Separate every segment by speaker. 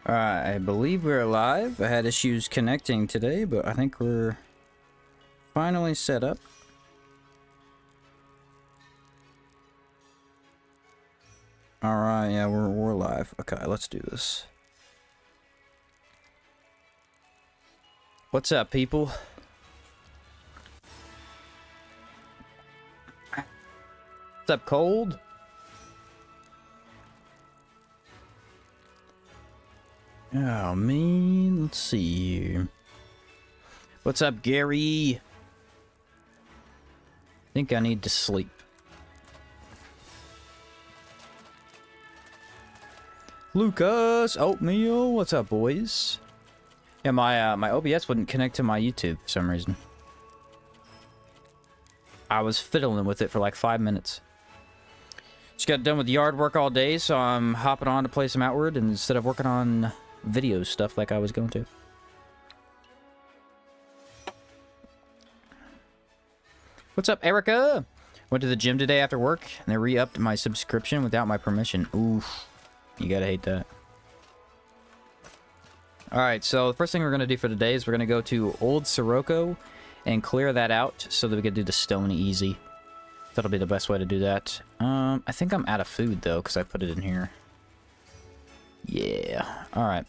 Speaker 1: Alright, I believe we're live. I had issues connecting today, but I think we're finally set up. Alright, yeah, we're live. Okay, let's do this. What's up, people? What's up, Cold? Oh, man, let's see here. What's up, Gary? I think I need to sleep. Lucas, Oatmeal, what's up, boys? Yeah, my OBS wouldn't connect to my YouTube for some reason. I was fiddling with it for like 5 minutes. Just got done with yard work all day, so I'm hopping on to play some Outward instead of working on video stuff like I was going to. What's up, Erica? Went to the gym today after work, and they re-upped my subscription without my permission. Oof. You gotta hate that. Alright, so the first thing we're gonna do for today is we're gonna go to Old Sirocco and clear that out so that we can do the stone easy. That'll be the best way to do that. I think I'm out of food, though, because I put it in here. Yeah. Alright.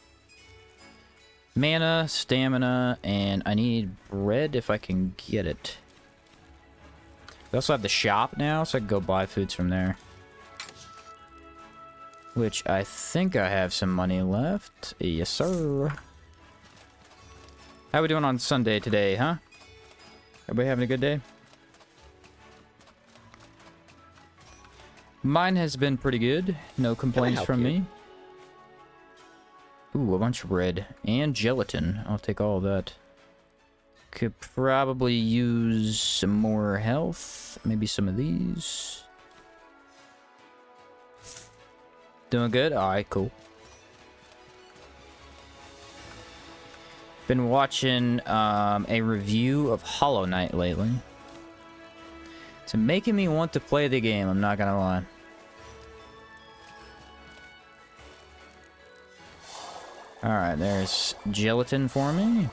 Speaker 1: Mana, stamina, and I need bread if I can get it. We also have the shop now, so I can go buy foods from there. Which I think I have some money left. Yes, sir. How we doing on Sunday today, huh? Everybody having a good day? Mine has been pretty good. No complaints from me. Ooh, a bunch of bread. And gelatin. I'll take all of that. Could probably use some more health. Maybe some of these. Doing good? Alright, cool. Been watching a review of Hollow Knight lately. It's making me want to play the game, I'm not gonna lie. Alright, there's gelatin for me.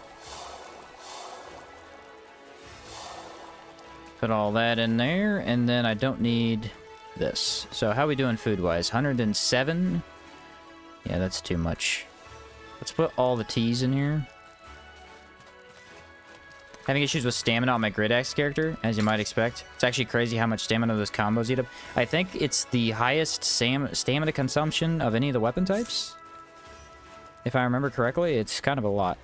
Speaker 1: Put all that in there, and then I don't need this. So how we doing food-wise? 107? Yeah, that's too much. Let's put all the teas in here. Having issues with stamina on my Grid Axe character, as you might expect. It's actually crazy how much stamina those combos eat up. I think it's the highest stamina consumption of any of the weapon types. If I remember correctly, it's kind of a lot.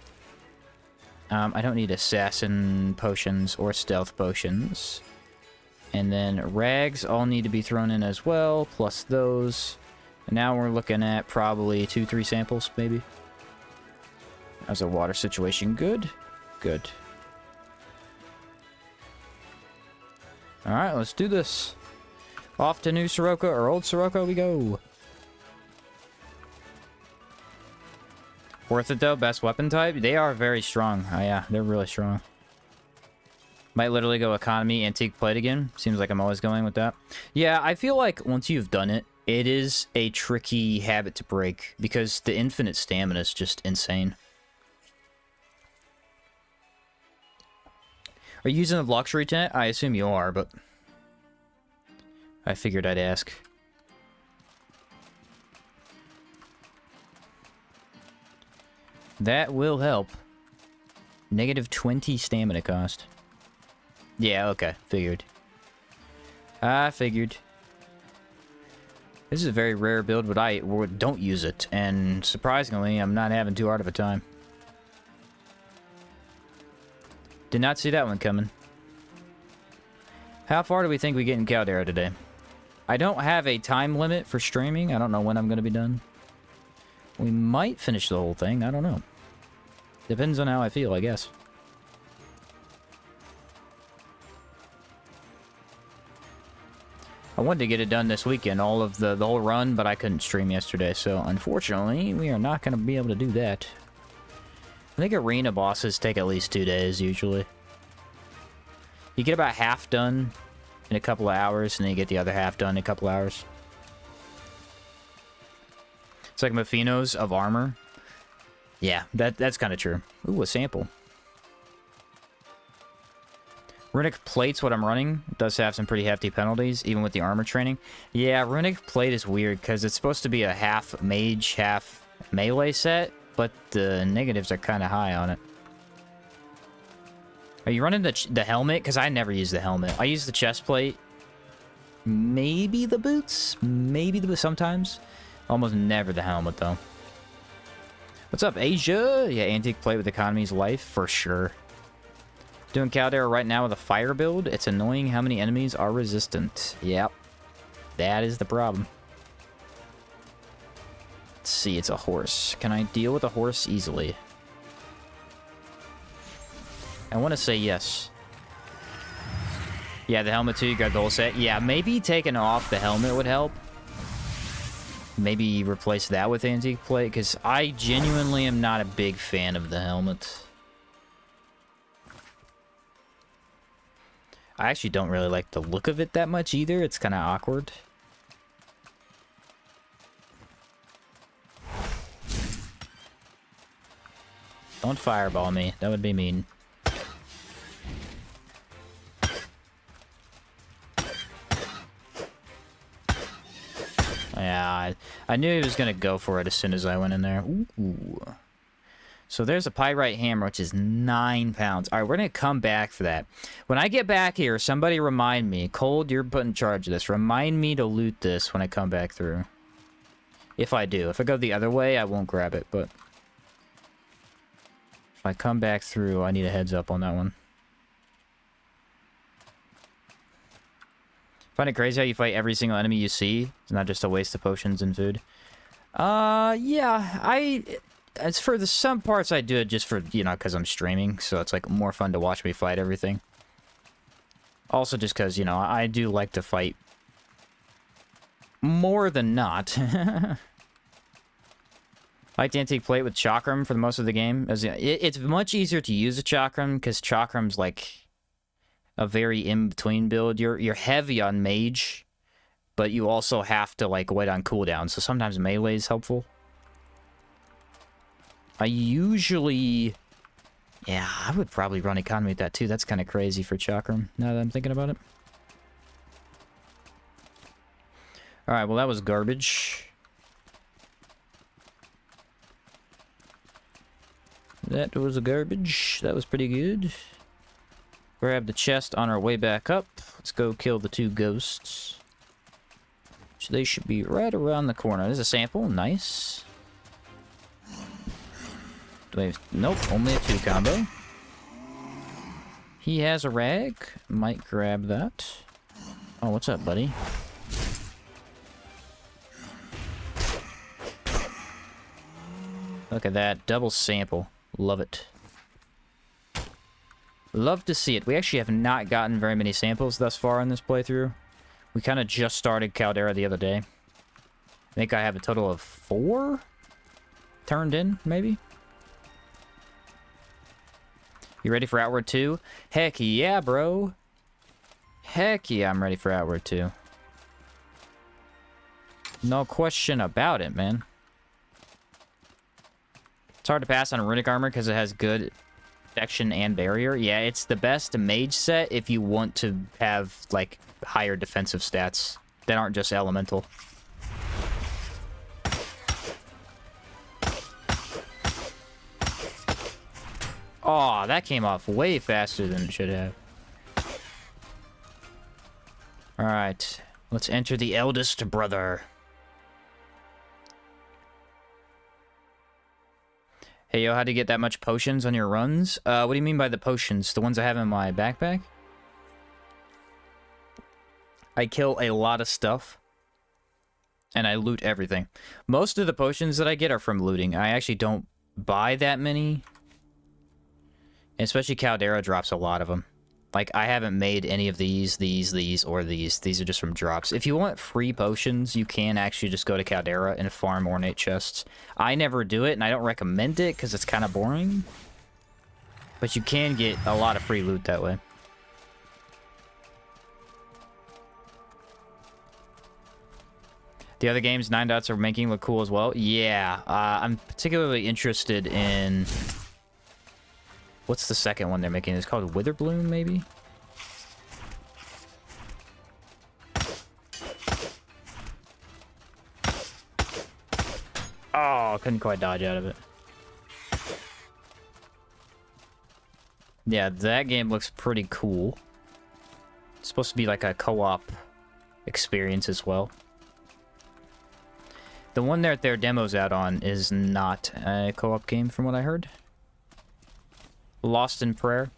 Speaker 1: I don't need assassin potions or stealth potions. And then rags all need to be thrown in as well, plus those. And now we're looking at probably 2-3 samples, maybe. How's our water situation? Good? Good. Alright, let's do this. Off to New Sirocco, or Old Sirocco we go. Worth it though, best weapon type? They are very strong. Oh yeah, they're really strong. Might literally go economy, antique plate again. Seems like I'm always going with that. Yeah, I feel like once you've done it, it is a tricky habit to break, because the infinite stamina is just insane. Are you using the luxury tent? I assume you are, but I figured I'd ask. That will help. Negative 20 stamina cost. Yeah, okay. Figured. I figured. This is a very rare build, but I don't use it. And surprisingly, I'm not having too hard of a time. Did not see that one coming. How far do we think we get in Caldera today? I don't have a time limit for streaming. I don't know when I'm going to be done. We might finish the whole thing. I don't know. Depends on how I feel, I guess. I wanted to get it done this weekend, all of the whole run, but I couldn't stream yesterday, so unfortunately, we are not going to be able to do that. I think arena bosses take at least 2 days, usually. You get about half done in a couple of hours, and then you get the other half done in a couple hours. It's like Mephinos of armor. Yeah, that's kind of true. Ooh, a sample. Runic Plate's what I'm running. It does have some pretty hefty penalties, even with the armor training. Yeah, Runic Plate is weird, because it's supposed to be a half mage, half melee set, but the negatives are kind of high on it. Are you running the helmet? Because I never use the helmet. I use the chest plate. Maybe the boots? Maybe the boots sometimes. Almost never the helmet, though. What's up, Asia? Yeah, antique plate with economy's life, for sure. Doing Caldera right now with a fire build. It's annoying how many enemies are resistant. Yep. That is the problem. Let's see, it's a horse. Can I deal with a horse easily? I want to say yes. Yeah, the helmet too, you got the whole set. Yeah, maybe taking off the helmet would help. Maybe replace that with antique plate, because I genuinely am not a big fan of the helmet. I actually don't really like the look of it that much either. It's kind of awkward. Don't fireball me. That would be mean. Yeah, I knew he was going to go for it as soon as I went in there. Ooh. So there's a pyrite hammer, which is 9 pounds. All right, we're going to come back for that. When I get back here, somebody remind me. Cold, you're put in charge of this. Remind me to loot this when I come back through. If I do. If I go the other way, I won't grab it, but... if I come back through, I need a heads up on that one. Find it crazy how you fight every single enemy you see? It's not just a waste of potions and food. Yeah, as for some parts, I do it just for, you know, because I'm streaming, so it's, like, more fun to watch me fight everything. Also just because, you know, I do like to fight more than not. Like the antique plate with chakram for the most of the game. It's much easier to use a chakram, because chakram's, like, a very in-between build. You're heavy on mage, but you also have to, like, wait on cooldown, so sometimes melee is helpful. I usually... yeah, I would probably run economy with that too. That's kind of crazy for chakram, now that I'm thinking about it. Alright, well that was garbage. That was garbage. That was pretty good. Grab the chest on our way back up. Let's go kill the 2 ghosts. So they should be right around the corner. There's a sample. Nice. Do I have... nope, only a 2 combo. He has a rag. Might grab that. Oh, what's up, buddy? Look at that. Double sample. Love it. Love to see it. We actually have not gotten very many samples thus far in this playthrough. We kind of just started Caldera the other day. I think I have a total of 4 turned in, maybe? You ready for Outward 2? Heck yeah, bro. Heck yeah, I'm ready for Outward 2. No question about it, man. It's hard to pass on runic armor because it has good protection and barrier. Yeah, it's the best mage set if you want to have, like, higher defensive stats that aren't just elemental. Oh, that came off way faster than it should have. Alright, let's enter the eldest brother. Hey, yo, how'd you get that much potions on your runs? What do you mean by the potions? The ones I have in my backpack? I kill a lot of stuff. And I loot everything. Most of the potions that I get are from looting. I actually don't buy that many. Especially Caldera drops a lot of them. Like, I haven't made any of these, or these. These are just from drops. If you want free potions, you can actually just go to Caldera and farm ornate chests. I never do it, and I don't recommend it, because it's kind of boring. But you can get a lot of free loot that way. The other games 9 dots are making look cool as well. Yeah, I'm particularly interested in... What's the second one they're making? It's called Witherbloom, maybe? Oh, couldn't quite dodge out of it. Yeah, that game looks pretty cool. It's supposed to be like a co-op experience as well. The one that their demo's out on is not a co-op game from what I heard. Lost in Prayer.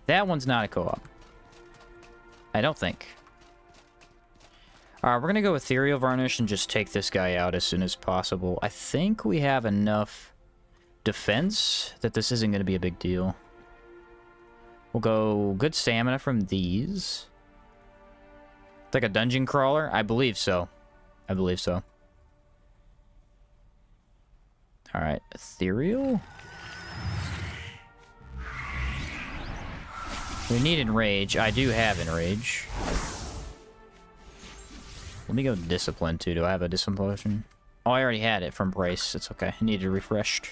Speaker 1: That one's not a co-op. I don't think. Alright, we're gonna go Ethereal Varnish and just take this guy out as soon as possible. I think we have enough defense that this isn't gonna be a big deal. We'll go good stamina from these. It's like a dungeon crawler? I believe so. I believe so. Alright, Ethereal? We need Enrage. I do have Enrage. Let me go Discipline, too. Do I have a Discipline potion? Oh, I already had it from Brace. It's okay. I needed refreshed.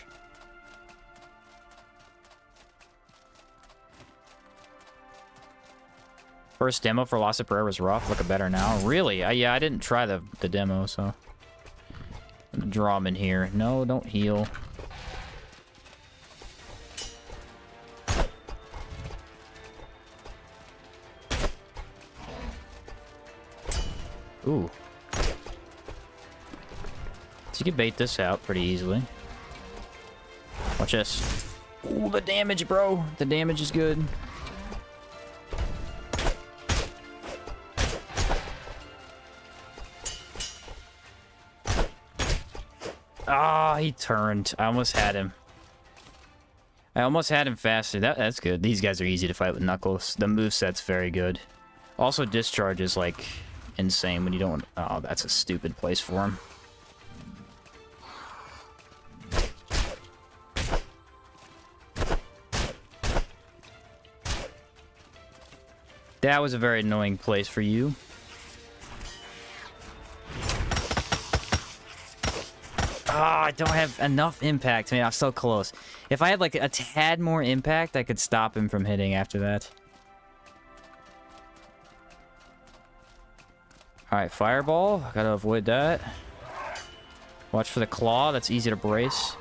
Speaker 1: First demo for Lost of Prayer was rough. Looking better now. Really? Yeah, I didn't try the demo, so... Draw him in here. No, don't heal. Ooh. So you can bait this out pretty easily. Watch this. Ooh, the damage, bro. The damage is good. Ah, he turned. I almost had him. I almost had him faster. That's good. These guys are easy to fight with Knuckles. The moveset's very good. Also, Discharge is, like, insane when you don't... Oh, that's a stupid place for him. That was a very annoying place for you. Ah, I don't have enough impact. Man, I'm so close. If I had like a tad more impact, I could stop him from hitting after that. Alright, Fireball. Gotta avoid that. Watch for the claw. That's easy to brace.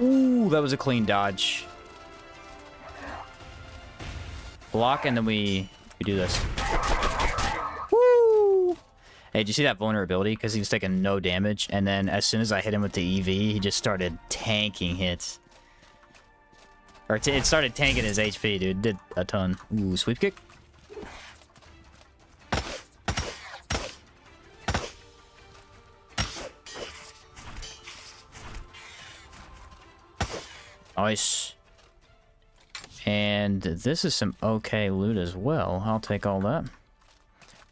Speaker 1: Ooh, that was a clean dodge. Block, and then we do this. Woo! Hey, did you see that vulnerability? Because he was taking no damage, and then as soon as I hit him with the EV, he just started tanking hits. Or it started tanking his HP, dude. It did a ton. Ooh, sweep kick. Nice. And this is some okay loot as well. I'll take all that.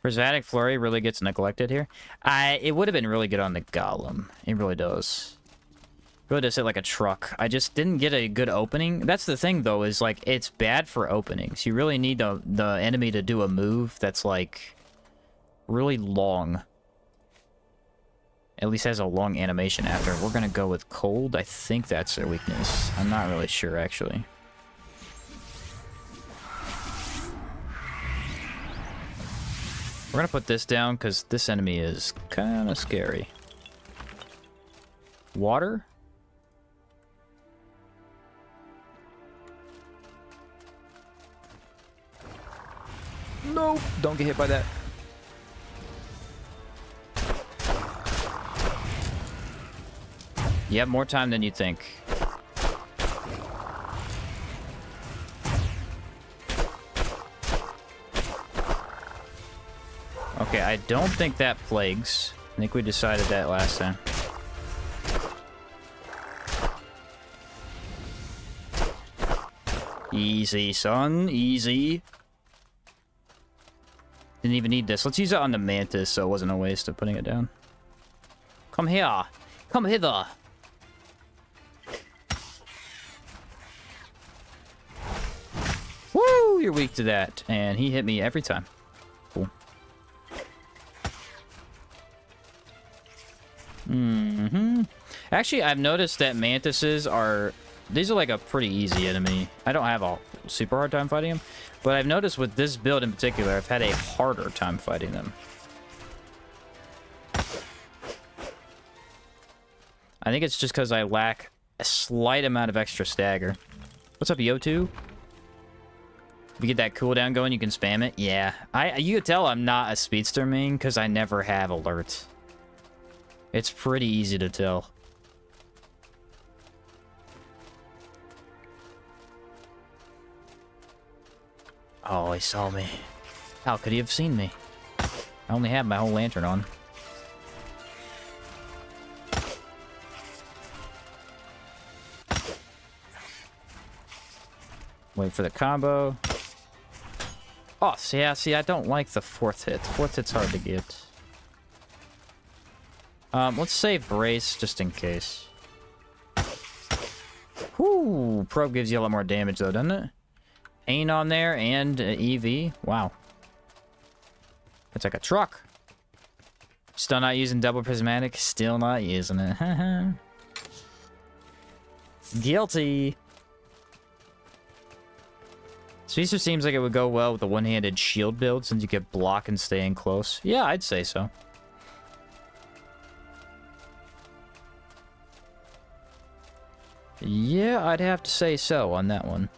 Speaker 1: Prismatic Flurry really gets neglected here. It would have been really good on the Golem. It really does. It really does hit like a truck. I just didn't get a good opening. That's the thing, though, is like it's bad for openings. You really need the enemy to do a move that's like really long. At least has a long animation after. We're gonna go with Cold. I think that's their weakness. I'm not really sure, actually. We're gonna put this down because this enemy is kind of scary. Water? Nope, don't get hit by that. You have more time than you think. Okay, I don't think that plagues. I think we decided that last time. Easy, son. Easy. Didn't even need this. Let's use it on the Mantis so it wasn't a waste of putting it down. Come here. Come hither. Woo! You're weak to that. And he hit me every time. Cool. Actually, I've noticed that mantises are... These are like a pretty easy enemy. I don't have a super hard time fighting them. But I've noticed with this build in particular, I've had a harder time fighting them. I think it's just because I lack a slight amount of extra stagger. What's up, Yo2? If you get that cooldown going, you can spam it. Yeah, you could tell I'm not a Speedster main because I never have alerts. It's pretty easy to tell. Oh, he saw me. How could he have seen me? I only have my whole lantern on. Wait for the combo. Oh, see, I don't like the fourth hit. The fourth hit's hard to get. Let's save Brace just in case. Whoo! Probe gives you a lot more damage though, doesn't it? Pain on there and EV. Wow. It's like a truck. Still not using double prismatic. Still not using it. Guilty. Speedster seems like it would go well with the one-handed shield build since you could block and stay in close. Yeah, I'd say so. Yeah, I'd have to say so on that one.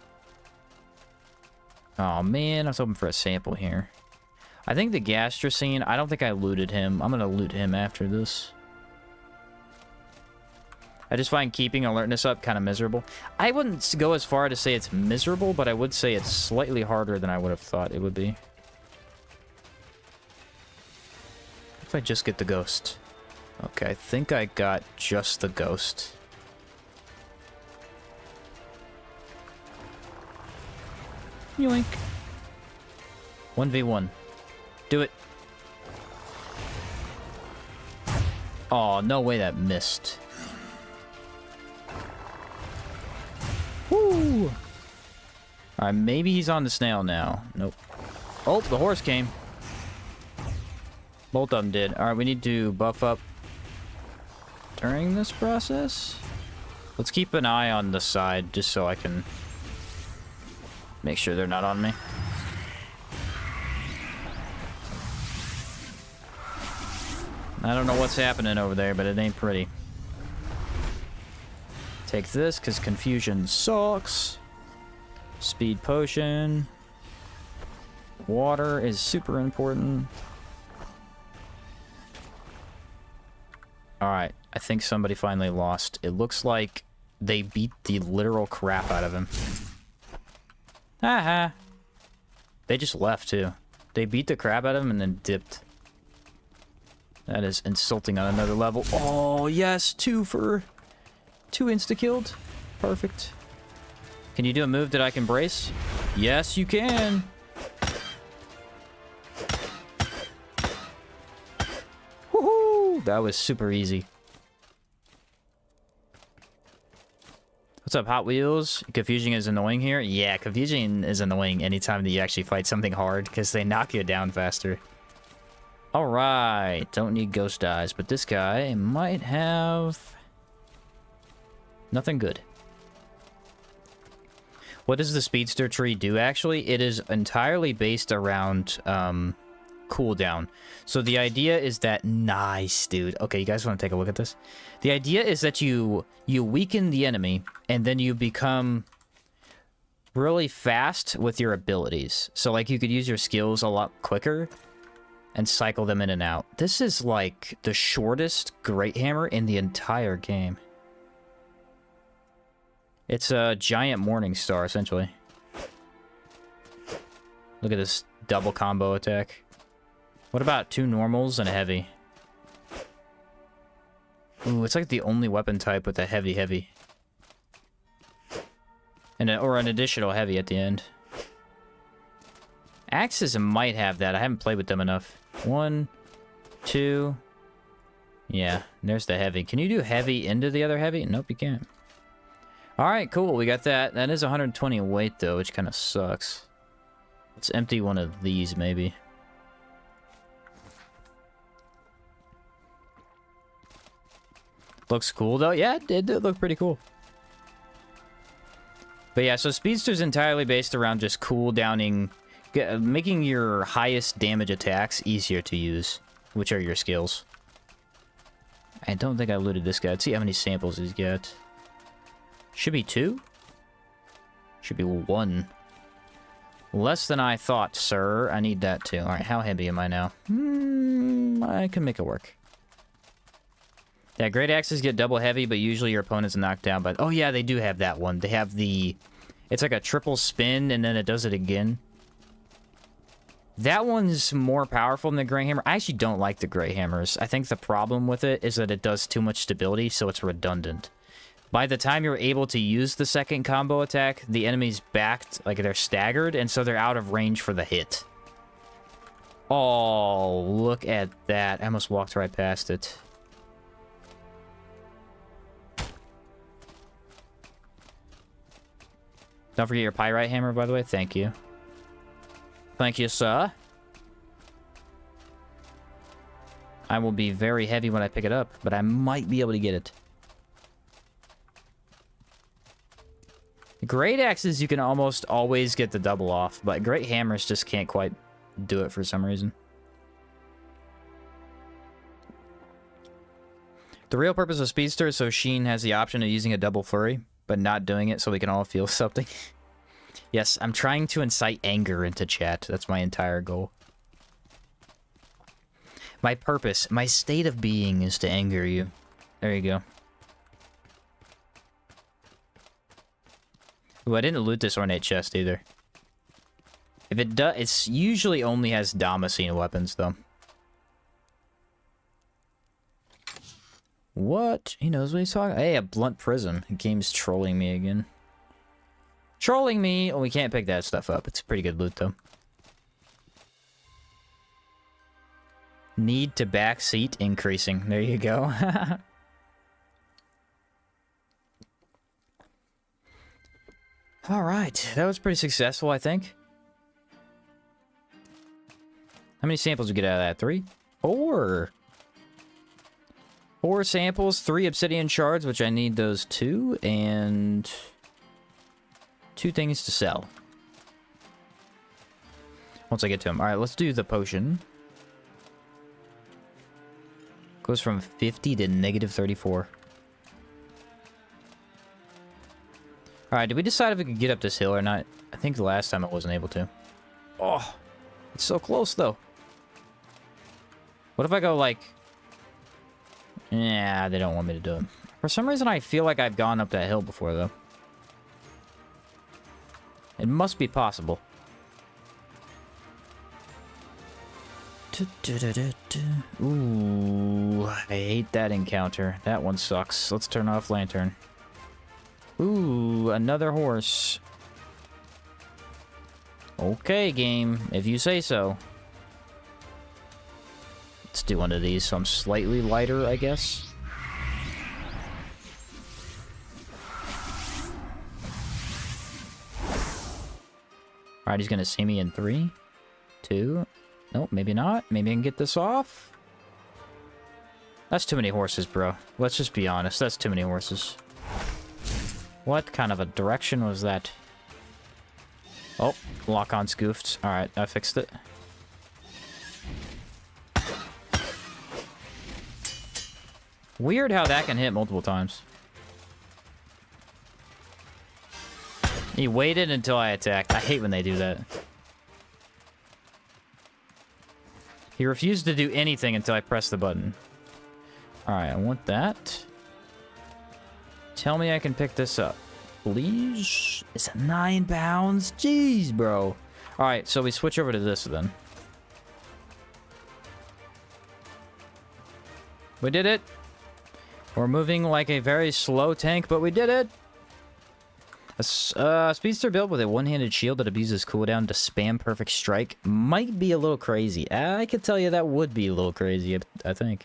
Speaker 1: Oh man, I was hoping for a sample here. I think the Gastrocene, I don't think I looted him. I'm gonna loot him after this. I just find keeping alertness up kind of miserable. I wouldn't go as far to say it's miserable, but I would say it's slightly harder than I would have thought it would be. If I just get the ghost. Okay, I think I got just the ghost. Yoink. 1v1. Do it. Oh, no way that missed. Woo! Alright, maybe he's on the snail now. Nope. Oh, the horse came. Both of them did. Alright, we need to buff up during this process. Let's keep an eye on the side just so I can make sure they're not on me. I don't know what's happening over there, but it ain't pretty. Take this, because confusion sucks. Speed potion. Water is super important. Alright, I think somebody finally lost. It looks like they beat the literal crap out of him. Haha. They just left, too. They beat the crap out of him and then dipped. That is insulting on another level. Oh, yes! Two insta-killed. Perfect. Can you do a move that I can brace? Yes, you can! Woohoo! That was super easy. What's up, Hot Wheels? Confusion is annoying here? Yeah, confusion is annoying anytime that you actually fight something hard, because they knock you down faster. Alright, don't need ghost eyes, but this guy might have nothing good. What does the Speedster tree do, actually? It is entirely based around cooldown. So the idea is that... Nice, dude. Okay, you guys want to take a look at this? The idea is that you weaken the enemy, and then you become really fast with your abilities. So, like, you could use your skills a lot quicker and cycle them in and out. This is, like, the shortest Great Hammer in the entire game. It's a giant Morning Star, essentially. Look at this double combo attack. What about two normals and a heavy? Ooh, it's like the only weapon type with a heavy. And or an additional heavy at the end. Axes might have that. I haven't played with them enough. 1, 2. Yeah, there's the heavy. Can you do heavy into the other heavy? Nope, you can't. Alright, cool. We got that. That is 120 weight, though, which kind of sucks. Let's empty one of these, maybe. Looks cool, though. Yeah, it did look pretty cool. But yeah, so Speedster's entirely based around just cooldowning, making your highest damage attacks easier to use, which are your skills. I don't think I looted this guy. Let's see how many samples he's got. Should be 2? Should be 1. Less than I thought, sir. I need that too. Alright, how heavy am I now? I can make it work. Yeah, great axes get double heavy, but usually your opponent's knocked down by... Oh yeah, they do have that one. They have the... It's like a triple spin, and then it does it again. That one's more powerful than the Grey Hammer. I actually don't like the Grey Hammers. I think the problem with it is that it does too much stability, so it's redundant. By the time you're able to use the second combo attack, the enemy's backed, like they're staggered, and so they're out of range for the hit. Oh, look at that. I almost walked right past it. Don't forget your pyrite hammer, by the way. Thank you. Thank you, sir. I will be very heavy when I pick it up, but I might be able to get it. Great axes, you can almost always get the double off, but great hammers just can't quite do it for some reason. The real purpose of Speedster is so Sheen has the option of using a double flurry, but not doing it so we can all feel something. Yes, I'm trying to incite anger into chat. That's my entire goal. My purpose, my state of being is to anger you. There you go. Ooh, I didn't loot this ornate chest either. If it does, it's usually only has Damascene weapons, though. What? He knows what he's talking. Hey, a blunt prism. The game's trolling me again. Trolling me! Oh, we can't pick that stuff up. It's pretty good loot, though. Need to backseat increasing. There you go. Alright, that was pretty successful, I think. How many samples did we get out of that? 3? 4! 4 samples, 3 obsidian shards, which I need those 2, and 2 things to sell. Once I get to them. Alright, let's do the potion. Goes from 50 to negative 34. Alright, did we decide if we could get up this hill or not? I think the last time I wasn't able to. Oh, it's so close, though. What if I go, like... Yeah, they don't want me to do it. For some reason, I feel like I've gone up that hill before, though. It must be possible. Ooh, I hate that encounter. That one sucks. Let's turn off lantern. Ooh, another horse. Okay, game, if you say so. Let's do one of these so I'm slightly lighter, I guess. Alright, he's gonna see me in 3, 2... Nope, maybe not. Maybe I can get this off. That's too many horses, bro. Let's just be honest. That's too many horses. What kind of a direction was that? Oh, lock-on scoofed. Alright, I fixed it. Weird how that can hit multiple times. He waited until I attacked. I hate when they do that. He refused to do anything until I pressed the button. Alright, I want that. Tell me I can pick this up. Please? It's 9 pounds? Jeez, bro. Alright, so we switch over to this then. We did it. We're moving like a very slow tank, but we did it. A Speedster built with a one-handed shield that abuses cooldown to spam perfect strike might be a little crazy. I could tell you that would be a little crazy, I think.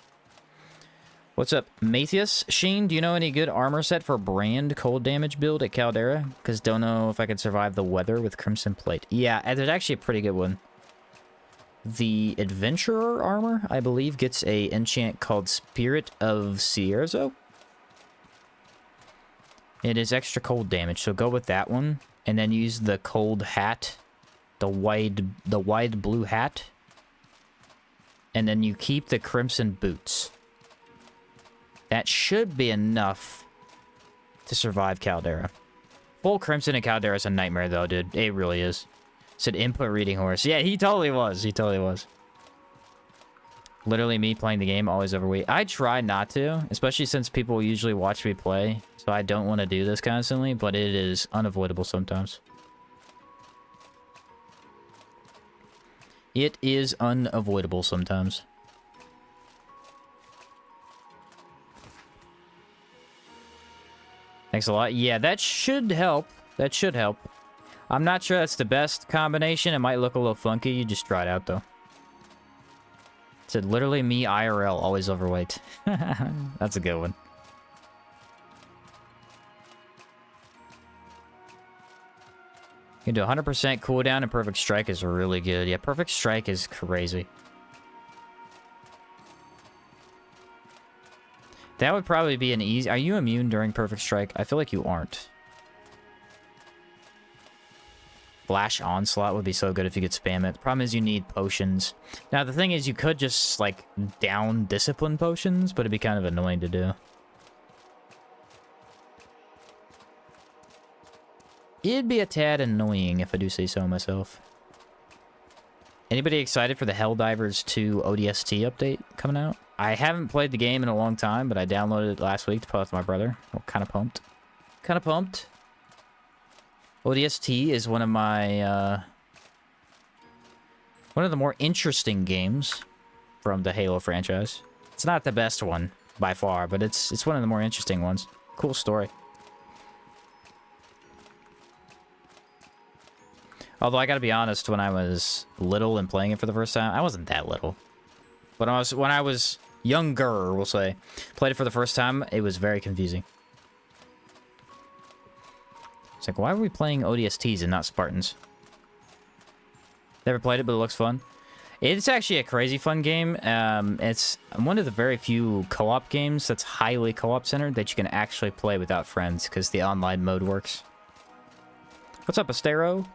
Speaker 1: What's up, Matthias? Sheen, do you know any good armor set for brand cold damage build at Caldera? Because don't know if I could survive the weather with Crimson Plate. Yeah, there's actually a pretty good one. The Adventurer armor, I believe, gets a enchant called Spirit of Cierzo. It is extra cold damage, so go with that one. And then use the cold hat. The wide blue hat. And then you keep the Crimson Boots. That should be enough to survive Caldera. Full Crimson in Caldera is a nightmare, though, dude. It really is. Said input reading horse. Yeah, he totally was. He totally was. Literally me playing the game, always overweight. I try not to, especially since people usually watch me play. So I don't want to do this constantly, but it is unavoidable sometimes. It is unavoidable sometimes. Thanks a lot. Yeah, that should help. That should help. I'm not sure that's the best combination. It might look a little funky. You just try it out, though. It said, literally me IRL, always overweight. That's a good one. You can do 100% cooldown, and Perfect Strike is really good. Yeah, Perfect Strike is crazy. That would probably be an easy... Are you immune during Perfect Strike? I feel like you aren't. Flash Onslaught would be so good if you could spam it. The problem is you need potions. Now, the thing is, you could just, like, down Discipline potions, but it'd be kind of annoying to do. It'd be a tad annoying, if I do say so myself. Anybody excited for the Helldivers 2 ODST update coming out? I haven't played the game in a long time, but I downloaded it last week to play with my brother. I'm kind of pumped. Kind of pumped. ODST is one of my, one of the more interesting games from the Halo franchise. It's not the best one, by far, but it's one of the more interesting ones. Cool story. Although, I gotta be honest, when I was little and playing it for the first time, I wasn't that little. But when I was younger, we'll say, played it for the first time, it was very confusing. It's like, why are we playing ODSTs and not Spartans? Never played it, but it looks fun. It's actually a crazy fun game. It's one of the very few co-op games that's highly co-op centered that you can actually play without friends, because the online mode works. What's up, Astero?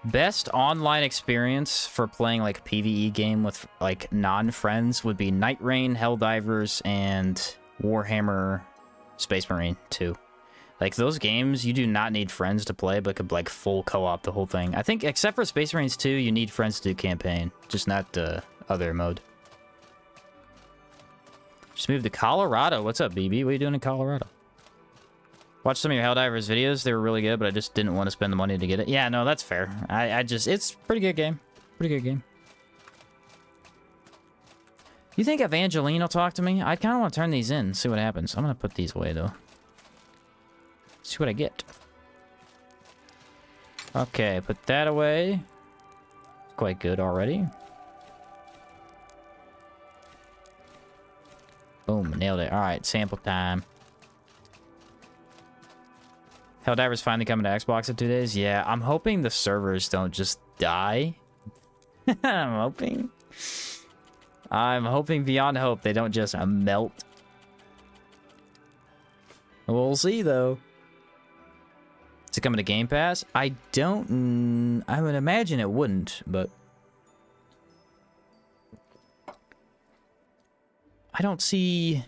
Speaker 1: Best online experience for playing, like, a PvE game with, like, non-friends would be Night Rain, Helldivers, and Warhammer Space Marine 2. Like, those games, you do not need friends to play, but could, like, full co-op the whole thing. I think, except for Space Marines 2, you need friends to do campaign. Just not the other mode. Just moved to Colorado. What's up, BB? What are you doing in Colorado? Watched some of your Helldivers videos. They were really good, but I just didn't want to spend the money to get it. Yeah, no, that's fair. It's a pretty good game. Pretty good game. You think Evangeline will talk to me? I kind of want to turn these in, see what happens. I'm going to put these away, though. See what I get. Okay, put that away. Quite good already. Boom, nailed it. All right, sample time. Helldivers finally coming to Xbox in 2 days? Yeah, I'm hoping the servers don't just die. I'm hoping beyond hope they don't just melt. We'll see, though. Is it coming to Game Pass? I would imagine it wouldn't, but... I don't see...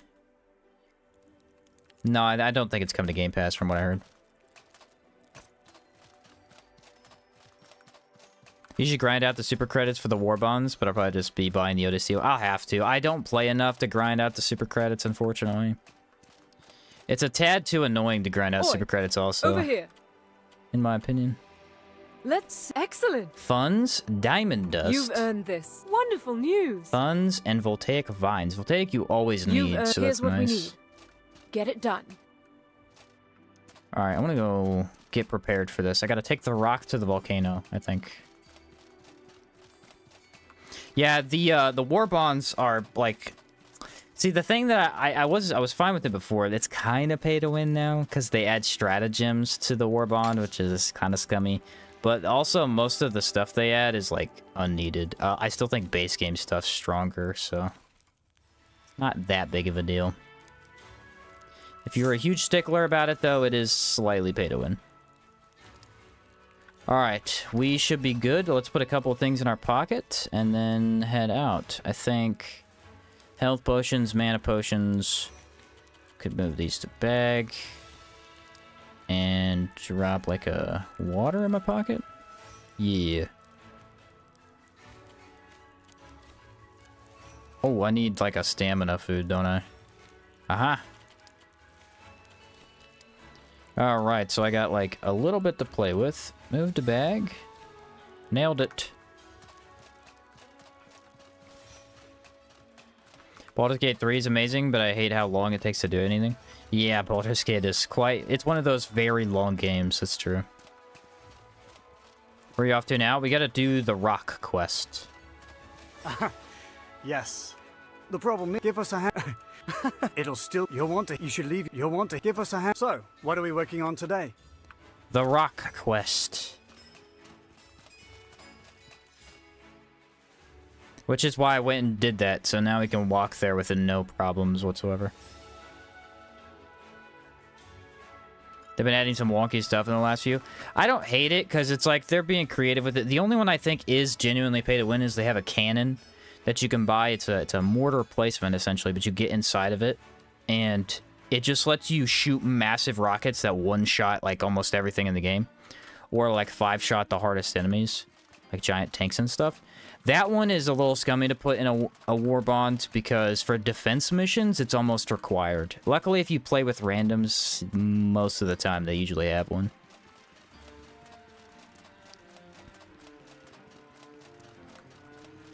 Speaker 1: No, I don't think it's coming to Game Pass from what I heard. You should grind out the super credits for the war bonds, but I'll probably just be buying the Odyssey. I'll have to. I don't play enough to grind out the super credits, unfortunately. It's a tad too annoying to grind out super credits also.
Speaker 2: Over here.
Speaker 1: In my opinion.
Speaker 2: Excellent.
Speaker 1: Funds, diamond dust.
Speaker 2: You've earned this. Wonderful news.
Speaker 1: Funds and voltaic vines. Voltaic you always need, so that's
Speaker 2: here's what we
Speaker 1: nice.
Speaker 2: need. Get it done.
Speaker 1: Alright, I'm gonna go get prepared for this. I gotta take the rock to the volcano, I think. Yeah, the war bonds are like... See, the thing that I was fine with it before, it's kind of pay to win now, because they add stratagems to the war bond, which is kind of scummy. But also, most of the stuff they add is, like, unneeded. I still think base game stuff's stronger, so... Not that big of a deal. If you're a huge stickler about it, though, it is slightly pay to win. Alright, we should be good. Let's put a couple of things in our pocket, and then head out. I think... Health potions, mana potions. Could move these to bag. And drop like a water in my pocket? Yeah. Oh, I need like a stamina food, don't I? Aha. Alright, so I got like a little bit to play with. Move to bag. Nailed it. Baldur's Gate 3 is amazing, but I hate how long it takes to do anything. Yeah, Baldur's Gate is quite... It's one of those very long games, that's true. Where are you off to now? We gotta do the rock quest.
Speaker 3: Yes. The problem is, give us a hand. It'll still... You'll want to... You should leave... You'll want to give us a hand. So, what are we working on today?
Speaker 1: The rock quest. Which is why I went and did that, so now we can walk there with no problems whatsoever. They've been adding some wonky stuff in the last few. I don't hate it, because it's like they're being creative with it. The only one I think is genuinely pay to win is they have a cannon that you can buy. It's a mortar placement, essentially, but you get inside of it, and it just lets you shoot massive rockets that one-shot, like, almost everything in the game. Or, like, 5-shot the hardest enemies, like giant tanks and stuff. That one is a little scummy to put in a war bond, because for defense missions, it's almost required. Luckily, if you play with randoms, most of the time, they usually have one.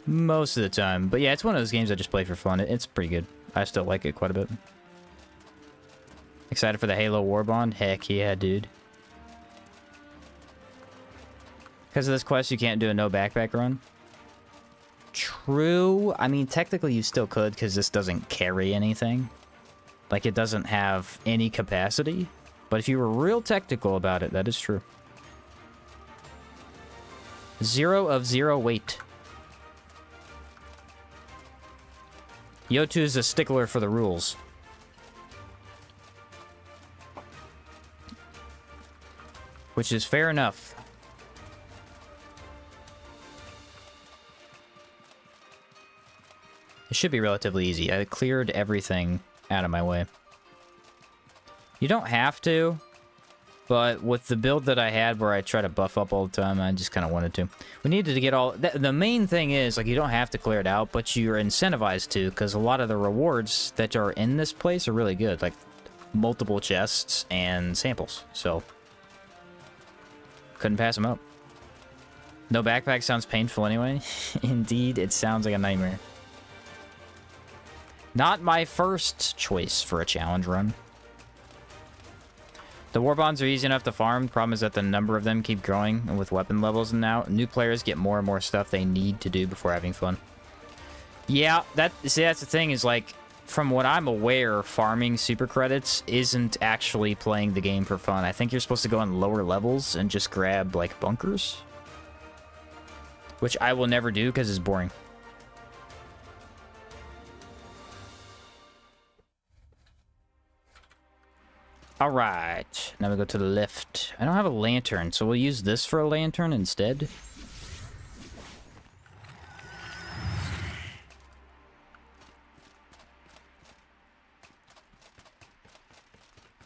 Speaker 1: Most of the time. But yeah, it's one of those games I just play for fun. It's pretty good. I still like it quite a bit. Excited for the Halo war bond? Heck yeah, dude. Because of this quest, you can't do a no backpack run. True. I mean, technically you still could, because this doesn't carry anything. Like, it doesn't have any capacity. But if you were real technical about it, that is true. 0 of 0 weight. Yotu is a stickler for the rules. Which is fair enough. It should be relatively easy. I cleared everything out of my way. You don't have to, but with the build that I had where I try to buff up all the time, I just kind of wanted to. We needed to get all... The main thing is, like, you don't have to clear it out, but you're incentivized to, because a lot of the rewards that are in this place are really good. Like, multiple chests and samples, so... Couldn't pass them up. No backpack sounds painful anyway. Indeed, it sounds like a nightmare. Not my first choice for a challenge run. The war bonds are easy enough to farm. Problem is that the number of them keep growing, and with weapon levels now, new players get more and more stuff they need to do before having fun. Yeah, that's the thing, is like, from what I'm aware, farming super credits isn't actually playing the game for fun. I think you're supposed to go on lower levels and just grab, like, bunkers. Which I will never do because it's boring. Alright, now we go to the left. I don't have a lantern, so we'll use this for a lantern instead.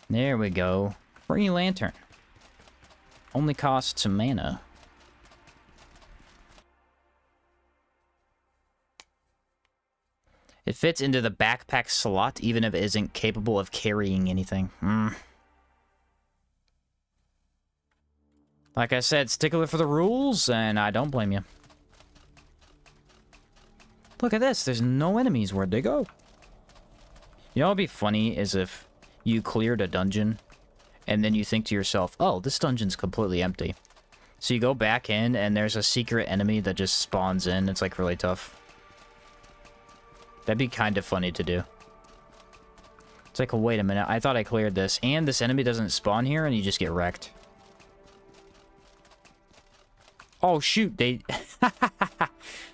Speaker 1: There we go. Free lantern. Only costs some mana. It fits into the backpack slot even if it isn't capable of carrying anything. Like I said, stickler for the rules, and I don't blame you. Look at this. There's no enemies. Where'd they go? You know what would be funny is if you cleared a dungeon, and then you think to yourself, oh, this dungeon's completely empty. So you go back in, and there's a secret enemy that just spawns in. It's, like, really tough. That'd be kind of funny to do. It's like, wait a minute, I thought I cleared this, and this enemy doesn't spawn here, and you just get wrecked. Oh, shoot, they...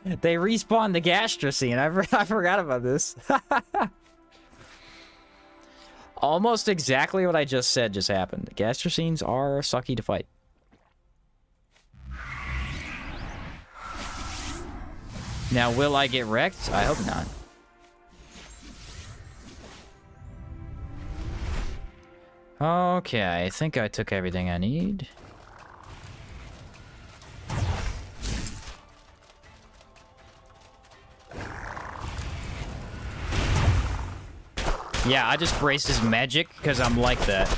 Speaker 1: they respawned the gastrocene. I forgot about this. Almost exactly what I just said just happened. Gastrocenes are sucky to fight. Now, will I get wrecked? I hope not. Okay, I think I took everything I need. Yeah, I just braced his magic because I'm like that.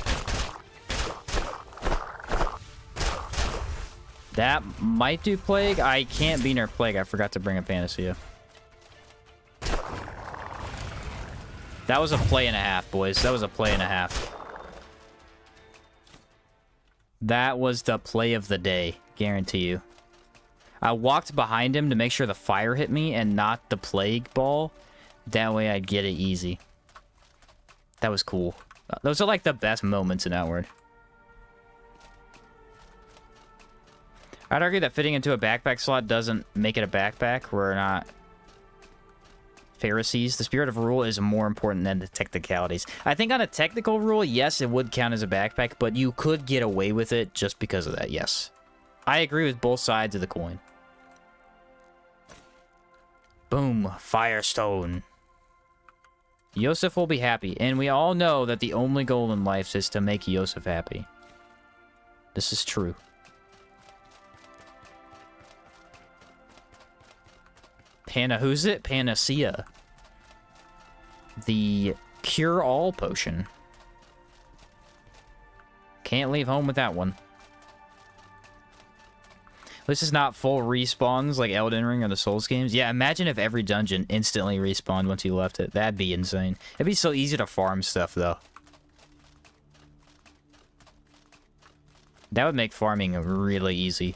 Speaker 1: That might do plague. I can't be near plague. I forgot to bring a panacea. That was a play and a half, boys. That was a play and a half. That was the play of the day, guarantee you. I walked behind him to make sure the fire hit me and not the plague ball. That way I'd get it easy. That was cool. Those are like the best moments in Outward. I'd argue that fitting into a backpack slot doesn't make it a backpack. We're not Pharisees. The spirit of rule is more important than the technicalities. I think on a technical rule, yes, it would count as a backpack, but you could get away with it just because of that, yes. I agree with both sides of the coin. Boom. Firestone. Yosef will be happy, and we all know that the only goal in life is to make Yosef happy. This is true. Who's it? Panacea. The cure-all potion. Can't leave home with that one. This is not full respawns like Elden Ring or the Souls games. Yeah, imagine if every dungeon instantly respawned once you left it. That'd be insane. It'd be so easy to farm stuff, though. That would make farming really easy.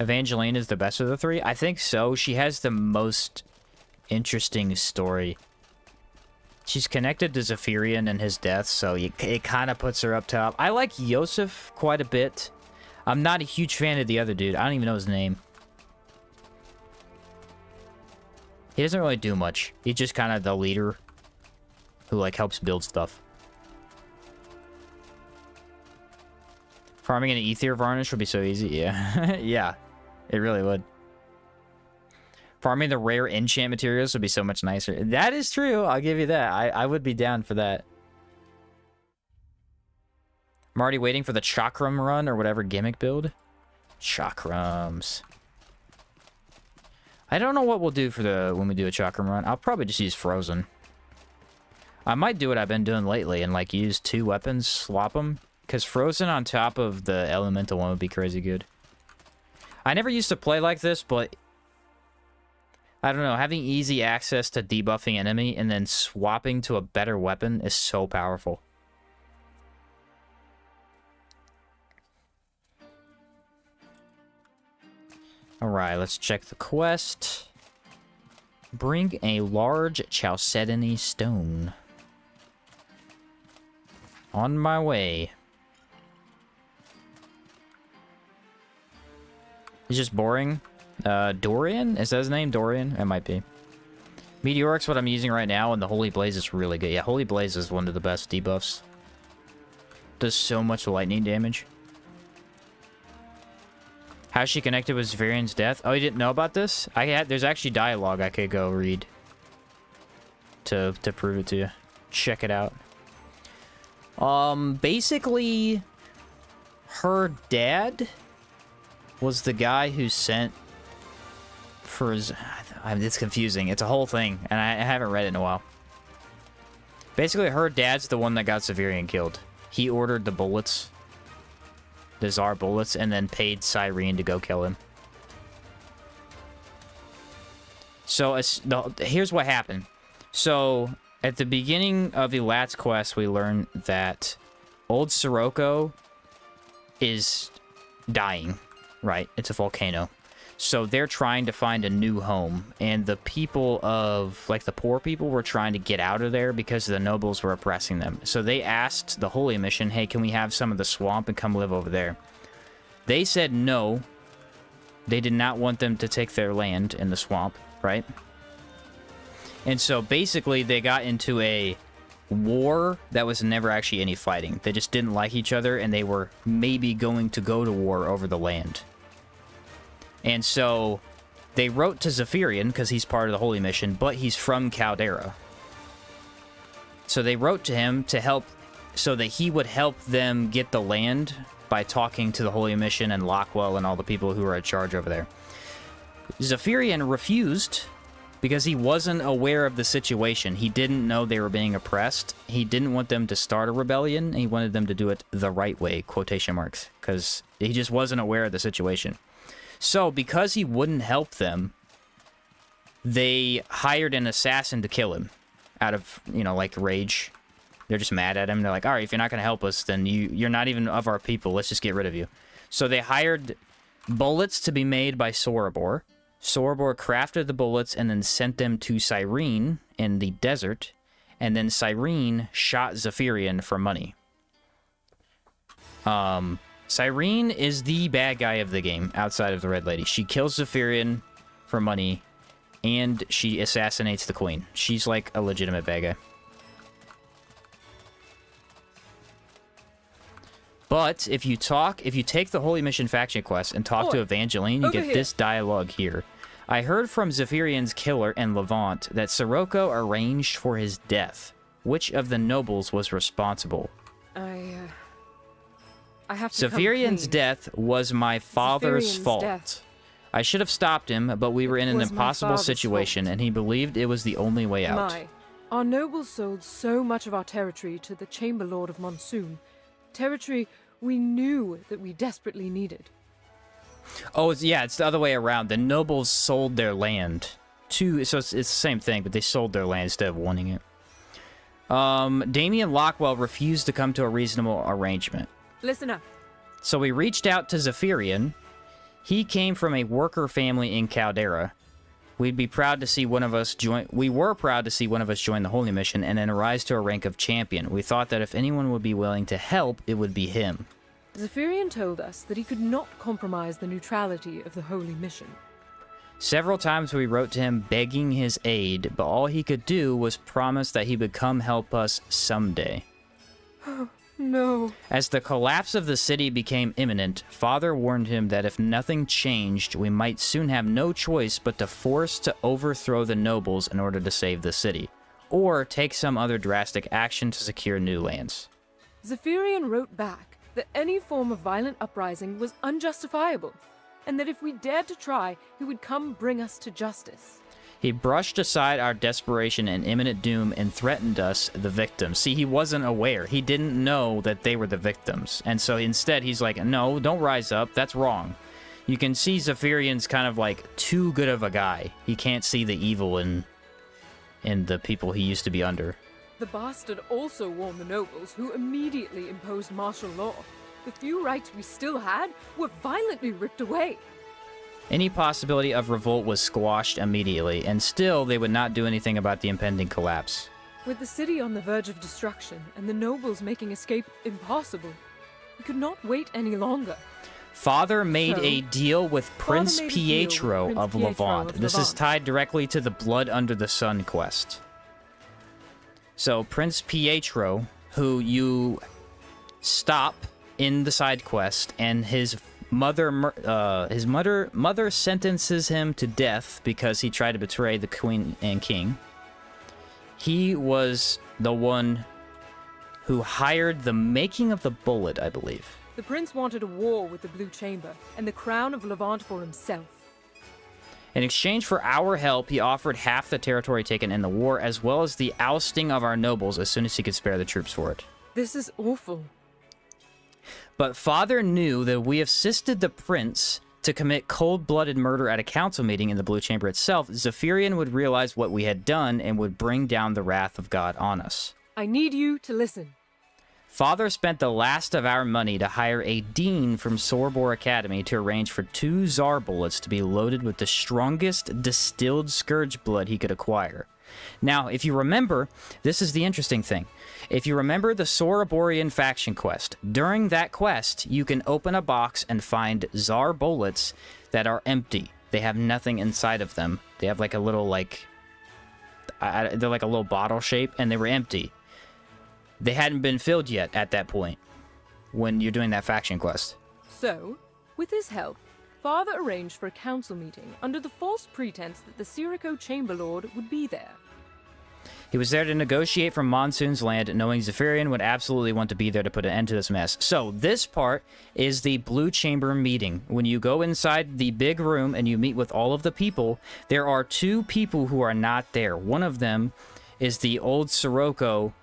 Speaker 1: Evangeline is the best of the three? I think so. She has the most interesting story. She's connected to Zephyrian and his death, so it kind of puts her up top. I like Yosef quite a bit. I'm not a huge fan of the other dude. I don't even know his name. He doesn't really do much. He's just kind of the leader who, like, helps build stuff. Farming an Ether Varnish would be so easy. Yeah. Yeah. It really would. Farming the rare enchant materials would be so much nicer. That is true. I'll give you that. I would be down for that. I'm already waiting for the Chakram run or whatever gimmick build. Chakrams. I don't know what we'll do for when we do a Chakram run. I'll probably just use Frozen. I might do what I've been doing lately and like use 2 weapons, swap them. Because Frozen on top of the Elemental one would be crazy good. I never used to play like this, but I don't know, having easy access to debuffing enemy and then swapping to a better weapon is so powerful. Alright, let's check the quest. Bring a large Chalcedony stone. On my way. It's just boring. Dorian? Is that his name? Dorian? It might be. Meteoric's what I'm using right now, and the Holy Blaze is really good. Yeah, Holy Blaze is one of the best debuffs. Does so much lightning damage. How's she connected with Zvarian's death? Oh, you didn't know about this? There's actually dialogue I could go read to prove it to you. Check it out. Basically, her dad was the guy who sent for his... It's confusing. It's a whole thing, and I haven't read it in a while. Basically, her dad's the one that got Severian killed. He ordered the bullets, the Tsar bullets, and then paid Cyrene to go kill him. So, here's what happened. So, at the beginning of Elat's quest, we learned that old Sirocco is dying. Right, it's a volcano. So they're trying to find a new home, and the people of, like, the poor people were trying to get out of there because the nobles were oppressing them. So they asked the Holy Mission, hey, can we have some of the swamp and come live over there? They said no. They did not want them to take their land in the swamp, right? And so basically they got into a war that was never actually any fighting. They just didn't like each other, and they were maybe going to go to war over the land. And so they wrote to Zephyrian, because he's part of the Holy Mission, but he's from Caldera. So they wrote to him to help, so that he would help them get the land by talking to the Holy Mission and Lockwell and all the people who were in charge over there. Zephyrian refused because he wasn't aware of the situation. He didn't know they were being oppressed. He didn't want them to start a rebellion. He wanted them to do it the right way, quotation marks, because he just wasn't aware of the situation. So, because he wouldn't help them, they hired an assassin to kill him out of, you know, like, rage. They're just mad at him. They're like, all right, if you're not going to help us, then you're not even of our people. Let's just get rid of you. So they hired bullets to be made by Sorobor. Sorobor crafted the bullets and then sent them to Cyrene in the desert. And then Cyrene shot Zephyrian for money. Cyrene is the bad guy of the game, outside of the Red Lady. She kills Zephyrian for money, and she assassinates the queen. She's like a legitimate bad guy. But if you take the Holy Mission faction quest and talk to Evangeline, you get this dialogue here. I heard from Zephyrian's killer and Levant that Sirocco arranged for his death. Which of the nobles was responsible?
Speaker 2: I have to
Speaker 1: Zephyrian's death was my father's fault.
Speaker 2: Death.
Speaker 1: I should have stopped him, but we were in an impossible situation, and he believed it was the only way out.
Speaker 2: Our nobles sold so much of our territory to the Chamber Lord of Monsoon. Territory we knew that we desperately needed.
Speaker 1: Oh, it's the other way around. The nobles sold their land to... So it's the same thing, but they sold their land instead of wanting it. Damien Lockwell refused to come to a reasonable arrangement.
Speaker 2: Listen up.
Speaker 1: So we reached out to Zephyrian. He came from a worker family in Caldera. We were proud to see one of us join the Holy Mission and then rise to a rank of champion. We thought that if anyone would be willing to help, it would be him.
Speaker 2: Zephyrian told us that he could not compromise the neutrality of the Holy Mission.
Speaker 1: Several times we wrote to him begging his aid, but all he could do was promise that he would come help us someday.
Speaker 2: No.
Speaker 1: As the collapse of the city became imminent, Father warned him that if nothing changed, we might soon have no choice but to force to overthrow the nobles in order to save the city, or take some other drastic action to secure new lands.
Speaker 2: Zephyrian wrote back that any form of violent uprising was unjustifiable, and that if we dared to try, he would come bring us to justice.
Speaker 1: He brushed aside our desperation and imminent doom and threatened us, the victims. See, he wasn't aware. He didn't know that they were the victims. And so instead, he's like, no, don't rise up. That's wrong. You can see Zephyrian's kind of like too good of a guy. He can't see the evil in the people he used to be under.
Speaker 2: The bastard also warned the nobles, who immediately imposed martial law. The few rights we still had were violently ripped away.
Speaker 1: Any possibility of revolt was squashed immediately, and still they would not do anything about the impending collapse.
Speaker 2: With the city on the verge of destruction and the nobles making escape impossible, we could not wait any longer.
Speaker 1: Father made a deal with Prince Pietro of Levant. This is tied directly to the Blood Under the Sun quest. So Prince Pietro, who you stop in the side quest, and his mother sentences him to death because he tried to betray the queen and king. He was the one who hired the making of the bullet, I believe.
Speaker 2: The prince wanted a war with the Blue Chamber and the crown of Levant for himself.
Speaker 1: In exchange for our help, he offered half the territory taken in the war, as well as the ousting of our nobles as soon as he could spare the troops for it.
Speaker 2: This is awful.
Speaker 1: But Father knew that we assisted the prince to commit cold-blooded murder at a council meeting in the Blue Chamber itself. Zephyrian would realize what we had done and would bring down the wrath of God on us.
Speaker 2: I need you to listen.
Speaker 1: Father spent the last of our money to hire a dean from Sorbor Academy to arrange for 2 Tsar bullets to be loaded with the strongest distilled scourge blood he could acquire. Now, if you remember, this is the interesting thing. If you remember the Soroborian faction quest, during that quest, you can open a box and find Tsar bullets that are empty. They have nothing inside of them. They have like a little, they're like a little bottle shape, and they were empty. They hadn't been filled yet at that point when you're doing that faction quest.
Speaker 2: So, with his help, Father arranged for a council meeting under the false pretense that the Sirico Chamberlord would be there.
Speaker 1: He was there to negotiate from Monsoon's land, knowing Zephyrian would absolutely want to be there to put an end to this mess. So, this part is the Blue Chamber meeting. When you go inside the big room and you meet with all of the people, there are 2 people who are not there. One of them is the old Sirocco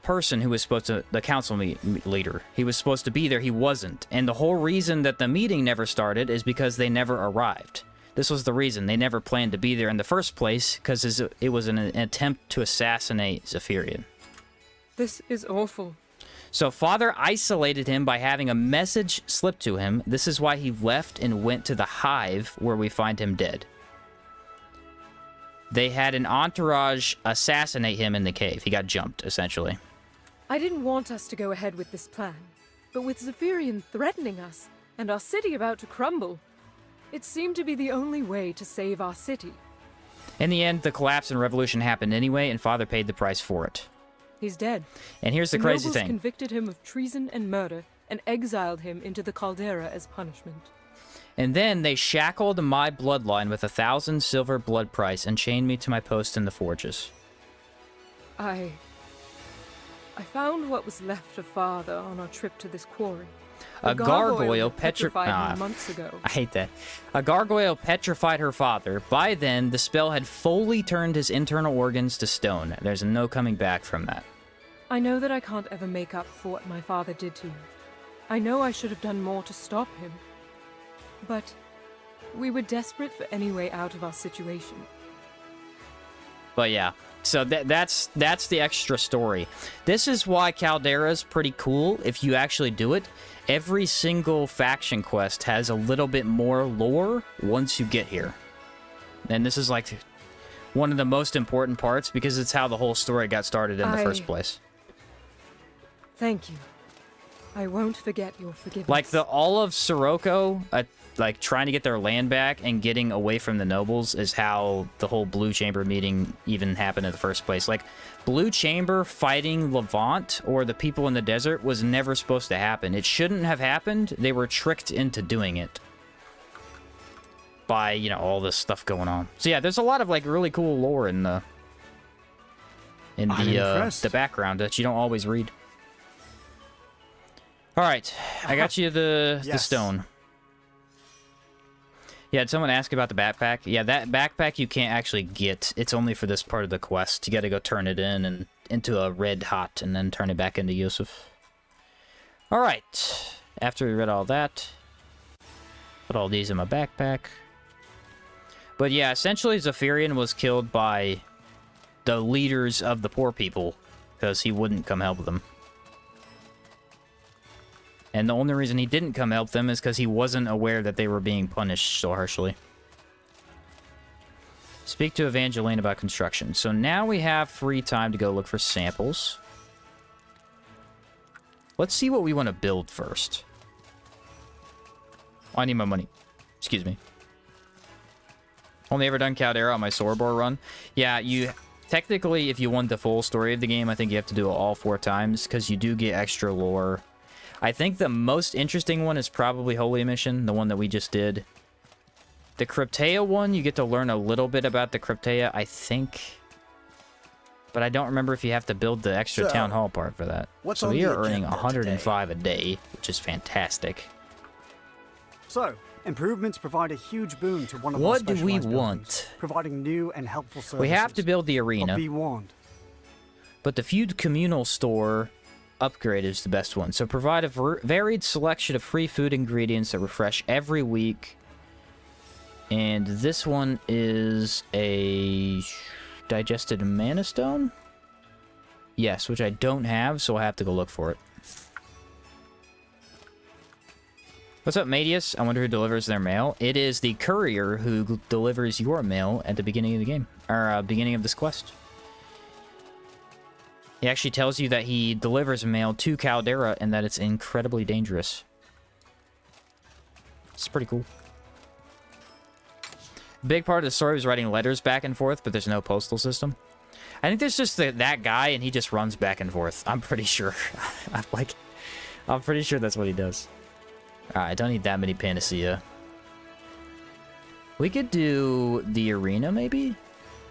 Speaker 1: person who was supposed to, the council leader. He was supposed to be there, he wasn't. And the whole reason that the meeting never started is because they never arrived. This was the reason. They never planned to be there in the first place, because it was an attempt to assassinate Zephyrian.
Speaker 2: This is awful.
Speaker 1: So Father isolated him by having a message slipped to him. This is why he left and went to the Hive, where we find him dead. They had an entourage assassinate him in the cave. He got jumped, essentially.
Speaker 2: I didn't want us to go ahead with this plan, but with Zephyrian threatening us, and our city about to crumble, it seemed to be the only way to save our city.
Speaker 1: In the end, the collapse and revolution happened anyway, and Father paid the price for it.
Speaker 2: He's dead.
Speaker 1: And here's the crazy
Speaker 2: nobles
Speaker 1: thing.
Speaker 2: Convicted him of treason and murder, and exiled him into the caldera as punishment.
Speaker 1: And then they shackled my bloodline with 1,000 silver blood price and chained me to my post in the forges.
Speaker 2: I found what was left of Father on our trip to this quarry.
Speaker 1: A gargoyle
Speaker 2: petrified him months ago.
Speaker 1: I hate that. A gargoyle petrified her father. By then, the spell had fully turned his internal organs to stone. There's no coming back from that.
Speaker 2: I know that I can't ever make up for what my father did to you. I know I should have done more to stop him. But we were desperate for any way out of our situation.
Speaker 1: But yeah, so that's the extra story. This is why Caldera's pretty cool if you actually do it. Every single faction quest has a little bit more lore once you get here. And this is like one of the most important parts because it's how the whole story got started in the first place.
Speaker 2: Thank you. I won't forget your forgiveness.
Speaker 1: Like all of Sirocco, like trying to get their land back and getting away from the nobles is how the whole Blue Chamber meeting even happened in the first place. Like, Blue Chamber fighting Levant or the people in the desert was never supposed to happen. It shouldn't have happened. They were tricked into doing it by, you know, all this stuff going on. So yeah, there's a lot of like really cool lore in the background that you don't always read. All right, I got you the stone. Yeah, did someone ask about the backpack? Yeah, that backpack you can't actually get. It's only for this part of the quest. You got to go turn it in and into a red hot and then turn it back into Yusuf. All right, after we read all that, put all these in my backpack. But yeah, essentially Zephyrian was killed by the leaders of the poor people because he wouldn't come help them. And the only reason he didn't come help them is because he wasn't aware that they were being punished so harshly. Speak to Evangeline about construction. So now we have free time to go look for samples. Let's see what we want to build first. Oh, I need my money. Excuse me. Only ever done Caldera on my Sorbor run. Yeah, you... Technically, if you want the full story of the game, I think you have to do it all 4 times, because you do get extra lore. I think the most interesting one is probably Holy Mission, the one that we just did. The Cryptea one, you get to learn a little bit about the Cryptea, I think. But I don't remember if you have to build the extra town hall part for that. So we are earning 105 a day, which is fantastic.
Speaker 3: So, improvements provide a huge boon to one of our
Speaker 1: what do we
Speaker 3: specialized buildings,
Speaker 1: want?
Speaker 3: providing new and helpful services.
Speaker 1: We have to build the arena.
Speaker 3: But be warned.
Speaker 1: But the feud communal store upgrade is the best one. So provide a varied selection of free food ingredients that refresh every week. And this one is a digested mana stone. Yes, which I don't have, so I'll have to go look for it. What's up, Matius? I wonder who delivers their mail. It is the courier who delivers your mail at the beginning of the game. Or, beginning of this quest. He actually tells you that he delivers mail to Caldera and that it's incredibly dangerous. It's pretty cool. Big part of the story was writing letters back and forth, but there's no postal system. I think there's just that guy, and he just runs back and forth. I'm pretty sure. I'm pretty sure that's what he does. Alright, I don't need that many Panacea. We could do the arena, maybe?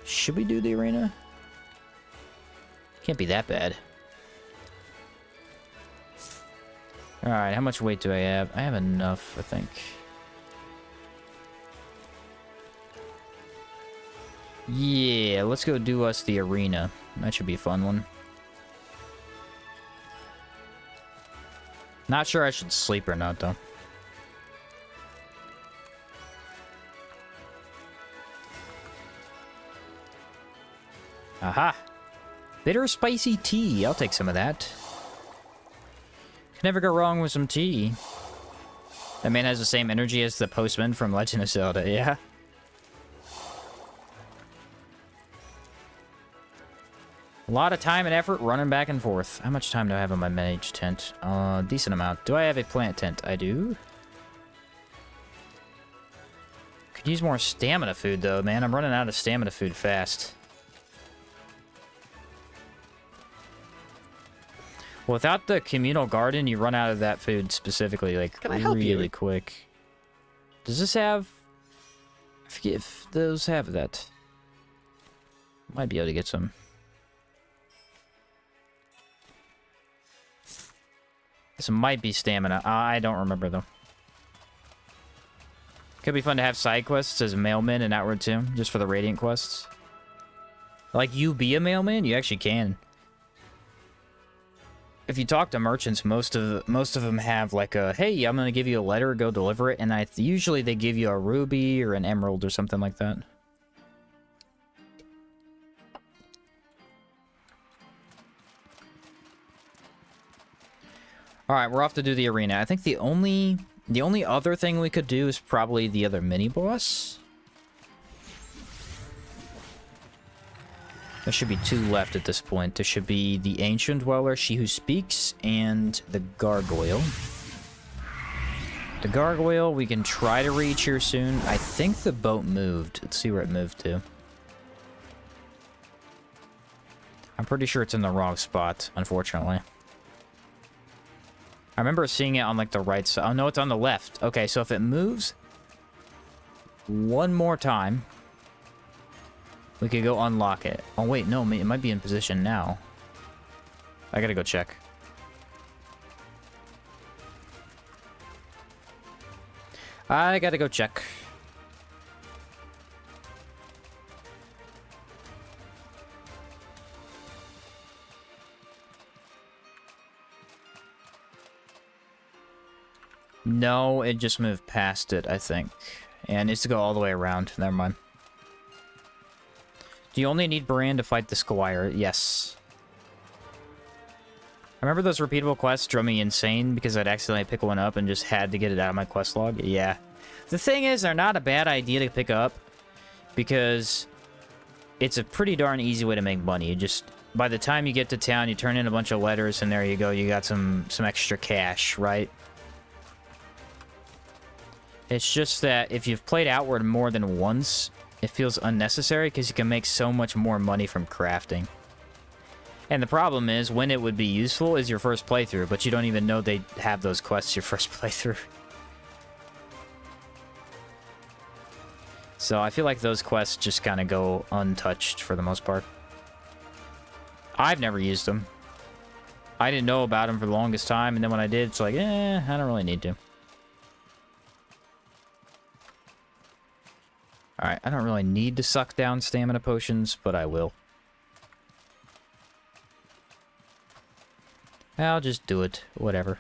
Speaker 1: Should we do the arena? Can't be that bad. Alright, how much weight do I have? I have enough, I think. Yeah, let's go do us the arena. That should be a fun one. Not sure I should sleep or not, though. Aha! Bitter spicy tea. I'll take some of that. Can never go wrong with some tea. That man has the same energy as the postman from Legend of Zelda, yeah? A lot of time and effort running back and forth. How much time do I have on my mage tent? Decent amount. Do I have a plant tent? I do. Could use more stamina food, though, man. I'm running out of stamina food fast. Without the communal garden, you run out of that food specifically, like, really quick. Does this have... I forget if those have that. Might be able to get some. This might be stamina. I don't remember, though. Could be fun to have side quests as mailman and Outward Tomb, just for the Radiant quests. Like, you be a mailman? You actually can. If you talk to merchants, most of them have, like, a, hey, I'm gonna give you a letter, go deliver it, and usually they give you a ruby or an emerald or something like that. Alright, we're off to do the arena. I think the only other thing we could do is probably the other mini-boss. There should be 2 left at this point. There should be the Ancient Dweller, She Who Speaks, and the Gargoyle. The Gargoyle we can try to reach here soon. I think the boat moved. Let's see where it moved to. I'm pretty sure it's in the wrong spot, unfortunately. I remember seeing it on, like, the right side. Oh, no, it's on the left. Okay, so if it moves one more time, we could go unlock it. Oh, wait, no, it might be in position now. I gotta go check. I gotta go check. No, it just moved past it, I think. And it needs to go all the way around. Never mind. Do you only need Baran to fight the Squire? Yes. I remember those repeatable quests drove me insane because I'd accidentally pick one up and just had to get it out of my quest log. Yeah. The thing is, they're not a bad idea to pick up because it's a pretty darn easy way to make money. You just, by the time you get to town, you turn in a bunch of letters and there you go. You got some extra cash, right? It's just that if you've played Outward more than once, it feels unnecessary because you can make so much more money from crafting. And the problem is, when it would be useful is your first playthrough, but you don't even know they have those quests your first playthrough. So I feel like those quests just kind of go untouched for the most part. I've never used them. I didn't know about them for the longest time, and then when I did, it's like, I don't really need to. Alright, I don't really need to suck down stamina potions, but I will. I'll just do it. Whatever.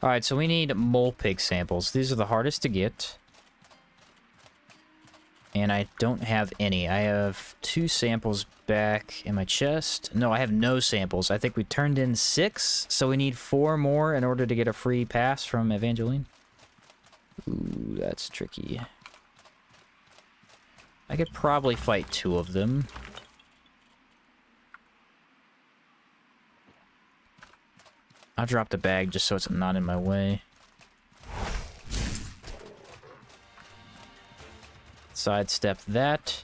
Speaker 1: Alright, so we need mole pig samples. These are the hardest to get. And I don't have any. I have 2 samples back in my chest. No, I have no samples. I think we turned in 6, so we need 4 more in order to get a free pass from Evangeline. Ooh, that's tricky. I could probably fight 2 of them. I'll drop the bag just so it's not in my way. Sidestep that.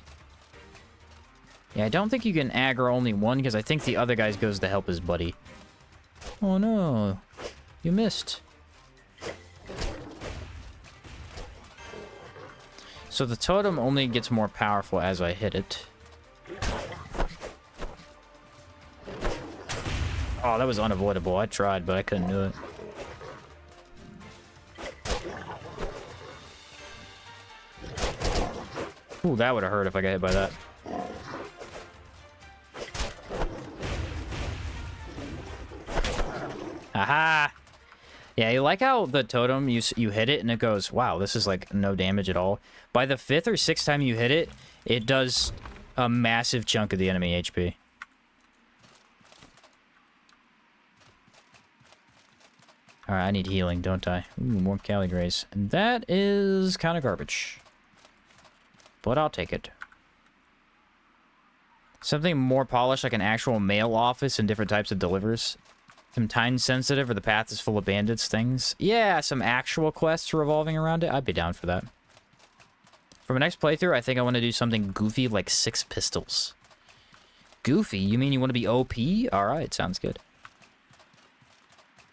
Speaker 1: Yeah, I don't think you can aggro only one, because I think the other guy goes to help his buddy. Oh no, you missed. So the totem only gets more powerful as I hit it. Oh, that was unavoidable. I tried, but I couldn't do it. Ooh, that would have hurt if I got hit by that. Aha! Yeah, you like how the totem, you hit it and it goes, wow, this is like no damage at all. By the 5th or 6th time you hit it, it does a massive chunk of the enemy HP. Alright, I need healing, don't I? Ooh, more Caligrays. And that is kind of garbage. But I'll take it. Something more polished, like an actual mail office and different types of delivers. Some time-sensitive, or the path is full of bandits things. Yeah, some actual quests revolving around it. I'd be down for that. For my next playthrough, I think I want to do something goofy like 6 pistols. Goofy? You mean you want to be OP? Alright, sounds good.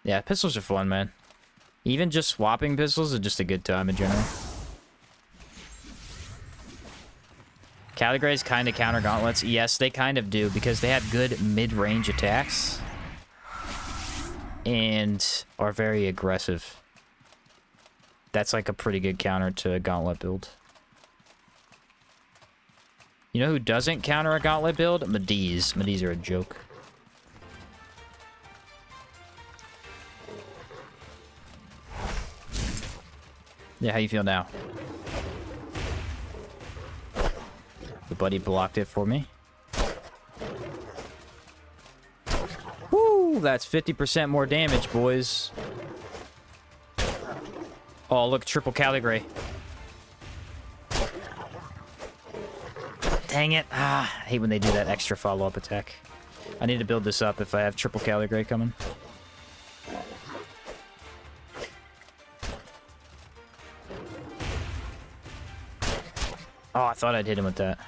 Speaker 1: Yeah, pistols are fun, man. Even just swapping pistols is just a good time in general. Caligrays kind of counter gauntlets. Yes, they kind of do, because they have good mid-range attacks. And are very aggressive. That's like a pretty good counter to a gauntlet build. You know who doesn't counter a gauntlet build? Mediz. Mediz are a joke. Yeah, how you feel now? The buddy blocked it for me. Woo! That's 50% more damage, boys. Oh, look, triple Caligray. Dang it. Ah, I hate when they do that extra follow-up attack. I need to build this up if I have triple Caligray coming. Oh, I thought I'd hit him with that.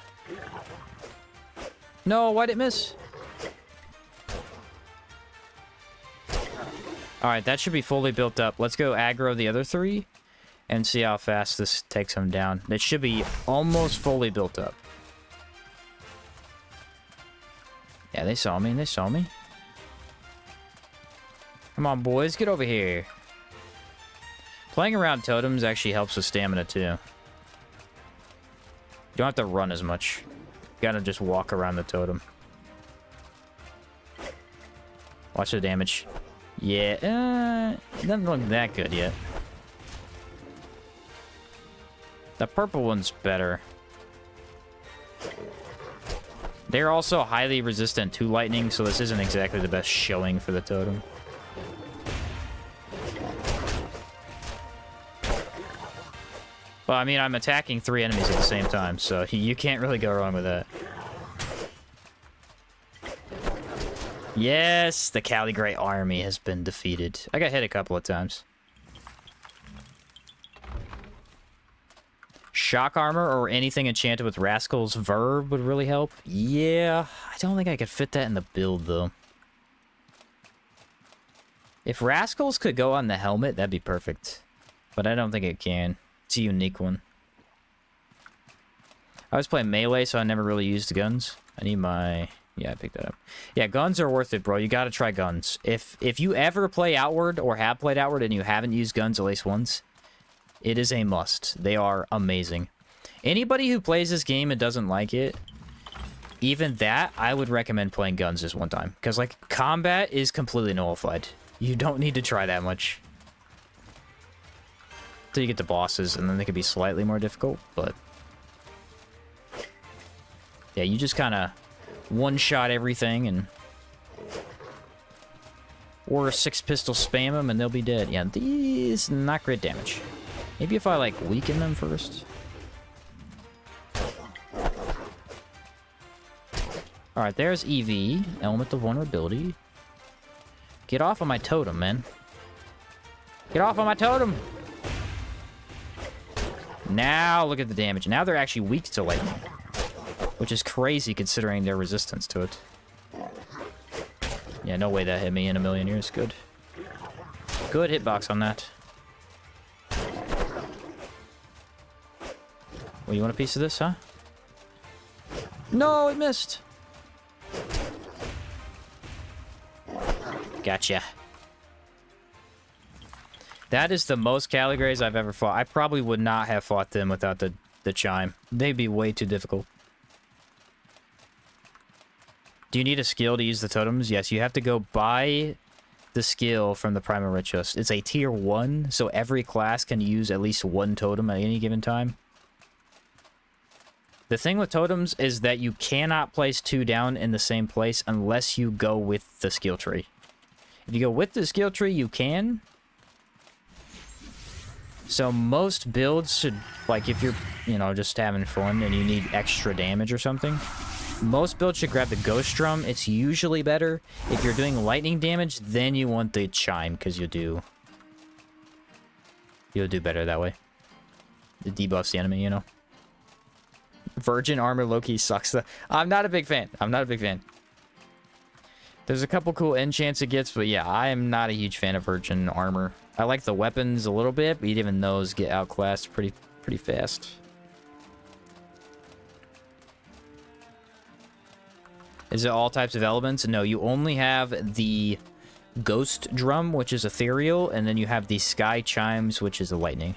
Speaker 1: No, why'd it miss? Alright, that should be fully built up. Let's go aggro the other 3 and see how fast this takes them down. It should be almost fully built up. Yeah, they saw me. They saw me. Come on, boys. Get over here. Playing around totems actually helps with stamina, too. You don't have to run as much. You gotta just walk around the totem. Watch the damage. Yeah, doesn't look that good yet. The purple one's better. They're also highly resistant to lightning, so this isn't exactly the best showing for the totem. Well, I mean, I'm attacking 3 enemies at the same time, so you can't really go wrong with that. Yes, the Caligray army has been defeated. I got hit a couple of times. Shock armor or anything enchanted with Rascal's Verb would really help. Yeah, I don't think I could fit that in the build, though. If Rascals could go on the helmet, that'd be perfect. But I don't think it can. It's a unique one. I was playing melee, so I never really used guns. I need my... Yeah, I picked that up. Yeah, guns are worth it, bro. You gotta try guns. If you ever play Outward or have played Outward and you haven't used guns at least once, it is a must. They are amazing. Anybody who plays this game and doesn't like it, even that, I would recommend playing guns just one time. Because, like, combat is completely nullified. You don't need to try that much. Until you get to bosses, and then they can be slightly more difficult, but... Yeah, you just kind of one-shot everything and... Or 6-pistol spam them and they'll be dead. Yeah, these... not great damage. Maybe if I, like, weaken them first. Alright, there's EV. Element of Vulnerability. Get off of my totem, man. Get off of my totem! Now, look at the damage. Now they're actually weak to lightning. Which is crazy considering their resistance to it. Yeah, no way that hit me in a million years. Good. Good hitbox on that. Well, you want a piece of this, huh? No, it missed! Gotcha. That is the most Caligrays I've ever fought. I probably would not have fought them without the chime. They'd be way too difficult. Do you need a skill to use the totems? Yes, you have to go buy the skill from the Primal Ritualist. It's a tier 1, so every class can use at least one totem at any given time. The thing with totems is that you cannot place 2 down in the same place unless you go with the skill tree. If you go with the skill tree, you can. So most builds should, like if you're, you know, just having fun and you need extra damage or something, most builds should grab the Ghost Drum. It's usually better. If you're doing lightning damage, then you want the Chime, because you'll do better that way. It debuffs the enemy, you know. Virgin armor low-key sucks. I'm not a big fan. I'm not a big fan. There's a couple cool enchants it gets, but yeah, I am not a huge fan of Virgin armor. I like the weapons a little bit, but even those get outclassed pretty fast. Is it all types of elements? No, you only have the Ghost Drum, which is ethereal, and then you have the Sky Chimes, which is the lightning.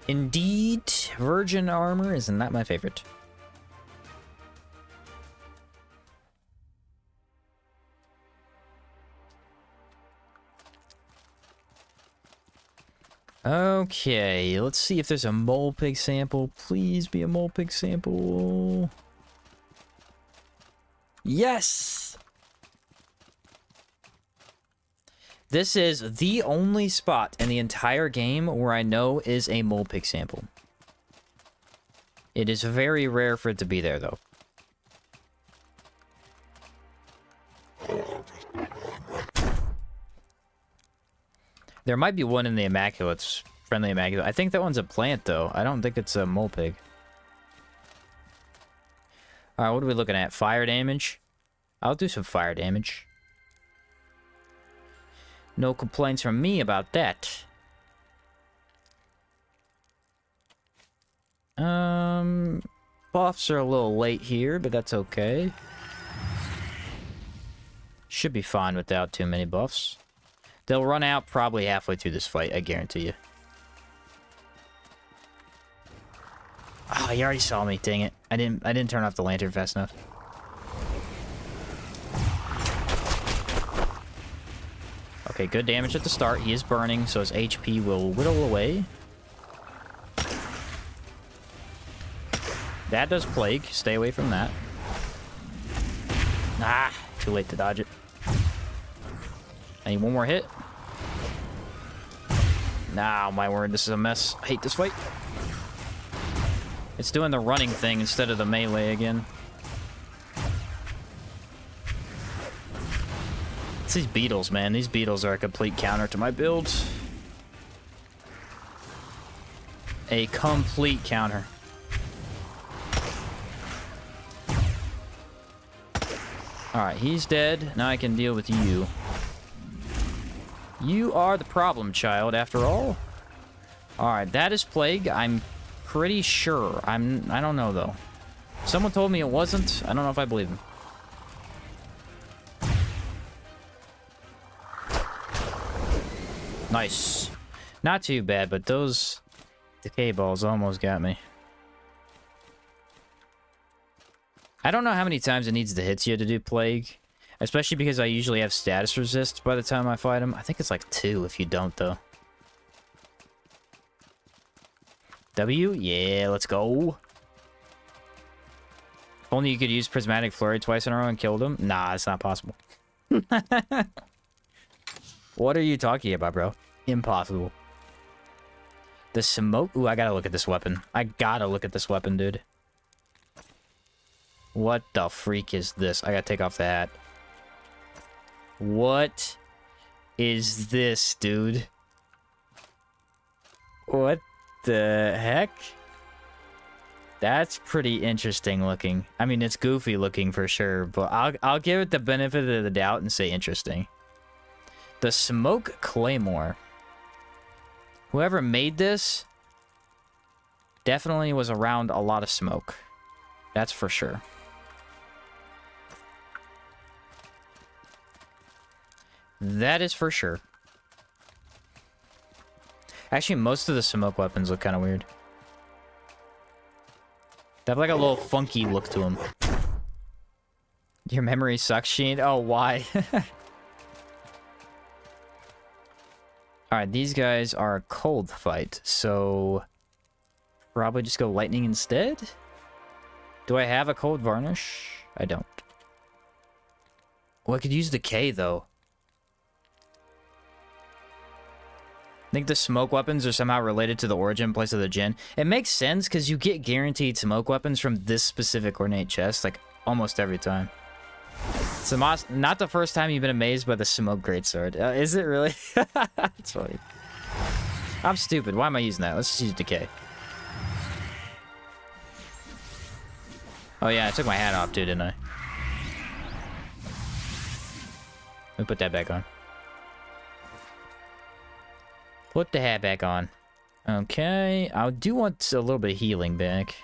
Speaker 1: Indeed, Virgin armor is not my favorite. Okay, let's see if there's a mole pig sample. Please be a mole pig sample. Yes! This is the only spot in the entire game where I know is a mole pig sample. It is very rare for it to be there, though. There might be one in the Immaculates, Friendly Immaculate. I think that one's a plant, though. I don't think it's a mole pig. Alright, what are we looking at? Fire damage? I'll do some fire damage. No complaints from me about that. Buffs are a little late here, but that's okay. Should be fine without too many buffs. They'll run out probably halfway through this fight, I guarantee you. Oh, he already saw me, dang it. I didn't turn off the lantern fast enough. Okay, good damage at the start. He is burning, so his HP will whittle away. That does plague. Stay away from that. Ah, too late to dodge it. I need one more hit. Nah, my word, this is a mess. I hate this fight. It's doing the running thing instead of the melee again. It's these beetles, man. These beetles are a complete counter to my build. A complete counter. Alright, he's dead. Now I can deal with you. You are the problem child, after all. Alright, that is Plague. I'm pretty sure. I don't know, though. Someone told me it wasn't. I don't know if I believe him. Nice. Not too bad, but those Decay balls almost got me. I don't know how many times it needs to hit you to do plague. Especially because I usually have status resist by the time I fight him. I think it's like 2 if you don't, though. W? Yeah, let's go. If only you could use Prismatic Flurry twice in a row and kill them. Nah, it's not possible. What are you talking about, bro? Impossible. The smoke? Ooh, I gotta look at this weapon. I gotta look at this weapon, dude. What the freak is this? I gotta take off the hat. What is this, dude? What the heck? That's pretty interesting looking. I mean, it's goofy looking for sure, but I'll give it the benefit of the doubt and say interesting. The Smoke Claymore. Whoever made this definitely was around a lot of smoke. That's for sure. That is for sure. Actually, most of the smoke weapons look kind of weird. They have like a little funky look to them. Your memory sucks, Sheen. Oh, why? Alright, these guys are a cold fight, so probably just go lightning instead? Do I have a cold varnish? I don't. Well, I could use decay, though. I think the smoke weapons are somehow related to the origin place of the Jinn. It makes sense because you get guaranteed smoke weapons from this specific ornate chest, like, almost every time. It's not the first time you've been amazed by the smoke greatsword. Is it really? That's funny. I'm stupid. Why am I using that? Let's just use decay. Oh yeah, I took my hat off too, didn't I? Let me put that back on. Put the hat back on. Okay, I do want a little bit of healing back.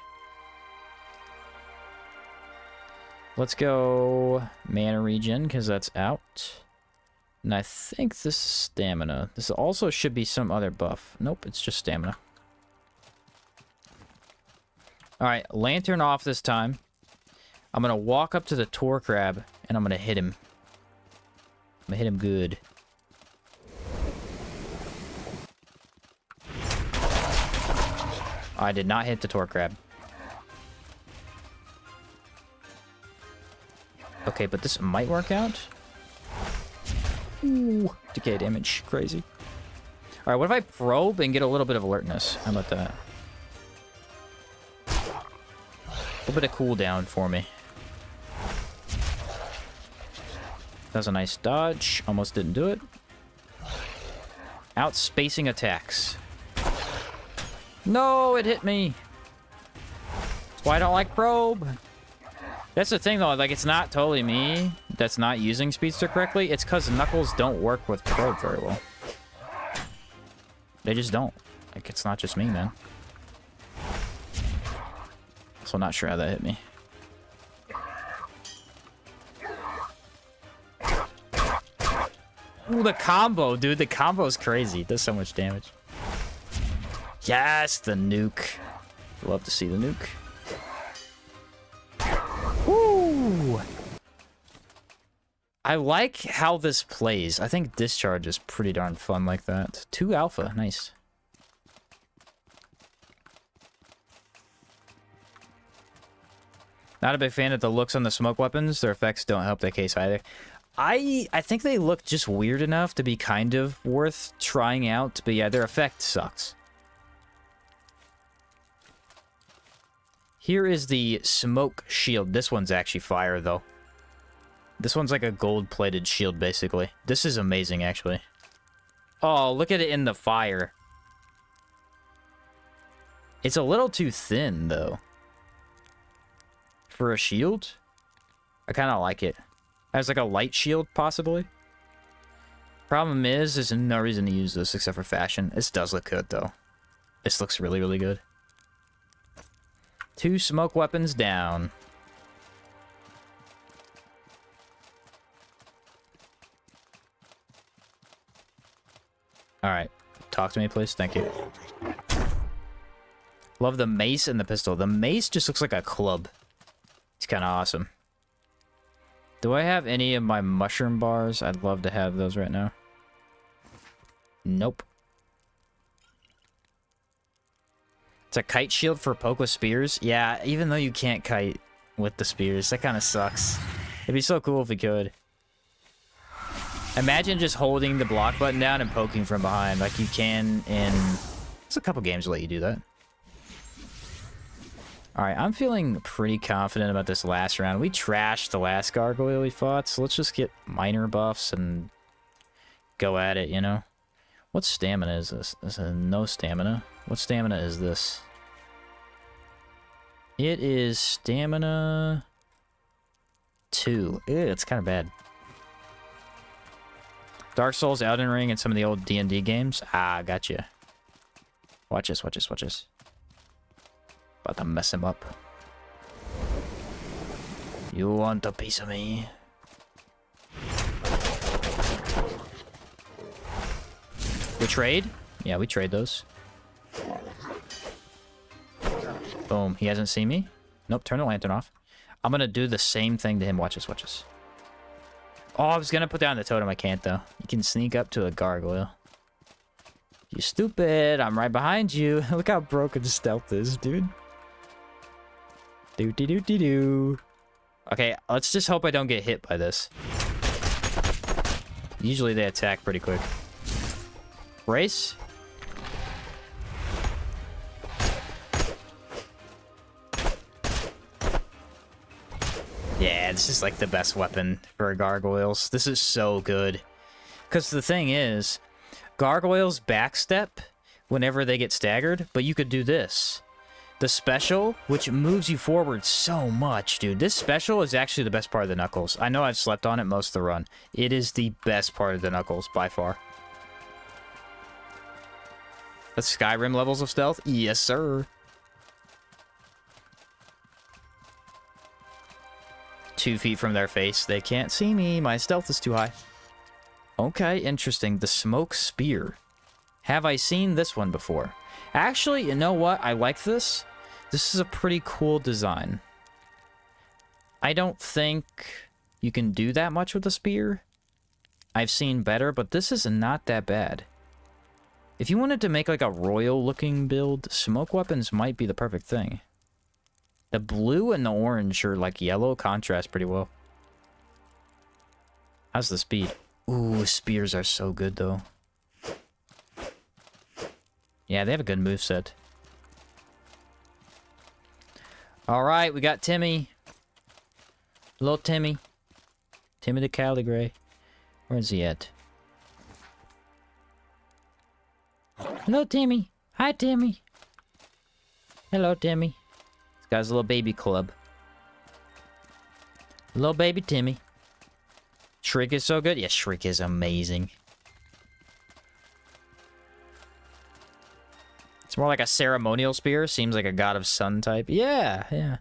Speaker 1: Let's go mana regen, because that's out. And I think this is stamina. This also should be some other buff. Nope, it's just stamina. Alright, lantern off this time. I'm going to walk up to the Tor Crab, and I'm going to hit him. I'm going to hit him good. I did not hit the Tor Crab. Okay, but this might work out. Ooh, decay damage. Crazy. Alright, what if I probe and get a little bit of alertness? How about that? A little bit of cooldown for me. That was a nice dodge. Almost didn't do it. Outspacing attacks. No, it hit me. That's why I don't like probe. That's the thing, though. Like, it's not totally me that's not using Speedster correctly. It's because Knuckles don't work with probe very well. They just don't. Like, it's not just me, man. So, not sure how that hit me. Ooh, the combo, dude. The combo is crazy. It does so much damage. Yes, the nuke. Love to see the nuke. Woo! I like how this plays. I think Discharge is pretty darn fun like that. 2 alpha. Nice. Not a big fan of the looks on the smoke weapons. Their effects don't help the case either. I think they look just weird enough to be kind of worth trying out. But yeah, their effect sucks. Here is the smoke shield. This one's actually fire, though. This one's like a gold-plated shield, basically. This is amazing, actually. Oh, look at it in the fire. It's a little too thin, though. For a shield? I kind of like it. As like a light shield, possibly. Problem is, there's no reason to use this except for fashion. This does look good, though. This looks really, really good. 2 smoke weapons down. Alright. Talk to me, please. Thank you. Love the mace and the pistol. The mace just looks like a club. It's kind of awesome. Do I have any of my mushroom bars? I'd love to have those right now. Nope. It's a kite shield for poke with spears. Yeah, even though you can't kite with the spears, that kind of sucks. It'd be so cool if we could. Imagine just holding the block button down and poking from behind like you can in... There's a couple games that let you do that. Alright, I'm feeling pretty confident about this last round. We trashed the last gargoyle we fought, so let's just get minor buffs and go at it, you know? What stamina is this? This is no stamina. What stamina is this? It is stamina 2. Ew, it's kind of bad. Dark Souls, Elden Ring, and some of the old D&D games. Ah, gotcha. Watch this, watch this, watch this. About to mess him up. You want a piece of me? We trade? Yeah, we trade those. Boom. He hasn't seen me? Nope, turn the lantern off. I'm gonna do the same thing to him. Watch this, watch this. Oh, I was gonna put down the totem. I can't, though. You can sneak up to a gargoyle. You stupid. I'm right behind you. Look how broken stealth is, dude. Doo-dee-doo-dee-doo. Okay, let's just hope I don't get hit by this. Usually they attack pretty quick. Race? Yeah, this is like the best weapon for gargoyles. This is so good. Because the thing is, gargoyles backstep whenever they get staggered, but you could do this. The special, which moves you forward so much, dude. This special is actually the best part of the Knuckles. I know I've slept on it most of the run. It is the best part of the Knuckles, by far. That's Skyrim levels of stealth? Yes, sir. 2 feet from their face. They can't see me. My stealth is too high. Okay, interesting. The smoke spear. Have I seen this one before? Actually, you know what? I like this. This is a pretty cool design. I don't think you can do that much with a spear. I've seen better, but this is not that bad. If you wanted to make like a royal-looking build, smoke weapons might be the perfect thing. The blue and the orange or like yellow contrast pretty well. How's the speed? Ooh, spears are so good though. Yeah, they have a good moveset. Alright, we got Timmy. Little Timmy. Timmy the Caligray. Where is he at? Hello, Timmy. Hi, Timmy. Hello, Timmy. This guy's a little baby club. Little baby Timmy. Shriek is so good. Yeah, Shriek is amazing. It's more like a ceremonial spear. Seems like a god of sun type. Yeah, yeah.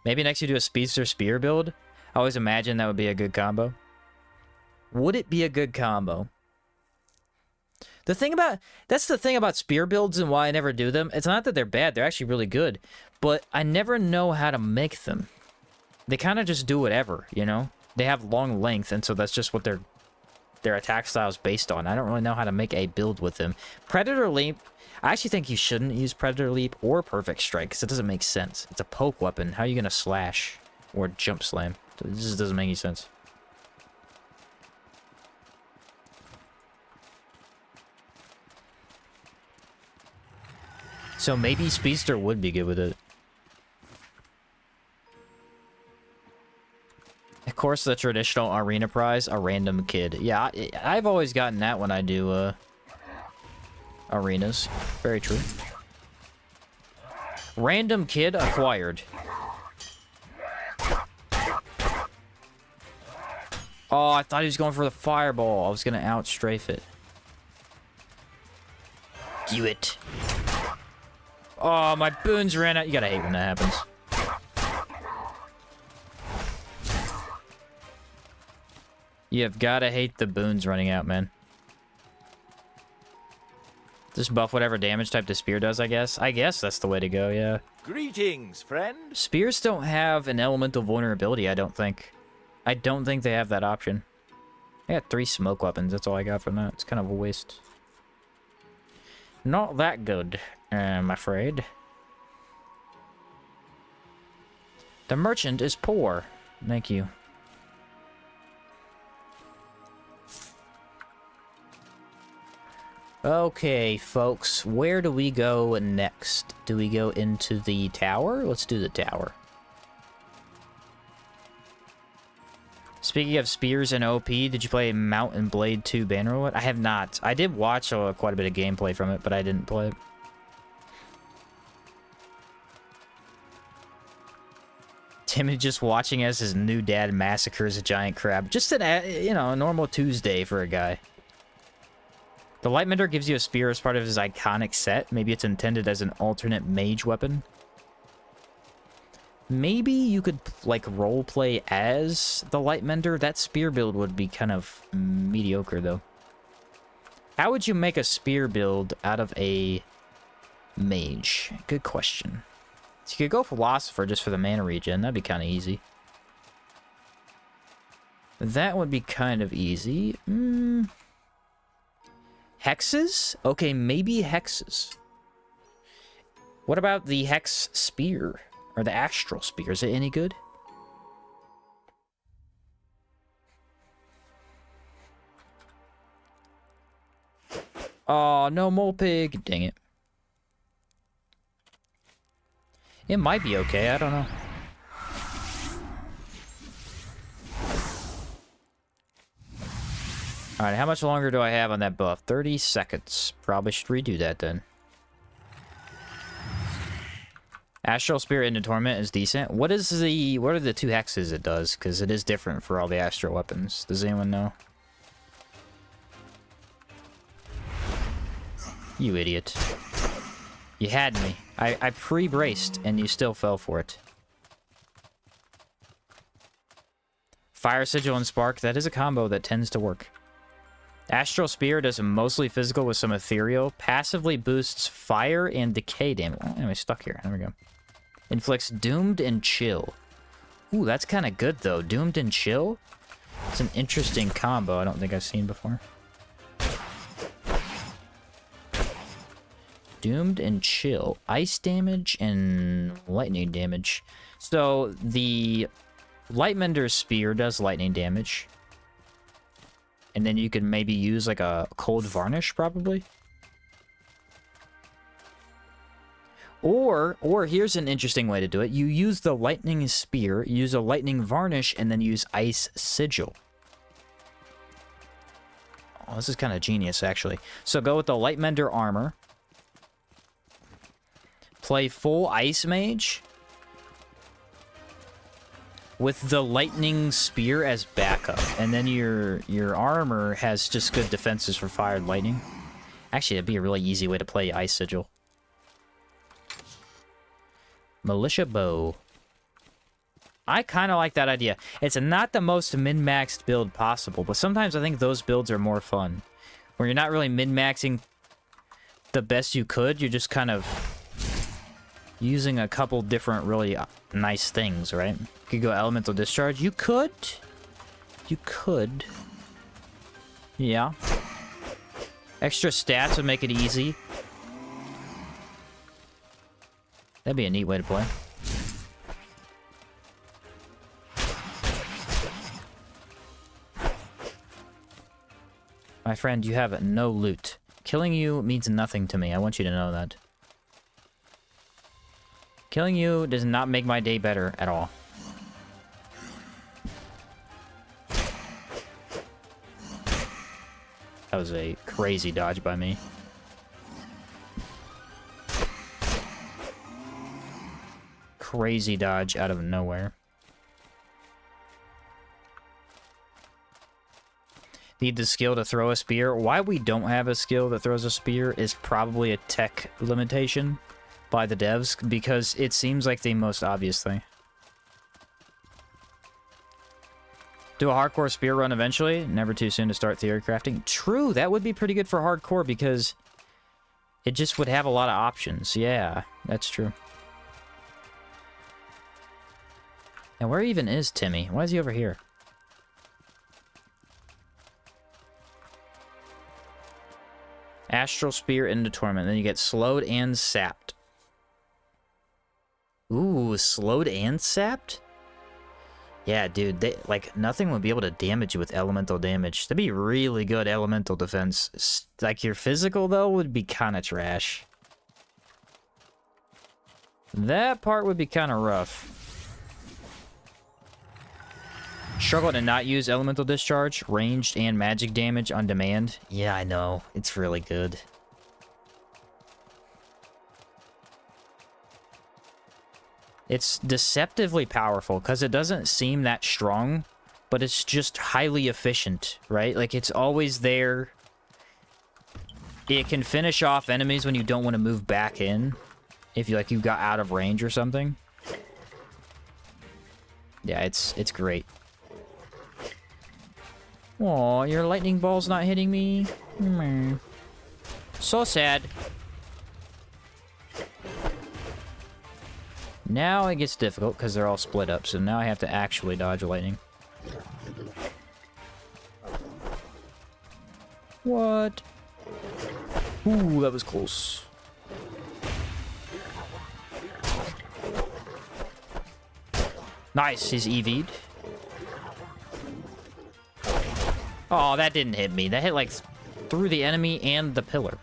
Speaker 1: Maybe next you do a speedster spear build. I always imagine that would be a good combo. Would it be a good combo? That's the thing about spear builds and why I never do them. It's not that they're bad. They're actually really good. But I never know how to make them. They kind of just do whatever, you know? They have long length, and so that's just what their attack style is based on. I don't really know how to make a build with them. Predator Leap, I actually think you shouldn't use Predator Leap or Perfect Strike, because it doesn't make sense. It's a poke weapon. How are you going to slash or jump slam? It just doesn't make any sense. So maybe Speedster would be good with it. Of course, the traditional arena prize, a random kid. Yeah, I've always gotten that when I do arenas. Very true. Random kid acquired. Oh, I thought he was going for the fireball. I was going to outstrafe it. Do it. Oh, my boons ran out. You gotta hate when that happens. You have gotta hate the boons running out, man. Just buff whatever damage type the spear does, I guess. I guess that's the way to go, yeah.
Speaker 4: Greetings, friend.
Speaker 1: Spears don't have an elemental vulnerability, I don't think. I don't think they have that option. I got 3 smoke weapons, that's all I got from that. It's kind of a waste. Not that good, I'm afraid. The merchant is poor. Thank you. Okay, folks, where do we go next? Do we go into the tower? Let's do the tower. Speaking of spears and OP, did you play Mount and Blade 2 Bannerlord? I have not. I did watch quite a bit of gameplay from it, but I didn't play it. Timmy just watching as his new dad massacres a giant crab. Just an, you know, a normal Tuesday for a guy. The Lightmender gives you a spear as part of his iconic set. Maybe it's intended as an alternate mage weapon. Maybe you could, like, roleplay as the Lightmender. That spear build would be kind of mediocre, though. How would you make a spear build out of a mage? Good question. So you could go Philosopher just for the mana regen. That'd be kind of easy. That would be kind of easy. Hexes? Okay, maybe hexes. What about the Hex Spear? Or the Astral Spear? Is it any good? Oh, no mole pig. Dang it. It might be okay, I don't know. Alright, how much longer do I have on that buff? 30 seconds. Probably should redo that then. Astral Spirit into Torment is decent. What are the 2 hexes it does? Because it is different for all the astral weapons. Does anyone know? You idiot. You had me. I pre-braced, and you still fell for it. Fire Sigil and Spark, that is a combo that tends to work. Astral Spear does mostly physical with some ethereal. Passively boosts fire and decay damage. Oh, anyway, stuck here. There we go. Inflicts Doomed and Chill. Ooh, that's kind of good, though. Doomed and Chill? It's an interesting combo I don't think I've seen before. Doomed and Chill. Ice damage and lightning damage. So, the Lightmender's Spear does lightning damage. And then you can maybe use, like, a Cold Varnish, probably. Or here's an interesting way to do it. You use the Lightning Spear, use a Lightning Varnish, and then use Ice Sigil. Oh, this is kind of genius, actually. So go with the Lightmender Armor. Play full Ice Mage. With the Lightning Spear as backup. And then your armor has just good defenses for fire and lightning. Actually, that'd be a really easy way to play Ice Sigil. Militia Bow. I kind of like that idea. It's not the most min-maxed build possible, but sometimes I think those builds are more fun. Where you're not really min-maxing the best you could, you're just kind of using a couple different really nice things, right? You could go Elemental Discharge. You could. You could. Yeah. Extra stats would make it easy. That'd be a neat way to play. My friend, you have no loot. Killing you means nothing to me. I want you to know that. Killing you does not make my day better at all. That was a crazy dodge by me. Crazy dodge out of nowhere. Need the skill to throw a spear. Why we don't have a skill that throws a spear is probably a tech limitation by the devs, because it seems like the most obvious thing. Do a hardcore spear run eventually. Never too soon to start theory crafting. True, that would be pretty good for hardcore, because It just would have a lot of options. Yeah, that's true. And where even is Timmy? Why is he over here? Astral Spear into Torment. Then you get slowed and sapped. Ooh, slowed and sapped? Yeah, dude, like, nothing would be able to damage you with elemental damage. That'd be really good elemental defense. Like, your physical, though, would be kind of trash. That part would be kind of rough. Struggle to not use elemental discharge, ranged and magic damage on demand. Yeah, I know. It's really good. It's deceptively powerful because it doesn't seem that strong, but it's just highly efficient, right? Like, it's always there. It can finish off enemies when you don't want to move back in. If you got out of range or something. Yeah, it's great. Aw, your lightning ball's not hitting me. So sad. Now it gets difficult because they're all split up, so now I have to actually dodge lightning. What? Ooh, that was close. Nice, he's EV'd. Oh, that didn't hit me. That hit, like, through the enemy and the pillar.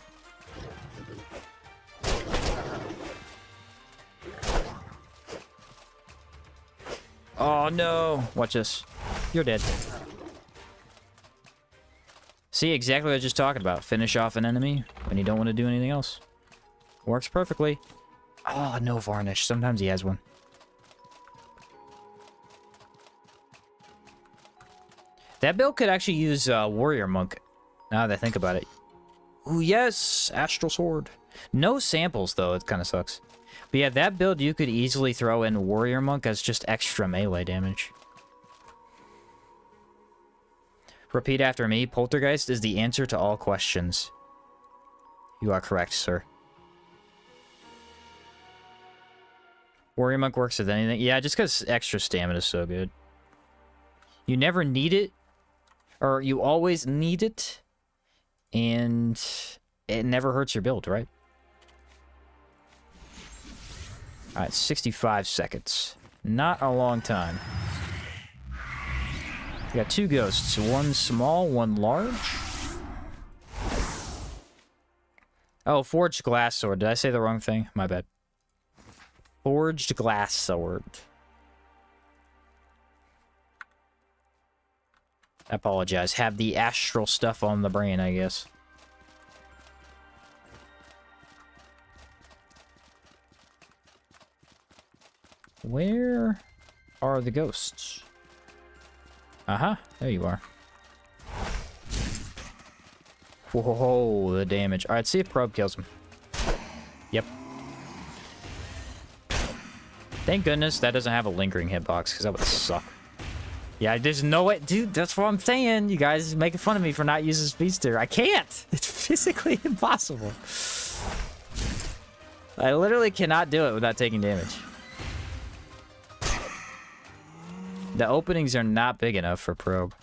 Speaker 1: Oh, no. Watch this. You're dead. See, exactly what I was just talking about. Finish off an enemy when you don't want to do anything else. Works perfectly. Oh, no varnish. Sometimes he has one. That build could actually use Warrior Monk, now that I think about it. Ooh, yes! Astral Sword. No samples, though. It kind of sucks. But yeah, that build, you could easily throw in Warrior Monk as just extra melee damage. Repeat after me. Poltergeist is the answer to all questions. You are correct, sir. Warrior Monk works with anything. Yeah, just because extra stamina is so good. You never need it. Or you always need it, and it never hurts your build, right? Alright, 65 seconds. Not a long time. We got two ghosts. One small, one large. Oh, Forged Glass Sword. Did I say the wrong thing? My bad. Forged Glass Sword. I apologize. Have the astral stuff on the brain, I guess. Where are the ghosts? Uh-huh. There you are. Whoa, the damage. Alright, see if Probe kills him. Yep. Thank goodness that doesn't have a lingering hitbox, because that would suck. Yeah, there's no way. Dude, that's what I'm saying. You guys making fun of me for not using Speedster. I can't. It's physically impossible. I literally cannot do it without taking damage. The openings are not big enough for Probe.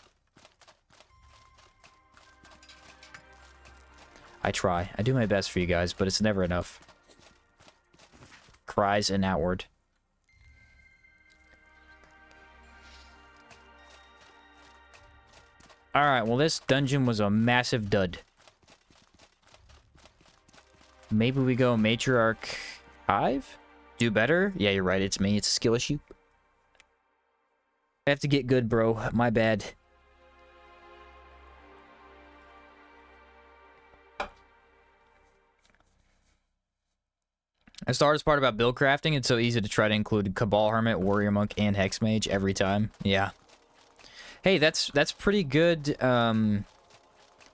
Speaker 1: I try. I do my best for you guys, but it's never enough. Cries and outward. Alright, well this dungeon was a massive dud. Maybe we go Matriarch Hive? Do better? Yeah, you're right, it's me. It's a skill issue. I have to get good, bro. My bad. That's the hardest part about build crafting. It's so easy to try to include Cabal Hermit, Warrior Monk, and Hex Mage every time. Yeah. Hey, that's pretty good game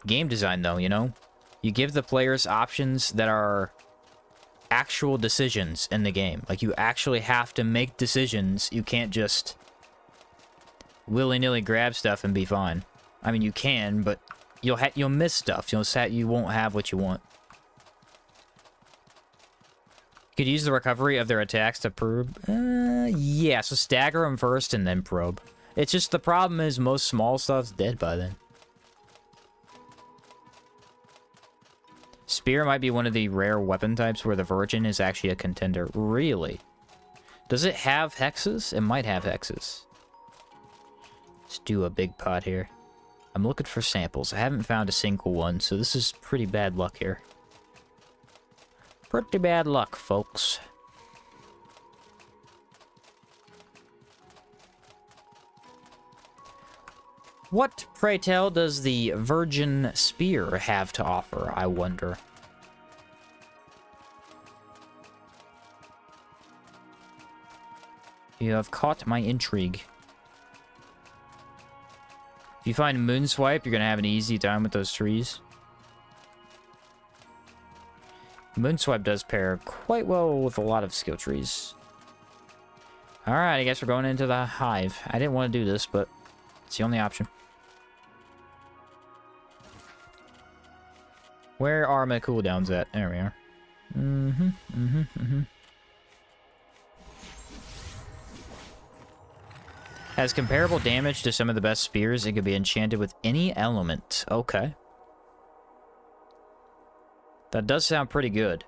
Speaker 1: design, though, you know? You give the players options that are actual decisions in the game. Like, you actually have to make decisions. You can't just willy-nilly grab stuff and be fine. I mean, you can, but you'll miss stuff. You won't have what you want. Could use the recovery of their attacks to probe. Yeah, so stagger them first and then probe. It's just the problem is most small stuff's dead by then. Spear might be one of the rare weapon types where the Virgin is actually a contender. Really? Does it have hexes? It might have hexes. Let's do a big pot here. I'm looking for samples. I haven't found a single one, so this is pretty bad luck here. Pretty bad luck, folks. What, pray tell, does the Virgin Spear have to offer, I wonder? You have caught my intrigue. If you find Moonswipe, you're going to have an easy time with those trees. Moonswipe does pair quite well with a lot of skill trees. Alright, I guess we're going into the hive. I didn't want to do this, but it's the only option. Where are my cooldowns at? There we are. Has comparable damage to some of the best spears. It can be enchanted with any element. Okay. That does sound pretty good.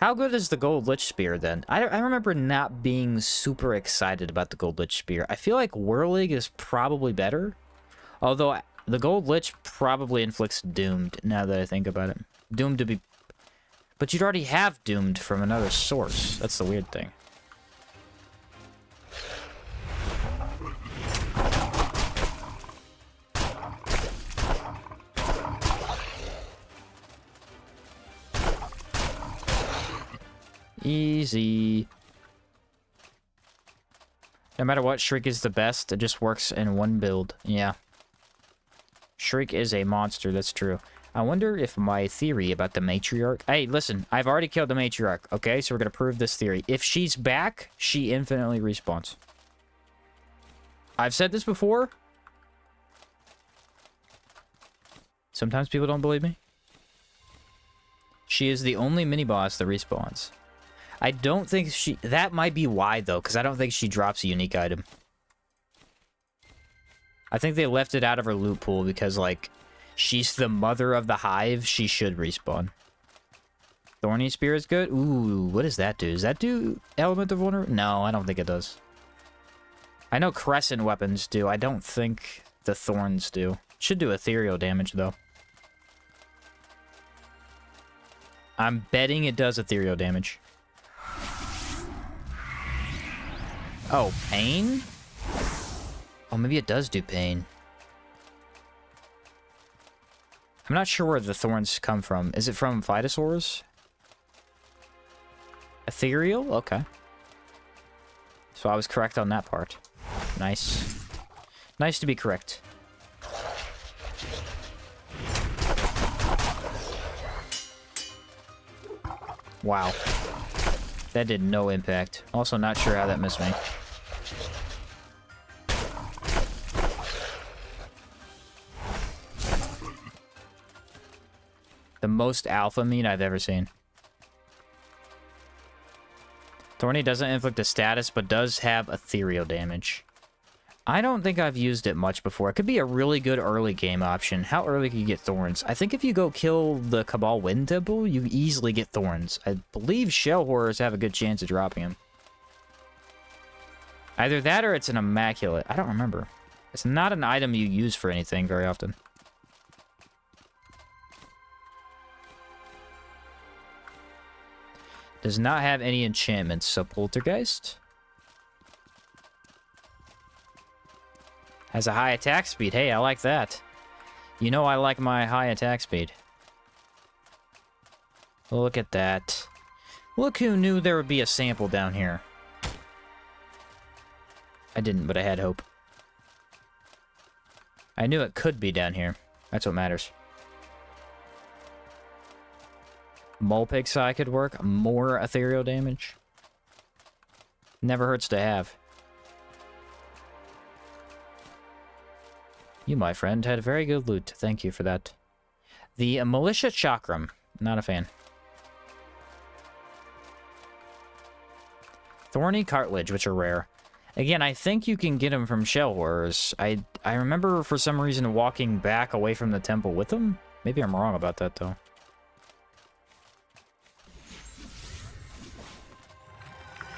Speaker 1: How good is the Gold Lich Spear, then? I remember not being super excited about the Gold Lich Spear. I feel like Whirlig is probably better. Although, the Gold Lich probably inflicts Doomed, now that I think about it. Doomed to be... But you'd already have Doomed from another source. That's the weird thing. Easy. No matter what, Shriek is the best. It just works in one build. Yeah. Shriek is a monster, that's true. I wonder if my theory about the matriarch... Hey, listen, I've already killed the matriarch, okay? So we're gonna prove this theory. If she's back, she infinitely respawns. I've said this before. Sometimes people don't believe me. She is the only mini-boss that respawns. I don't think she... That might be why, though, because I don't think she drops a unique item. I think they left it out of her loot pool because, like, she's the mother of the hive. She should respawn. Thorny Spear is good? Ooh, what does that do? Does that do Element of Vulnerability? No, I don't think it does. I know Crescent weapons do. I don't think the Thorns do. Should do ethereal damage, though. I'm betting it does ethereal damage. Oh, pain? Oh, maybe it does do pain. I'm not sure where the thorns come from. Is it from Phytosaurs? Ethereal? Okay. So I was correct on that part. Nice. Nice to be correct. Wow. That did no impact. Also not sure how that missed me. The most alpha meat I've ever seen. Thorny doesn't inflict a status, but does have ethereal damage. I don't think I've used it much before. It could be a really good early game option. How early can you get Thorns? I think if you go kill the Cabal Wind Temple, you easily get Thorns. I believe Shell Horrors have a good chance of dropping them. Either that or it's an Immaculate. I don't remember. It's not an item you use for anything very often. Does not have any enchantments, so Poltergeist. Has a high attack speed. Hey, I like that. You know I like my high attack speed. Look at that. Look who knew there would be a sample down here. I didn't, but I had hope. I knew it could be down here. That's what matters. Mulpig Sai could work. More ethereal damage. Never hurts to have. You, my friend, had very good loot. Thank you for that. The Militia Chakram. Not a fan. Thorny cartilage, which are rare. Again, I think you can get them from shell horrors. I remember for some reason walking back away from the temple with them. Maybe I'm wrong about that, though.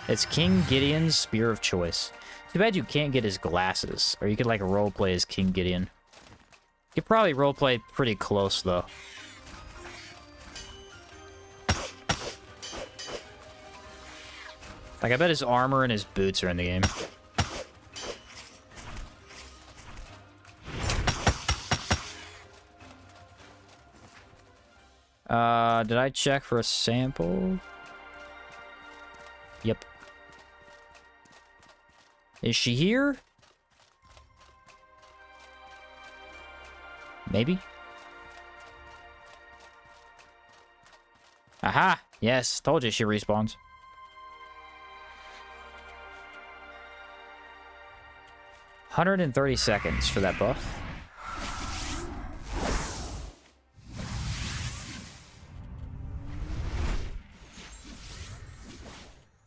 Speaker 1: It's King Gideon's Spear of Choice. Too bad you can't get his glasses. Or you could, like, roleplay as King Gideon. You could probably roleplay pretty close, though. Like, I bet his armor and his boots are in the game. Did I check for a sample? Yep. Is she here? Maybe? Aha! Yes, told you she respawns. 130 seconds for that buff.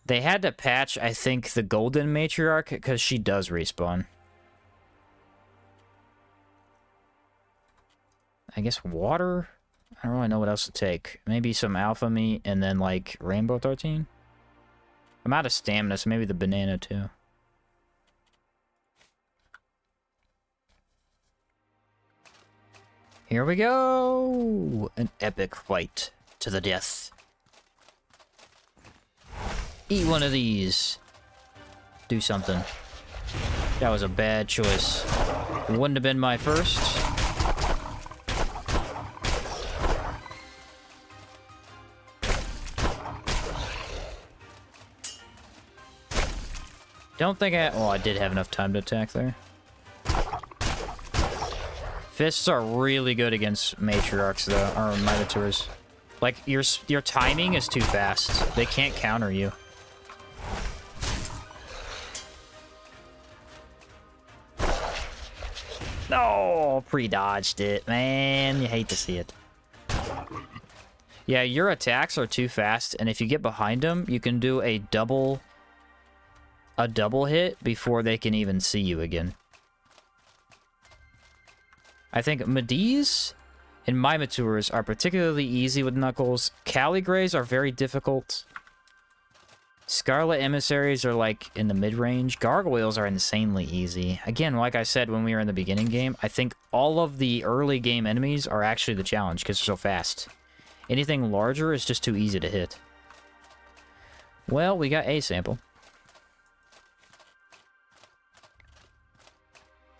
Speaker 1: They had to patch, I think, the Golden Matriarch, because she does respawn. I guess water? I don't really know what else to take. Maybe some alpha meat, and then, like, rainbow 13? I'm out of stamina, so maybe the banana, too. Here we go! An epic fight to the death. Eat one of these. Do something. That was a bad choice. Wouldn't have been my first. Don't think I... Oh, I did have enough time to attack there. Fists are really good against matriarchs, though, or minotaurs. Like, your timing is too fast. They can't counter you. No, pre-dodged it, man. You hate to see it. Yeah, your attacks are too fast, and if you get behind them, you can do a double hit before they can even see you again. I think Medivhs and Mimatours are particularly easy with Knuckles. Caligrays are very difficult. Scarlet Emissaries are, like, in the mid-range. Gargoyles are insanely easy. Again, like I said when we were in the beginning game, I think all of the early game enemies are actually the challenge because they're so fast. Anything larger is just too easy to hit. Well, we got a sample.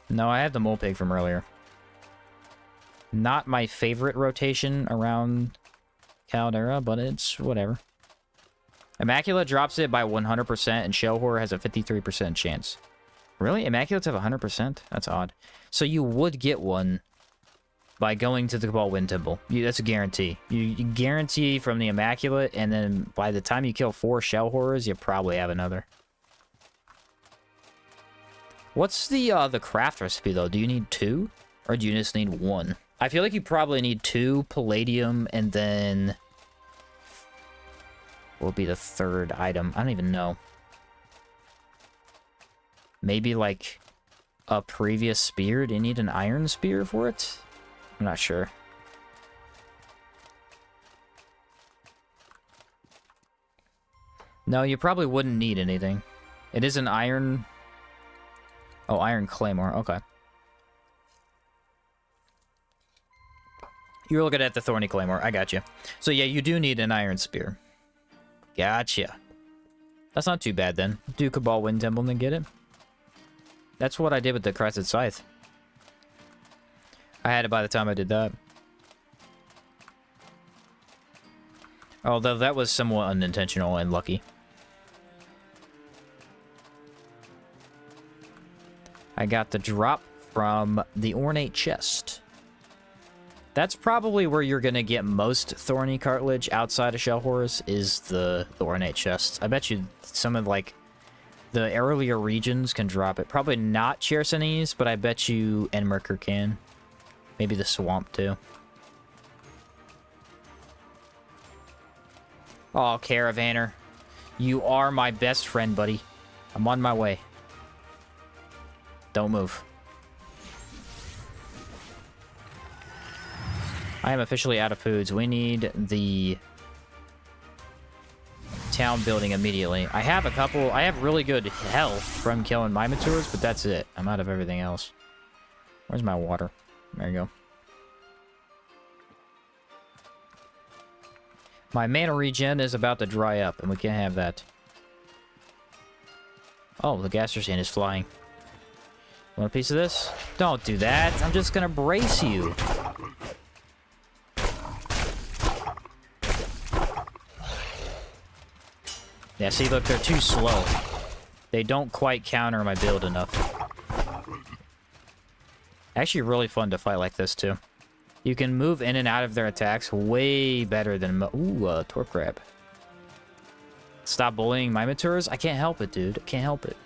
Speaker 1: No, I had the Mole Pig from earlier. Not my favorite rotation around Caldera, but it's whatever. Immaculate drops it by 100%, and Shell Horror has a 53% chance. Really? Immaculates have 100%? That's odd. So you would get one by going to the Cabal Wind Temple. That's a guarantee. You guarantee from the Immaculate, and then by the time you kill 4 Shell Horrors, you probably have another. What's the craft recipe, though? Do you need 2? Or do you just need 1? I feel like you probably need 2 Palladium, and then... what would be the third item? I don't even know. Maybe, like, a previous spear? Do you need an iron spear for it? I'm not sure. No, you probably wouldn't need anything. It is an iron... oh, iron claymore. Okay. You're looking at the thorny claymore. I got you. So, yeah, you do need an iron spear. Gotcha. That's not too bad, then. Do Cabal Wind Temple and then get it. That's what I did with the Crested Scythe. I had it by the time I did that. Although that was somewhat unintentional and lucky. I got the drop from the Ornate Chest. That's probably where you're going to get most Thorny Cartilage outside of Shell Horrors, is the Ornate Chest. I bet you some of, like, the earlier regions can drop it. Probably not Chersonese, but I bet you Enmerker can. Maybe the Swamp, too. Oh, Caravaner. You are my best friend, buddy. I'm on my way. Don't move. I am officially out of foods. We need the town building immediately. I have really good health from killing Minotaurs, but that's it. I'm out of everything else. Where's my water? There you go. My mana regen is about to dry up, and we can't have that. Oh, the Gasterstein is flying. Want a piece of this? Don't do that. I'm just gonna brace you. Yeah, see, look, they're too slow. They don't quite counter my build enough. Actually, really fun to fight like this, too. You can move in and out of their attacks way better than... Ooh, Torque Crab. Stop bullying Minotaurs? I can't help it, dude. I can't help it.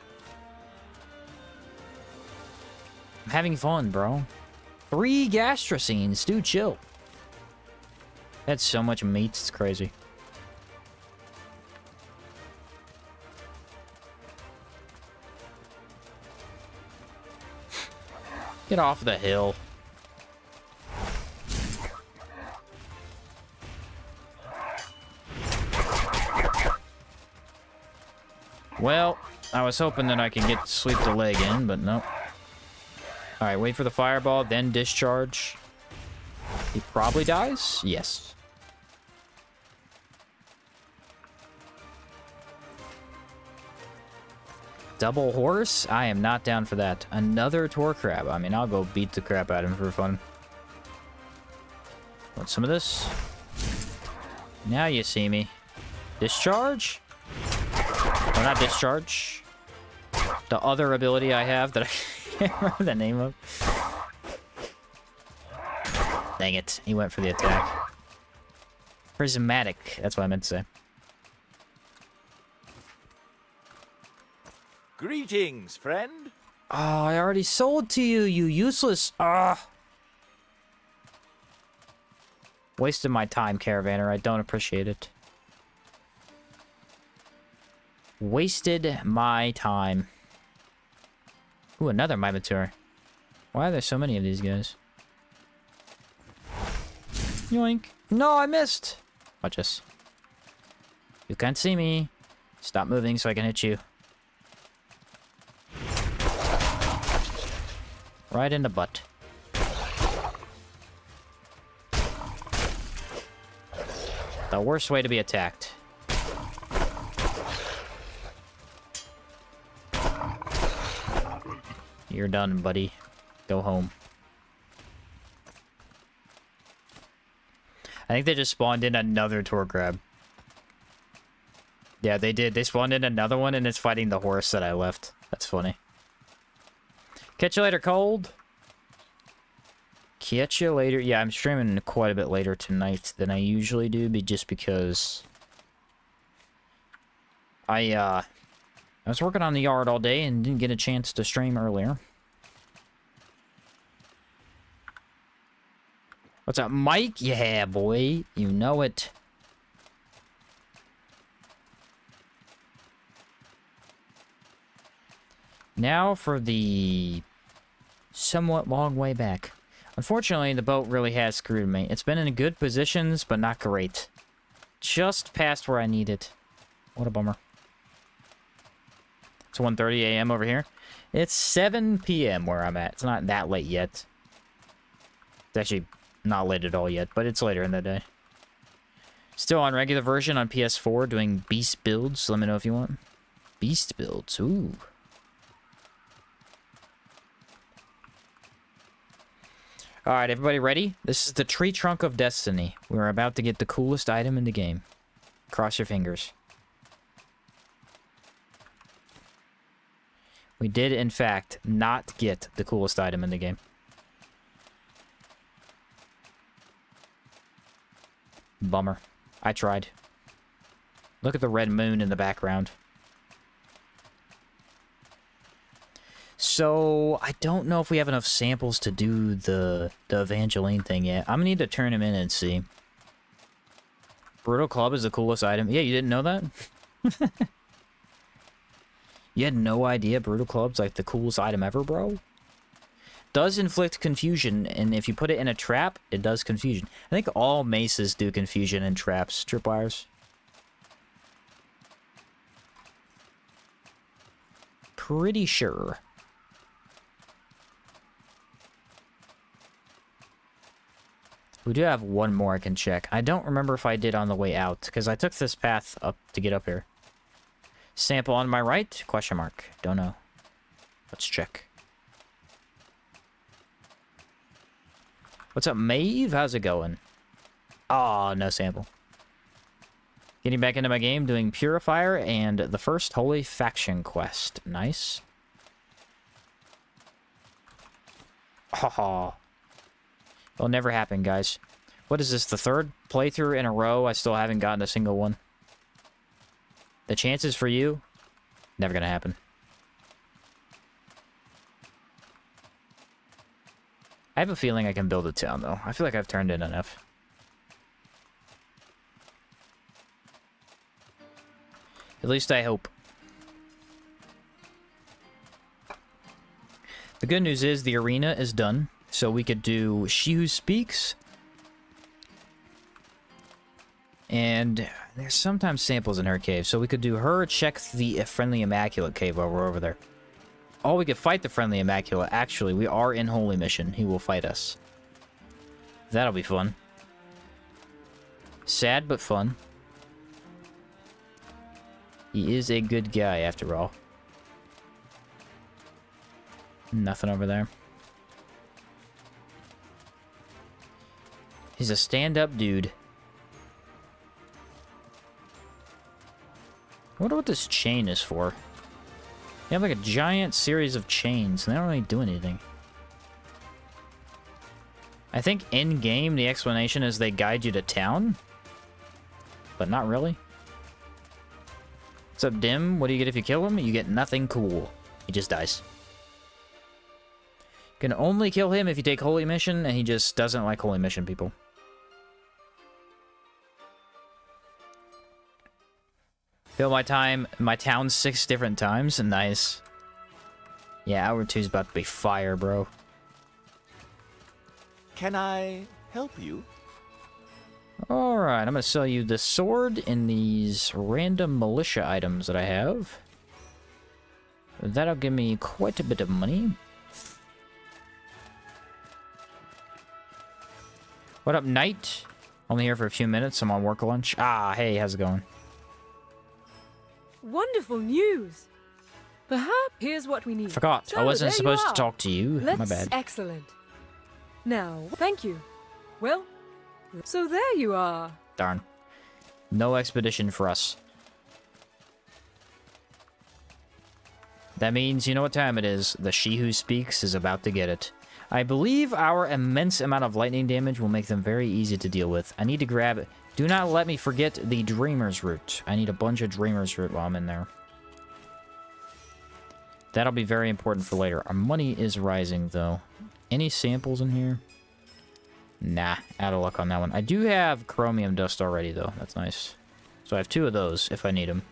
Speaker 1: I'm having fun, bro. 3 Gastroscenes. Dude, chill. That's so much meat, it's crazy. Get off the hill. Well, I was hoping that I could get sleep delay again, but no. Alright, wait for the fireball, then discharge. He probably dies? Yes. Double horse? I am not down for that. Another Torque Crab. I mean, I'll go beat the crap out of him for fun. Want some of this? Now you see me. Discharge? Or not discharge. The other ability I have that I can't remember the name of. Dang it. He went for the attack. Prismatic. That's what I meant to say.
Speaker 4: Greetings, friend.
Speaker 1: Oh, I already sold to you, you useless. Ah. Wasted my time, Caravaner. I don't appreciate it. Wasted my time. Ooh, another Minotaur. Why are there so many of these guys? Yoink. No, I missed. Watch this. You can't see me. Stop moving so I can hit you. Right in the butt. The worst way to be attacked. You're done, buddy. Go home. I think they just spawned in another Torque Crab. Yeah, they did. They spawned in another one, and it's fighting the horse that I left. That's funny. Catch you later, Cold. Catch you later. Yeah, I'm streaming quite a bit later tonight than I usually do, just because I was working on the yard all day and didn't get a chance to stream earlier. What's up, Mike? Yeah, boy. You know it. Now for the somewhat long way back. Unfortunately, the boat really has screwed me. It's been in good positions, but not great. Just past where I need it. What a bummer. It's 1:30 a.m. over here. It's 7 p.m. where I'm at. It's not that late yet. It's actually not late at all yet, but it's later in the day. Still on regular version on PS4, doing beast builds. Let me know if you want. Beast builds, ooh. Alright, everybody ready? This is the Tree Trunk of Destiny. We're about to get the coolest item in the game. Cross your fingers. We did, in fact, not get the coolest item in the game. Bummer. I tried. Look at the red moon in the background. So, I don't know if we have enough samples to do the Evangeline thing yet. I'm gonna need to turn him in and see. Brutal Club is the coolest item. Yeah, you didn't know that? You had no idea Brutal Club's like the coolest item ever, bro? Does inflict confusion, and if you put it in a trap, it does confusion. I think all maces do confusion and traps, tripwires. Pretty sure. We do have one more I can check. I don't remember if I did on the way out, because I took this path up to get up here. Sample on my right? Question mark. Don't know. Let's check. What's up, Maeve? How's it going? Aw, no sample. Getting back into my game, doing Purifier and the first Holy Faction quest. Nice. Haha. It'll never happen, guys. What is this, the third playthrough in a row? I still haven't gotten a single one. The chances for you? Never gonna happen. I have a feeling I can build a town, though. I feel like I've turned in enough. At least I hope. The good news is the arena is done. So we could do She Who Speaks. And there's sometimes samples in her cave. So we could do her, check the Friendly Immaculate cave while we're over there. Oh, we could fight the Friendly Immaculate. Actually, we are in Holy Mission. He will fight us. That'll be fun. Sad, but fun. He is a good guy, after all. Nothing over there. He's a stand-up dude. I wonder what this chain is for. They have like a giant series of chains, and they don't really do anything. I think in-game, the explanation is they guide you to town. But not really. What's up, Dim? What do you get if you kill him? You get nothing cool. He just dies. You can only kill him if you take Holy Mission, and he just doesn't like Holy Mission people. Fill my town 6 different times. Nice. Yeah, hour 2's about to be fire, bro.
Speaker 4: Can I help you?
Speaker 1: Alright, I'm gonna sell you the sword and these random militia items that I have. That'll give me quite a bit of money. What up, Knight? Only here for a few minutes. I'm on work lunch. Ah, hey, how's it going?
Speaker 2: Wonderful news. Perhaps here's what we need.
Speaker 1: Forgot.
Speaker 2: So,
Speaker 1: I wasn't
Speaker 2: there you
Speaker 1: supposed to
Speaker 2: are.
Speaker 1: talk to you. My bad.
Speaker 2: Excellent. Now, thank you. Well, so there you are.
Speaker 1: Darn. No expedition for us. That means you know what time it is. The She Who Speaks is about to get it. I believe our immense amount of lightning damage will make them very easy to deal with. I need to grab it. Do not let me forget the Dreamer's Root. I need a bunch of Dreamer's Root while I'm in there. That'll be very important for later. Our money is rising, though. Any samples in here? Nah, out of luck on that one. I do have chromium dust already, though. That's nice. So I have 2 of those if I need them.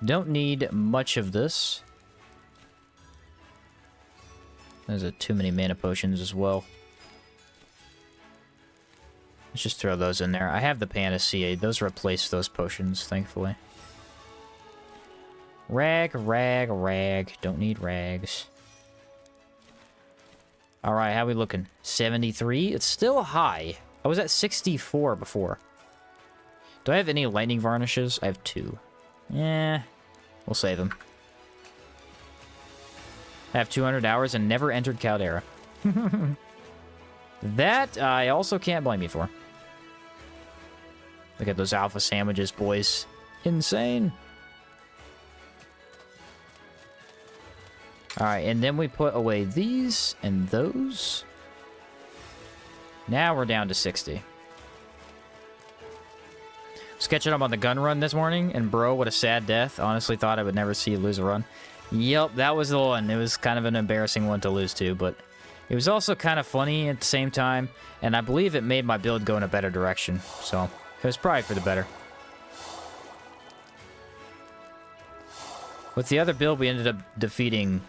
Speaker 1: Don't need much of this. There's too many mana potions as well. Let's just throw those in there. I have the Panacea. Those replace those potions, thankfully. Rag, rag, rag. Don't need rags. Alright, how we looking? 73? It's still high. I was at 64 before. Do I have any lightning varnishes? I have 2. Yeah, we'll save them. I have 200 hours and never entered Caldera. That I also can't blame you for. Look at those alpha sandwiches, boys. Insane. Alright, and then we put away these and those. Now we're down to 60. Was catching up on the gun run this morning, and bro, what a sad death. Honestly thought I would never see you lose a run. Yep, that was the one. It was kind of an embarrassing one to lose to, but It was also kind of funny at the same time, and I believe it made my build go in a better direction, so it was probably for the better. With the other build, we ended up defeating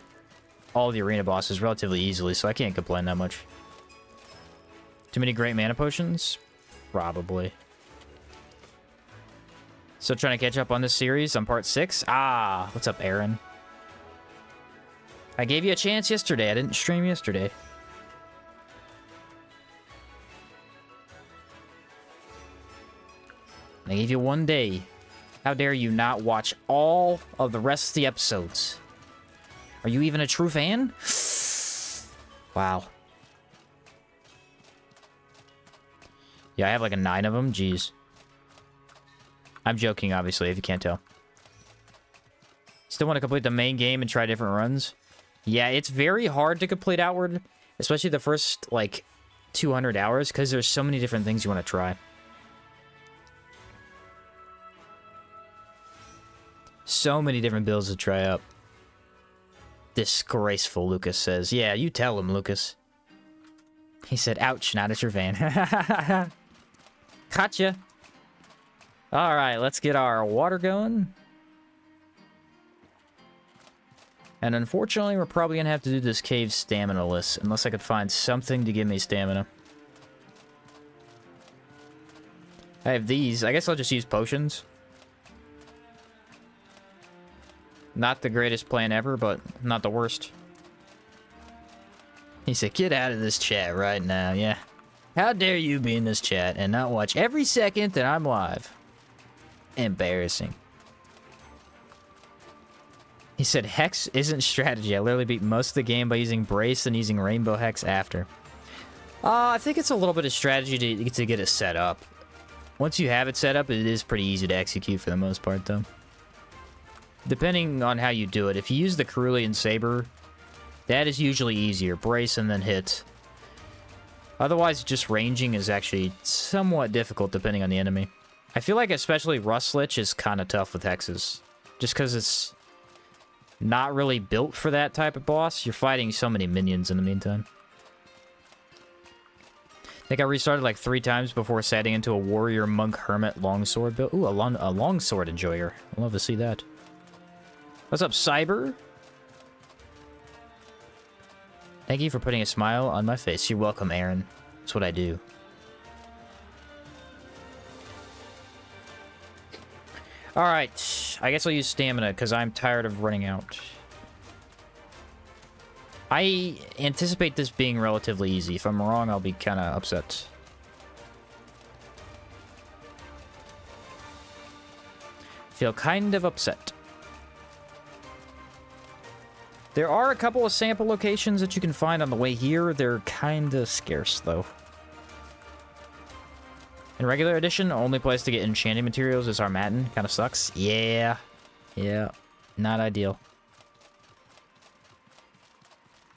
Speaker 1: all the arena bosses relatively easily, so I can't complain that much. Too many great mana potions? Probably. Still trying to catch up on this series on part 6? Ah, what's up, Aaron? I gave you a chance yesterday. I didn't stream yesterday. I gave you 1 day. How dare you not watch all of the rest of the episodes? Are you even a true fan? Wow. Yeah, I have like a 9 of them. Jeez. I'm joking, obviously, if you can't tell. Still want to complete the main game and try different runs? Yeah, it's very hard to complete Outward, especially the first, like, 200 hours, because there's so many different things you want to try. So many different builds to try up. Disgraceful, Lucas says. Yeah, you tell him, Lucas. He said, ouch, not a true fan. Gotcha. Alright, let's get our water going. And unfortunately, we're probably gonna have to do this cave stamina-less, unless I could find something to give me stamina. I have these. I guess I'll just use potions. Not the greatest plan ever, but not the worst. He said, get out of this chat right now, yeah. How dare you be in this chat and not watch every second that I'm live? Embarrassing. He said, Hex isn't strategy. I literally beat most of the game by using Brace and using Rainbow Hex after. I think it's a little bit of strategy to get it set up. Once you have it set up, it is pretty easy to execute for the most part, though. Depending on how you do it. If you use the Cerulean Saber, that is usually easier. Brace and then hit. Otherwise, just ranging is actually somewhat difficult depending on the enemy. I feel like especially Rustlich is kind of tough with hexes. Just because it's not really built for that type of boss. You're fighting so many minions in the meantime. I think I restarted like 3 times before setting into a Warrior Monk Hermit Longsword build. Ooh, a Longsword enjoyer. I'd love to see that. What's up, Cyber? Thank you for putting a smile on my face. You're welcome, Aaron. That's what I do. Alright. I guess I'll use stamina, because I'm tired of running out. I anticipate this being relatively easy. If I'm wrong, I'll be kind of upset. Feel kind of upset. There are a couple of sample locations that you can find on the way here. They're kind of scarce, though. In regular edition, only place to get enchanting materials is Armatin. Kind of sucks. Yeah. Yeah. Not ideal.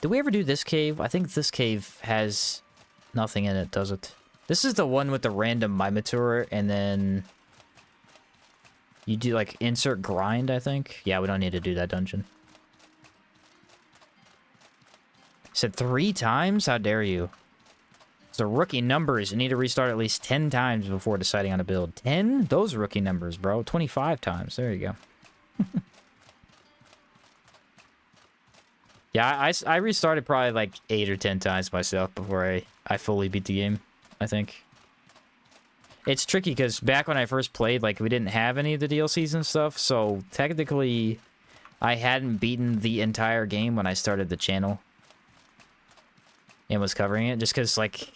Speaker 1: Did we ever do this cave? I think this cave has nothing in it, does it? This is the one with the random Mimitor, and then you do, like, insert grind, I think. Yeah, we don't need to do that dungeon. Said 3 times? How dare you? It's the rookie numbers. You need to restart at least 10 times before deciding on a build. 10? Those rookie numbers, bro. 25 times. There you go. Yeah, I restarted probably like 8 or 10 times myself before I fully beat the game, I think. It's tricky because back when I first played, like, we didn't have any of the DLCs and stuff, so technically I hadn't beaten the entire game when I started the channel and was covering it, just because, like,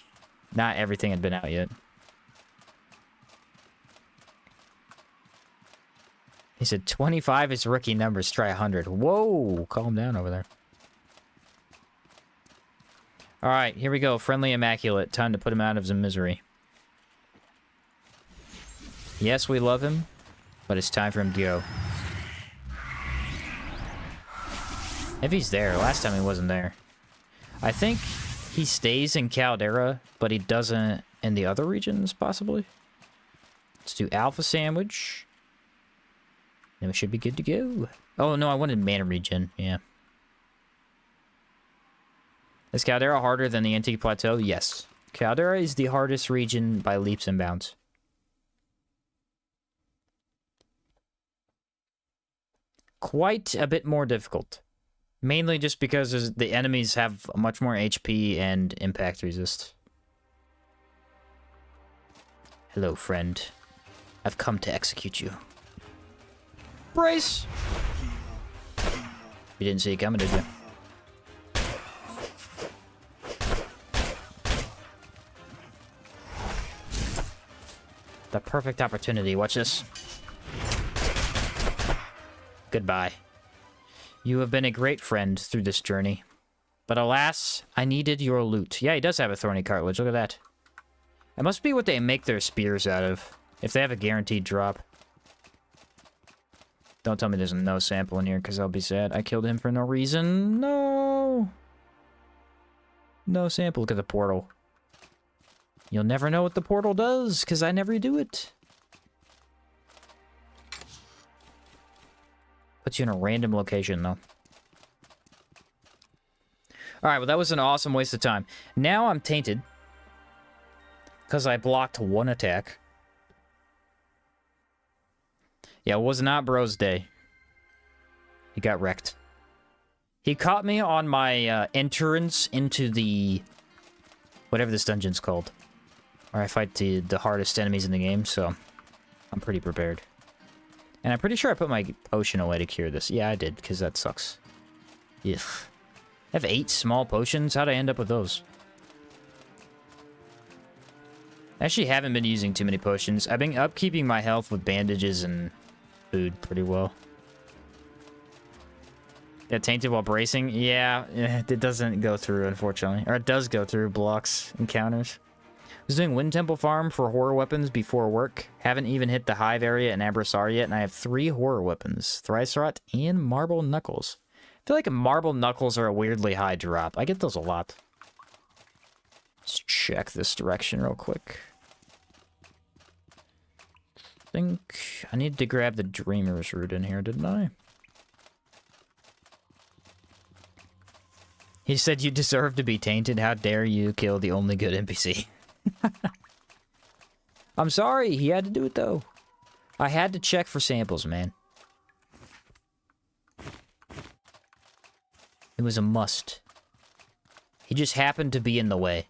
Speaker 1: not everything had been out yet. He said 25 is rookie numbers, try 100. Whoa, calm down over there. Alright, here we go. Friendly Immaculate. Time to put him out of his misery. Yes, we love him, but it's time for him to go. If he's there. Last time he wasn't there. I think he stays in Caldera, but he doesn't in the other regions, possibly. Let's do Alpha Sandwich. Then we should be good to go. Oh, no, I wanted mana regen. Yeah. Is Caldera harder than the Antique Plateau? Yes. Caldera is the hardest region by leaps and bounds. Quite a bit more difficult. Mainly just because the enemies have much more HP and impact resist. Hello, friend. I've come to execute you. Brace! You didn't see it coming, did you? The perfect opportunity. Watch this. Goodbye. You have been a great friend through this journey. But alas, I needed your loot. Yeah, he does have a thorny cartilage. Look at that. It must be what they make their spears out of. If they have a guaranteed drop. Don't tell me there's no sample in here, because I'll be sad. I killed him for no reason. No! No sample. Look at the portal. You'll never know what the portal does, because I never do it. Puts you in a random location, though. Alright, well, that was an awesome waste of time. Now I'm tainted. Because I blocked one attack. Yeah, it was not Bro's day. He got wrecked. He caught me on my entrance into the... whatever this dungeon's called. Where I fight the hardest enemies in the game, so... I'm pretty prepared. And I'm pretty sure I put my potion away to cure this. Yeah, I did, because that sucks. Ugh. I have 8 small potions? How'd I end up with those? I actually haven't been using too many potions. I've been upkeeping my health with bandages and food pretty well. Yeah, tainted while bracing? Yeah, it doesn't go through, unfortunately. Or it does go through blocks encounters. I was doing Wind Temple Farm for horror weapons before work. Haven't even hit the Hive area in Abrasar yet, and I have 3 horror weapons. Thricerot and Marble Knuckles. I feel like Marble Knuckles are a weirdly high drop. I get those a lot. Let's check this direction real quick. I think I needed to grab the Dreamer's Root in here, didn't I? He said you deserve to be tainted. How dare you kill the only good NPC? I'm sorry, he had to do it though. I had to check for samples, man. It was a must. He just happened to be in the way.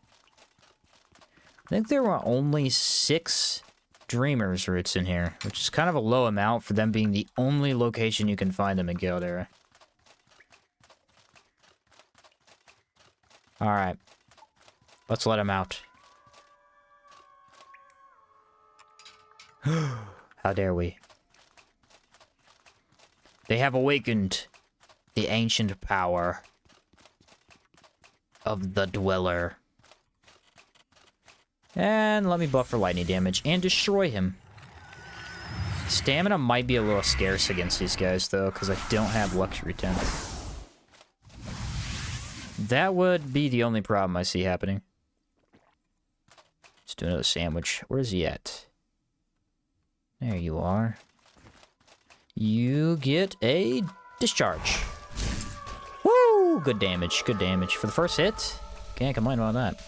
Speaker 1: I think there were only 6 Dreamer's Roots in here, which is kind of a low amount for them being the only location you can find them in Caldera. Alright. Let's let him out. How dare we? They have awakened the ancient power of the Dweller. And let me buff for lightning damage and destroy him. Stamina might be a little scarce against these guys, though, because I don't have Luxury 10. That would be the only problem I see happening. Let's do another sandwich. Where is he at? There you are. You get a discharge. Woo! Good damage, good damage. For the first hit, can't complain about that.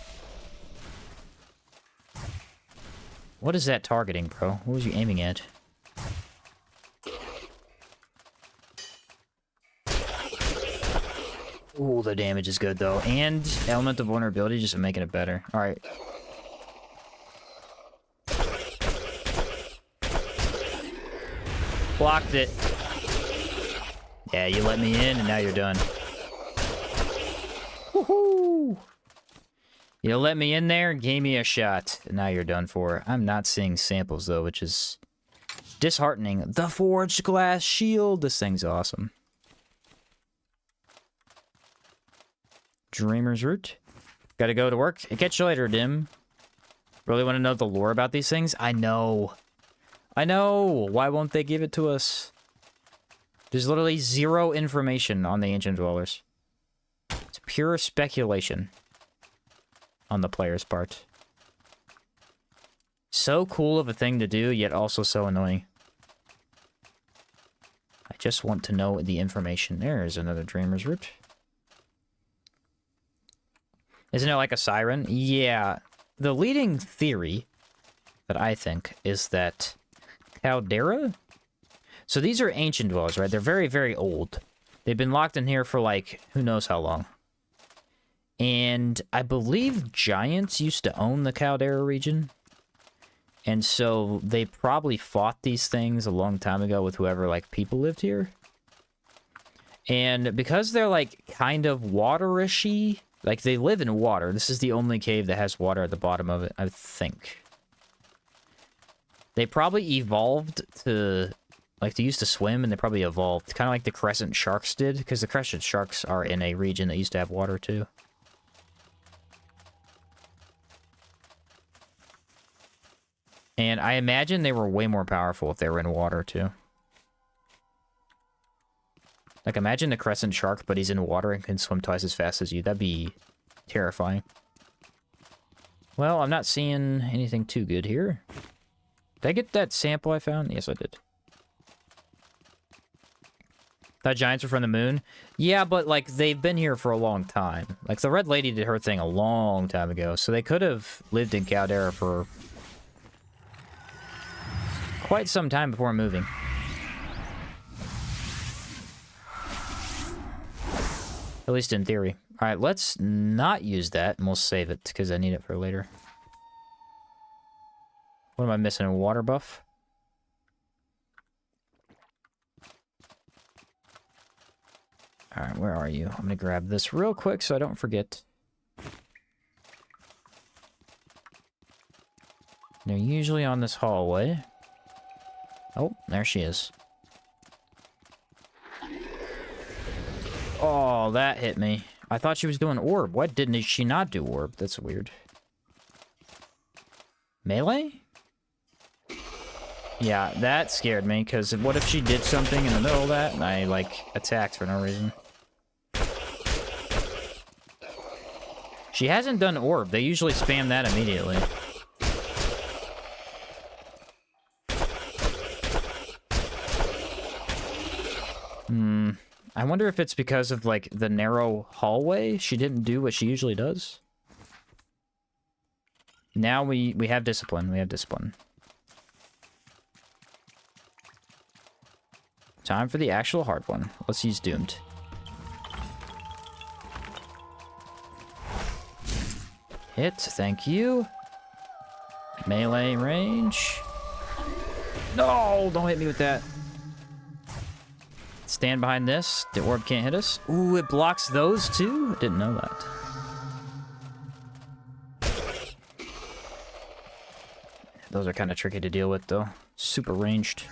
Speaker 1: What is that targeting, bro? What was you aiming at? Ooh, the damage is good, though. And Element of Vulnerability just making it better. Alright. Blocked it. Yeah, you let me in, and now you're done. Woohoo! You let me in there and gave me a shot, and now you're done for. I'm not seeing samples, though, which is disheartening. The Forged Glass Shield! This thing's awesome. Dreamer's Root. Gotta go to work. Catch you later, Dim. Really want to know the lore about these things? I know. I know! Why won't they give it to us? There's literally 0 information on the Ancient Dwellers. It's pure speculation on the player's part. So cool of a thing to do, yet also so annoying. I just want to know the information. There's another Dreamer's Root. Isn't it like a siren? Yeah. The leading theory that I think is that Caldera? So these are ancient dwellers, right? They're very, very old. They've been locked in here for, like, who knows how long. And I believe giants used to own the Caldera region. And so they probably fought these things a long time ago with whoever, like, people lived here. And because they're, like, kind of waterishy, like, they live in water. This is the only cave that has water at the bottom of it, I think. They probably evolved to, like, they used to swim, and they probably evolved. Kind of like the crescent sharks did, because the crescent sharks are in a region that used to have water, too. And I imagine they were way more powerful if they were in water, too. Like, imagine the crescent shark, but he's in water and can swim twice as fast as you. That'd be terrifying. Well, I'm not seeing anything too good here. Did I get that sample I found? Yes, I did. Thought giants were from the moon? Yeah, but, like, they've been here for a long time. Like, the Red Lady did her thing a long time ago, so they could have lived in Caldera for quite some time before moving. At least in theory. Alright, let's not use that, and we'll save it, because I need it for later. What am I missing? A water buff? Alright, where are you? I'm gonna grab this real quick so I don't forget. They're usually on this hallway. Oh, there she is. Oh, that hit me. I thought she was doing orb. Why didn't she not do orb? That's weird. Melee? Yeah, that scared me, because what if she did something in the middle of that, and I, like, attacked for no reason? She hasn't done orb. They usually spam that immediately. I wonder if it's because of, like, the narrow hallway. She didn't do what she usually does. Now we have discipline. We have discipline. Time for the actual hard one. Let's use Doomed. Hit. Thank you. Melee range. No! Don't hit me with that. Stand behind this. The orb can't hit us. Ooh, it blocks those too? I didn't know that. Those are kind of tricky to deal with, though. Super ranged.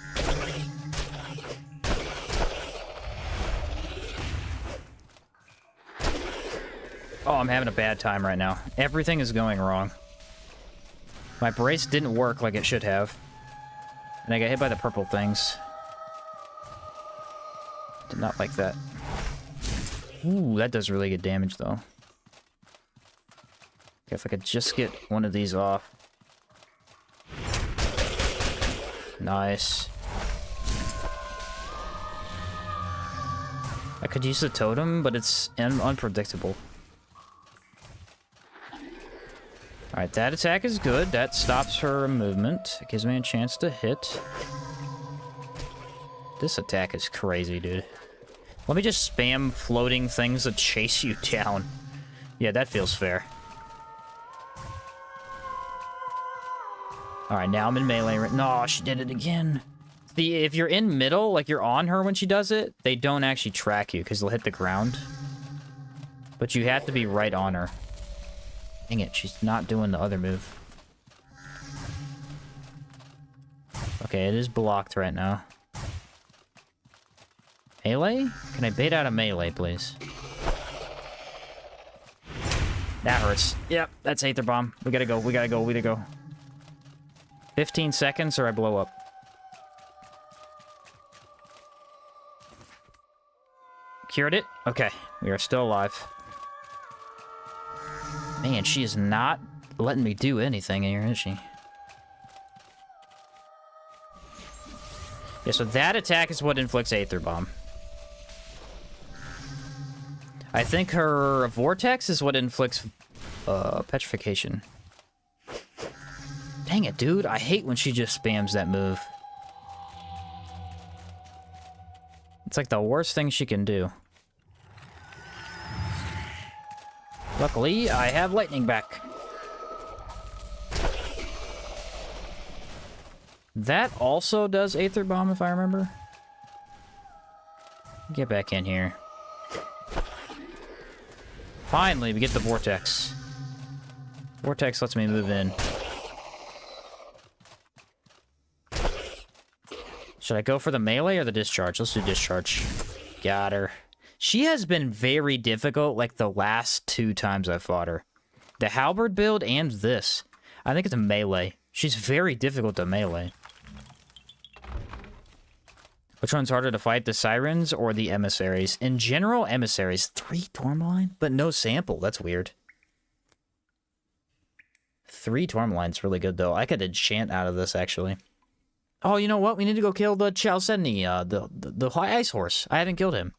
Speaker 1: Oh, I'm having a bad time right now. Everything is going wrong. My brace didn't work like it should have. And I got hit by the purple things. Did not like that. Ooh, that does really good damage, though. Okay, if I could just get one of these off. Nice. I could use the totem, but it's unpredictable. Alright, that attack is good. That stops her movement. It gives me a chance to hit. This attack is crazy, dude. Let me just spam floating things that chase you down. Yeah, that feels fair. Alright, now I'm in melee. No, she did it again. If you're in middle, like you're on her when she does it, they don't actually track you because they'll hit the ground. But you have to be right on her. Dang it, she's not doing the other move. Okay, it is blocked right now. Melee? Can I bait out a melee, please? That hurts. Yep, that's Aether Bomb. We gotta go, we gotta go, we gotta go. 15 seconds or I blow up. Cured it? Okay, we are still alive. Man, she is not letting me do anything here, is she? Yeah, so that attack is what inflicts Aether Bomb. I think her Vortex is what inflicts Petrification. Dang it, dude. I hate when she just spams that move. It's like the worst thing she can do. Luckily, I have lightning back. That also does Aether Bomb, if I remember. Get back in here. Finally, we get the Vortex. Vortex lets me move in. Should I go for the melee or the discharge? Let's do discharge. Got her. She has been very difficult, like the last 2 times I fought her. The halberd build and this. I think it's a melee. She's very difficult to melee. Which one's harder to fight, the sirens or the emissaries? In general, emissaries. 3 tourmaline, but no sample. That's weird. 3 tourmaline's really good, though. I could enchant out of this, actually. Oh, you know what? We need to go kill the Chalcedony, the high ice horse. I haven't killed him.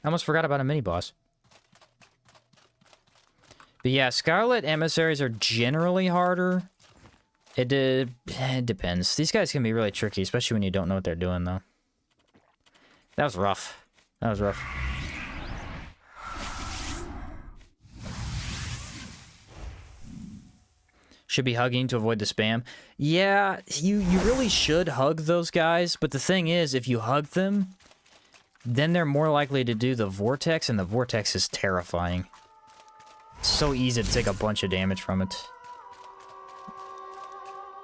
Speaker 1: I almost forgot about a mini-boss. But yeah, Scarlet emissaries are generally harder. It depends. These guys can be really tricky, especially when you don't know what they're doing, though. That was rough. That was rough. Should be hugging to avoid the spam. Yeah, you really should hug those guys, but the thing is, if you hug them, then they're more likely to do the Vortex, and the Vortex is terrifying. It's so easy to take a bunch of damage from it.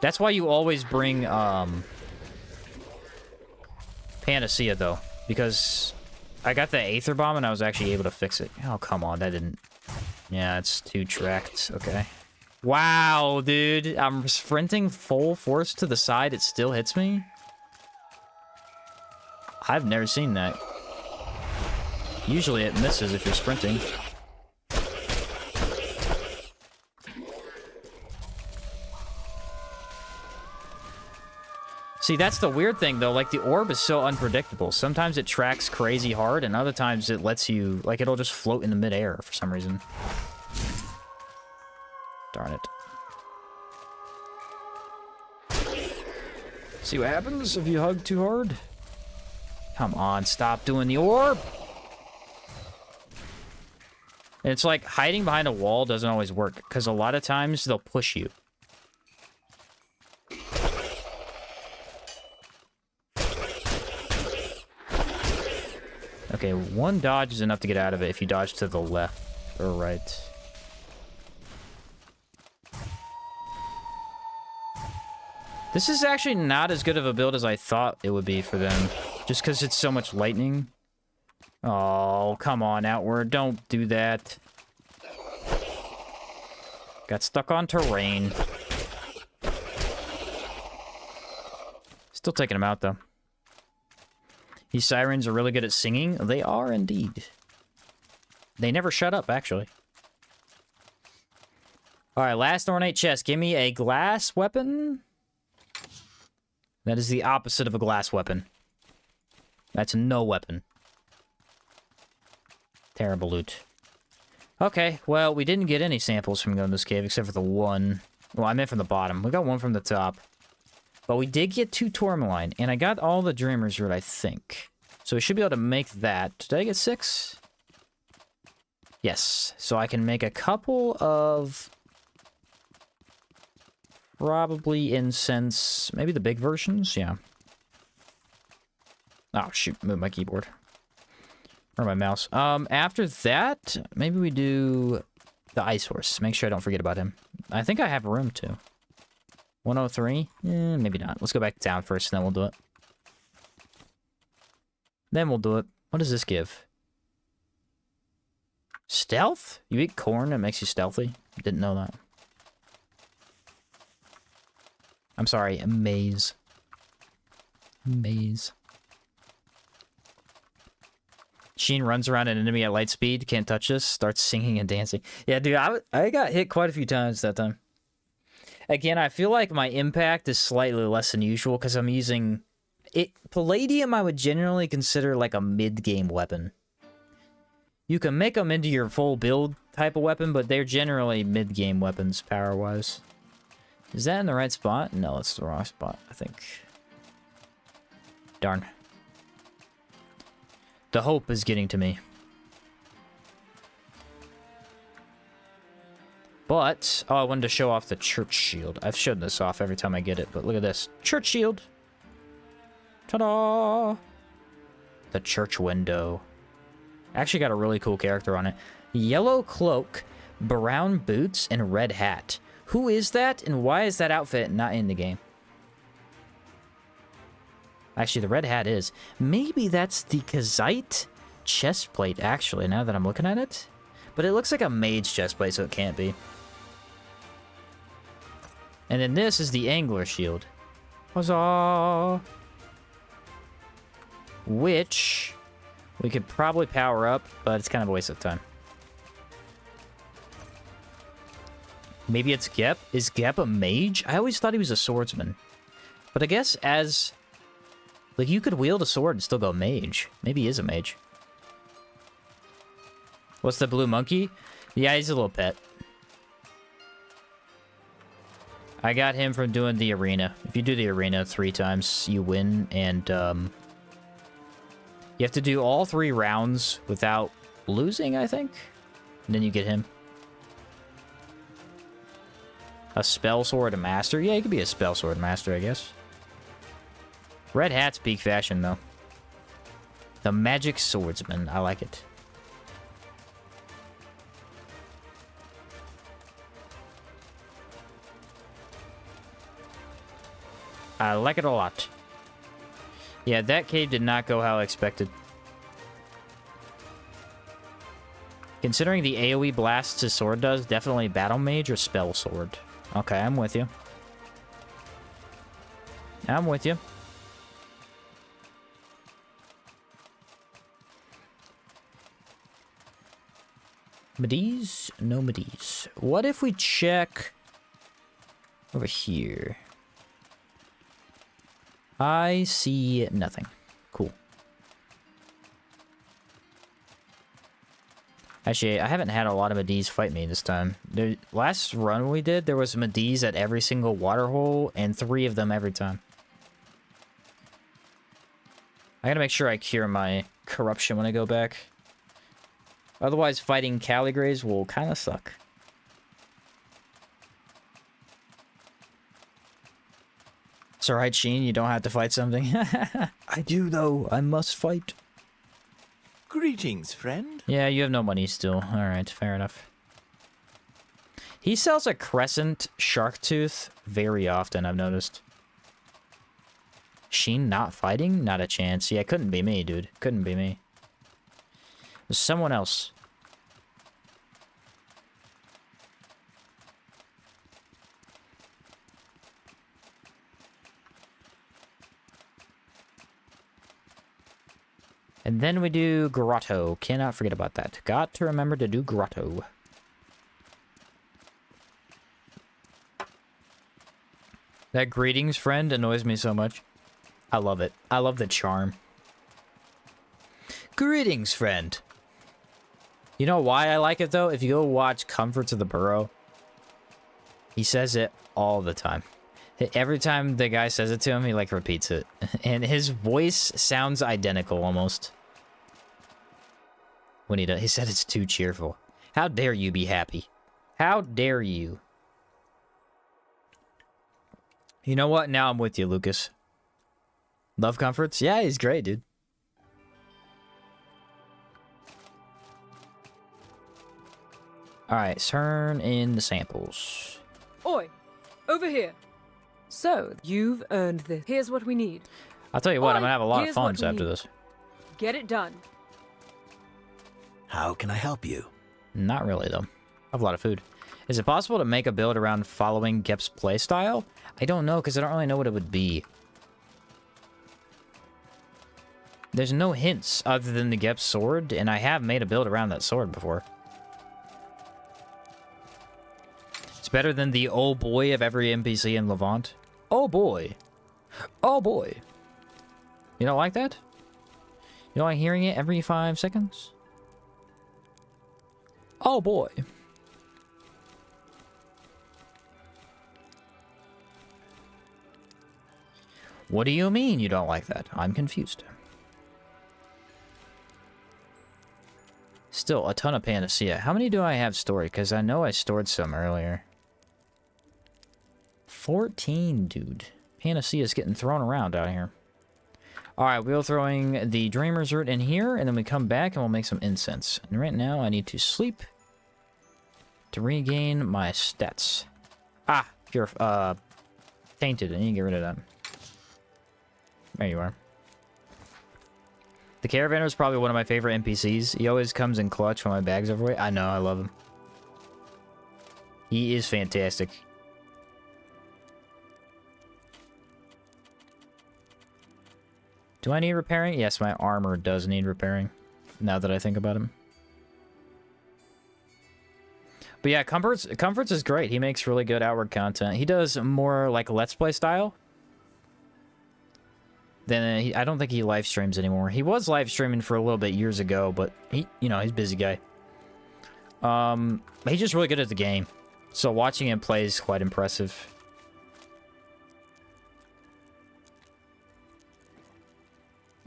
Speaker 1: That's why you always bring, Panacea, though. Because I got the Aether Bomb, and I was actually able to fix it. Oh, come on, that didn't... Yeah, it's 2 tracked. Okay. Wow, dude. I'm sprinting full force to the side. It still hits me? I've never seen that. Usually it misses if you're sprinting. See, that's the weird thing, though. Like, the orb is so unpredictable. Sometimes it tracks crazy hard, and other times it lets you... Like, it'll just float in the midair for some reason. Darn it. See what happens if you hug too hard? Come on, stop doing the orb! And it's like, hiding behind a wall doesn't always work, because a lot of times they'll push you. Okay, 1 dodge is enough to get out of it if you dodge to the left or right. This is actually not as good of a build as I thought it would be for them. Just because it's so much lightning. Oh, come on, Outward. Don't do that. Got stuck on terrain. Still taking him out, though. These sirens are really good at singing. They are indeed. They never shut up, actually. Alright, last ornate chest. Give me a glass weapon. That is the opposite of a glass weapon. That's no weapon. Terrible loot. Okay, well, we didn't get any samples from going to this cave, except for the 1. Well, I meant from the bottom. We got 1 from the top. But we did get 2 tourmaline, and I got all the Dreamer's Root, I think. So we should be able to make that. Did I get 6? Yes. So I can make a couple of... Probably incense... Maybe the big versions? Yeah. Oh, shoot. Move my keyboard. Or my mouse. After that, maybe we do the Ice Horse. Make sure I don't forget about him. I think I have room to. 103? Maybe not. Let's go back to town first, and then we'll do it. Then we'll do it. What does this give? Stealth? You eat corn, it makes you stealthy? Didn't know that. I'm sorry, a maze. Maze. Sheen runs around an enemy at light speed, can't touch us, starts singing and dancing. Yeah, dude, I got hit quite a few times that time. Again, I feel like my impact is slightly less than usual because I'm using... Palladium I would generally consider like a mid-game weapon. You can make them into your full build type of weapon, but they're generally mid-game weapons, power-wise. Is that in the right spot? No, it's the wrong spot, I think. Darn. The hope is getting to me. But, oh, I wanted to show off the church shield. I've shown this off every time I get it, but look at this. Church shield! Ta-da! The church window. Actually got a really cool character on it. Yellow cloak, brown boots, and red hat. Who is that, and why is that outfit not in the game? Actually, the red hat is. Maybe that's the Kazite chestplate, actually, now that I'm looking at it. But it looks like a mage chestplate, so it can't be. And then this is the angler shield. Huzzah! Which we could probably power up, but it's kind of a waste of time. Maybe it's Gep? Is Gep a mage? I always thought he was a swordsman. But I guess as... like, you could wield a sword and still go mage. Maybe he is a mage. What's the blue monkey? Yeah, he's a little pet. I got him from doing the arena. If you do the arena 3 times, you win, and, you have to do all 3 rounds without losing, I think? And then you get him. A spell sword master? Yeah, he could be a spell sword master, I guess. Red hat's peak fashion, though. The magic swordsman. I like it. I like it a lot. Yeah, that cave did not go how I expected. Considering the AoE blasts his sword does, definitely battle mage or spell sword. Okay, I'm with you. I'm with you. Medis? No Medis. What if we check over here? I see nothing. Cool. Actually, I haven't had a lot of Medis fight me this time. The last run we did, there was Medis at every single water hole, and 3 of them every time. I gotta make sure I cure my corruption when I go back. Otherwise, fighting Caligrays will kind of suck. It's alright, Sheen, you don't have to fight something. I do, though. I must fight.
Speaker 4: Greetings, friend.
Speaker 1: Yeah, you have no money still. Alright, fair enough. He sells a crescent shark tooth very often, I've noticed. Sheen not fighting? Not a chance. Yeah, it couldn't be me, dude. Couldn't be me. There's someone else. And then we do Grotto. Cannot forget about that. Got to remember to do Grotto. That greetings friend annoys me so much. I love it. I love the charm. Greetings, friend. You know why I like it, though? If you go watch Comforts of the Burrow, he says it all the time. Every time the guy says it to him, he, like, repeats it. And his voice sounds identical, almost. When he does. He said it's too cheerful. How dare you be happy? How dare you? You know what? Now I'm with you, Lucas. Love Comforts? Yeah, he's great, dude. Alright, turn in the samples.
Speaker 2: Oi! Over here! So, you've earned this. Here's what we need.
Speaker 1: I'll tell you what,
Speaker 2: Oi,
Speaker 1: I'm gonna have a lot of
Speaker 2: here's what
Speaker 1: phones
Speaker 2: we
Speaker 1: after
Speaker 2: need.
Speaker 1: this.
Speaker 2: Get it done.
Speaker 4: How can I help you?
Speaker 1: Not really, though. I have a lot of food. Is it possible to make a build around following Gep's playstyle? I don't know, because I don't really know what it would be. There's no hints other than the Gep sword, and I have made a build around that sword before. It's better than the oh boy of every NPC in Levant. Oh boy. Oh boy. You don't like that? You don't like hearing it every 5 seconds? Oh boy. What do you mean you don't like that? I'm confused. Still, a ton of Panacea. How many do I have stored? Because I know I stored some earlier. 14, dude. Panacea's getting thrown around out here. Alright, we're throwing the Dreamer's Root in here, and then we come back and we'll make some incense. And right now, I need to sleep to regain my stats. Ah, you're, tainted. I need to get rid of that. There you are. The Caravaner is probably one of my favorite NPCs. He always comes in clutch when my bag's overweight. I know, I love him. He is fantastic. Do I need repairing? Yes, my armor does need repairing, now that I think about him. But yeah, Comforts is great. He makes really good outward content. He does more like Let's Play style. Then I don't think he live streams anymore. He was live streaming for a little bit years ago, but he, you know, he's a busy guy. He's just really good at the game. So watching him play is quite impressive.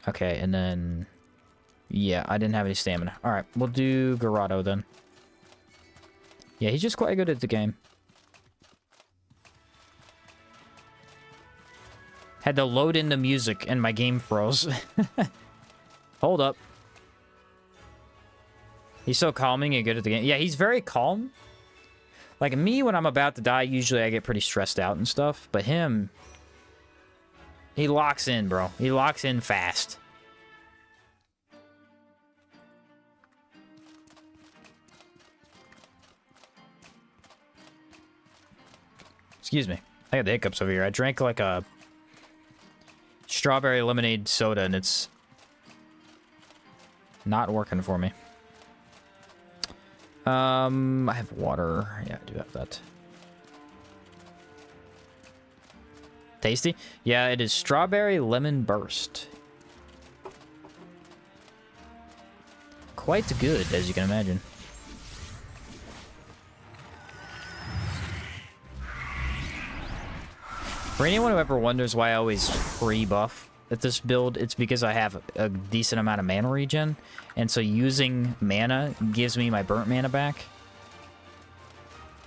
Speaker 1: Okay, and then... yeah, I didn't have any stamina. Alright, we'll do Garado then. Yeah, he's just quite good at the game. Had to load in the music and my game froze. Hold up. He's so calming and good at the game. Yeah, he's very calm. Like me, when I'm about to die, usually I get pretty stressed out and stuff. But him... he locks in, bro. He locks in fast. Excuse me. I got the hiccups over here. I drank like a strawberry lemonade soda and it's not working for me. I have water. Yeah, I do have that. Tasty? Yeah, it is strawberry lemon burst. Quite good, as you can imagine. For anyone who ever wonders why I always free buff at this build, it's because I have a decent amount of mana regen, and so using mana gives me my burnt mana back.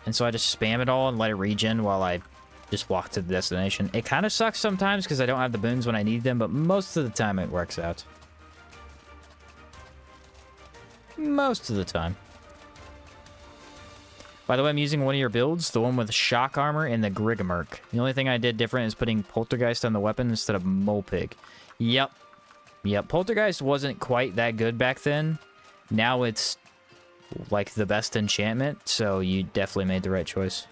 Speaker 1: And so I just spam it all and let it regen while I just walk to the destination. It kind of sucks sometimes because I don't have the boons when I need them, but most of the time it works out. Most of the time. By the way, I'm using one of your builds, the one with shock armor and the Grigamerk. The only thing I did different is putting Poltergeist on the weapon instead of Molpig. Yep. Yep, Poltergeist wasn't quite that good back then. Now it's like the best enchantment, so you definitely made the right choice.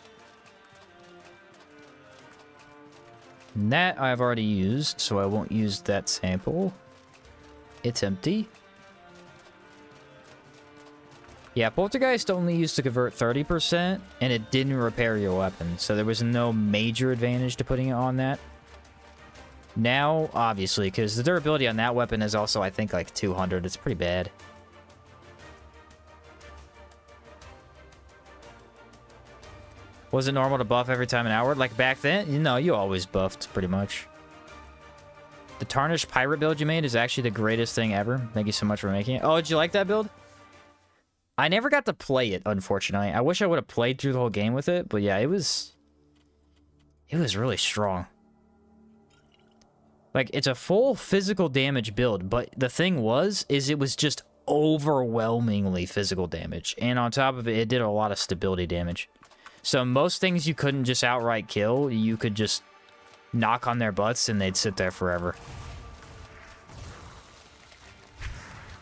Speaker 1: And that I've already used, so I won't use that sample. It's empty. Yeah, Poltergeist only used to convert 30%, and it didn't repair your weapon, so there was no major advantage to putting it on that. Now, obviously, because the durability on that weapon is also, I think, like 200. It's pretty bad. Was it normal to buff every time an hour? Like back then? No, you always buffed, pretty much. The Tarnished Pirate build you made is actually the greatest thing ever. Thank you so much for making it. Oh, did you like that build? I never got to play it, unfortunately. I wish I would have played through the whole game with it, but yeah, it was really strong. Like, it's a full physical damage build, but the thing is it was just overwhelmingly physical damage. And on top of it, it did a lot of stability damage. So most things you couldn't just outright kill, you could just knock on their butts and they'd sit there forever.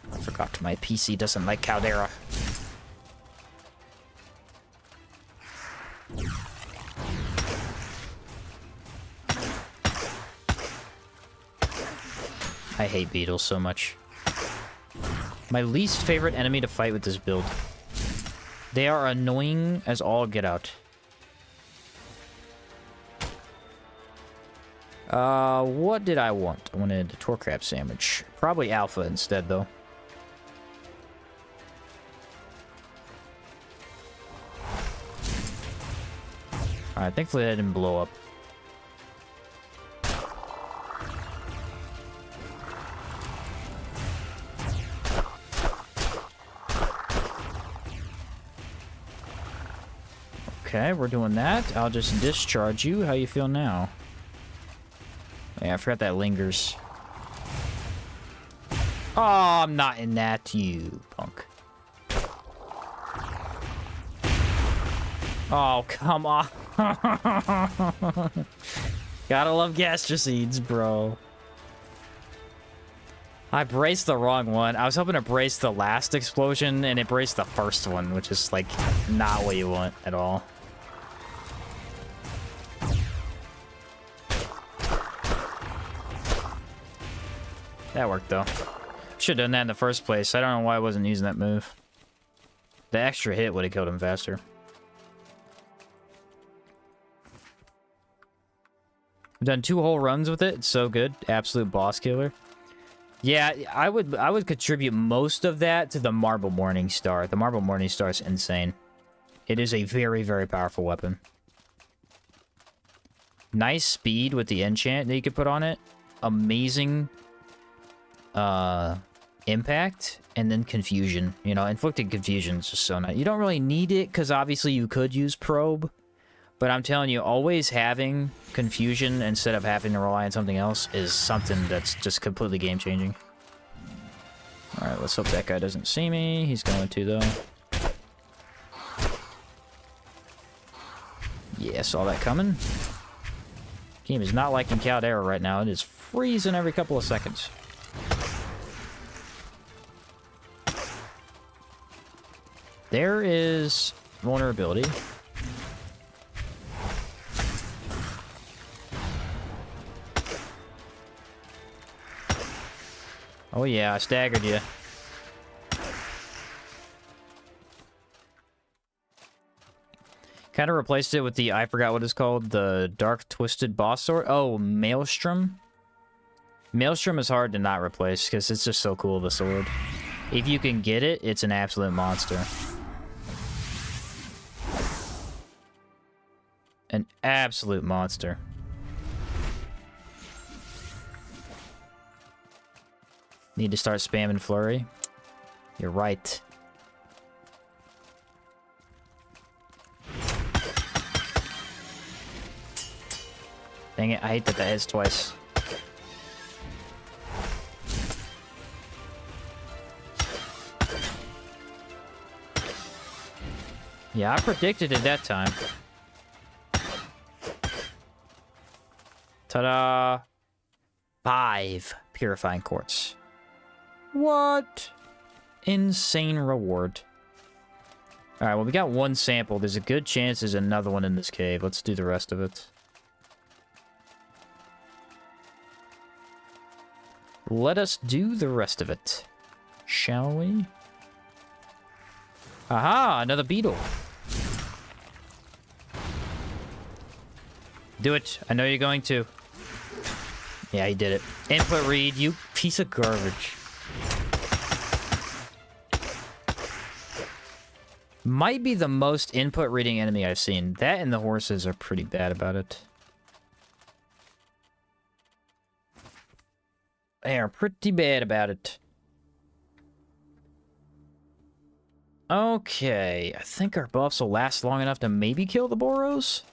Speaker 1: I forgot my PC doesn't like Caldera. I hate beetles so much. My least favorite enemy to fight with this build. They are annoying as all get out. What did I want? I wanted a Torque Crab sandwich. Probably alpha instead, though. Alright, thankfully that didn't blow up. Okay, we're doing that. I'll just discharge you. How you feel now? Yeah, I forgot that lingers. Oh, I'm not in that, you punk. Oh, come on. Gotta love Gaster Seeds, bro. I braced the wrong one. I was hoping to brace the last explosion, and it braced the first one, which is, like, not what you want at all. That worked, though. Should have done that in the first place. I don't know why I wasn't using that move. The extra hit would have killed him faster. I've done 2 whole runs with it. It's so good. Absolute boss killer. Yeah, I would contribute most of that to the Marble Morning Star. The Marble Morning Star is insane. It is a very, very powerful weapon. Nice speed with the enchant that you could put on it. Amazing impact, and then confusion. You know, inflicting confusion is just so nice. You don't really need it, because obviously you could use probe, but I'm telling you, always having confusion instead of having to rely on something else is something that's just completely game-changing. Alright, let's hope that guy doesn't see me. He's going to, though. Yeah, saw that coming. Game is not liking Caldera right now. It is freezing every couple of seconds. There is vulnerability. Oh yeah, I staggered you. Kind of replaced it with the, I forgot what it's called, the Dark Twisted Boss Sword. Oh, Maelstrom? Maelstrom is hard to not replace, because it's just so cool, the sword. If you can get it, it's an absolute monster. An absolute monster. Need to start spamming Flurry. You're right. Dang it, I hate that that hits twice. Yeah, I predicted it that time. Ta-da! 5 Purifying Quartz. What? Insane reward. Alright, well, we got 1 sample. There's a good chance there's another one in this cave. Let's do the rest of it. Let us do the rest of it. Shall we? Aha! Another beetle. Do it. I know you're going to. Yeah, he did it. Input read, you piece of garbage. Might be the most input reading enemy I've seen. That and the horses are pretty bad about it. They are pretty bad about it. Okay, I think our buffs will last long enough to maybe kill the Boros.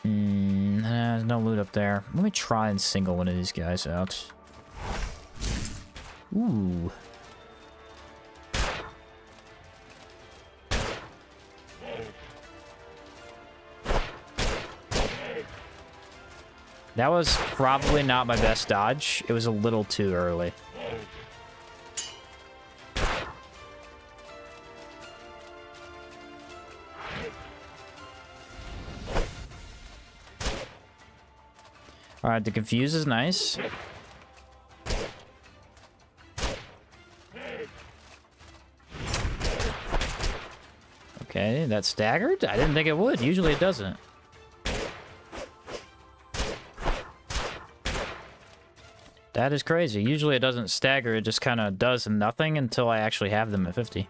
Speaker 1: There's no loot up there. Let me try and single one of these guys out. Ooh. That was probably not my best dodge. It was a little too early. Alright, the confuse is nice. Okay, that staggered? I didn't think it would. Usually it doesn't. That is crazy. Usually it doesn't stagger, it just kind of does nothing until I actually have them at 50.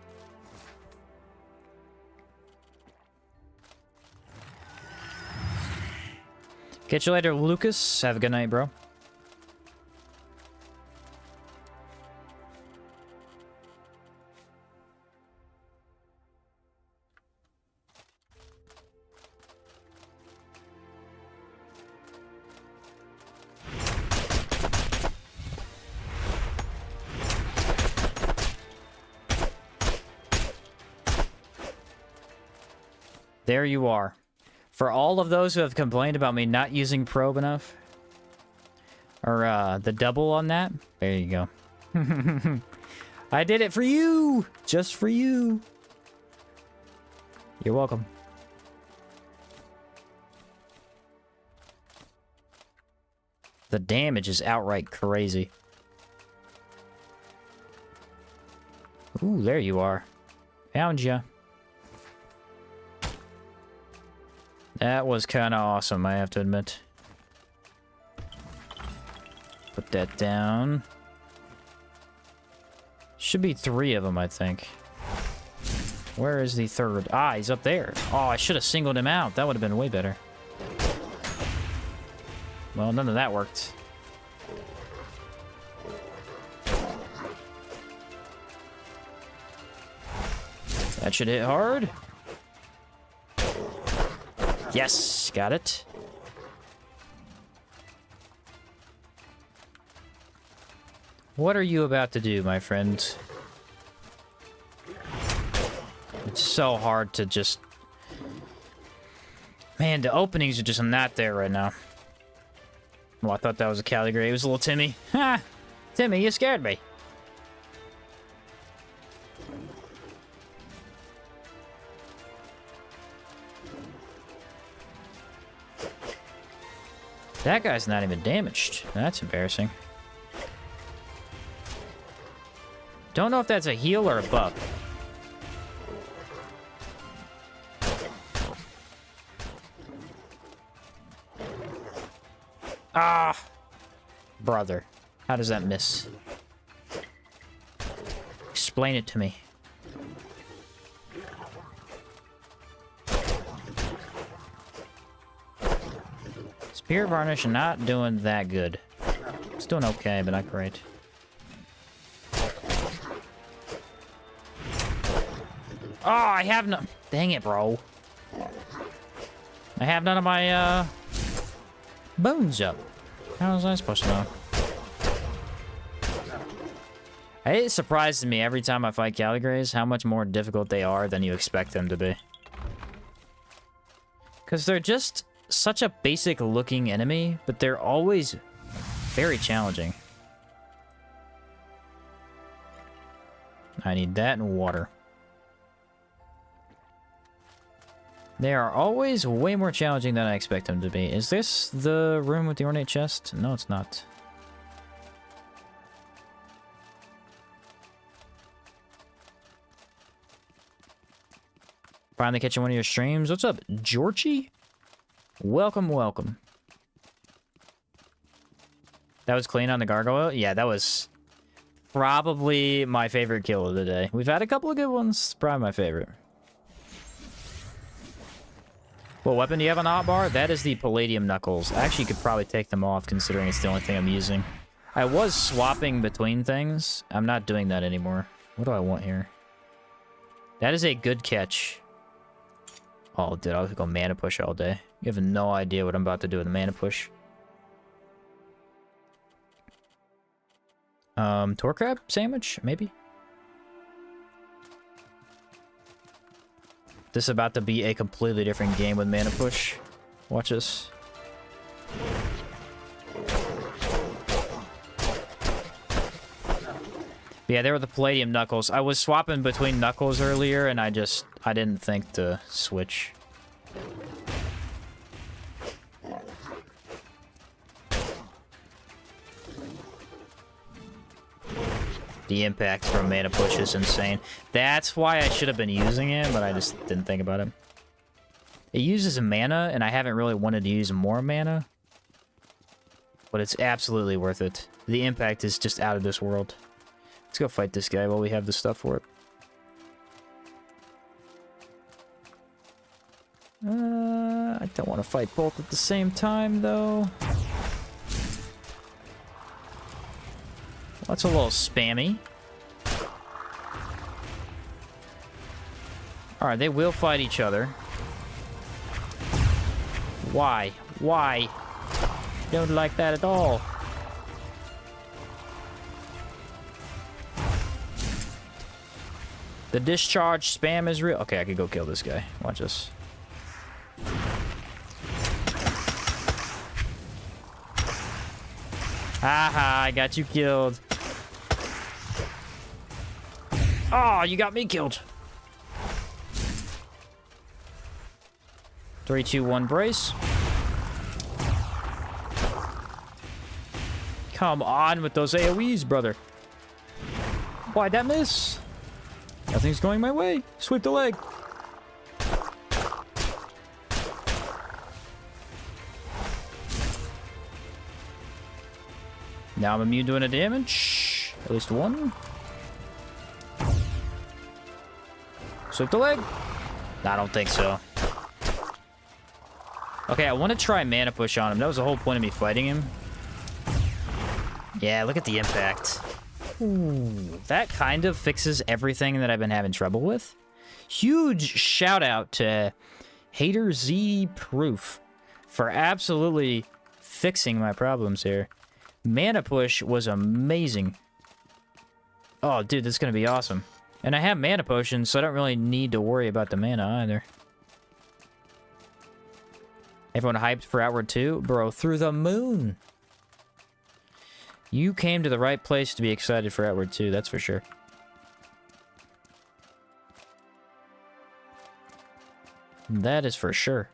Speaker 1: Catch you later, Lucas. Have a good night, bro. There you are. For all of those who have complained about me not using probe enough, or the double on that, there you go. I did it for you! Just for you. You're welcome. The damage is outright crazy. Ooh, there you are. Found ya. That was kind of awesome, I have to admit. Put that down. Should be 3 of them, I think. Where is the third? Ah, he's up there. Oh, I should have singled him out. That would have been way better. Well, none of that worked. That should hit hard. Yes, got it. What are you about to do, my friend? It's so hard to just... Man, the openings are just not there right now. Well, I thought that was a Caligrade. It was a little Timmy. Ha! Timmy, you scared me. That guy's not even damaged. That's embarrassing. Don't know if that's a heal or a buff. Ah! Brother. How does that miss? Explain it to me. Spear Varnish not doing that good. It's doing okay, but not great. Oh, I have no... Dang it, bro. I have none of my, bones up. How was I supposed to know? It surprises me every time I fight Caligrays how much more difficult they are than you expect them to be. Because they're just such a basic looking enemy, but they're always very challenging. I need that and water. They are always way more challenging than I expect them to be. Is this the room with the ornate chest? No, it's not. Finally catching one of your streams. What's up, Georgie? Welcome, welcome. That was clean on the gargoyle? Yeah, that was probably my favorite kill of the day. We've had a couple of good ones. Probably my favorite. What weapon do you have on the hotbar? That is the Palladium Knuckles. I actually could probably take them off considering it's the only thing I'm using. I was swapping between things. I'm not doing that anymore. What do I want here? That is a good catch. Oh, dude, I'll go mana push all day. You have no idea what I'm about to do with the mana push. Tor crab sandwich, maybe? This is about to be a completely different game with mana push. Watch this. Yeah, they were the Palladium Knuckles. I was swapping between Knuckles earlier, and I didn't think to switch. The impact from mana push is insane. That's why I should have been using it, but I just didn't think about it. It uses mana, and I haven't really wanted to use more mana. but it's absolutely worth it. The impact is just out of this world. Let's go fight this guy while we have the stuff for it. I don't want to fight both at the same time, though. That's a little spammy. Alright, they will fight each other. Why? Why? Don't like that at all. The discharge spam is real. Okay, I could go kill this guy. Watch this. Haha, I got you killed. Oh, you got me killed. 3, 2, 1, brace. Come on with those AoEs, brother. Why'd that miss? Nothing's going my way. Sweep the leg. Now I'm immune to any damage. At least one. Sweep the leg. I don't think so. Okay, I want to try mana push on him. That was the whole point of me fighting him. Yeah, look at the impact. Ooh, that kind of fixes everything that I've been having trouble with. Huge shout out to Hater Z Proof for absolutely fixing my problems here. Mana push was amazing. Oh, dude, that's going to be awesome. And I have mana potions, so I don't really need to worry about the mana either. Everyone hyped for Outward 2? Bro, through the moon. You came to the right place to be excited for Outward 2, that's for sure. That is for sure.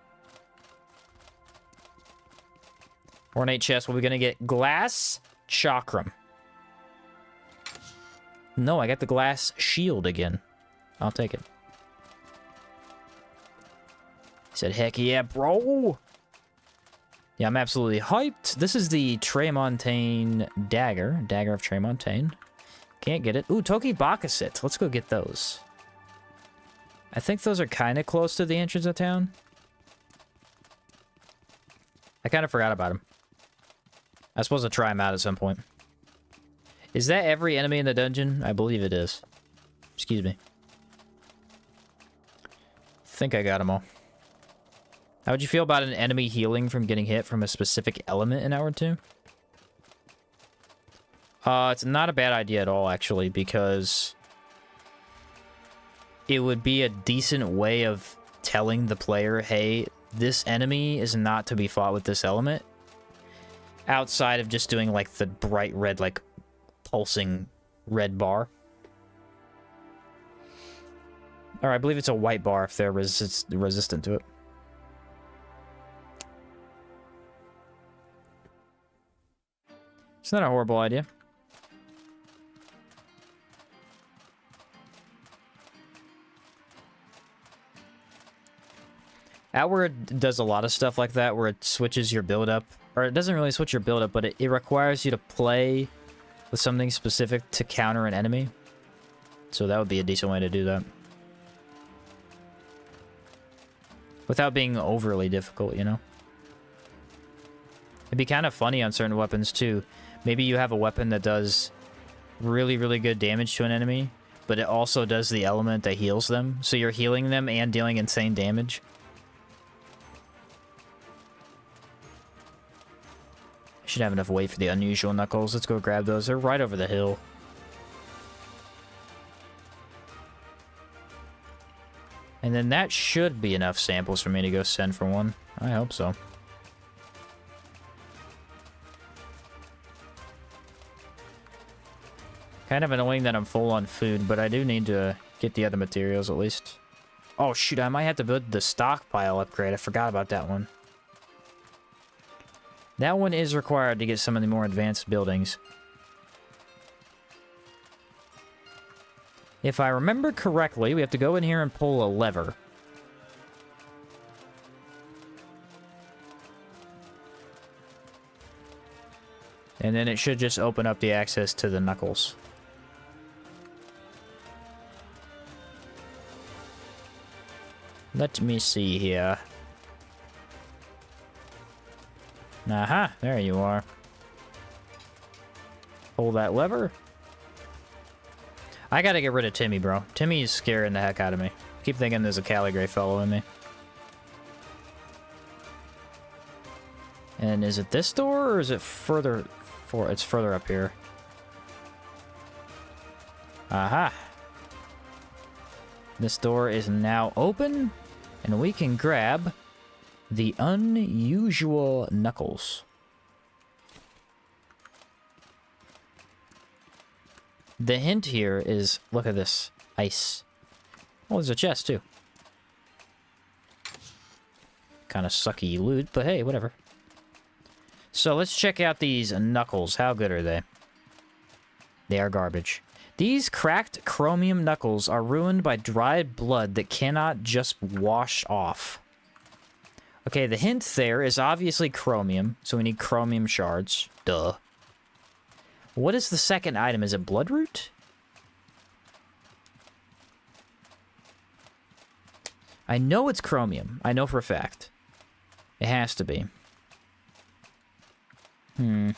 Speaker 1: Ornate chest, what are we gonna get? Glass Chakram. No, I got the glass shield again. I'll take it. He said, heck yeah, bro! Yeah, I'm absolutely hyped. This is the Tremontaine dagger. Dagger of Tremontaine. Can't get it. Ooh, Toki Bakasit. Let's go get those. I think those are kind of close to the entrance of town. I kind of forgot about them. I was supposed to try them out at some point. Is that every enemy in the dungeon? I believe it is. Excuse me. Think I got them all. How would you feel about an enemy healing from getting hit from a specific element in Hour 2? It's not a bad idea at all, actually, because it would be a decent way of telling the player, hey, this enemy is not to be fought with this element, outside of just doing, like, the bright red, like, pulsing red bar. Or I believe it's a white bar if they're resistant to it. It's not a horrible idea. Outward does a lot of stuff like that, where it switches your build-up. Or it doesn't really switch your build-up, but it requires you to play with something specific to counter an enemy. So that would be a decent way to do that. Without being overly difficult, you know? It'd be kind of funny on certain weapons, too. Maybe you have a weapon that does really, really good damage to an enemy, but it also does the element that heals them. So you're healing them and dealing insane damage. Should have enough weight for the unusual knuckles. Let's go grab those. They're right over the hill. And then that should be enough samples for me to go send for one. I hope so. Kind of annoying that I'm full on food, but I do need to get the other materials at least. Oh shoot, I might have to build the stockpile upgrade. I forgot about that one. That one is required to get some of the more advanced buildings. If I remember correctly, we have to go in here and pull a lever. And then it should just open up the access to the knuckles. Let me see here. Aha, there you are. Pull that lever. I gotta get rid of Timmy, bro. Timmy's scaring the heck out of me. I keep thinking there's a Caligray following me. And is it this door, or is it further... It's further up here. Aha. This door is now open, and we can grab the unusual knuckles. The hint here is, look at this, ice. Oh, there's a chest too. Kind of sucky loot, but hey, whatever. So let's check out these knuckles. How good are they? They are garbage. These cracked chromium knuckles are ruined by dried blood that cannot just wash off. Okay, the hint there is obviously chromium, so we need chromium shards. Duh. What is the second item? Is it bloodroot? I know it's chromium. I know for a fact. It has to be. I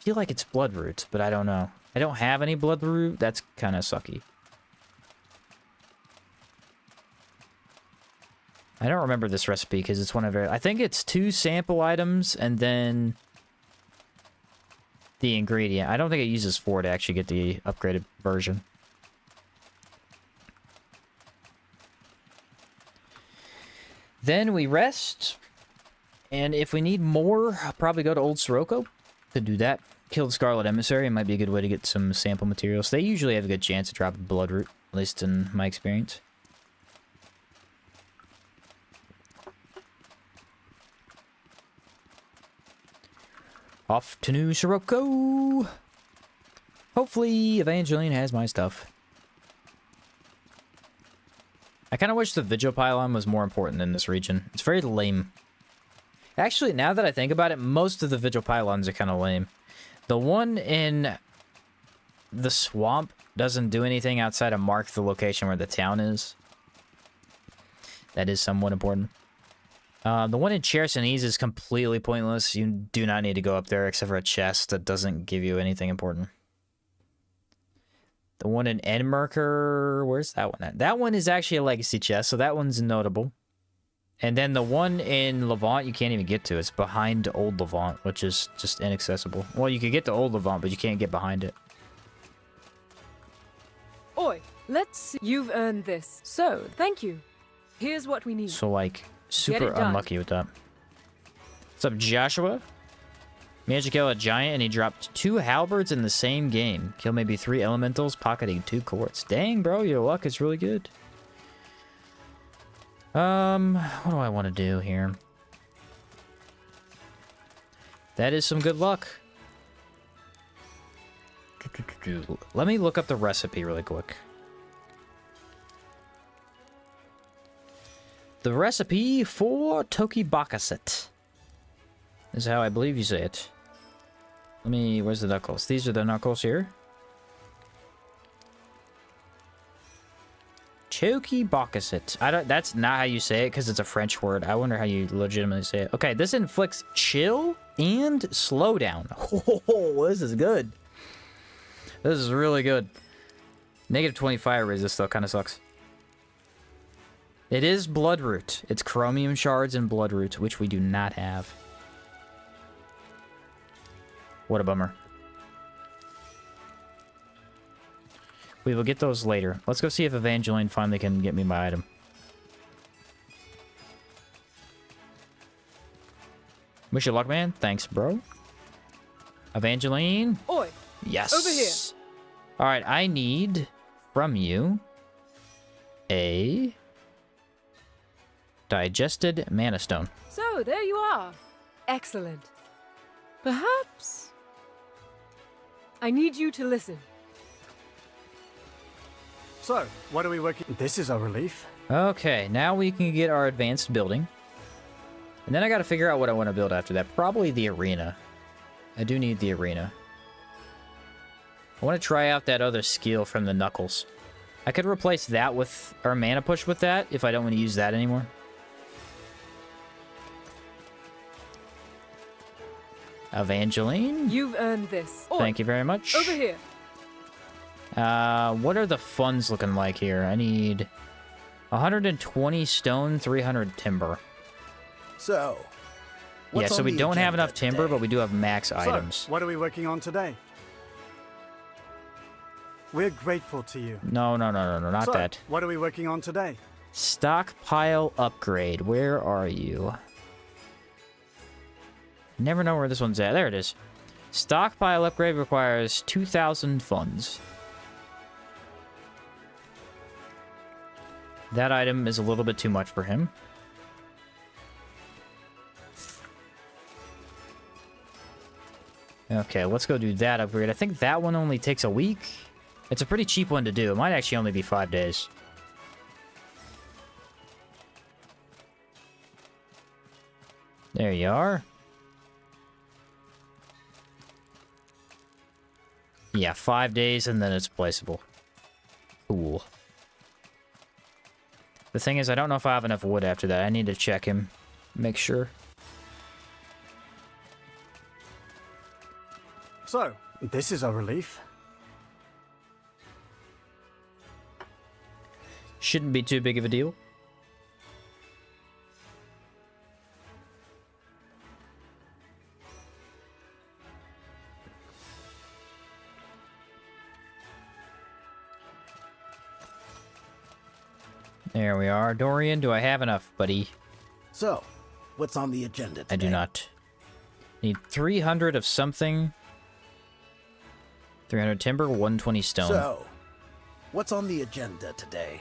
Speaker 1: feel like it's bloodroot, but I don't know. I don't have any bloodroot. That's kind of sucky. I don't remember this recipe because it's one of our... I think it's 2 sample items and then the ingredient. I don't think it uses 4 to actually get the upgraded version. Then we rest. And if we need more, I'll probably go to Old Sirocco to do that. Kill the Scarlet Emissary. It might be a good way to get some sample materials. They usually have a good chance to drop a bloodroot, at least in my experience. Off to New Sirocco. Hopefully Evangeline has my stuff. I kind of wish the Vigil Pylon was more important in this region. It's very lame. Actually, now that I think about it, most of the Vigil Pylons are kind of lame. The one in the swamp doesn't do anything outside of mark the location where the town is. That is somewhat important. The one in Chersonese is completely pointless. You do not need to go up there except for a chest that doesn't give you anything important. The one in Enmerker, where's that one at? That one is actually a legacy chest, so that one's notable. And then the one in Levant, you can't even get to. It's behind Old Levant, which is just inaccessible. Well, you could get to Old Levant, but you can't get behind it.
Speaker 2: Oi, let's see. You've earned this. So, thank you. Here's what we need.
Speaker 1: So, like, super unlucky with that. What's up, Joshua? Managed to kill a giant, and he dropped 2 halberds in the same game. Kill maybe 3 elementals, pocketing 2 quartz. Dang, bro, your luck is really good. What do I want to do here? That is some good luck. Let me look up the recipe really quick. The recipe for Toki Bakaset is how I believe you say it. Let me... Where's the knuckles? These are the knuckles here. Toki Bakaset. I don't... That's not how you say it because it's a French word. I wonder how you legitimately say it. Okay, this inflicts chill and slowdown. Oh, this is good. This is really good. Negative 20 fire resist though kind of sucks. It is bloodroot. It's chromium shards and bloodroot, which we do not have. What a bummer. We will get those later. Let's go see if Evangeline finally can get me my item. Wish you luck, man. Thanks, bro. Evangeline.
Speaker 2: Oi.
Speaker 1: Yes.
Speaker 2: Over here.
Speaker 1: All right, I need from you a digested mana stone.
Speaker 2: So, there you are. Excellent. Perhaps I need you to listen.
Speaker 3: So, what are we working... This is a relief.
Speaker 1: Okay, now we can get our advanced building. And then I gotta figure out what I want to build after that. Probably the arena. I do need the arena. I want to try out that other skill from the Knuckles. I could replace that with, or mana push with that, if I don't want to use that anymore. Evangeline?
Speaker 2: You've earned this. Oi,
Speaker 1: Thank you very much.
Speaker 2: over here.
Speaker 1: What are the funds looking like here? I need 120 stone, 300 timber.
Speaker 4: So,
Speaker 1: Yeah,
Speaker 4: what's
Speaker 1: so
Speaker 4: on
Speaker 1: we
Speaker 4: the
Speaker 1: don't have
Speaker 4: agenda
Speaker 1: enough timber,
Speaker 4: today?
Speaker 1: but we do have max
Speaker 3: So,
Speaker 1: items.
Speaker 3: what are we working on today? We're grateful to you.
Speaker 1: No, not
Speaker 3: So,
Speaker 1: that.
Speaker 3: what are we working on today?
Speaker 1: Stockpile upgrade. Where are you? Never know where this one's at. There it is. Stockpile upgrade requires 2,000 funds. That item is a little bit too much for him. Okay, let's go do that upgrade. I think that one only takes a week. It's a pretty cheap one to do. It might actually only be 5 days. There you are. Yeah, 5 days and then it's placeable. Cool. The thing is, I don't know if I have enough wood after that. I need to check him. Make sure.
Speaker 3: So, this is a relief.
Speaker 1: Shouldn't be too big of a deal. There we are. Dorian, do I have enough, buddy?
Speaker 4: So, what's on the agenda today?
Speaker 1: I do not. Need 300 of something. 300 timber, 120 stone.
Speaker 4: So, what's on the agenda today?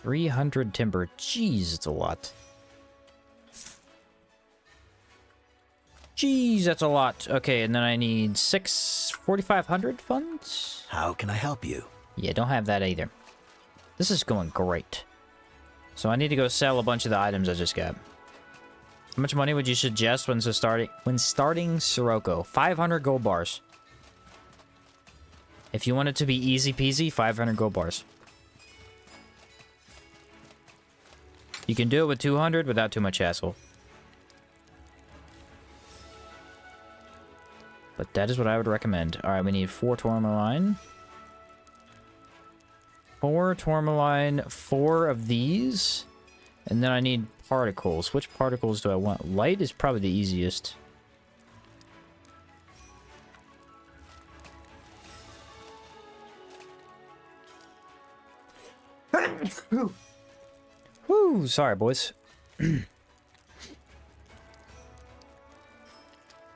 Speaker 1: 300 timber. Jeez, it's a lot. Jeez, that's a lot. Okay, and then I need 4,500 funds?
Speaker 4: How can I help you?
Speaker 1: Yeah, don't have that either. This is going great. So I need to go sell a bunch of the items I just got. How much money would you suggest when starting Sirocco? 500 gold bars. If you want it to be easy peasy, 500 gold bars. You can do it with 200 without too much hassle. But that is what I would recommend. Alright, we need 4 tourmaline. 4 tourmaline, 4 of these. And then I need particles. Which particles do I want? Light is probably the easiest. Woo! Sorry, boys.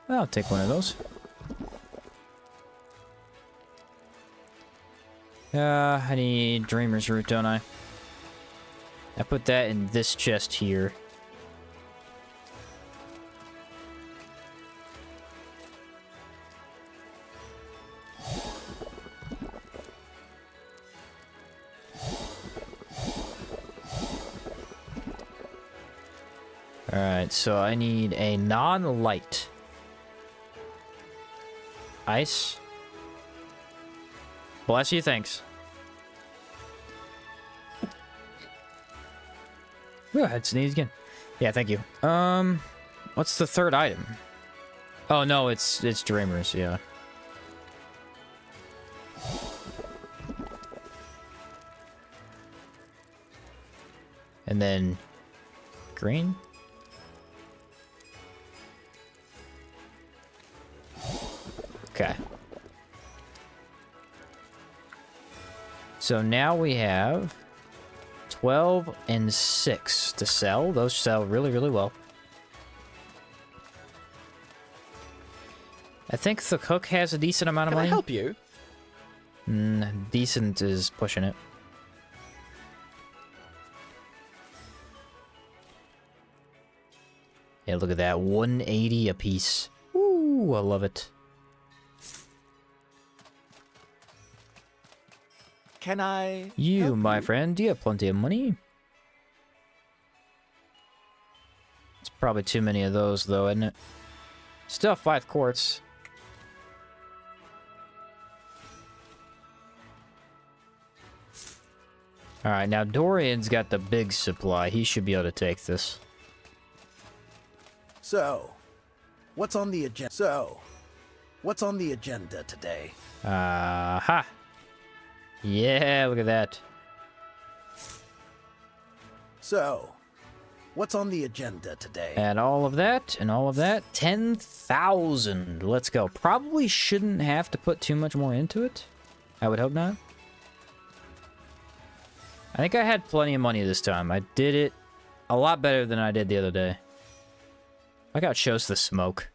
Speaker 1: I'll take one of those. I need Dreamer's Root, don't I? I put that in this chest here. Alright, so I need a non-light. Ice. Bless you, thanks. Ooh, I had sneeze again. Yeah, thank you. What's the third item? Oh no, it's Dreamers, yeah. And then green. Okay. So now we have 12 and 6 to sell. Those sell really, really well. I think the cook has a decent amount of
Speaker 4: Can I
Speaker 1: money.
Speaker 4: help you?
Speaker 1: Decent is pushing it. Yeah, look at that. 180 a piece. Ooh, I love it.
Speaker 4: Can I
Speaker 1: You,
Speaker 4: help
Speaker 1: my friend, you have plenty of money. It's probably too many of those, though, isn't it? Still have 5 quartz. Alright, now Dorian's got the big supply. He should be able to take this.
Speaker 4: So, what's on the agenda? What's on the agenda today?
Speaker 1: Ha! Yeah, look at that.
Speaker 4: So, what's on the agenda today?
Speaker 1: And all of that, and all of that. 10,000. Let's go. Probably shouldn't have to put too much more into it. I would hope not. I think I had plenty of money this time. I did it a lot better than I did the other day. Like how it shows the smoke.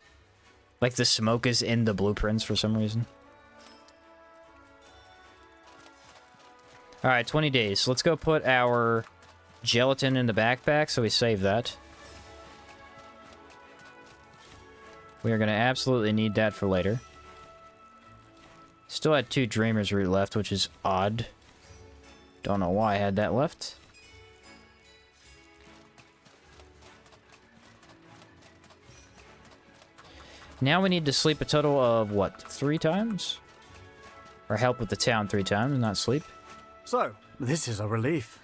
Speaker 1: Like the smoke is in the blueprints for some reason. Alright, 20 days. Let's go put our gelatin in the backpack so we save that. We are going to absolutely need that for later. Still had 2 Dreamer's Root left, which is odd. Don't know why I had that left. Now we need to sleep a total of, what, 3 times? Or help with the town 3 times, not sleep.
Speaker 3: So, this is a relief.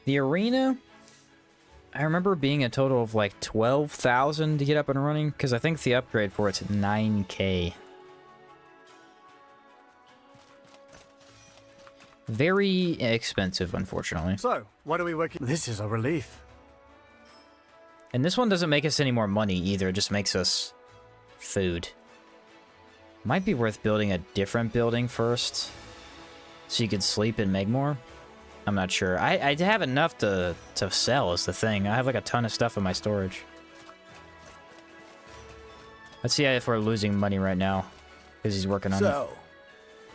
Speaker 1: The arena, I remember being a total of like 12,000 to get up and running, because I think the upgrade for it's 9k. Very expensive, unfortunately.
Speaker 3: So, what are we working? This is a relief.
Speaker 1: And this one doesn't make us any more money either, it just makes us food. Might be worth building a different building first, so you could sleep and make more. I'm not sure. I have enough to sell is the thing. I have like a ton of stuff in my storage. Let's see if we're losing money right now, because he's working on it.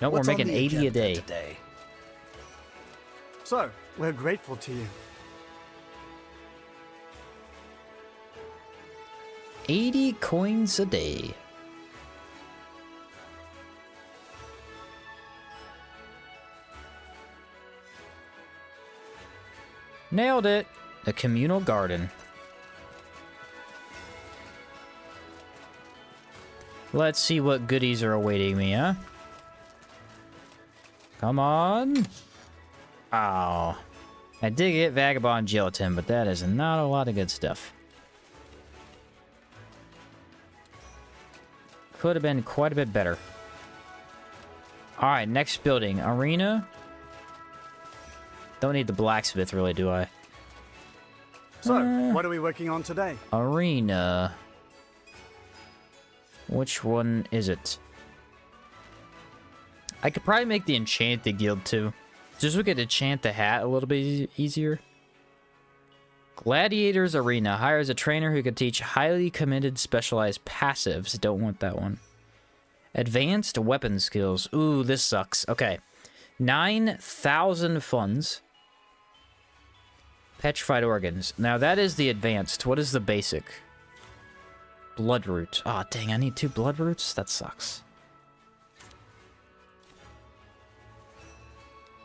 Speaker 1: Nope, we're making 80 a day.
Speaker 4: Today?
Speaker 3: So, we're grateful to you.
Speaker 1: 80 coins a day. Nailed it! The communal garden. Let's see what goodies are awaiting me, huh? Come on! Oh. I did get Vagabond Gelatin, but that is not a lot of good stuff. Could have been quite a bit better. Alright, next building. Arena. Don't need the blacksmith, really, do I?
Speaker 3: So, what are we working on today?
Speaker 1: Arena. Which one is it? I could probably make the Enchanted Guild, too. Just so we could enchant the hat a little bit easier. Gladiators Arena hires a trainer who could teach highly committed specialized passives. Don't want that one. Advanced weapon skills. Ooh, this sucks. Okay. 9,000 funds. Petrified organs. Now that is the advanced. What is the basic? Bloodroot. Aw, dang, I need 2 bloodroots? That sucks.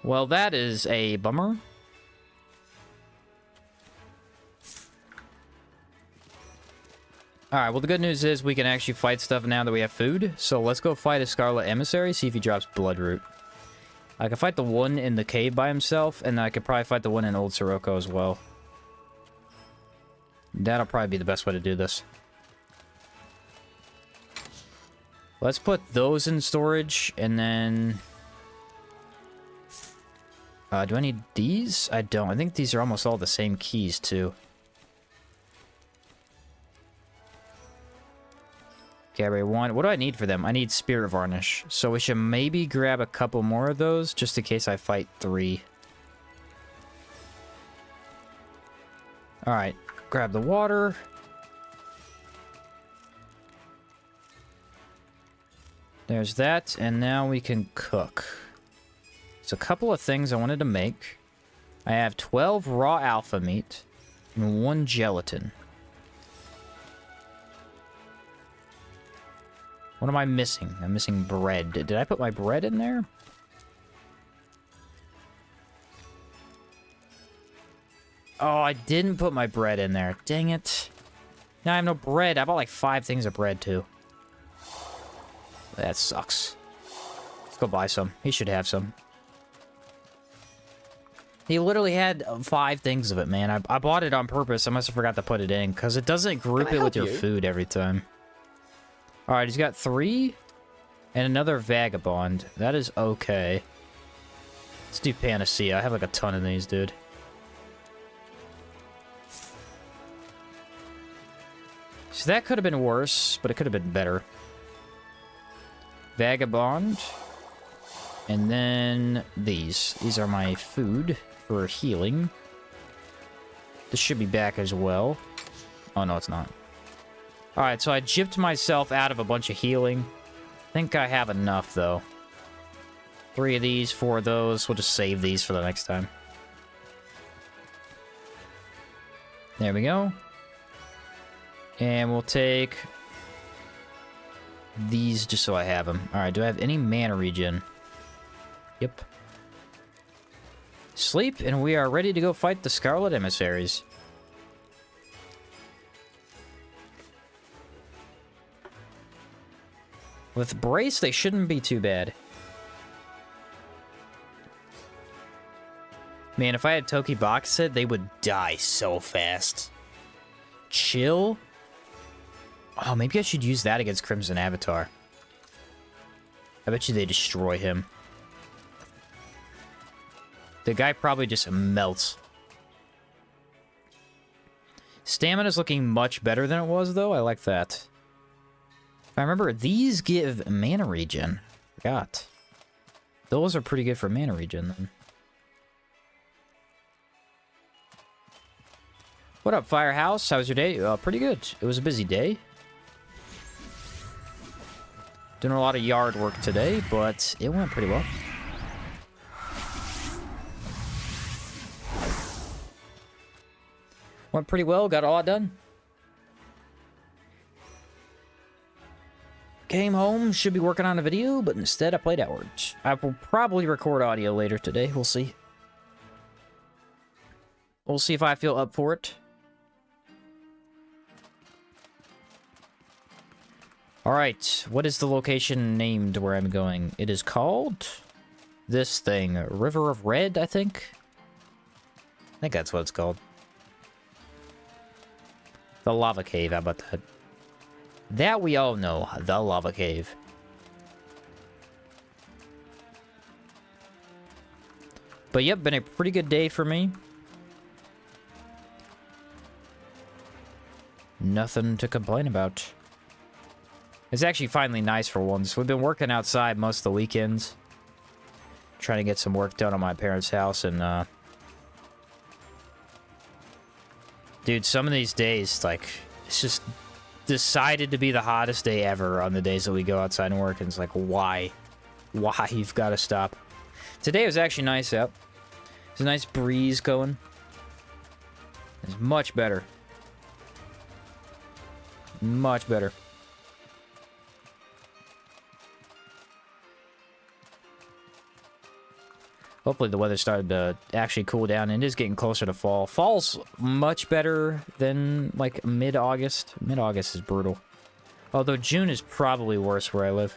Speaker 1: Well, that is a bummer. Alright, well the good news is we can actually fight stuff now that we have food. So let's go fight a Scarlet Emissary, see if he drops Bloodroot. I can fight the one in the cave by himself, and I could probably fight the one in Old Sirocco as well. That'll probably be the best way to do this. Let's put those in storage, and then... do I need these? I don't. I think these are almost all the same keys, too. Carry 1. What do I need for them? I need Spirit Varnish. So we should maybe grab a couple more of those, just in case I fight 3. Alright. Grab the water. There's that, and now we can cook. So a couple of things I wanted to make. I have 12 raw alpha meat and 1 gelatin. What am I missing? I'm missing bread. Did I put my bread in there? Oh, I didn't put my bread in there. Dang it. Now I have no bread. I bought like 5 things of bread, too. That sucks. Let's go buy some. He should have some. He literally had 5 things of it, man. I bought it on purpose. I must have forgot to put it in, because it doesn't group it with your food every time. Alright, he's got 3 and another vagabond. That is okay. Let's do Panacea. I have like a ton of these, dude. So that could have been worse, but it could have been better. Vagabond. And then these. These are my food for healing. This should be back as well. Oh, no, it's not. Alright, so I gypped myself out of a bunch of healing. I think I have enough, though. 3 of these, 4 of those. We'll just save these for the next time. There we go. And we'll take these just so I have them. Alright, do I have any mana regen? Yep. Sleep, and we are ready to go fight the Scarlet Emissaries. With Brace, they shouldn't be too bad. Man, if I had Toki Box set, they would die so fast. Chill? Oh, maybe I should use that against Crimson Avatar. I bet you they destroy him. The guy probably just melts. Stamina's looking much better than it was, though. I like that. If I remember, these give mana regen. Forgot. Those are pretty good for mana regen, then. What up, Firehouse? How was your day? Pretty good. It was a busy day. Doing a lot of yard work today, but it went pretty well. Went pretty well, got a lot done. Came home, should be working on a video, but instead I played outwards. I will probably record audio later today, we'll see. We'll see if I feel up for it. Alright, what is the location named where I'm going? It is called this thing, River of Red, I think? I think that's what it's called. The Lava Cave, how about that? That we all know, the Lava Cave. But yep, been a pretty good day for me. Nothing to complain about. It's actually finally nice for once. We've been working outside most of the weekends. Trying to get some work done on my parents' house, and dude, some of these days, like, it's just decided to be the hottest day ever on the days that we go outside and work, and it's like, why? Why? You've got to stop. Today was actually nice out. There's a nice breeze going. It's much better. Much better. Hopefully the weather started to actually cool down, and it is getting closer to fall. Fall's much better than, like, mid-August. Mid-August is brutal. Although June is probably worse where I live.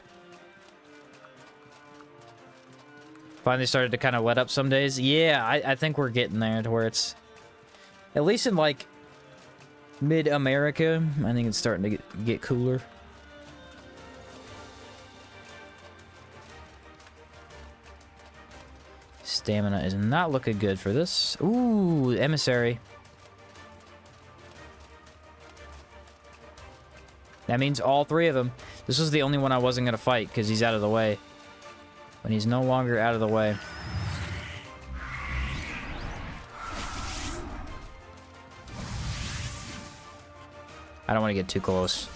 Speaker 1: Finally started to kind of let up some days. Yeah, I think we're getting there to where it's... At least in, like, mid-America, I think it's starting to get cooler. Stamina is not looking good for this. Ooh, emissary. That means all 3 of them. This was the only one I wasn't going to fight because he's out of the way. When he's no longer out of the way. I don't want to get too close.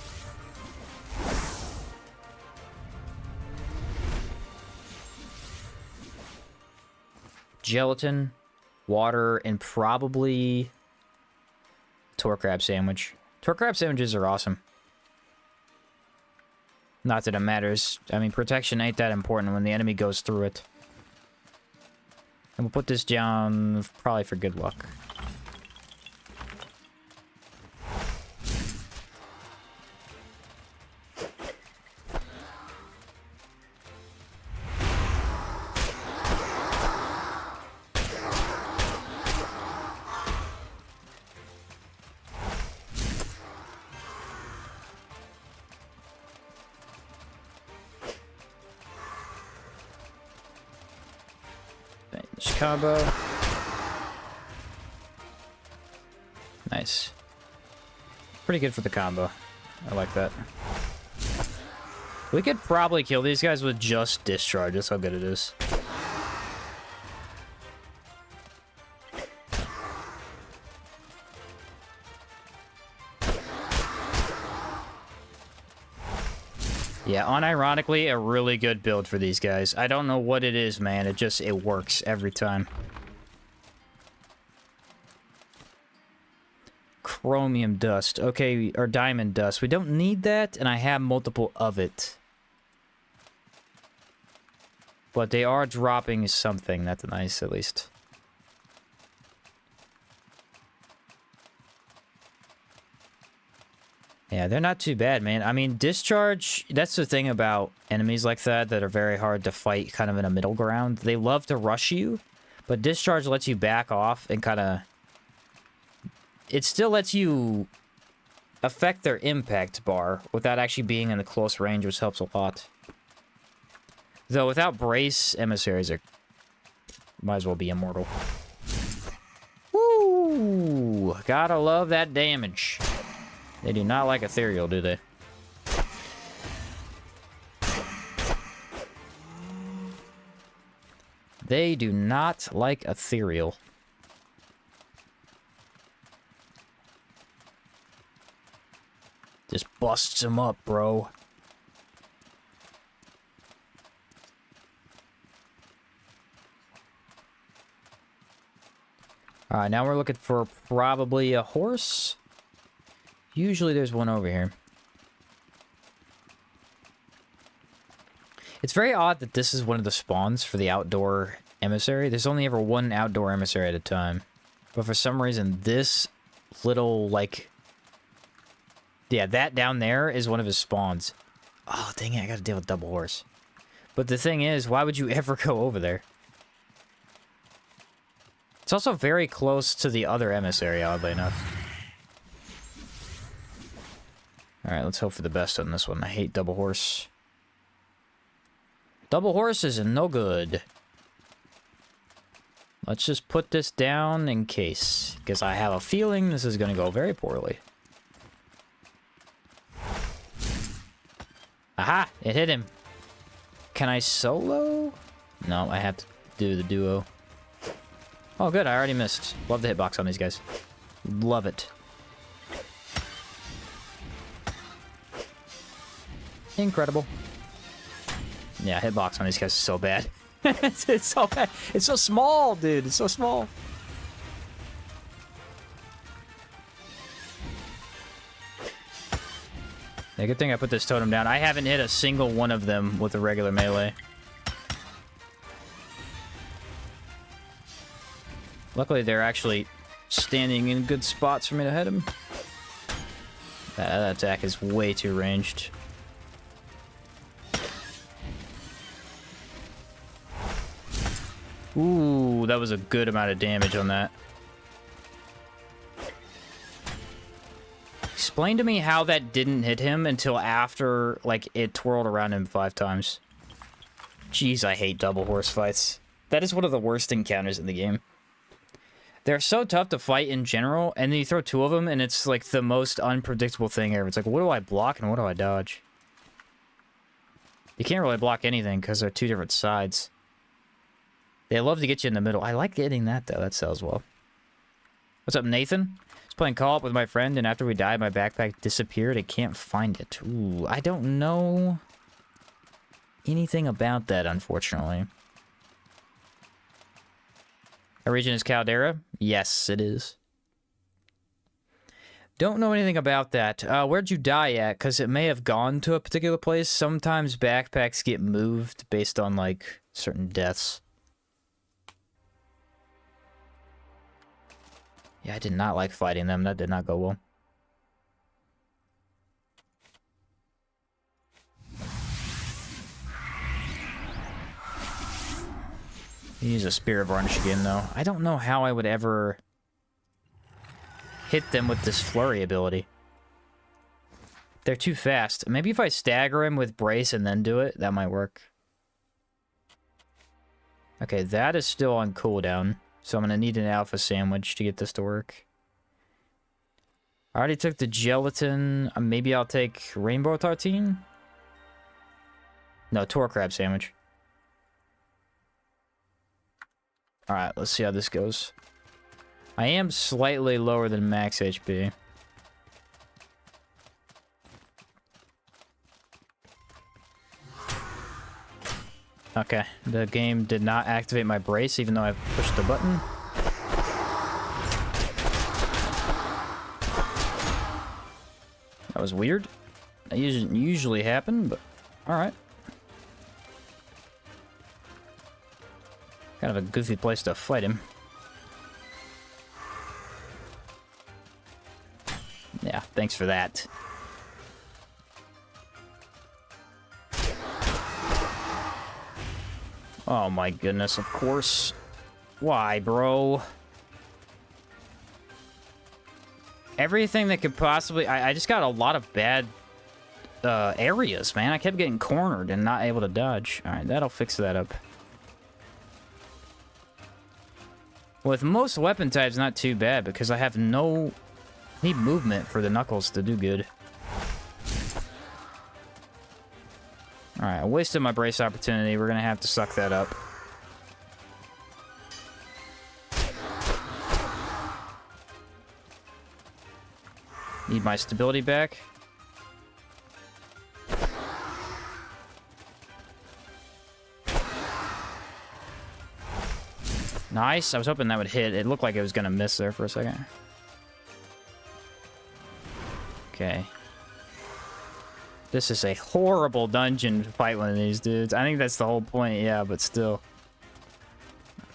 Speaker 1: Gelatin, water, and probably Tor Crab sandwich. Tor Crab sandwiches are awesome. Not that it matters. I mean, protection ain't that important when the enemy goes through it. And we'll put this down probably for good luck. combo. Nice. Pretty good for the combo. I like that. We could probably kill these guys with just discharge. That's how good it is. Yeah, unironically, a really good build for these guys. I don't know what it is, man. It works every time. Chromium dust. Okay, or diamond dust. We don't need that, and I have multiple of it. But they are dropping something. That's nice, at least. Yeah, they're not too bad, man. I mean, discharge, that's the thing about enemies like that that are very hard to fight kind of in a middle ground. They love to rush you, but discharge lets you back off and kind of... It still lets you affect their impact bar without actually being in the close range, which helps a lot. Though without brace, emissaries are... might as well be immortal. Woo! Gotta love that damage. They do not like ethereal, do they? They do not like ethereal. Just busts him up, bro. Alright, now we're looking for probably a horse. Usually there's one over here. It's very odd that this is one of the spawns for the outdoor emissary. There's only ever one outdoor emissary at a time. But for some reason, this little, like... Yeah, that down there is one of his spawns. Oh, dang it, I gotta deal with double horse. But the thing is, why would you ever go over there? It's also very close to the other emissary, oddly enough. Alright, let's hope for the best on this one. I hate double horse. Double horse is no good. Let's just put this down in case, because I have a feeling this is going to go very poorly. Aha! It hit him. Can I solo? No, I have to do the duo. Oh, good. I already missed. Love the hitbox on these guys. Love it. Incredible. Yeah, hitbox on these guys is so bad. it's so bad. It's so small, dude. It's so small. Yeah, good thing I put this totem down. I haven't hit a single one of them with a regular melee. Luckily, they're actually standing in good spots for me to hit them. That attack is way too ranged. Ooh, that was a good amount of damage on that. Explain to me how that didn't hit him until after, like, it twirled around him 5 times. Jeez, I hate double horse fights. That is one of the worst encounters in the game. They're so tough to fight in general, and then you throw 2 of them, and it's, like, the most unpredictable thing ever. It's like, what do I block and what do I dodge? You can't really block anything, because they're 2 different sides. They love to get you in the middle. I like getting that, though. That sells well. What's up, Nathan? I was playing co-op with my friend, and after we died, my backpack disappeared. I can't find it. Ooh, I don't know anything about that, unfortunately. Our region is Caldera? Yes, it is. Don't know anything about that. Where'd you die at? Because it may have gone to a particular place. Sometimes backpacks get moved based on, like, certain deaths. Yeah, I did not like fighting them. That did not go well. Use a Spear of Varnish again, though. I don't know how I would ever hit them with this flurry ability. They're too fast. Maybe if I stagger him with Brace and then do it, that might work. Okay, that is still on cooldown. So I'm going to need an alpha sandwich to get this to work. I already took the gelatin. Maybe I'll take rainbow tartine? No, tor crab sandwich. Alright, let's see how this goes. I am slightly lower than max HP. Okay, the game did not activate my brace even though I pushed the button. That was weird. That doesn't usually happen, but alright. Kind of a goofy place to fight him. Yeah, thanks for that. Oh my goodness, of course. Why, bro? Everything that could possibly... I just got a lot of bad areas, man. I kept getting cornered and not able to dodge. Alright, that'll fix that up. With most weapon types, not too bad, because I have no... need movement for the knuckles to do good. Alright, I wasted my brace opportunity. We're gonna have to suck that up. Need my stability back. Nice. I was hoping that would hit. It looked like it was gonna miss there for a second. Okay. This is a horrible dungeon to fight one of these dudes. I think that's the whole point, yeah, but still.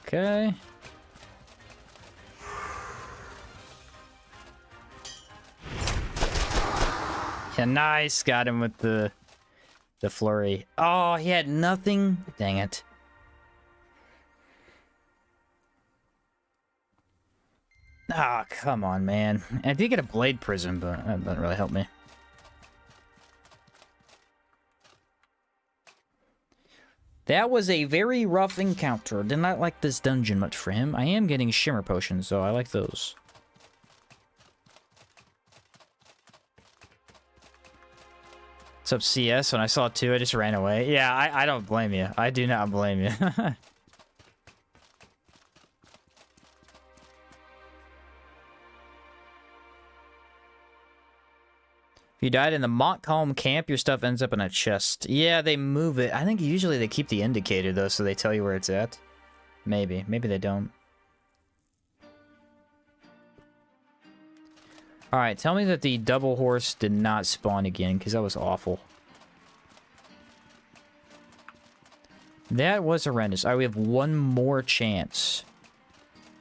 Speaker 1: Okay. Yeah, nice. Got him with the flurry. Oh, he had nothing. Dang it. Ah, oh, come on, man. I did get a blade prism, but that doesn't really help me. That was a very rough encounter. Did not like this dungeon much for him. I am getting shimmer potions, so I like those. What's up, CS? When I saw 2, I just ran away. Yeah, I don't blame you. I do not blame you. If you died in the Montcalm camp, your stuff ends up in a chest. Yeah, they move it. I think usually they keep the indicator, though, so they tell you where it's at. Maybe. Maybe they don't. Alright, tell me that the double horse did not spawn again, because that was awful. That was horrendous. Alright, we have one more chance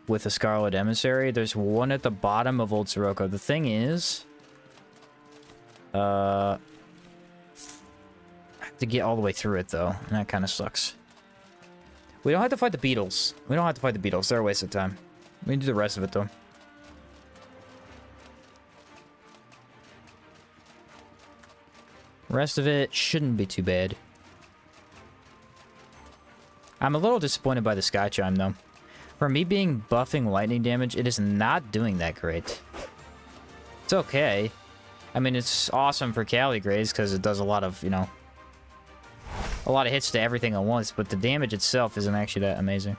Speaker 1: with the Scarlet Emissary. There's one at the bottom of Old Sirocco. The thing is... I have to get all the way through it, though, and that kind of sucks. We don't have to fight the beetles. We don't have to fight the beetles. They're a waste of time. We can do the rest of it, though. Rest of it shouldn't be too bad. I'm a little disappointed by the Sky Chime, though. For me being buffing lightning damage, it is not doing that great. It's okay. I mean, it's awesome for Caligraze because it does a lot of, you know, a lot of hits to everything at once, but the damage itself isn't actually that amazing.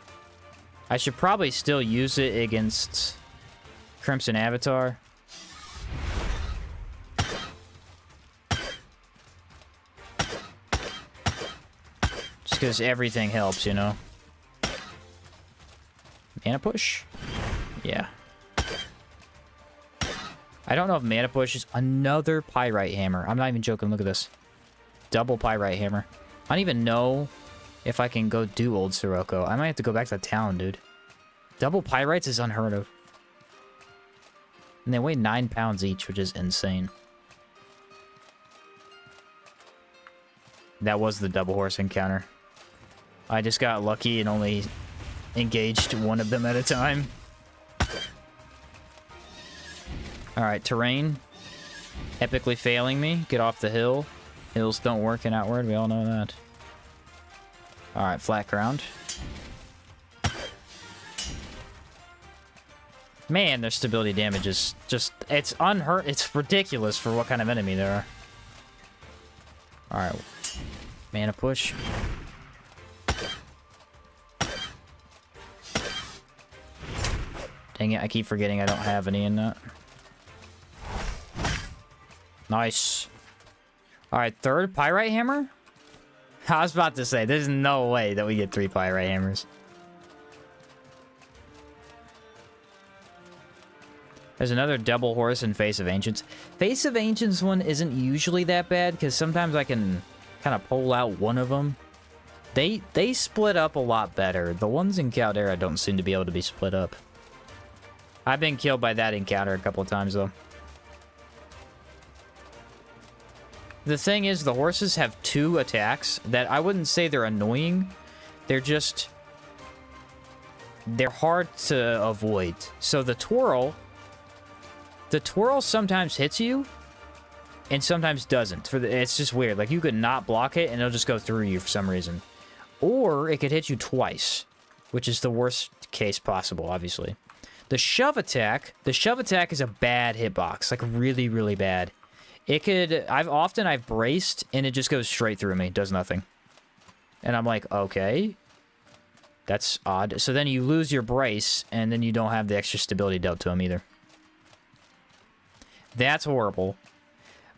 Speaker 1: I should probably still use it against Crimson Avatar. Just because everything helps, you know. Mana push? Yeah. I don't know if Mana Push is another Pyrite Hammer. I'm not even joking. Look at this. Double Pyrite Hammer. I don't even know if I can go do Old Sirocco. I might have to go back to the town, dude. Double Pyrites is unheard of. And they weigh 9 pounds each, which is insane. That was the double horse encounter. I just got lucky and only engaged one of them at a time. Alright, terrain. Epically failing me. Get off the hill. Hills don't work in Outward, we all know that. Alright, flat ground. Man, their stability damage is just... It's unhurt. It's ridiculous for what kind of enemy they are. Alright. Mana push. Dang it, I keep forgetting I don't have any in that. Nice. Alright, third Pyrite Hammer? I was about to say, there's no way that we get 3 Pyrite Hammers. There's another double horse in Face of Ancients. Face of Ancients one isn't usually that bad, because sometimes I can kind of pull out one of them. They split up a lot better. The ones in Caldera don't seem to be able to be split up. I've been killed by that encounter a couple of times, though. The thing is, the horses have 2 attacks that I wouldn't say they're annoying. They're just... They're hard to avoid. So the twirl sometimes hits you, and sometimes doesn't. It's just weird. Like, you could not block it, and it'll just go through you for some reason. Or it could hit you twice, which is the worst case possible, obviously. The shove attack is a bad hitbox. Like, really, really bad. It could... I've braced, and it just goes straight through me. Does nothing. And I'm like, okay. That's odd. So then you lose your brace, and then you don't have the extra stability dealt to him either. That's horrible.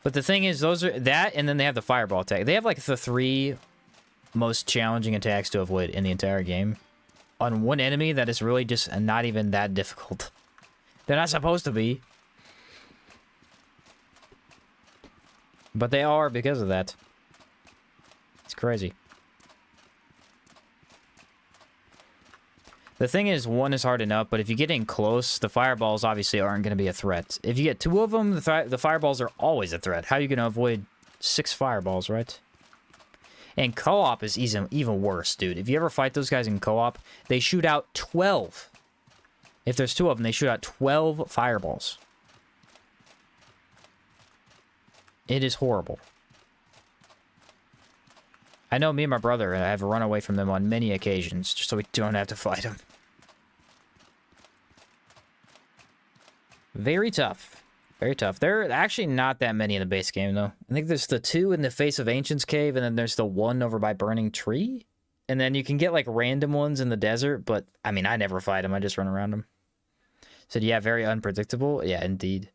Speaker 1: But the thing is, those are... That, and then they have the fireball attack. They have, like, the 3 most challenging attacks to avoid in the entire game. On one enemy that is really just not even that difficult. They're not supposed to be. But they are because of that. It's crazy. The thing is, 1 is hard enough, but if you get in close, the fireballs obviously aren't going to be a threat. If you get 2 of them, the fireballs are always a threat. How are you going to avoid 6 fireballs, right? And co-op is even worse, dude. If you ever fight those guys in co-op, they shoot out 12. If there's 2 of them, they shoot out 12 fireballs. It is horrible. I know me and my brother have run away from them on many occasions, just so we don't have to fight them. Very tough. Very tough. There are actually not that many in the base game, though. I think there's the 2 in the Face of Ancients cave, and then there's the 1 over by Burning Tree. And then you can get, like, random ones in the desert, but, I mean, I never fight them. I just run around them. So, yeah, very unpredictable. Yeah, indeed.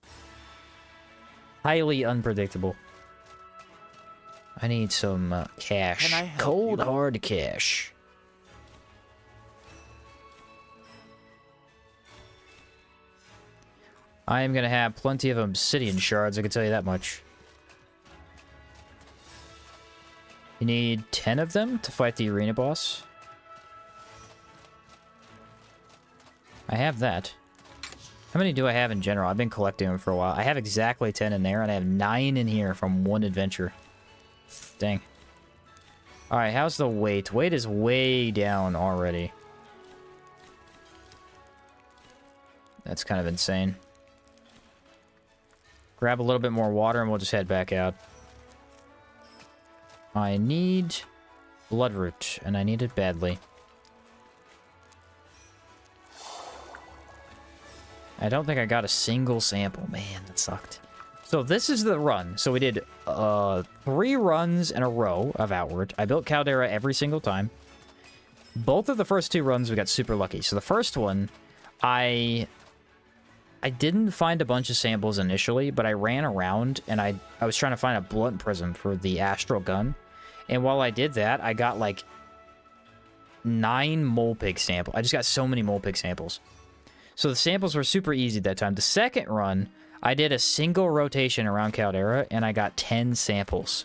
Speaker 1: Highly unpredictable. I need some cash. Cold, hard cash. I am going to have plenty of obsidian shards, I can tell you that much. You need 10 of them to fight the arena boss. I have that. How many do I have in general? I've been collecting them for a while. I have exactly 10 in there, and I have 9 in here from 1 adventure. Dang. Alright, how's the weight? Weight is way down already. That's kind of insane. Grab a little bit more water, and we'll just head back out. I need Bloodroot, and I need it badly. I don't think I got a single sample. Man, that sucked. So this is the run. So we did 3 runs in a row of Outward. I built Caldera every single time. Both of the first 2 runs we got super lucky. So the first one, I didn't find a bunch of samples initially, but I ran around and I was trying to find a blunt prism for the Astral Gun. And while I did that, I got like 9 mole pig samples. I just got so many mole pig samples. So the samples were super easy that time. The second run, I did a single rotation around Caldera, and I got 10 samples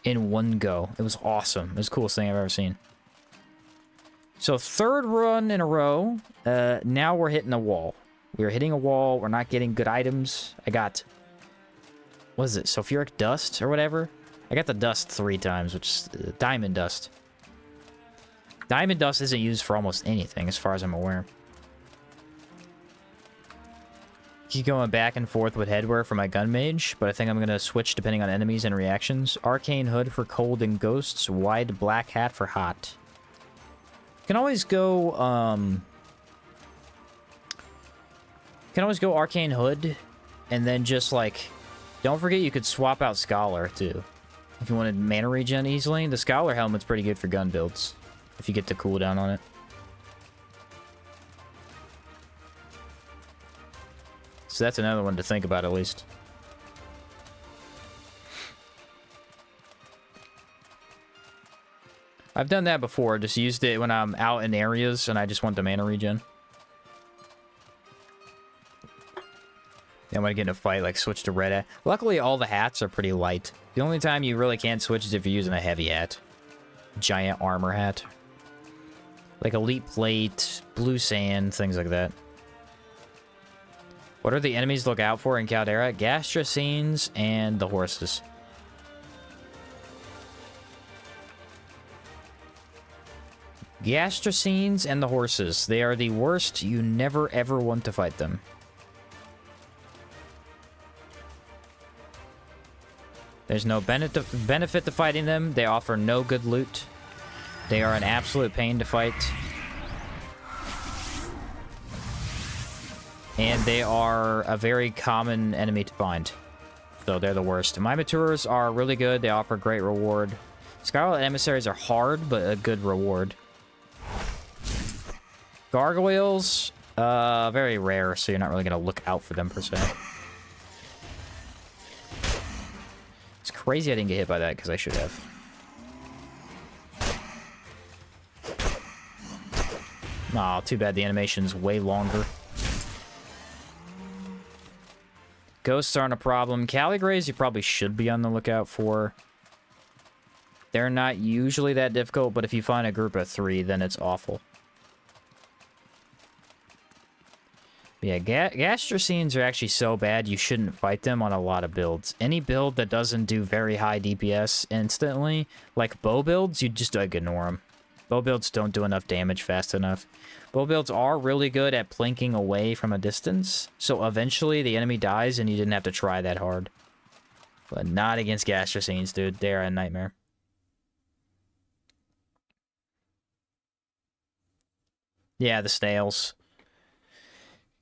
Speaker 1: in one go. It was awesome. It was the coolest thing I've ever seen. So third run in a row, now we're hitting a wall. We're hitting a wall. We're not getting good items. I got, what is it, sulfuric dust or whatever? I got the dust 3 times, which is diamond dust. Diamond dust isn't used for almost anything, as far as I'm aware. Keep going back and forth with headwear for my gun mage, but I think I'm going to switch depending on enemies and reactions. Arcane hood for cold and ghosts, wide black hat for hot. Can always go can always go Arcane Hood, and then just, like... Don't forget you could swap out Scholar, too. If you wanted mana regen easily. The Scholar helmet's pretty good for gun builds. If you get the cooldown on it. So that's another one to think about, at least. I've done that before. Just used it when I'm out in areas and I just want the mana regen. Then when I get in a fight, like, switch to red hat. Luckily, all the hats are pretty light. The only time you really can't switch is if you're using a heavy hat. Giant armor hat. Like Elite Plate, Blue Sand, things like that. What are the enemies to look out for in Caldera? Gastrocines and the horses. Gastrocines and the horses. They are the worst. You never ever want to fight them. There's no benefit to fighting them. They offer no good loot. They are an absolute pain to fight. And they are a very common enemy to find. So they're the worst. My Maturers are really good. They offer great reward. Scarlet Emissaries are hard, but a good reward. Gargoyles, very rare, so you're not really going to look out for them, per se. It's crazy I didn't get hit by that, because I should have. Aw, too bad the animation's way longer. Ghosts aren't a problem. Caligrays you probably should be on the lookout for. They're not usually that difficult, but if you find a group of 3, then it's awful. Yeah, Gastrocines are actually so bad you shouldn't fight them on a lot of builds. Any build that doesn't do very high DPS instantly, like bow builds, you just ignore them. Bow builds don't do enough damage fast enough. Bow builds are really good at plinking away from a distance, so eventually the enemy dies and you didn't have to try that hard. But not against Gastrocines, dude. They're a nightmare. Yeah, the snails.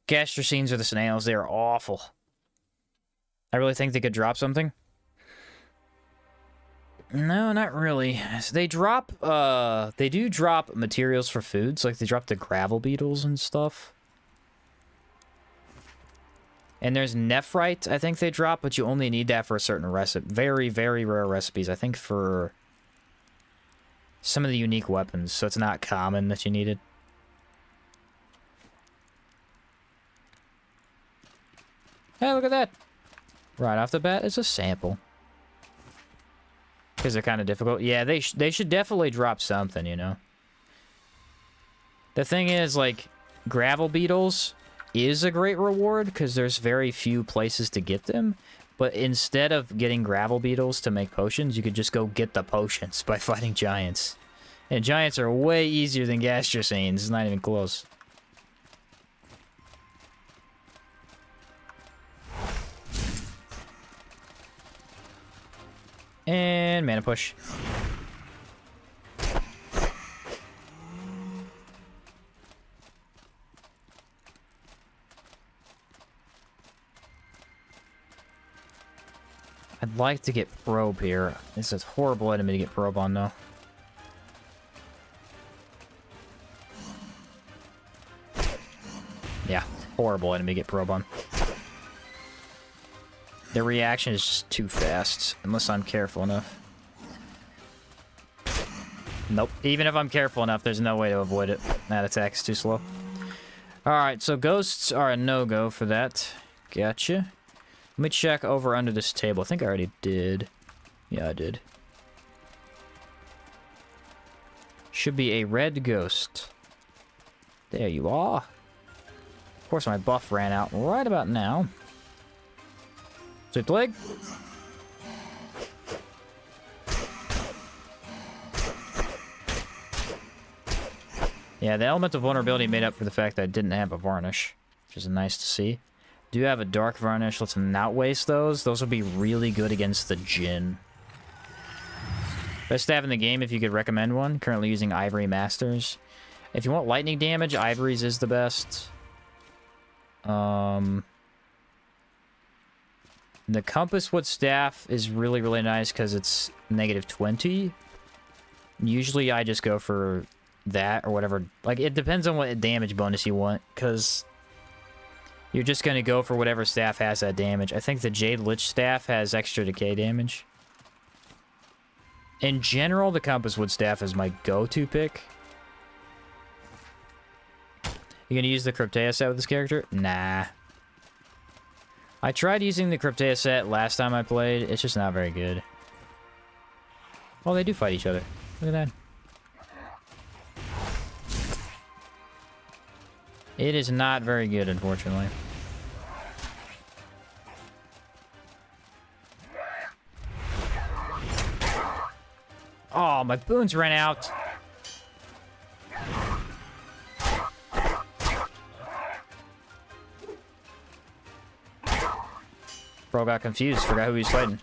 Speaker 1: Gastrocines are the snails. They are awful. I really think they could drop something. No, not really. They drop, they do drop materials for foods. Like, they drop the gravel beetles and stuff. And there's nephrite, I think they drop, but you only need that for a certain recipe. Very, very rare recipes. I think for some of the unique weapons, so it's not common that you need it. Hey, look at that. Right off the bat, it's a sample. Because they're kind of difficult. Yeah, they should definitely drop something, you know. The thing is, like, gravel beetles is a great reward because there's very few places to get them. But instead of getting gravel beetles to make potions, you could just go get the potions by fighting giants. And giants are way easier than Gastrocines. It's not even close. And mana push. I'd like to get probe here. This is a horrible enemy to get probe on, though. Yeah, horrible enemy to get probe on. Their reaction is just too fast, unless I'm careful enough. Nope. Even if I'm careful enough, there's no way to avoid it. That attack's too slow. Alright, so ghosts are a no-go for that. Gotcha. Let me check over under this table. I think I already did. Yeah, I did. Should be a red ghost. There you are. Of course, my buff ran out right about now. Sweep the leg. Yeah, the element of vulnerability made up for the fact that I didn't have a varnish, which is nice to see. Do have a dark varnish. Let's not waste those. Those will be really good against the Djinn. Best staff in the game if you could recommend one. Currently using Ivory Masters. If you want lightning damage, Ivory's is the best. The compass wood staff is really, really nice because it's -20. Usually I just go for that or whatever. Like, it depends on what damage bonus you want, because you're just going to go for whatever staff has that damage. I think the Jade Lich staff has extra decay damage. In general, the compass wood staff is my go-to pick. You gonna use the Cryptea set with this character? Nah. I tried using the Cryptea set last time I played. It's just not very good. Oh, they do fight each other. Look at that. It is not very good, unfortunately. Oh, my boons ran out. Bro got confused, forgot who he was fighting.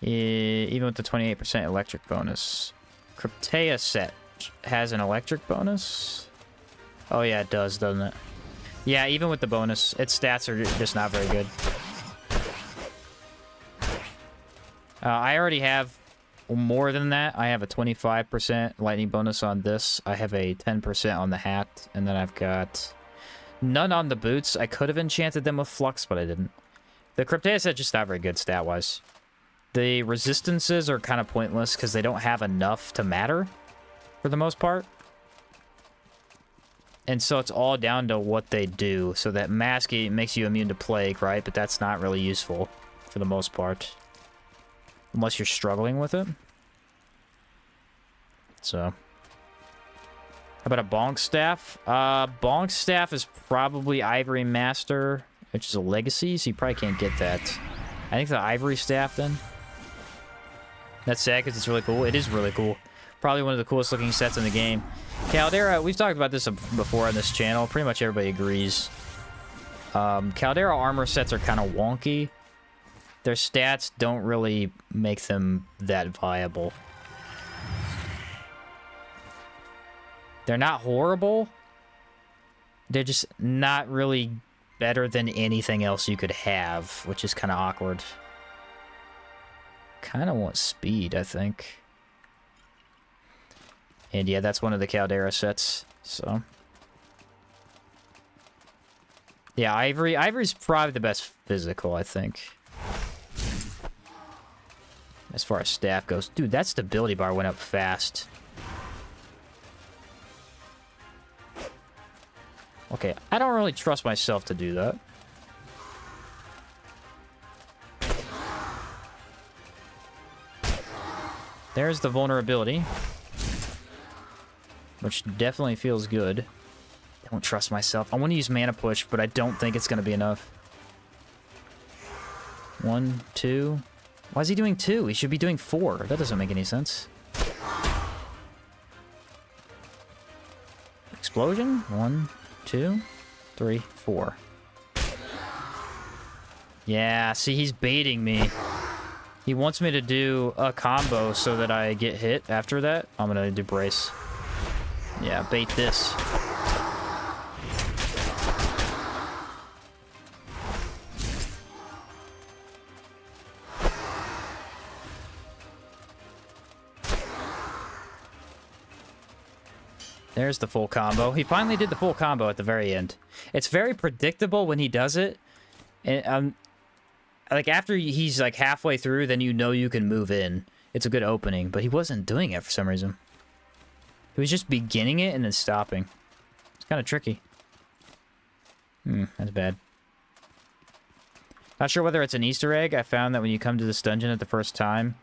Speaker 1: Even with the 28% electric bonus. Cryptea set has an electric bonus? Oh yeah, it does, doesn't it? Yeah, even with the bonus, its stats are just not very good. I already have more than that. I have a 25% lightning bonus on this. I have a 10% on the hat, and then I've got none on the boots. I could have enchanted them with flux, but I didn't. The Cryptea set just not very good stat-wise. The resistances are kind of pointless because they don't have enough to matter for the most part. And so it's all down to what they do. So that mask makes you immune to plague, right? But that's not really useful for the most part. Unless you're struggling with it. So. How about a Bonk Staff? Bonk Staff is probably Ivory Master, which is a legacy, so you probably can't get that. I think the Ivory Staff, then. That's sad, because it's really cool. It is really cool. Probably one of the coolest looking sets in the game. Caldera, we've talked about this before on this channel. Pretty much everybody agrees. Caldera armor sets are kind of wonky. Their stats don't really make them that viable. They're not horrible. They're just not really better than anything else you could have, which is kind of awkward. Kind of want speed, I think. And yeah, that's one of the Caldera sets, so. Yeah, Ivory. Ivory's probably the best physical, I think. As far as staff goes. Dude, that stability bar went up fast. Okay, I don't really trust myself to do that. There's the vulnerability. Which definitely feels good. I don't trust myself. I want to use Mana Push, but I don't think it's going to be enough. 1, 2. Why is he doing 2? He should be doing 4. That doesn't make any sense. Explosion? 1, 2, 3, 4. Yeah, see, he's baiting me. He wants me to do a combo so that I get hit after that. I'm gonna do brace. Yeah, bait this. There's the full combo. He finally did the full combo at the very end. It's very predictable when he does it. And like after he's like halfway through, then you know you can move in. It's a good opening, but he wasn't doing it for some reason. He was just beginning it and then stopping. It's kind of tricky. That's bad. Not sure whether it's an Easter egg. I found that when you come to this dungeon at the first time,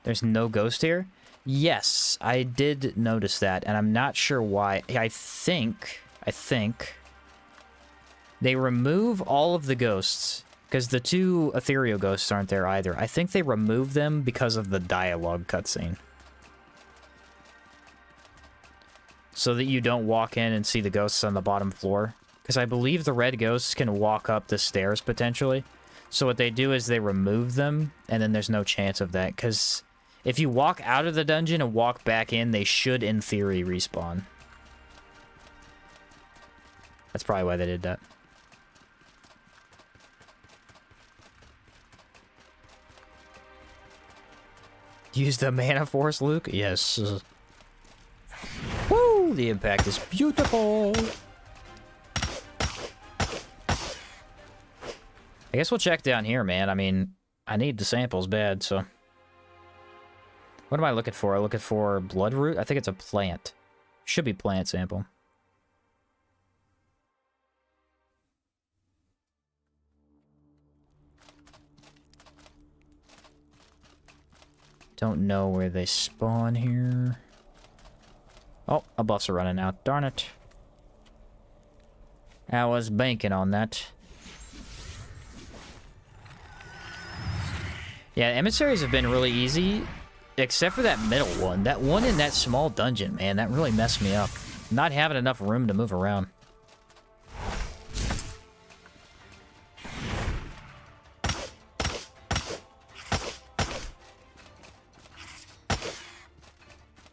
Speaker 1: there's no ghost here. Yes, I did notice that, and I'm not sure why. I think they remove all of the ghosts, because the 2 ethereal ghosts aren't there either. I think they remove them because of the dialogue cutscene. So that you don't walk in and see the ghosts on the bottom floor. Because I believe the red ghosts can walk up the stairs, potentially. So what they do is they remove them, and then there's no chance of that, because if you walk out of the dungeon and walk back in, they should, in theory, respawn. That's probably why they did that. Use the mana force, Luke? Yes. Woo! The impact is beautiful! I guess we'll check down here, man. I mean, I need the samples bad, so... What am I looking for? I'm looking for bloodroot? I think it's a plant. Should be plant sample. Don't know where they spawn here. Oh, our buffs are running out. Darn it. I was banking on that. Yeah, emissaries have been really easy, except for that middle one. That one in that small dungeon, man, that really messed me up. Not having enough room to move around.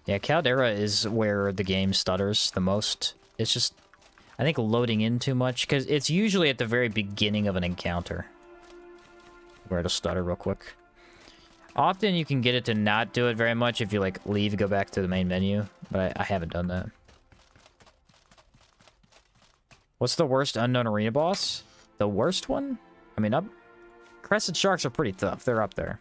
Speaker 1: Yeah, Caldera is where the game stutters the most. It's just, I think, loading in too much, because it's usually at the very beginning of an encounter where it'll stutter real quick. Often you can get it to not do it very much if you, like, leave, go back to the main menu, but I haven't done that. What's the worst unknown arena boss? The worst one? I mean, Crescent Sharks are pretty tough. They're up there.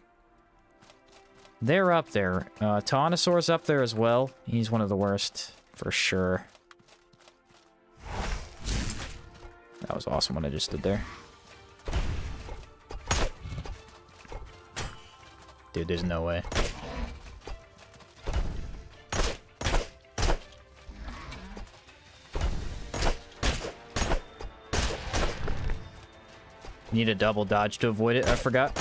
Speaker 1: They're up there. Taunosaur's up there as well. He's one of the worst, for sure. That was awesome what I just did there. Dude, there's no way. Need a double dodge to avoid it, I forgot.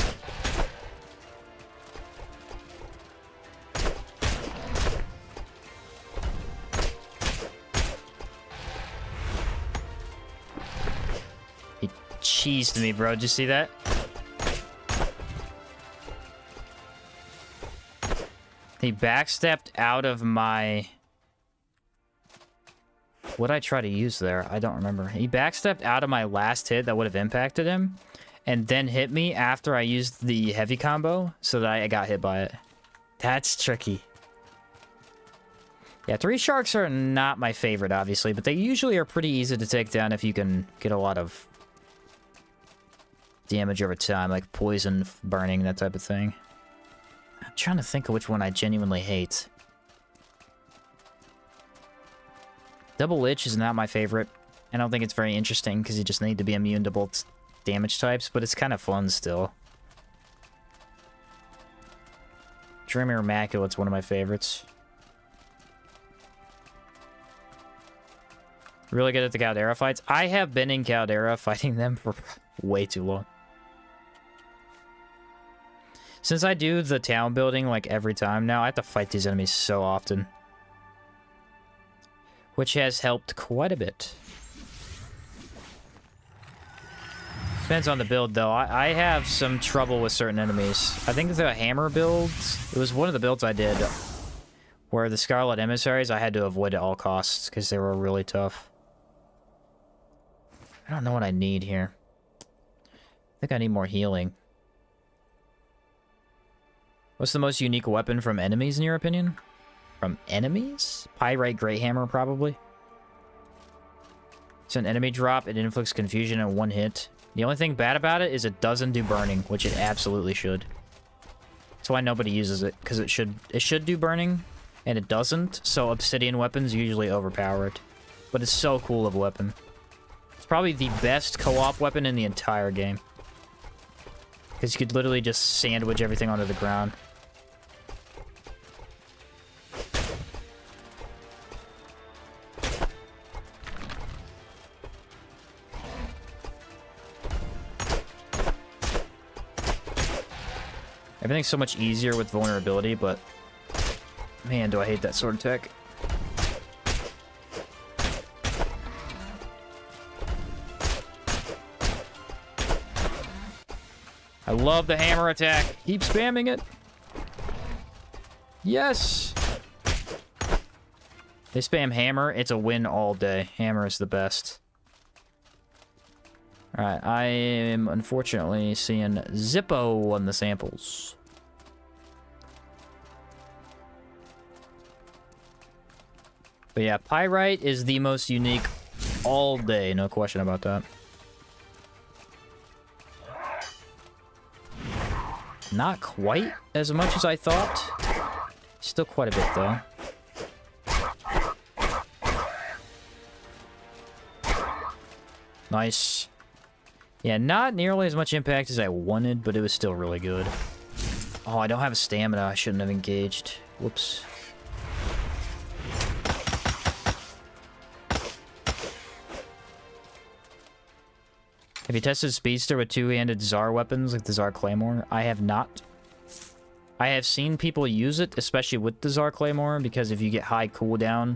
Speaker 1: He cheesed me, bro. Did you see that? He backstepped out of my... What'd I try to use there? I don't remember. He backstepped out of my last hit that would have impacted him, and then hit me after I used the heavy combo, so that I got hit by it. That's tricky. Yeah, tree sharks are not my favorite, obviously, but they usually are pretty easy to take down if you can get a lot of damage over time, like poison, burning, that type of thing. I'm trying to think of which one I genuinely hate. Double Lich is not my favorite. I don't think it's very interesting because you just need to be immune to both damage types, but it's kind of fun still. Dreamer Immaculate's one of my favorites. Really good at the Caldera fights. I have been in Caldera fighting them for way too long. Since I do the town building like every time now, I have to fight these enemies so often. Which has helped quite a bit. Depends on the build though. I have some trouble with certain enemies. I think the hammer build, it was one of the builds I did where the Scarlet Emissaries I had to avoid at all costs because they were really tough. I don't know what I need here. I think I need more healing. What's the most unique weapon from enemies, in your opinion? From enemies? Pyrite Great Hammer, probably. It's an enemy drop. It inflicts confusion in one hit. The only thing bad about it is it doesn't do burning, which it absolutely should. That's why nobody uses it, because it should do burning, and it doesn't, so obsidian weapons usually overpower it. But it's so cool of a weapon. It's probably the best co-op weapon in the entire game. Because you could literally just sandwich everything onto the ground. Everything's so much easier with vulnerability, but man, do I hate that sword attack. I love the hammer attack. Keep spamming it. Yes. They spam hammer. It's a win all day. Hammer is the best. Alright, I am unfortunately seeing Zippo on the samples. But yeah, Pyrite is the most unique all day, no question about that. Not quite as much as I thought. Still quite a bit, though. Nice. Yeah, not nearly as much impact as I wanted, but it was still really good. Oh, I don't have a stamina. I shouldn't have engaged. Whoops. Have you tested Speedster with two-handed Tsar weapons, like the Tsar Claymore? I have not. I have seen people use it, especially with the Tsar Claymore, because if you get high cooldown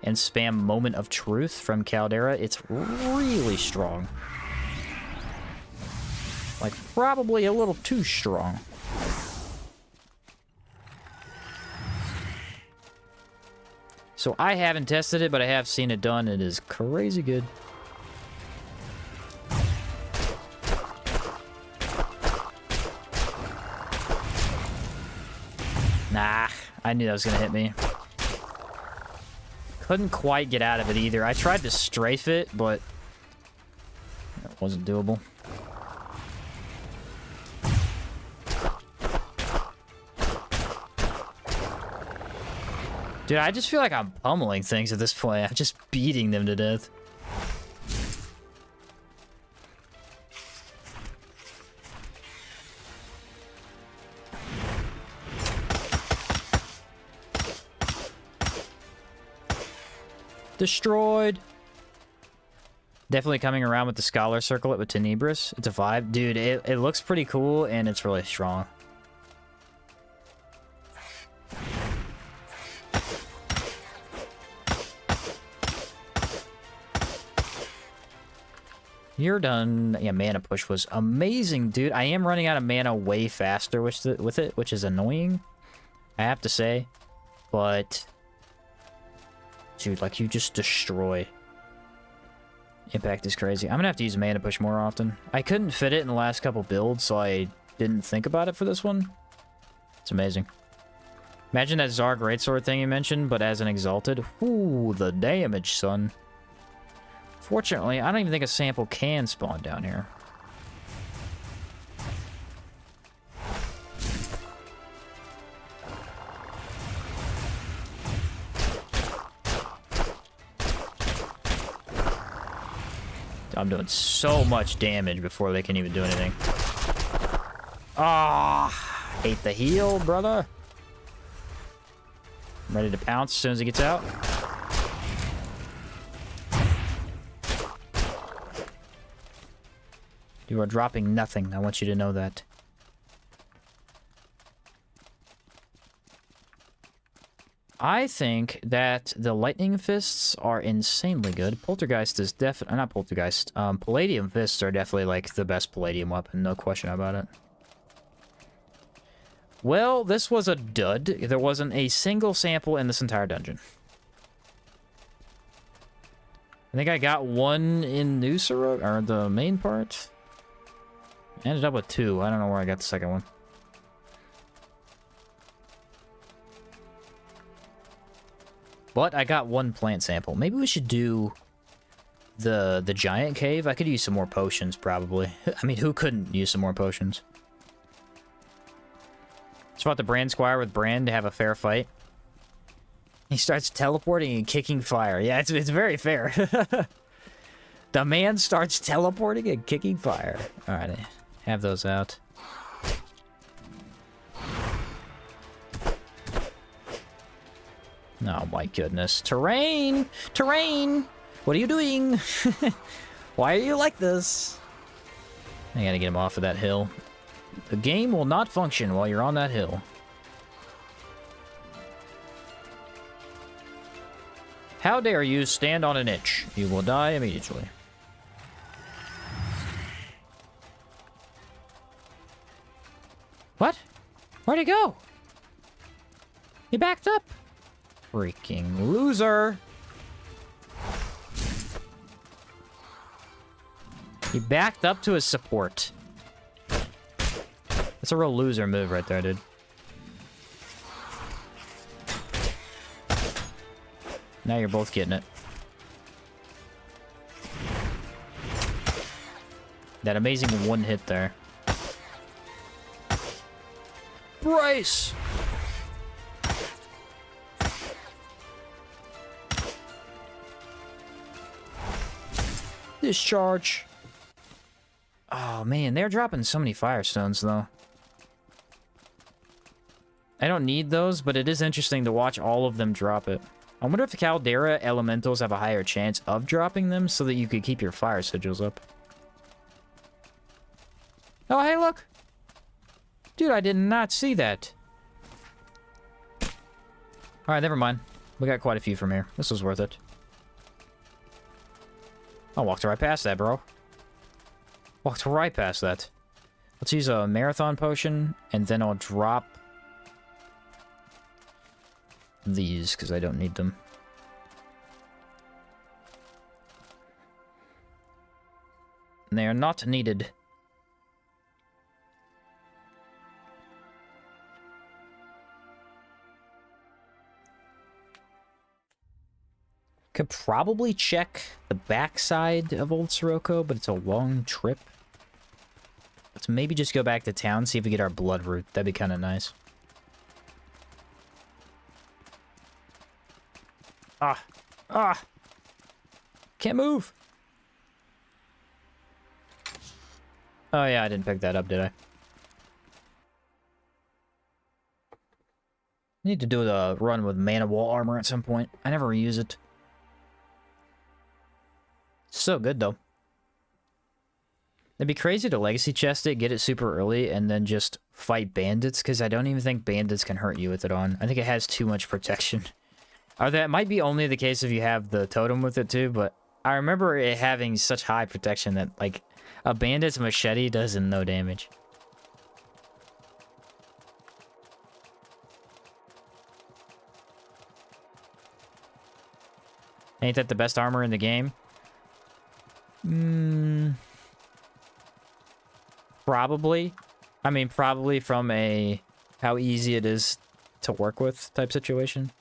Speaker 1: and spam Moment of Truth from Caldera, it's really strong. Like, probably a little too strong. So I haven't tested it, but I have seen it done. It is crazy good. Nah, I knew that was gonna hit me. Couldn't quite get out of it either. I tried to strafe it, but it wasn't doable. Dude, I just feel like I'm pummeling things at this point. I'm just beating them to death. Destroyed. Definitely coming around with the Scholar Circlet with Tenebris. It's a vibe. Dude, it looks pretty cool, and it's really strong. You're done. Yeah, mana push was amazing, dude. I am running out of mana way faster with it, which is annoying, I have to say. But dude, like, you just destroy. Impact is crazy. I'm gonna have to use mana push more often. I couldn't fit it in the last couple builds, so I didn't think about it for this one. It's amazing. Imagine that Tsar Greatsword thing you mentioned, but as an Exalted. Ooh, the damage, son. Fortunately, I don't even think a sample can spawn down here. I'm doing so much damage before they can even do anything. Ah, hate the heal, brother. I'm ready to pounce as soon as he gets out. You are dropping nothing. I want you to know that. I think that the Lightning Fists are insanely good. Poltergeist is definitely... Not Poltergeist. Palladium Fists are definitely, like, the best Palladium weapon. No question about it. Well, this was a dud. There wasn't a single sample in this entire dungeon. I think I got one in Nusura, or the main part. Ended up with two. I don't know where I got the second one. But I got one plant sample. Maybe we should do the giant cave. I could use some more potions, probably. I mean, who couldn't use some more potions? Just fought the Brand Squire with Brand to have a fair fight. He starts teleporting and kicking fire. Yeah, it's very fair. The man starts teleporting and kicking fire. Alright, have those out. Oh my goodness. Terrain! Terrain! What are you doing? Why are you like this? I gotta get him off of that hill. The game will not function while you're on that hill. How dare you stand on an itch? You will die immediately. What? Where'd he go? He backed up. Freaking loser. He backed up to his support. That's a real loser move right there, dude. Now you're both getting it. That amazing one hit there. Bryce! Discharge. Oh man, they're dropping so many firestones though. I don't need those, but it is interesting to watch all of them drop it. I wonder if the Caldera elementals have a higher chance of dropping them so that you could keep your fire sigils up. Oh, hey, look! Dude, I did not see that. Alright, never mind. We got quite a few from here. This was worth it. I walked right past that, bro. Walked right past that. Let's use a marathon potion, and then I'll drop these, because I don't need them. And they are not needed. Could probably check the backside of Old Sirocco, but it's a long trip. Let's maybe just go back to town, see if we get our blood root. That'd be kind of nice. Ah! Can't move! Oh yeah, I didn't pick that up, did I? Need to do the run with mana wall armor at some point. I never use it. So good, though. It'd be crazy to legacy chest it, get it super early, and then just fight bandits, because I don't even think bandits can hurt you with it on. I think it has too much protection. Or that might be only the case if you have the totem with it, too, but I remember it having such high protection that, like, a bandit's machete does no damage. Ain't that the best armor in the game? Probably. I mean, probably from a how easy it is to work with type situation.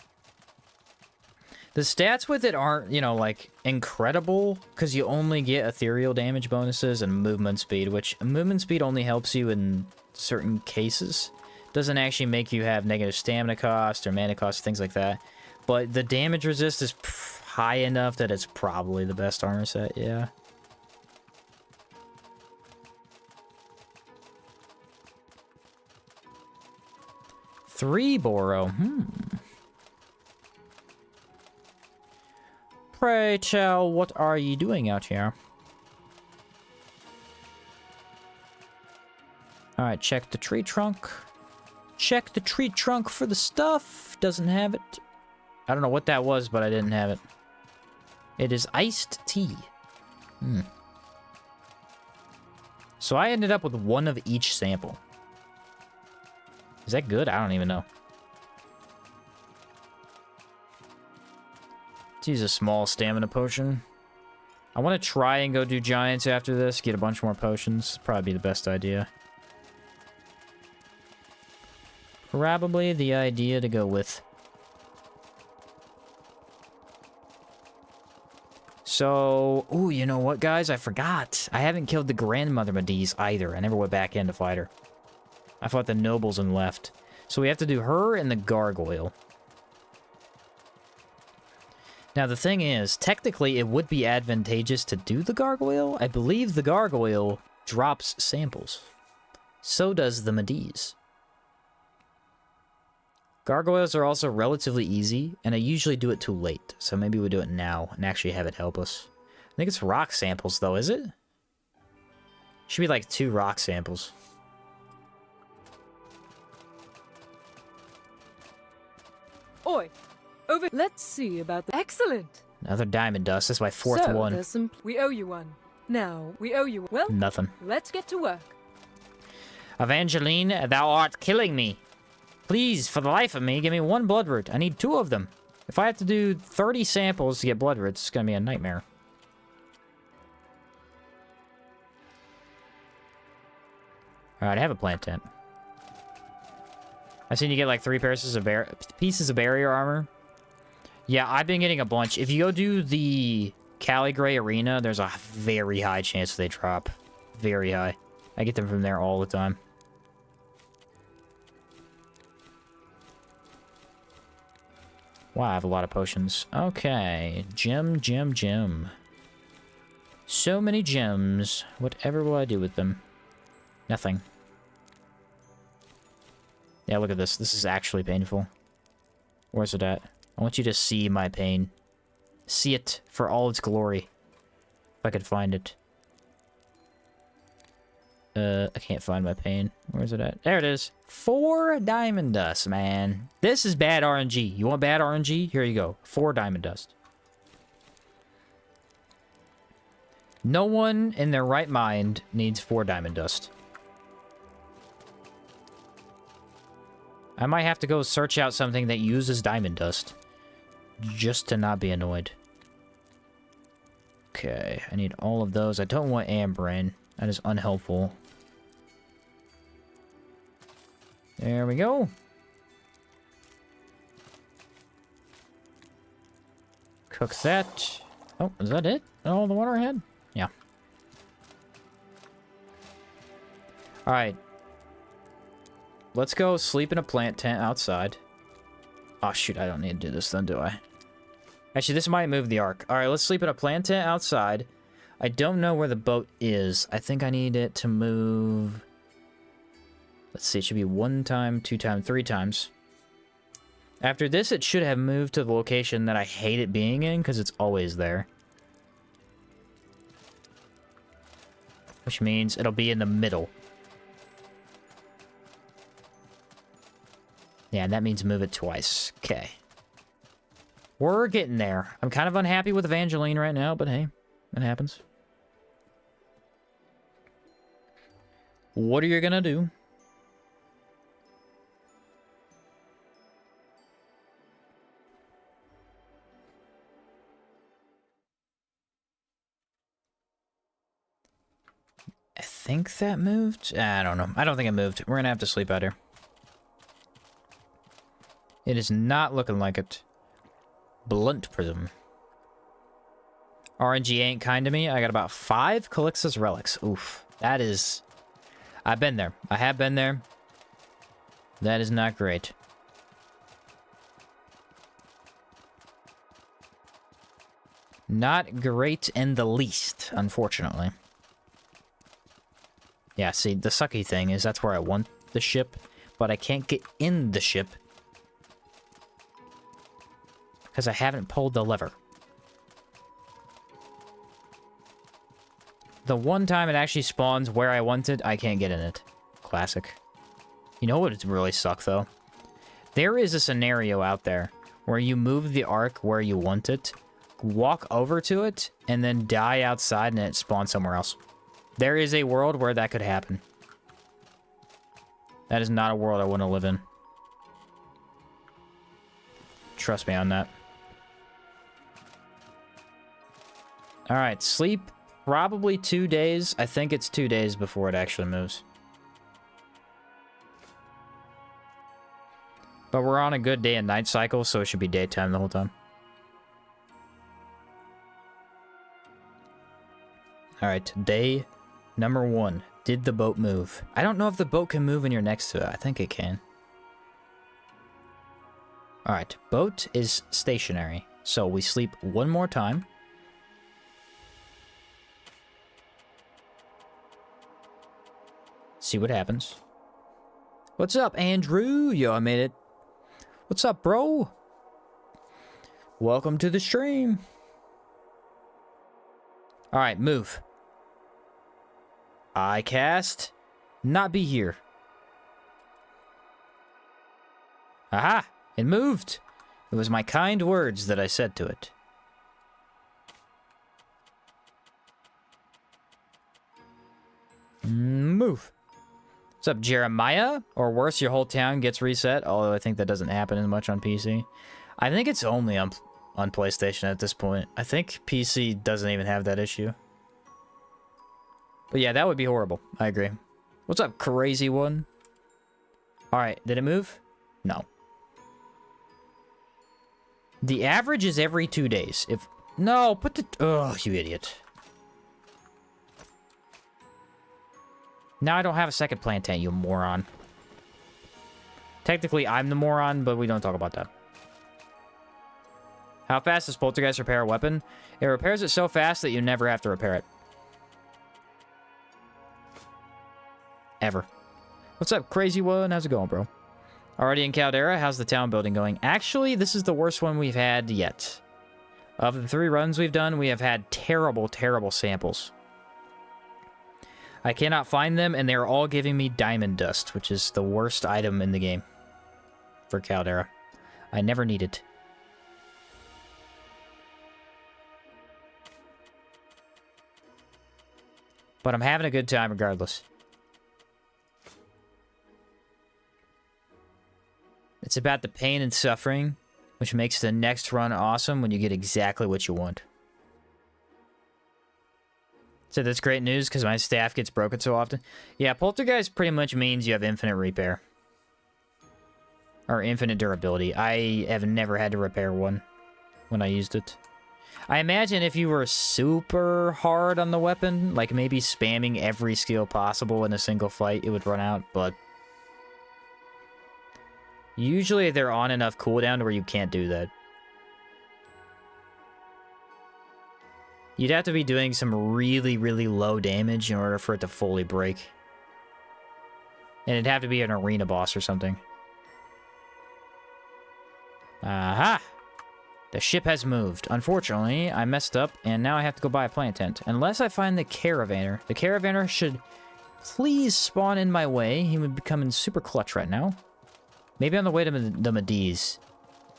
Speaker 1: The stats with it aren't, you know, like, incredible, because you only get ethereal damage bonuses and movement speed, which movement speed only helps you in certain cases. Doesn't actually make you have negative stamina cost or mana cost, things like that. But the damage resist is high enough that it's probably the best armor set, yeah. Three Boro, Pray tell, what are you doing out here? Alright, check the tree trunk. Check the tree trunk for the stuff. Doesn't have it. I don't know what that was, but I didn't have it. It is iced tea. So I ended up with one of each sample. Is that good? I don't even know. Let's use a small stamina potion. I want to try and go do giants after this, get a bunch more potions. Probably be the best idea. Probably the idea to go with. So, ooh, you know what, guys? I forgot. I haven't killed the grandmother Mediz either. I never went back in to fight her. I fought the nobles and left. So we have to do her and the gargoyle. Now, the thing is, technically, it would be advantageous to do the gargoyle. I believe the gargoyle drops samples. So does the Mediz. Gargoyles are also relatively easy, and I usually do it too late. So maybe we do it now and actually have it help us. I think it's rock samples, though, is it? Should be like 2 rock samples.
Speaker 2: Oi! Over. Let's see about the. Excellent!
Speaker 1: Another diamond dust. That's my 4th one.
Speaker 2: There's some. We owe you one. Now, we owe you. Well,
Speaker 1: nothing.
Speaker 2: Let's get to work.
Speaker 1: Evangeline, thou art killing me. Please, for the life of me, give me 1 blood root. I need 2 of them. If I have to do 30 samples to get blood roots, it's gonna be a nightmare. Alright, I have a plant tent. I've seen you get like 3 pieces of barrier armor. Yeah, I've been getting a bunch. If you go do the Caligray Arena, there's a very high chance they drop. Very high. I get them from there all the time. Wow, I have a lot of potions. Okay, gem. So many gems. Whatever will I do with them? Nothing. Yeah, look at this. This is actually painful. Where's it at? I want you to see my pain. See it for all its glory. If I could find it. I can't find my pain. Where's it at? There it is. 4 diamond dust, man. This is bad RNG. You want bad RNG? Here you go. 4 diamond dust. No one in their right mind needs 4 diamond dust. I might have to go search out something that uses diamond dust. Just to not be annoyed. Okay, I need all of those. I don't want ambrain. That is unhelpful. There we go. Cook that. Oh, is that it? All the water I had? Yeah. Alright. Let's go sleep in a plant tent outside. Oh, shoot, I don't need to do this then, do I? Actually, this might move the arc. Alright, let's sleep in a plant tent outside. I don't know where the boat is. I think I need it to move... Let's see, it should be 1 time, 2 times, 3 times. After this, it should have moved to the location that I hate it being in, because it's always there. Which means it'll be in the middle. Yeah, that means move it twice. Okay. We're getting there. I'm kind of unhappy with Evangeline right now, but hey, it happens. What are you gonna do? I think that moved? I don't know. I don't think it moved. We're gonna have to sleep out here. It is not looking like it. Blunt Prism. RNG ain't kind to me. I got about 5 Calixtus Relics. Oof. That is... I've been there. I have been there. That is not great. Not great in the least, unfortunately. Yeah, see, the sucky thing is that's where I want the ship, but I can't get in the ship because I haven't pulled the lever. The one time it actually spawns where I want it, I can't get in it. Classic. You know what would really suck, though? There is a scenario out there where you move the arc where you want it, walk over to it, and then die outside and it spawns somewhere else. There is a world where that could happen. That is not a world I want to live in. Trust me on that. Alright, sleep probably 2 days. I think it's 2 days before it actually moves. But we're on a good day and night cycle, so it should be daytime the whole time. Alright, day number 1. Did the boat move? I don't know if the boat can move when you're next to it. I think it can. Alright, boat is stationary. So we sleep 1 more time. See what happens. What's up, Andrew? Yo, I made it. What's up, bro? Welcome to the stream. Alright, move. I cast. Not be here. Aha! It moved. It was my kind words that I said to it. Move. What's up, Jeremiah? Or worse, your whole town gets reset. Although I think that doesn't happen as much on PC. I think it's only on PlayStation at this point. I think PC doesn't even have that issue. But yeah, that would be horrible. I agree. What's up, crazy one? Alright, did it move? No. The average is every 2 days. If... No, put the... Oh, you idiot. Now I don't have a second plantain, you moron. Technically, I'm the moron, but we don't talk about that. How fast does Poltergeist repair a weapon? It repairs it so fast that you never have to repair it. Ever. What's up, crazy one? How's it going, bro? Already in Caldera? How's the town building going? Actually, this is the worst one we've had yet. Of the 3 runs we've done, we have had terrible, terrible samples. I cannot find them, and they're all giving me diamond dust, which is the worst item in the game for Caldera. I never need it. But I'm having a good time regardless. It's about the pain and suffering, which makes the next run awesome when you get exactly what you want. So that's great news because my staff gets broken so often. Yeah, Poltergeist pretty much means you have infinite repair. Or infinite durability. I have never had to repair one when I used it. I imagine if you were super hard on the weapon, like maybe spamming every skill possible in a single fight, it would run out, but... Usually they're on enough cooldown to where you can't do that. You'd have to be doing some really, really low damage in order for it to fully break. And it'd have to be an arena boss or something. Aha! The ship has moved. Unfortunately, I messed up, and now I have to go buy a plant tent. Unless I find the Caravaner. The Caravaner should please spawn in my way. He would be coming super clutch right now. Maybe on the way to the Mediz.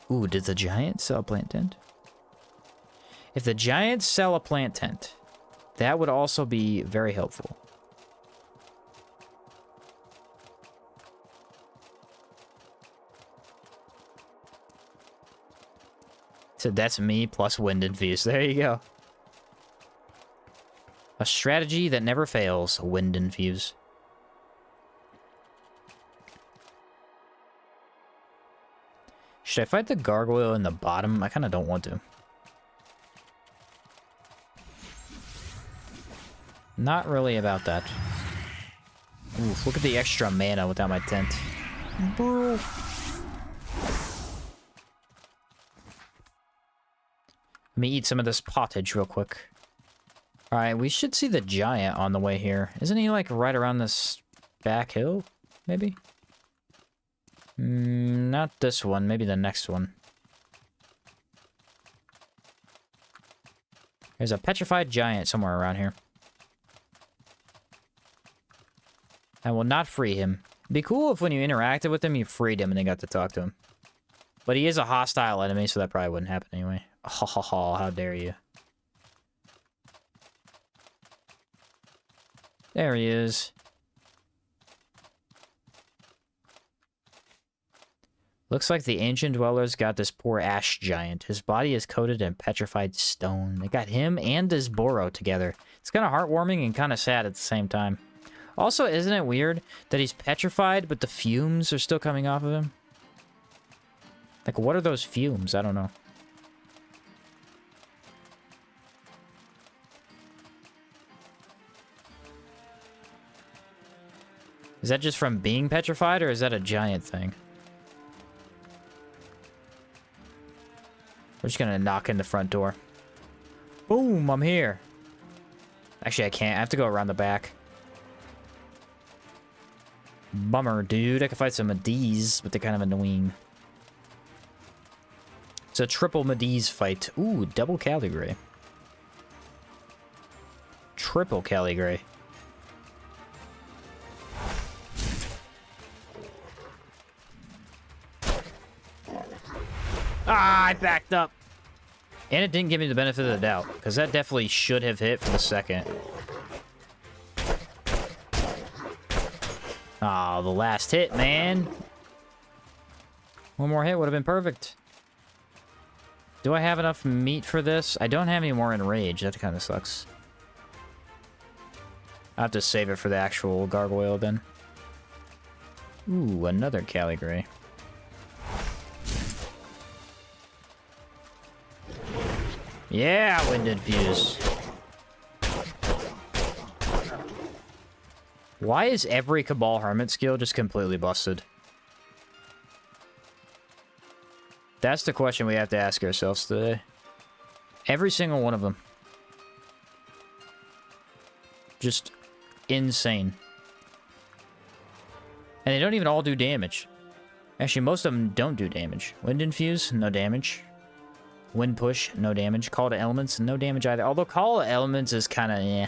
Speaker 1: Ooh, did the Giants sell a plant tent? If the Giants sell a plant tent, that would also be very helpful. So that's me plus wind infuse. There you go. A strategy that never fails. Wind infuse. Should I fight the gargoyle in the bottom? I kind of don't want to. Not really about that. Oof, look at the extra mana without my tent. Bro. Let me eat some of this pottage real quick. Alright, we should see the giant on the way here. Isn't he, like, right around this back hill? Maybe? Not this one. Maybe the next one. There's a petrified giant somewhere around here. I will not free him. It'd be cool if when you interacted with him, you freed him and then got to talk to him. But he is a hostile enemy, so that probably wouldn't happen anyway. Ha ha ha, how dare you. There he is. Looks like the ancient dwellers got this poor ash giant. His body is coated in petrified stone. They got him and his Boro together. It's kind of heartwarming and kind of sad at the same time. Also, isn't it weird that he's petrified, but the fumes are still coming off of him? Like, what are those fumes? I don't know. Is that just from being petrified, or is that a giant thing? We're just gonna knock in the front door. Boom, I'm here. Actually, I can't. I have to go around the back. Bummer, dude. I could fight some Mediz, but they're kind of annoying. It's a triple Mediz fight. Ooh, double Caligray. Triple Caligray. Ah, I backed up. And it didn't give me the benefit of the doubt, because that definitely should have hit for the second. Ah, the last hit, man. One more hit would have been perfect. Do I have enough meat for this? I don't have any more enrage. That kind of sucks. I'll have to save it for the actual gargoyle then. Ooh, another Caligray. Yeah, Wind Infuse. Why is every Cabal Hermit skill just completely busted? That's the question we have to ask ourselves today. Every single one of them. Just insane. And they don't even all do damage. Actually, most of them don't do damage. Wind Infuse, no damage. Wind Push, no damage. Call to Elements, no damage either. Although Call to Elements is kind of, eh.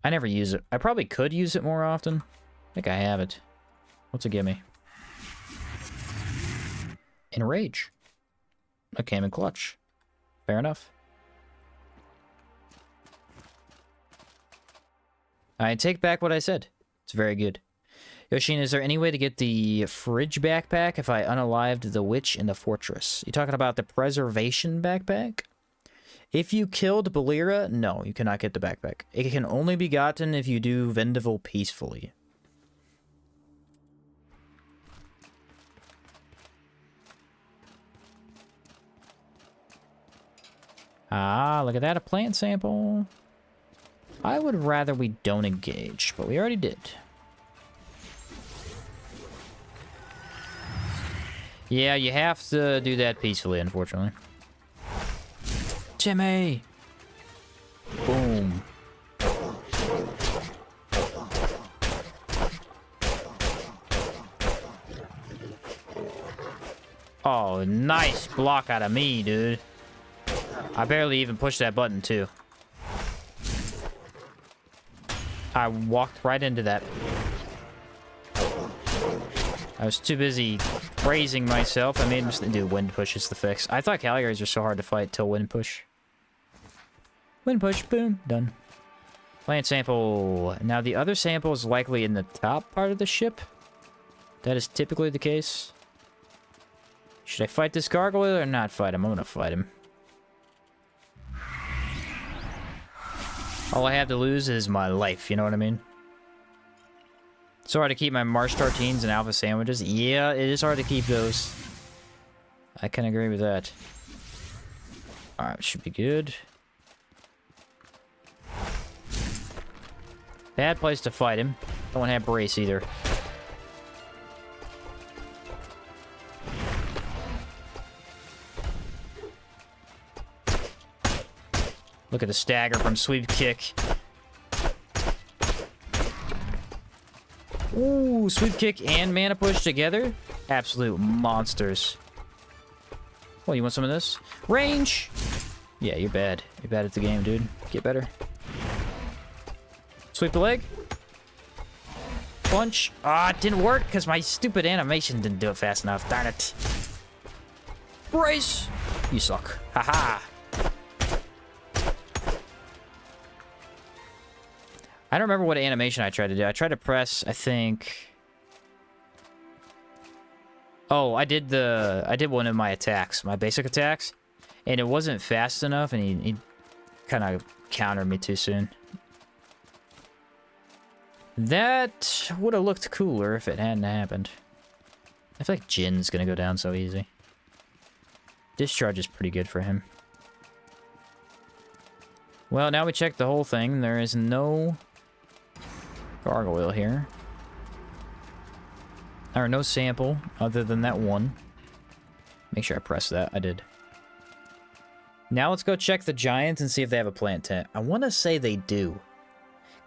Speaker 1: I never use it. I probably could use it more often. I think I have it. What's it give me? Enrage. A came in clutch. Fair enough. I take back what I said. It's very good. Yoshin, is there any way to get the fridge backpack if I unalived the witch in the fortress? You talking about the preservation backpack? If you killed Belira, no, you cannot get the backpack. It can only be gotten if you do Vendival peacefully. Ah, look at that, a plant sample. I would rather we don't engage, but we already did. Yeah, you have to do that peacefully, unfortunately. Jimmy! Boom. Oh, nice block out of me, dude. I barely even pushed that button, too. I walked right into that. I was too busy praising myself. I made him do Wind Push is the fix. I thought Caligrays are so hard to fight till Wind Push. Wind Push, boom, done. Plant sample. Now the other sample is likely in the top part of the ship. That is typically the case. Should I fight this gargoyle or not fight him? I'm gonna fight him. All I have to lose is my life, you know what I mean? It's hard to keep my Marsh Tartines and Alpha Sandwiches. Yeah, it is hard to keep those. I can agree with that. Alright, should be good. Bad place to fight him. Don't have brace either. Look at the stagger from Sweep Kick. Ooh, Sweep Kick and Mana Push together? Absolute monsters. Oh, you want some of this? Range! Yeah, you're bad. You're bad at the game, dude. Get better. Sweep the leg. Punch. Ah, it didn't work because my stupid animation didn't do it fast enough. Darn it. Brace! You suck. Haha. I don't remember what animation I tried to do. I tried to press, I think... Oh, I did one of my attacks, my basic attacks, and it wasn't fast enough, and he kind of countered me too soon. That would have looked cooler if it hadn't happened. I feel like Jin's gonna go down so easy. Discharge is pretty good for him. Well, now we checked the whole thing. There is no gargoyle here. Or no sample other than that one. Make sure I press that. I did. Now let's go check the giants and see if they have a plant tent. I want to say they do.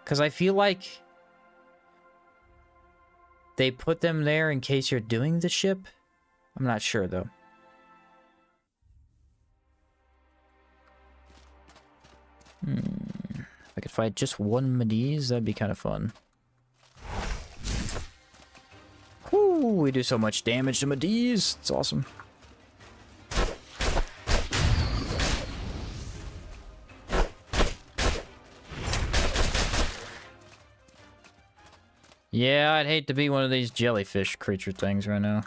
Speaker 1: Because I feel like they put them there in case you're doing the ship. I'm not sure though. If I could fight just one Mediz, that'd be kind of fun. Whoo, we do so much damage to Mediz. It's awesome. Yeah, I'd hate to be one of these jellyfish creature things right now.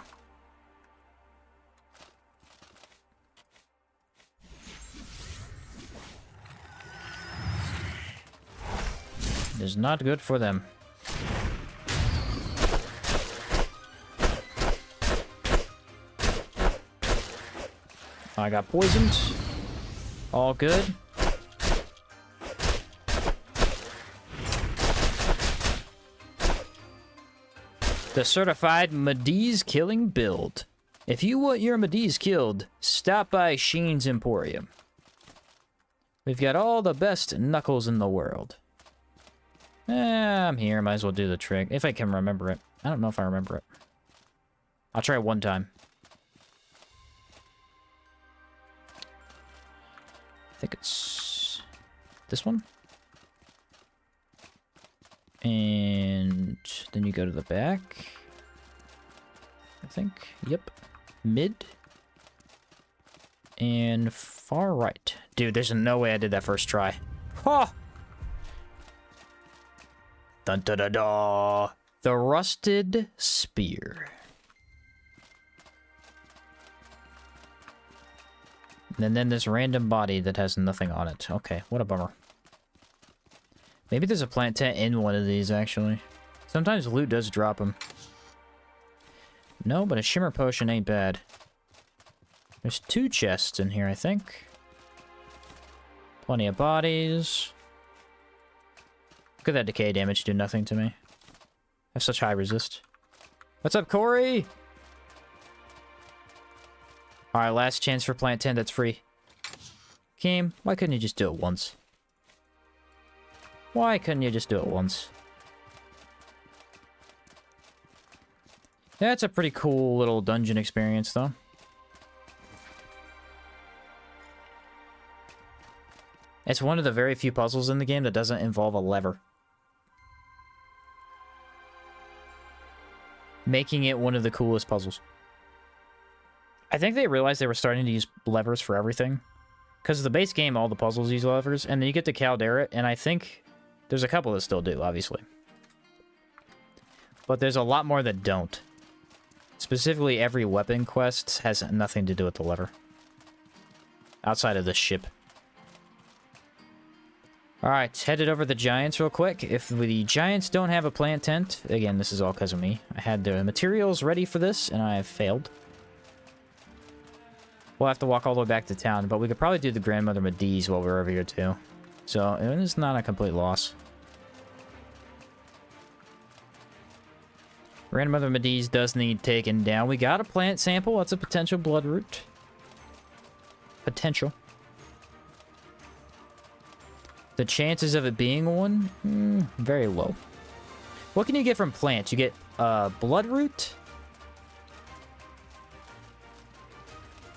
Speaker 1: is not good for them. I got poisoned. All good. The certified Mediz killing build. If you want your Mediz killed, stop by Sheen's Emporium. We've got all the best knuckles in the world. I'm here, might as well do the trick. If I can remember it. I don't know if I remember it. I'll try it one time. I think it's this one. And then you go to the back. I think. Yep. Mid. And far right. Dude, there's no way I did that first try. Ha! Dun da da da. The rusted spear. And then this random body that has nothing on it. Okay, what a bummer. Maybe there's a plant tent in one of these, actually. Sometimes loot does drop them. No, but a shimmer potion ain't bad. There's 2 chests in here, I think. Plenty of bodies. Look at that decay damage do nothing to me. I have such high resist. What's up, Corey? Alright, last chance for plant tent that's free. Game, why couldn't you just do it once? Why couldn't you just do it once? That's a pretty cool little dungeon experience, though. It's one of the very few puzzles in the game that doesn't involve a lever. Making it one of the coolest puzzles. I think they realized they were starting to use levers for everything. Because the base game, all the puzzles use levers, and then you get to Caldera, and I think there's a couple that still do, obviously. But there's a lot more that don't. Specifically, every weapon quest has nothing to do with the lever. Outside of the ship. Alright, headed over the Giants real quick. If the Giants don't have a plant tent, again, this is all because of me. I had the materials ready for this, and I have failed. We'll have to walk all the way back to town, but we could probably do the Grandmother Mediz while we're over here, too. So, it's not a complete loss. Grandmother Mediz does need taken down. We got a plant sample. That's a potential blood root. Potential. The chances of it being one? Very low. What can you get from plants? You get blood root,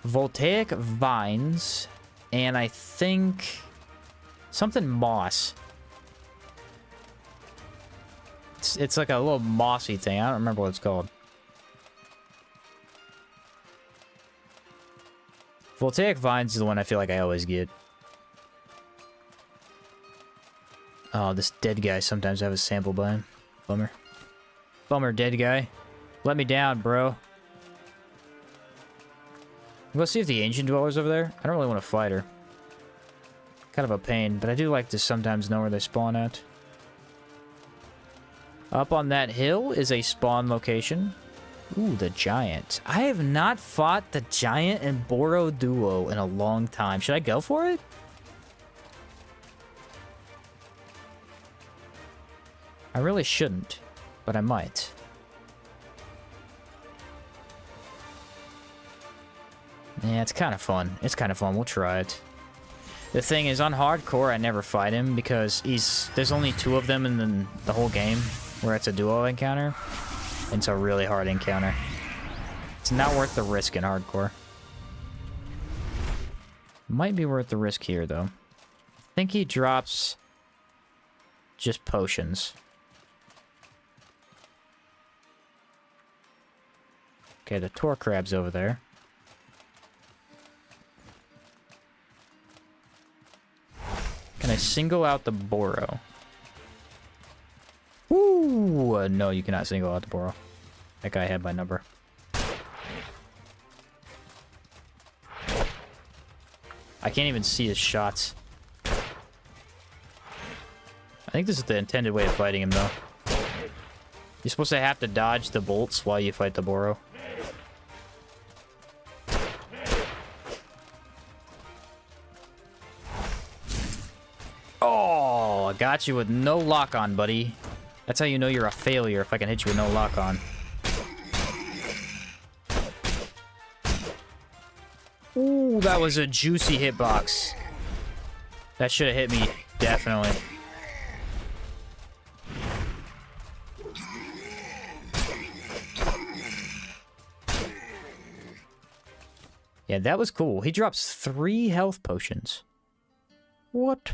Speaker 1: voltaic vines, and I think something moss. It's like a little mossy thing. I don't remember what it's called. Voltaic vines is the one I feel like I always get. Oh, this dead guy sometimes have a sample by him. Bummer. Bummer, dead guy. Let me down, bro. Let's see if the Ancient Dweller's over there. I don't really want to fight her. Kind of a pain, but I do like to sometimes know where they spawn at. Up on that hill is a spawn location. Ooh, the Giant. I have not fought the Giant and Boro duo in a long time. Should I go for it? I really shouldn't, but I might. Yeah, it's kind of fun. It's kind of fun. We'll try it. The thing is, on hardcore, I never fight him because there's only 2 of them in the whole game where it's a duo encounter. And it's a really hard encounter. It's not worth the risk in hardcore. Might be worth the risk here, though. I think he drops just potions. Okay, the Tor Crab's over there. Can I single out the Boro? Ooh, no, you cannot single out the Boro. That guy had my number. I can't even see his shots. I think this is the intended way of fighting him, though. You're supposed to have to dodge the bolts while you fight the Boro. Oh, I got you with no lock-on, buddy. That's how you know you're a failure, if I can hit you with no lock-on. Ooh, that was a juicy hitbox. That should have hit me, definitely. Yeah, that was cool. He drops 3 health potions. What?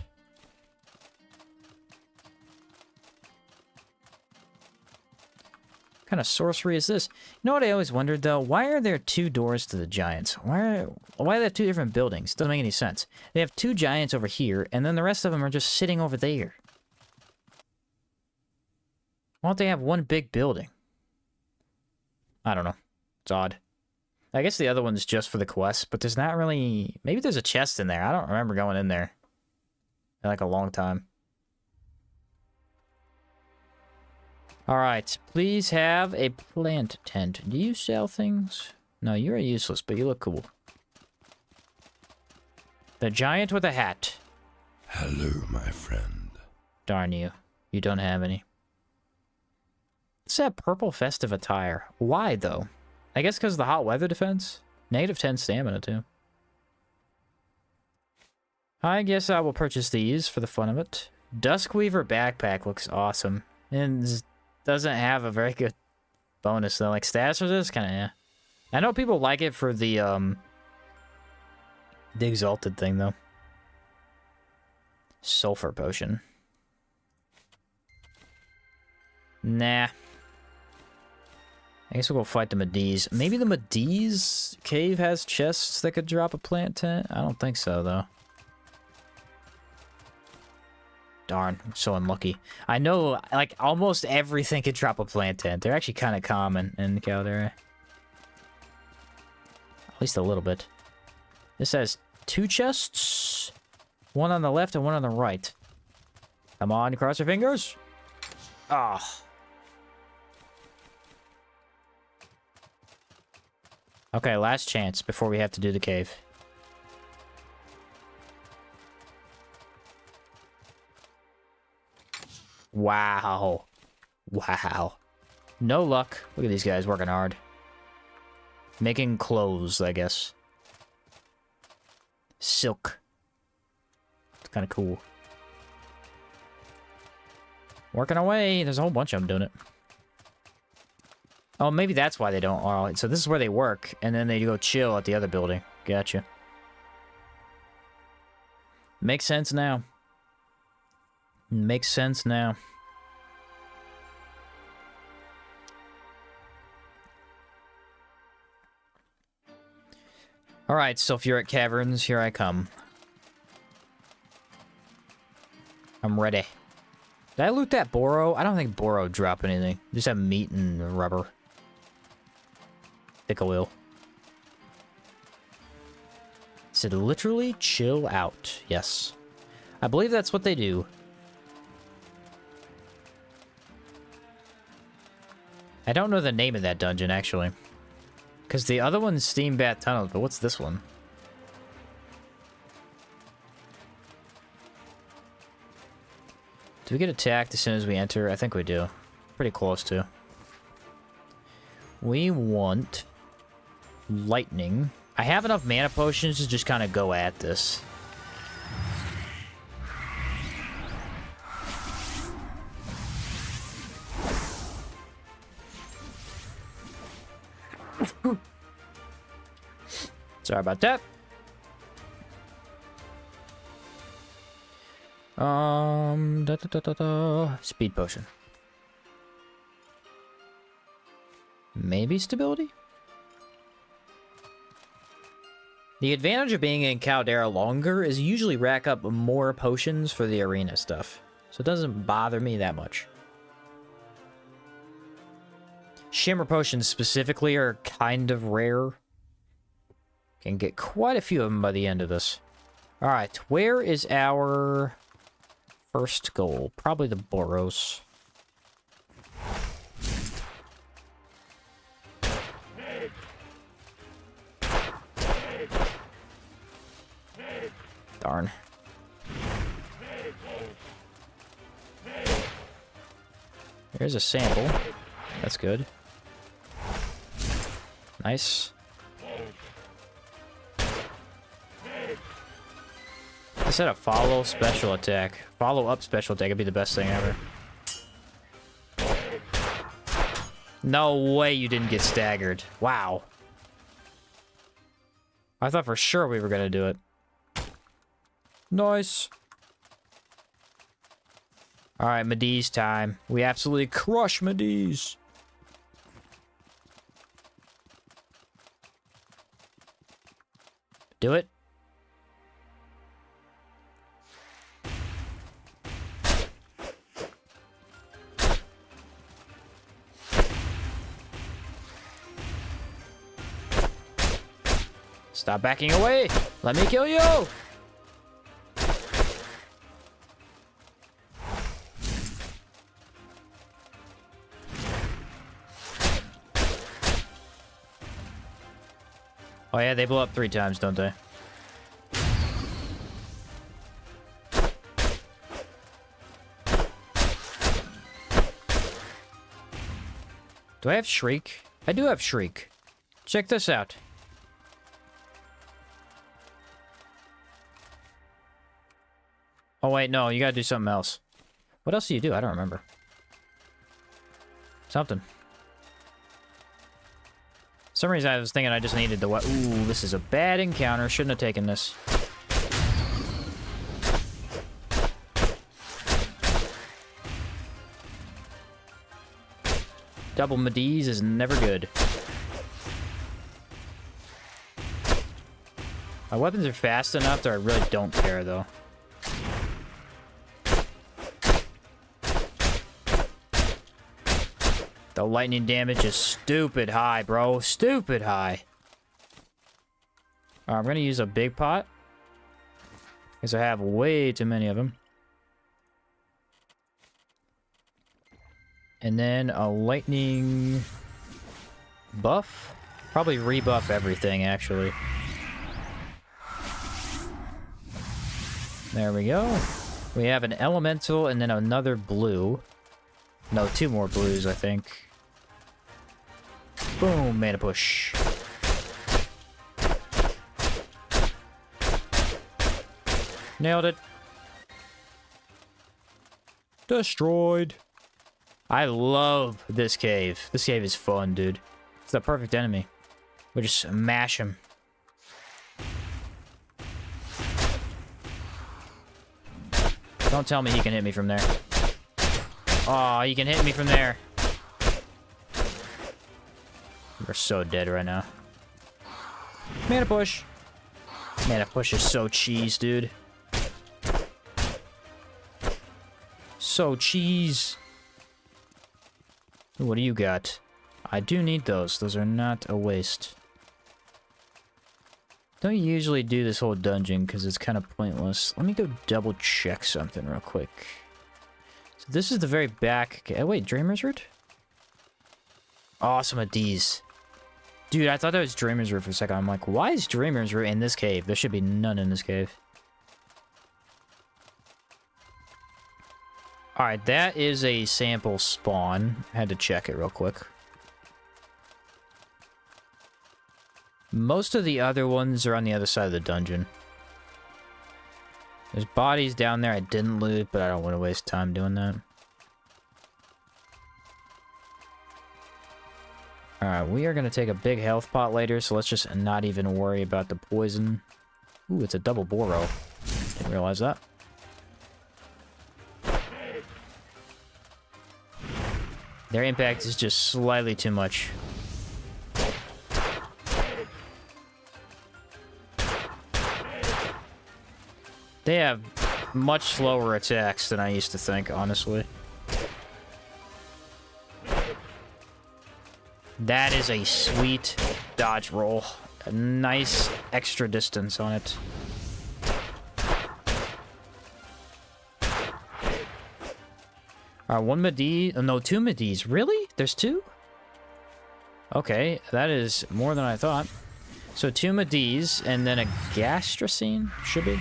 Speaker 1: What kind of sorcery is this? You know what I always wondered, though? Why are there 2 doors to the giants? Why are there 2 different buildings? Doesn't make any sense. They have 2 giants over here, and then the rest of them are just sitting over there. Why don't they have one big building? I don't know. It's odd. I guess the other one's just for the quest, but there's not really... Maybe there's a chest in there. I don't remember going in there in like a long time. Alright, please have a plant tent. Do you sell things? No, you're useless, but you look cool. The giant with a hat.
Speaker 5: Hello, my friend.
Speaker 1: Darn you. You don't have any. It's that purple festive attire. Why, though? I guess because of the hot weather defense? Negative 10 stamina, too. I guess I will purchase these for the fun of it. Duskweaver backpack looks awesome. And doesn't have a very good bonus, though. Like, stats for this? Kind of, yeah. I know people like it for the Exalted thing, though. Sulfur potion. Nah. I guess we'll go fight the Medees. Maybe the Medees cave has chests that could drop a plant tent? I don't think so, though. Darn, I'm so unlucky. I know, like, almost everything could drop a plant tent. They're actually kind of common in Caldera. At least a little bit. This has 2 chests. One on the left and one on the right. Come on, cross your fingers. Ah. Oh. Okay, last chance before we have to do the cave. Wow. Wow. No luck. Look at these guys working hard. Making clothes, I guess. Silk. It's kind of cool. Working away. There's a whole bunch of them doing it. Oh, maybe that's why they don't. Oh, so this is where they work, and then they go chill at the other building. Gotcha. Makes sense now. Makes sense now. Alright, Sulfuric Caverns, here I come. I'm ready. Did I loot that Boro? I don't think Boro drop anything. Just have meat and rubber. Thick oil. Said literally chill out. Yes. I believe that's what they do. I don't know the name of that dungeon, actually. Because the other one's Steam Bat Tunnels, but what's this one? Do we get attacked as soon as we enter? I think we do. Pretty close to. We want... lightning. I have enough mana potions to just kind of go at this. Sorry about that. Speed potion. Maybe stability? The advantage of being in Caldera longer is you usually rack up more potions for the arena stuff. So it doesn't bother me that much. Shimmer potions specifically are kind of rare. Can get quite a few of them by the end of this. Alright, where is our first goal? Probably the Boros. Darn. Here's a sample. That's good. Nice. I said a follow special attack. Follow up special attack would be the best thing ever. No way you didn't get staggered. Wow. I thought for sure we were gonna do it. Nice. Alright, Medee's time. We absolutely crush Medee's. Do it. Stop backing away! Let me kill you! Oh yeah, they blow up 3 times, don't they? Do I have Shriek? I do have Shriek. Check this out. Oh wait, no, you gotta do something else. What else do you do? I don't remember. Something. For some reason I was thinking I just needed the what? Ooh, this is a bad encounter. Shouldn't have taken this. Double Medee's is never good. My weapons are fast enough that I really don't care, though. The lightning damage is stupid high, bro. Stupid high. I'm gonna use a big pot. Because I have way too many of them. And then a lightning buff. Probably rebuff everything, actually. There we go. We have an elemental and then another blue. No, 2 more blues, I think. Boom, mana push. Nailed it. Destroyed. I love this cave. This cave is fun, dude. It's the perfect enemy. We just mash him. Don't tell me he can hit me from there. Aw, he can hit me from there. We're so dead right now. Mana push. Mana push is so cheese, dude. So cheese. What do you got? I do need those. Those are not a waste. Don't usually do this whole dungeon because it's kind of pointless. Let me go double check something real quick. So this is the very back. Okay, wait, Dreamer's Root? Awesome at these. Dude, I thought that was Dreamer's Root for a second. I'm like, why is Dreamer's Root in this cave? There should be none in this cave. Alright, that is a sample spawn. I had to check it real quick. Most of the other ones are on the other side of the dungeon. There's bodies down there I didn't loot, but I don't want to waste time doing that. Alright, we are going to take a big health pot later, so let's just not even worry about the poison. Ooh, it's a double Boro. Didn't realize that. Their impact is just slightly too much. They have much slower attacks than I used to think, honestly. That is a sweet dodge roll. A nice extra distance on it. One Medi... no, two Medis. Really? There's two? Okay, that is more than I thought. So 2 Medis, and then a Gastrocene? Should be.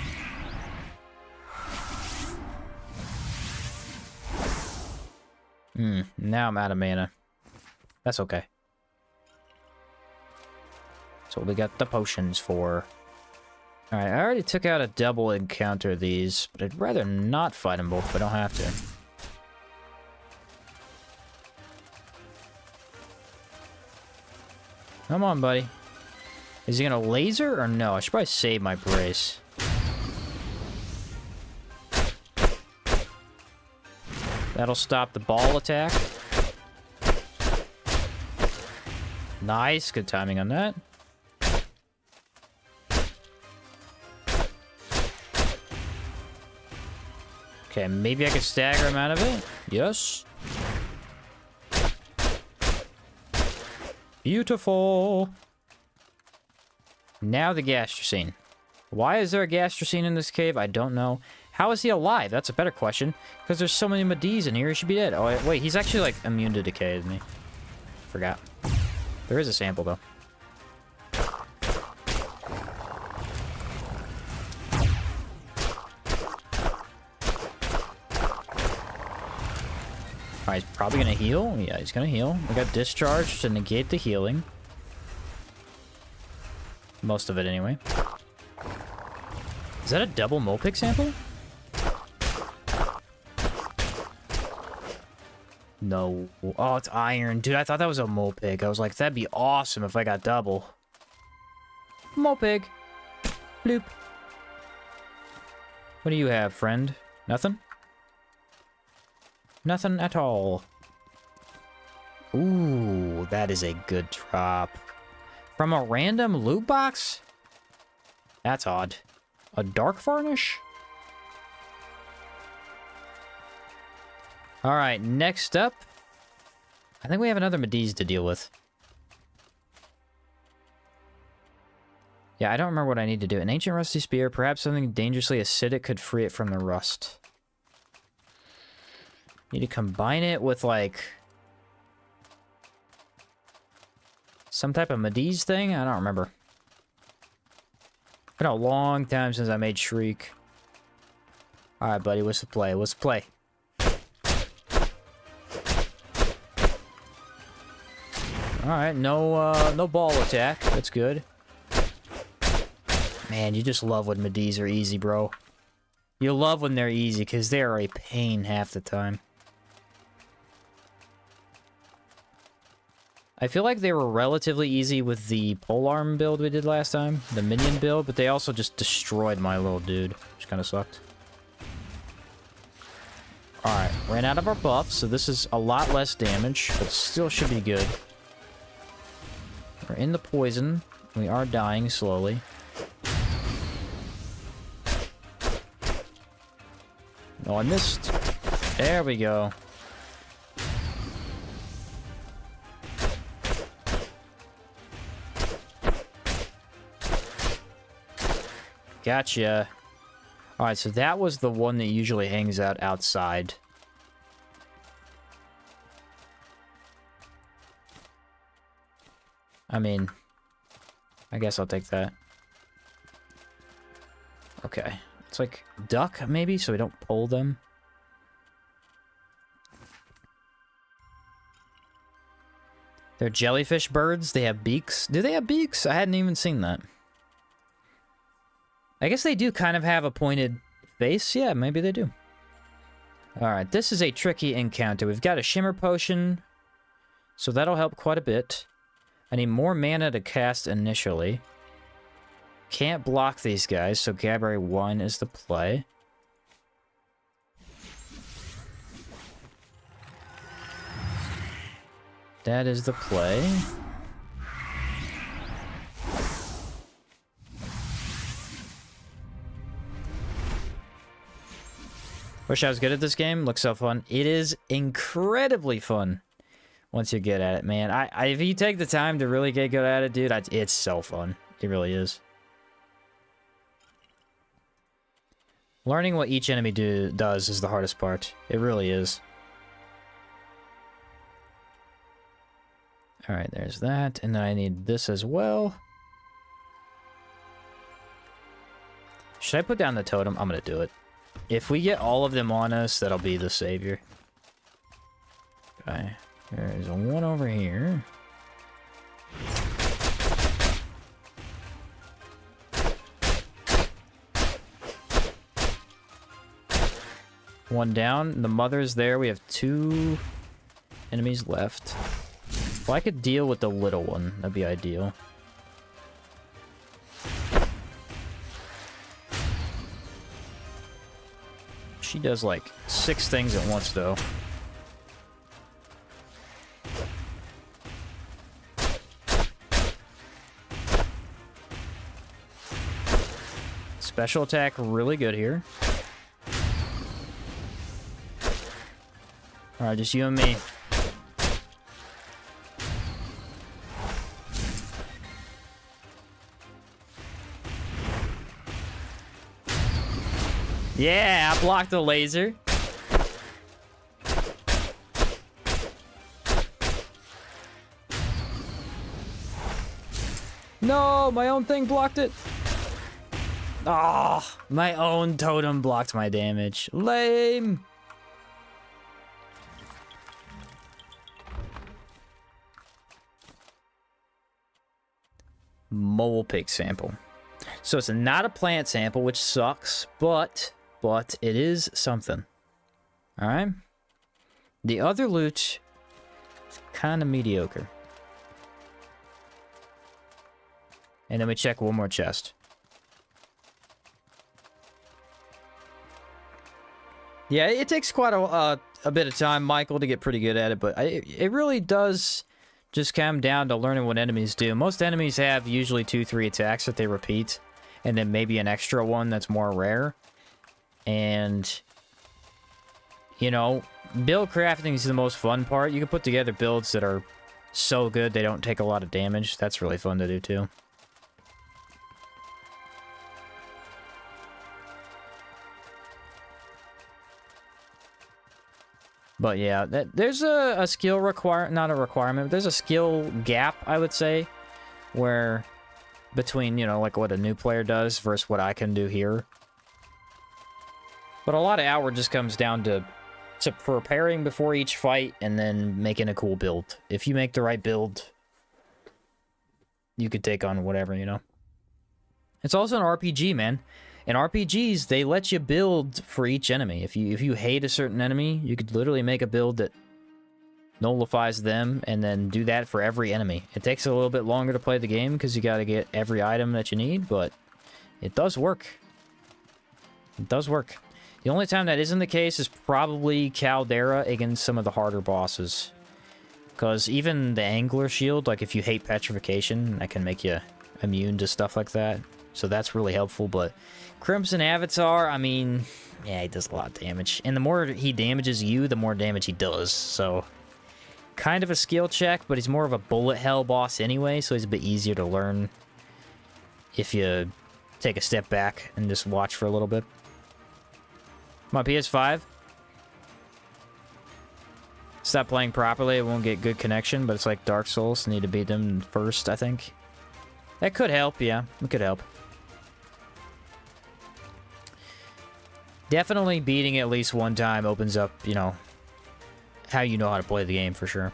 Speaker 1: Now I'm out of mana. That's okay. That's what we got the potions for. Alright, I already took out a double encounter of these, but I'd rather not fight them both if I don't have to. Come on, buddy. Is he gonna laser or no? I should probably save my brace. That'll stop the ball attack. Nice, good timing on that. Okay, maybe I can stagger him out of it. Yes. Beautiful. Now the Gastrocene. Why is there a Gastrocene in this cave? I don't know. How is he alive? That's a better question. Because there's so many Medis in here, he should be dead. Oh, wait, he's actually, like, immune to decay, isn't he? Forgot. There is a sample, though. Alright, he's probably gonna heal. Yeah, he's gonna heal. We got discharge to negate the healing. Most of it, anyway. Is that a double Molpig sample? No. Oh, it's iron. Dude, I thought that was a Molpig. I was like, that'd be awesome if I got double. Molpig. Bloop. What do you have, friend? Nothing? Nothing at all. Ooh, that is a good drop. From a random loot box? That's odd. A dark varnish? Alright, next up. I think we have another Medis to deal with. Yeah, I don't remember what I need to do. An ancient rusty spear, perhaps something dangerously acidic could free it from the rust. Need to combine it with, like, some type of Medis thing? I don't remember. Been a long time since I made Shriek. Alright, buddy, what's the play? What's the play? Alright, no ball attack. That's good. Man, you just love when Medis are easy, bro. You love when they're easy, because they are a pain half the time. I feel like they were relatively easy with the polearm build we did last time, the minion build, but they also just destroyed my little dude, which kind of sucked. Alright, ran out of our buffs, so this is a lot less damage, but still should be good. We're in the poison. We are dying slowly. Oh, I missed. There we go. Gotcha. Alright, so that was the one that usually hangs out outside. I mean, I guess I'll take that. Okay. It's like duck, maybe, so we don't pull them. They're jellyfish birds. They have beaks. Do they have beaks? I hadn't even seen that. I guess they do kind of have a pointed face. Yeah, maybe they do. Alright, this is a tricky encounter. We've got a Shimmer Potion, so that'll help quite a bit. I need more mana to cast initially. Can't block these guys, so Gabriel 1 is the play. That is the play. Wish I was good at this game. Looks so fun. It is incredibly fun once you get at it, man. If you take the time to really get good at it, dude, it's so fun. It really is. Learning what each enemy does is the hardest part. It really is. Alright, there's that. And then I need this as well. Should I put down the totem? I'm gonna do it. If we get all of them on us, that'll be the savior. Okay. There's one over here. One down. The mother's there. We have 2 enemies left. Well, I could deal with the little one. That'd be ideal. She does like 6 things at once, though. Special attack, really good here. Alright, just you and me. Yeah, I blocked the laser. No, my own thing blocked it. Ah, my own totem blocked my damage. Lame. Mole pig sample. So it's not a plant sample, which sucks, but it is something. All right. The other loot is kind of mediocre. And then we check one more chest. Yeah, it takes quite a bit of time, Michael, to get pretty good at it, but it really does just come down to learning what enemies do. Most enemies have usually 2-3 attacks that they repeat, and then maybe an extra one that's more rare. And, you know, build crafting is the most fun part. You can put together builds that are so good they don't take a lot of damage. That's really fun to do, too. But yeah, there's a skill not a requirement, but there's a skill gap, I would say, where between, you know, like what a new player does versus what I can do here. But a lot of Outward just comes down to preparing before each fight and then making a cool build. If you make the right build, you could take on whatever, you know. It's also an RPG, man. In RPGs, they let you build for each enemy. If you hate a certain enemy, you could literally make a build that nullifies them and then do that for every enemy. It takes a little bit longer to play the game because you got to get every item that you need, but it does work. It does work. The only time that isn't the case is probably Caldera against some of the harder bosses. Because even the Angler Shield, like if you hate petrification, that can make you immune to stuff like that. So that's really helpful, but Crimson Avatar, I mean, yeah, he does a lot of damage. And the more he damages you, the more damage he does. So, kind of a skill check, but he's more of a bullet hell boss anyway, so he's a bit easier to learn if you take a step back and just watch for a little bit. My PS5. Stop playing properly, it won't get good connection, but it's like Dark Souls, need to beat them first, I think. That could help, yeah, it could help. Definitely beating at least one time opens up, you know, how you know how to play the game for sure.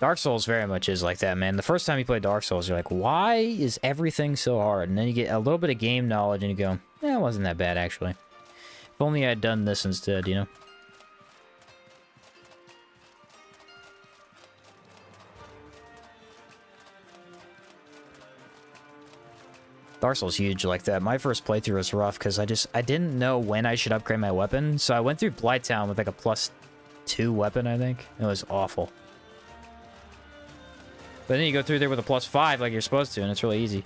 Speaker 1: Dark Souls very much is like that, man. The first time you play Dark Souls, you're like, why is everything so hard? And then you get a little bit of game knowledge and you go, eh, it wasn't that bad, actually. If only I'd done this instead, you know? Dark Souls huge like that. My first playthrough was rough because I didn't know when I should upgrade my weapon. So I went through Blighttown with like a +2 weapon, I think. It was awful. But then you go through there with a +5 like you're supposed to, and it's really easy.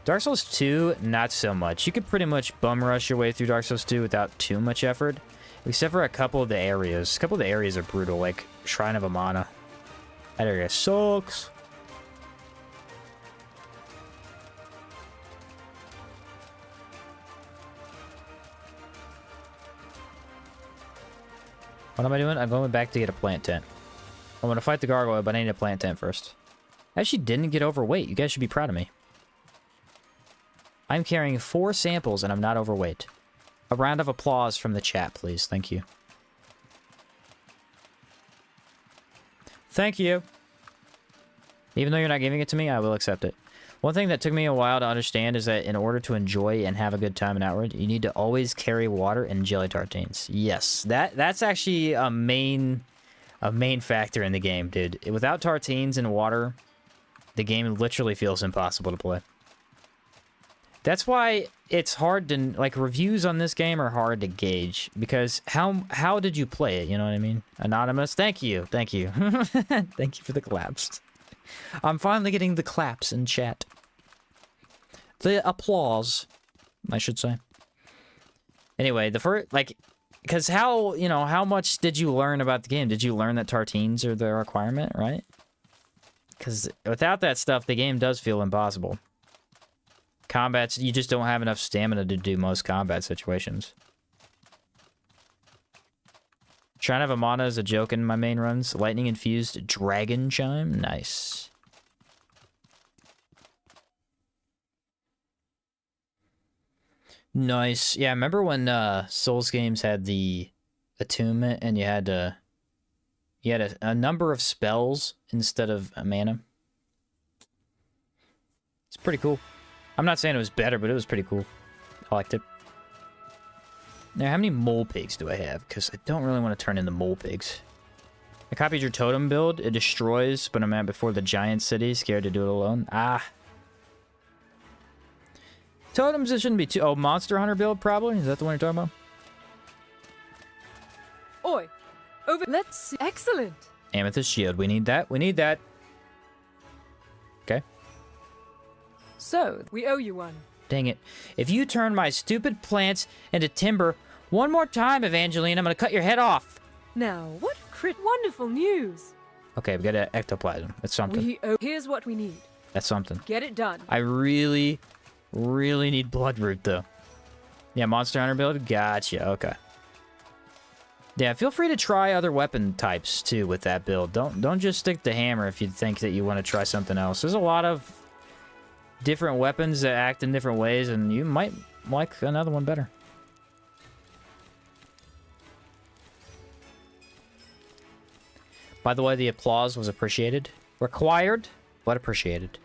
Speaker 1: Dark Souls 2, not so much. You could pretty much bum rush your way through Dark Souls 2 without too much effort. Except for a couple of the areas. A couple of the areas are brutal, like Shrine of Amana. That area sucks. What am I doing? I'm going back to get a plant tent. I'm going to fight the gargoyle, but I need a plant tent first. I actually didn't get overweight. You guys should be proud of me. I'm carrying 4 samples and I'm not overweight. A round of applause from the chat, please. Thank you. Thank you. Even though you're not giving it to me, I will accept it. One thing that took me a while to understand is that in order to enjoy and have a good time in Outward, you need to always carry water and jelly tartines. Yes, that's actually a main factor in the game, dude. Without tartines and water, the game literally feels impossible to play. That's why it's hard to, like, reviews on this game are hard to gauge, because how did you play it, you know what I mean? Anonymous, thank you. Thank you for the claps. I'm finally getting the claps in chat. The applause, I should say. Anyway, the first, like, because how much did you learn about the game? Did you learn that tartines are the requirement, right? Because without that stuff, the game does feel impossible. Combats, you just don't have enough stamina to do most combat situations. Trying to have a mana as a joke in my main runs. Lightning infused dragon chime. Nice. Nice. Yeah, I remember when Souls games had the attunement and you had a number of spells instead of a mana. It's pretty cool. I'm not saying it was better, but it was pretty cool. I liked it. Now, how many mole pigs do I have? Because I don't really want to turn into mole pigs. I copied your totem build. It destroys, but I'm at before the giant city. Scared to do it alone. Ah. Totems, it shouldn't be too... Oh, Monster Hunter build, probably? Is that the one you're talking about?
Speaker 2: Oi. Over... Let's see. Excellent.
Speaker 1: Amethyst shield. We need that. We need that. Okay.
Speaker 2: So, we owe you one.
Speaker 1: Dang it. If you turn my stupid plants into timber one more time, Evangeline, I'm gonna cut your head off.
Speaker 2: Now, what wonderful news.
Speaker 1: Okay, we got an ectoplasm. That's something.
Speaker 2: Here's what we need.
Speaker 1: That's something.
Speaker 2: Get it done.
Speaker 1: I really need Bloodroot, though. Yeah, Monster Hunter build? Gotcha, okay. Yeah, feel free to try other weapon types, too, with that build. Don't just stick to hammer if you think that you want to try something else. There's a lot of different weapons that act in different ways, and you might like another one better. By the way, the applause was appreciated. Required, but appreciated.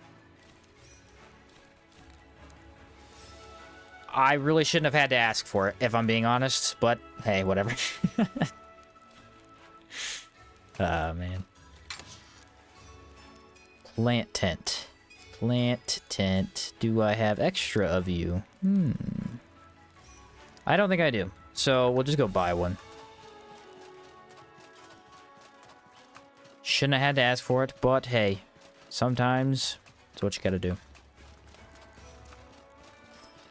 Speaker 1: I really shouldn't have had to ask for it, if I'm being honest, but hey, whatever. Ah, man. Plant tent. Plant tent. Do I have extra of you? I don't think I do. So we'll just go buy one. Shouldn't have had to ask for it, but hey, sometimes it's what you gotta do.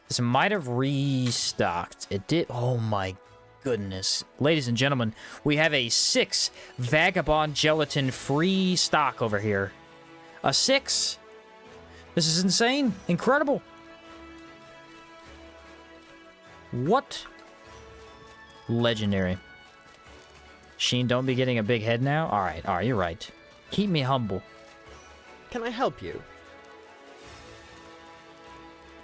Speaker 1: This might have restocked. It did. Oh my goodness. Ladies and gentlemen, we have a 6 Vagabond Gelatin free stock over here. A 6? This is insane. Incredible. What? Legendary. Sheen, don't be getting a big head now. All right, you're right. Keep me humble.
Speaker 6: Can I help you?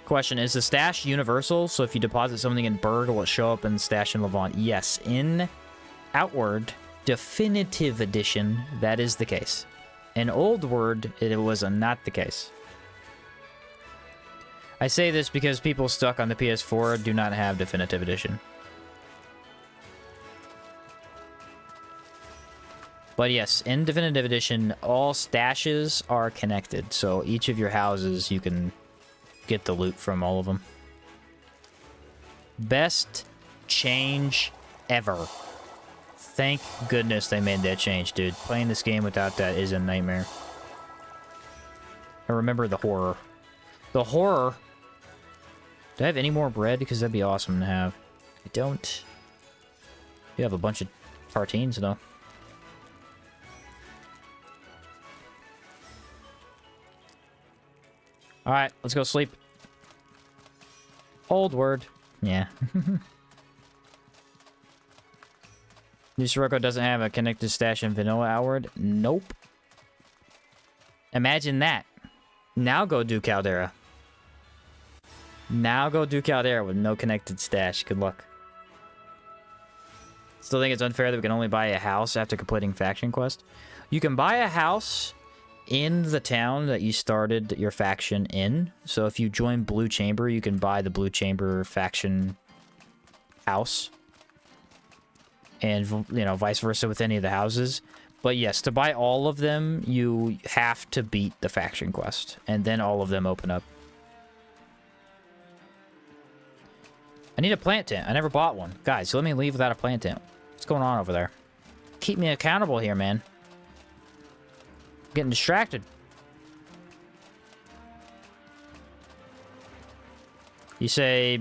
Speaker 1: Question, is the stash universal? So if you deposit something in Berg, will it show up in stash in Levant? Yes, in Outward Definitive Edition, that is the case. In Old Word, it was not the case. I say this because people stuck on the PS4 do not have Definitive Edition. But yes, in Definitive Edition, all stashes are connected. So each of your houses, you can get the loot from all of them. Best change ever. Thank goodness they made that change, dude. Playing this game without that is a nightmare. I remember the horror. The horror. Do I have any more bread? Because that'd be awesome to have. I don't. You have a bunch of tartines, though. Alright, let's go sleep. Old Word. Yeah. New Sirocco doesn't have a connected stash in vanilla Outward? Nope. Imagine that. Now go do Caldera. Now go do Caldera with no connected stash. Good luck. Still think it's unfair that we can only buy a house after completing faction quest. You can buy a house in the town that you started your faction in. So if you join Blue Chamber, you can buy the Blue Chamber faction house. And, you know, vice versa with any of the houses. But yes, to buy all of them, you have to beat the faction quest. And then all of them open up. I need a plant tent. I never bought one. Guys, let me leave without a plant tent. What's going on over there? Keep me accountable here, man. I'm getting distracted. You say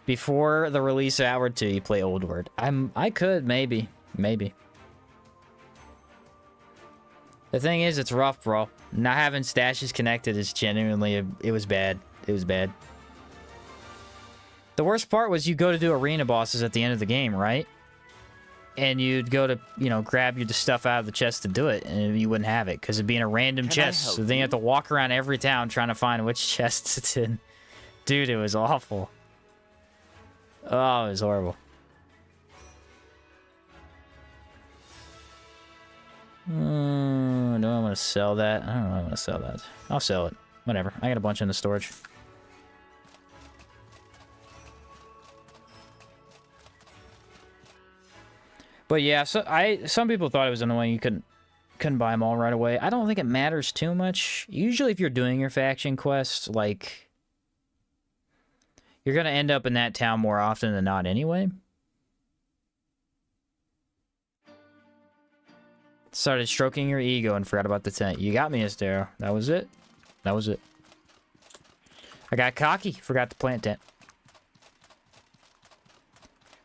Speaker 1: before the release of Outward 2, you play Old Word. I could, maybe. Maybe. The thing is, it's rough, bro. Not having stashes connected is genuinely... It was bad. It was bad. The worst part was you go to do arena bosses at the end of the game, right? And you'd go to, you know, grab your stuff out of the chest to do it, and you wouldn't have it, because it'd be in a random chest. So then you have to walk around every town trying to find which chest it's in. Dude, it was awful. Oh, it was horrible. Do I want to sell that? I don't know if I want to sell that. I'll sell it. Whatever. I got a bunch in the storage. But yeah, so some people thought it was annoying you couldn't buy them all right away. I don't think it matters too much. Usually if you're doing your faction quest, like, you're going to end up in that town more often than not anyway. Started stroking your ego and forgot about the tent. You got me, Estero. That was it. That was it. I got cocky. Forgot the plant tent.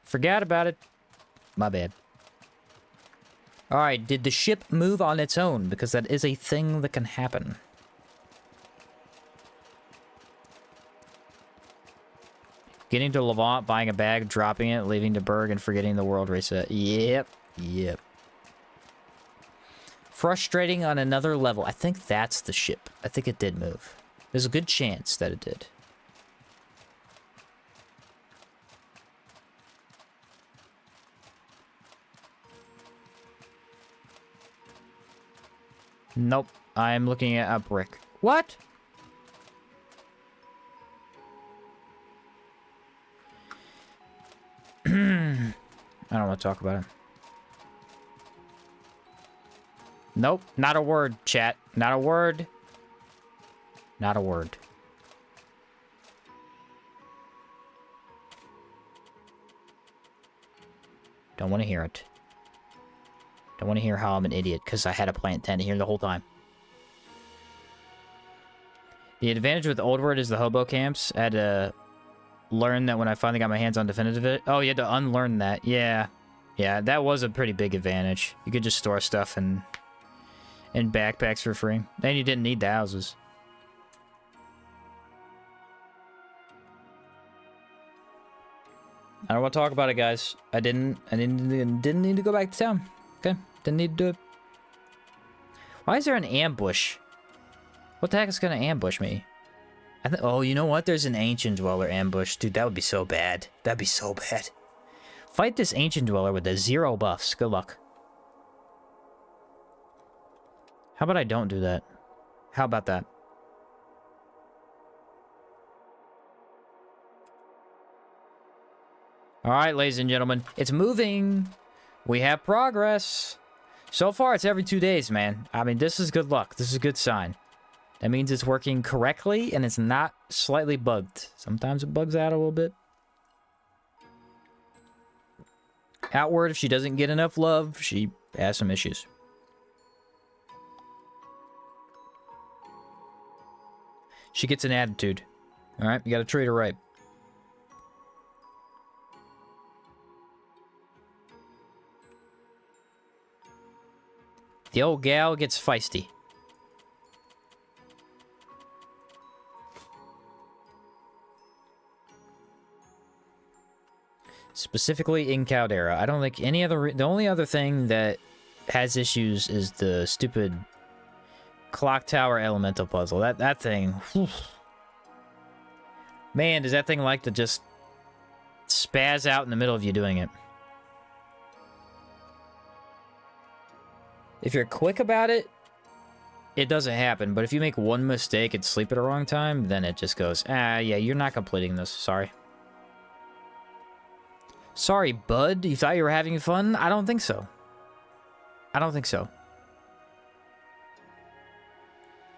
Speaker 1: Forgot about it. My bad. Alright, did the ship move on its own? Because that is a thing that can happen. Getting to Levant, buying a bag, dropping it, leaving to Berg, and forgetting the world reset. Yep. Yep. Frustrating on another level. I think that's the ship. I think it did move. There's a good chance that it did. Nope. I'm looking at a brick. What? I don't want to talk about it. Nope. Not a word, chat. Not a word. Not a word. Don't want to hear it. Don't want to hear how I'm an idiot, because I had a plant tent here the whole time. The advantage with Old World is the hobo camps. I had to learn that when I finally got my hands on definitive. Oh, you had to unlearn that. Yeah. Yeah, that was a pretty big advantage. You could just store stuff in backpacks for free. Then you didn't need the houses. I don't want to talk about it, guys. I didn't need to go back to town. Okay, didn't need to do it. Why is there an ambush? What the heck is gonna ambush me? Oh, you know what? There's an ancient dweller ambush. Dude, that would be so bad. That'd be so bad. Fight this ancient dweller with the 0 buffs. Good luck. How about I don't do that? How about that? Alright, ladies and gentlemen. It's moving. We have progress. So far, it's every 2 days, man. I mean, this is good luck. This is a good sign. That means it's working correctly, and it's not slightly bugged. Sometimes it bugs out a little bit. Outward, if she doesn't get enough love, she has some issues. She gets an attitude. Alright, you gotta treat her right. The old gal gets feisty. Specifically in Caldera. I don't think any other... The only other thing that has issues is the stupid clock tower elemental puzzle. That thing... Whew. Man, does that thing like to just spaz out in the middle of you doing it. If you're quick about it, it doesn't happen. But if you make one mistake and sleep at the wrong time, then it just goes, yeah, you're not completing this. Sorry. Sorry, bud. You thought you were having fun? I don't think so. I don't think so.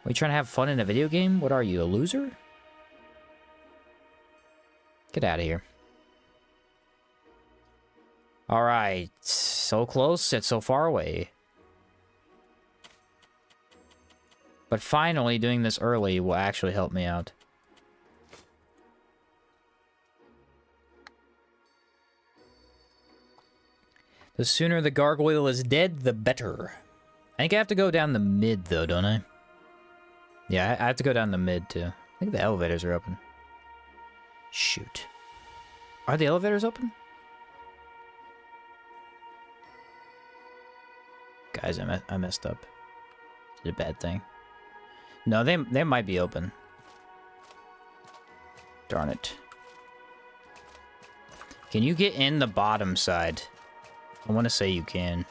Speaker 1: Are you trying to have fun in a video game? What are you, a loser? Get out of here. Alright. So close, yet so far away. But finally, doing this early will actually help me out. The sooner the gargoyle is dead, the better. I think I have to go down the mid, though, don't I? Yeah, I have to go down the mid, too. I think the elevators are open. Shoot. Are the elevators open? Guys, I messed up. Did a bad thing. No, they might be open. Darn it. Can you get in the bottom side? I want to say you can.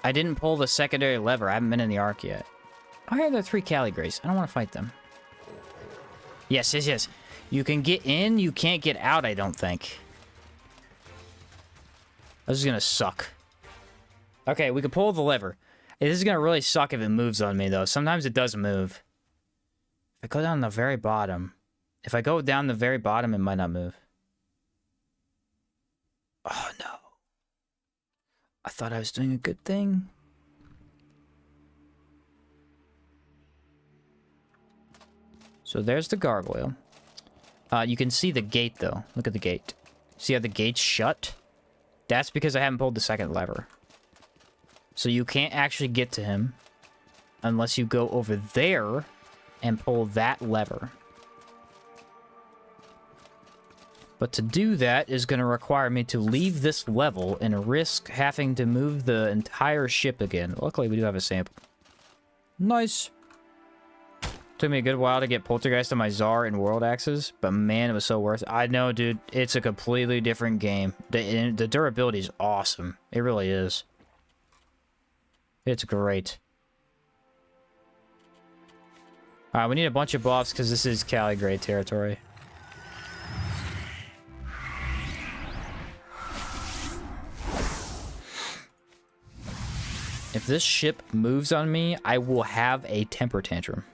Speaker 1: I didn't pull the secondary lever. I haven't been in the arc yet. Oh, yeah, there are 3 Caligrays. I don't want to fight them. Yes, yes, yes. You can get in, you can't get out, I don't think. This is gonna suck. Okay, we can pull the lever. This is gonna really suck if it moves on me, though. Sometimes it does move. If I go down the very bottom... If I go down the very bottom, it might not move. Oh, no. I thought I was doing a good thing. So there's the gargoyle. You can see the gate, though. Look at the gate. See how the gate's shut? That's because I haven't pulled the second lever. So you can't actually get to him unless you go over there and pull that lever. But to do that is going to require me to leave this level and risk having to move the entire ship again. Luckily, we do have a sample. Nice. Took me a good while to get Poltergeist on my Czar and World Axes, but man, it was so worth it. I know, dude. It's a completely different game. The durability is awesome. It really is. It's great. Alright, we need a bunch of buffs because this is Caligray territory. If this ship moves on me, I will have a temper tantrum.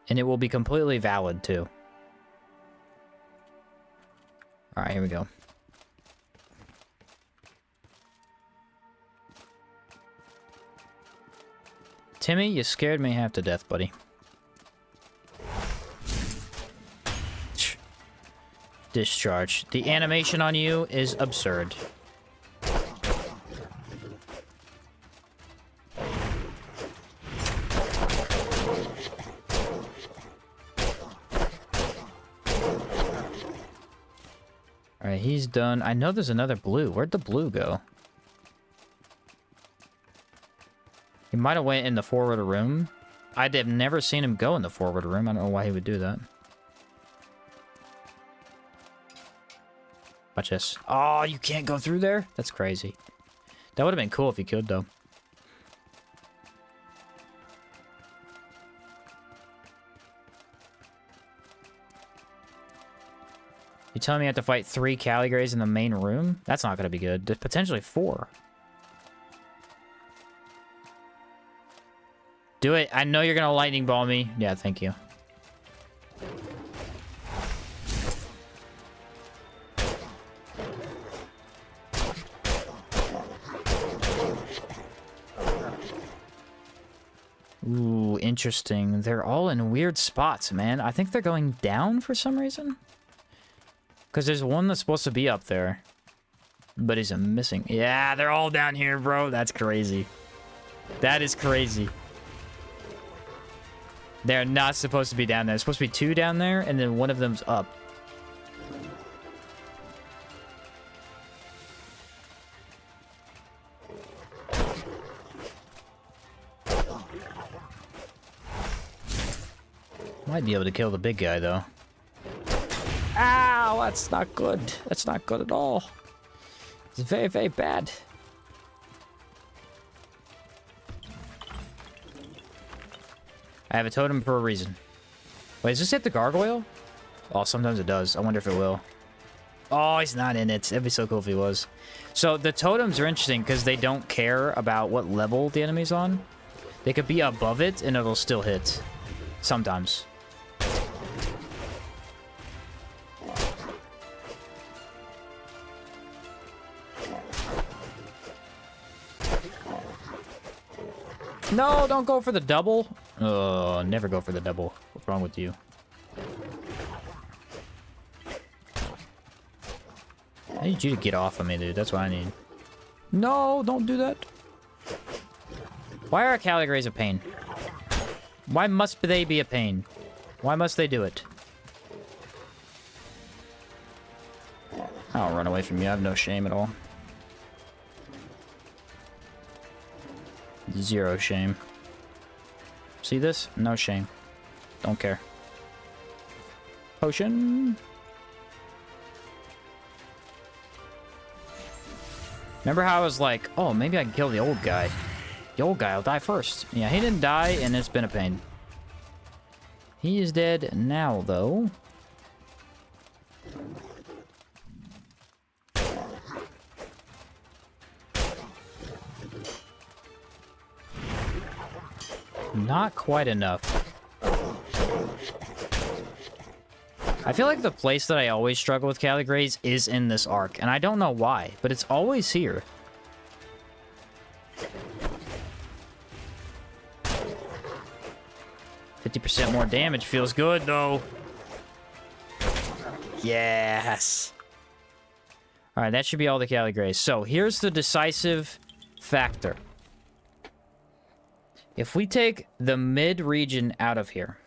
Speaker 1: And it will be completely valid, too. Alright, here we go. Timmy, you scared me half to death, buddy. Discharge. The animation on you is absurd. Alright, he's done. I know there's another blue. Where'd the blue go? He might have went in the forward room. I'd have never seen him go in the forward room. I don't know why he would do that. Watch this. Oh, you can't go through there? That's crazy. That would have been cool if you could, though. You telling me I have to fight 3 Caligrays in the main room? That's not going to be good. There's potentially 4. Do it. I know you're going to lightning ball me. Yeah, thank you. Ooh, interesting. They're all in weird spots, man. I think they're going down for some reason. Because there's one that's supposed to be up there. But he's missing. Yeah, they're all down here, bro. That's crazy. That is crazy. They're not supposed to be down there. There's supposed to be 2 down there, and then one of them's up. Might be able to kill the big guy, though. Ow, that's not good. That's not good at all. It's very, very bad. I have a totem for a reason. Wait, does this hit the gargoyle? Oh, sometimes it does. I wonder if it will. Oh, he's not in it. It'd be so cool if he was. So the totems are interesting because they don't care about what level the enemy's on. They could be above it and it'll still hit. Sometimes. No, don't go for the double. Oh, never go for the double. What's wrong with you? I need you to get off of me, dude. That's what I need. No, don't do that. Why are Caligularies a pain? Why must they be a pain? Why must they do it? I'll run away from you. I have no shame at all. Zero shame. See this? No shame. Don't care. Potion. Remember how I was like, oh, maybe I can kill the old guy. The old guy will die first. Yeah, he didn't die, and it's been a pain. He is dead now, though. Not quite enough. I feel like the place that I always struggle with Caligularies is in this arc, and I don't know why, but it's always here. %50 more damage feels good, though. Yes. All right, that should be all the Caligularies. So here's the decisive factor. If we take the mid region out of here,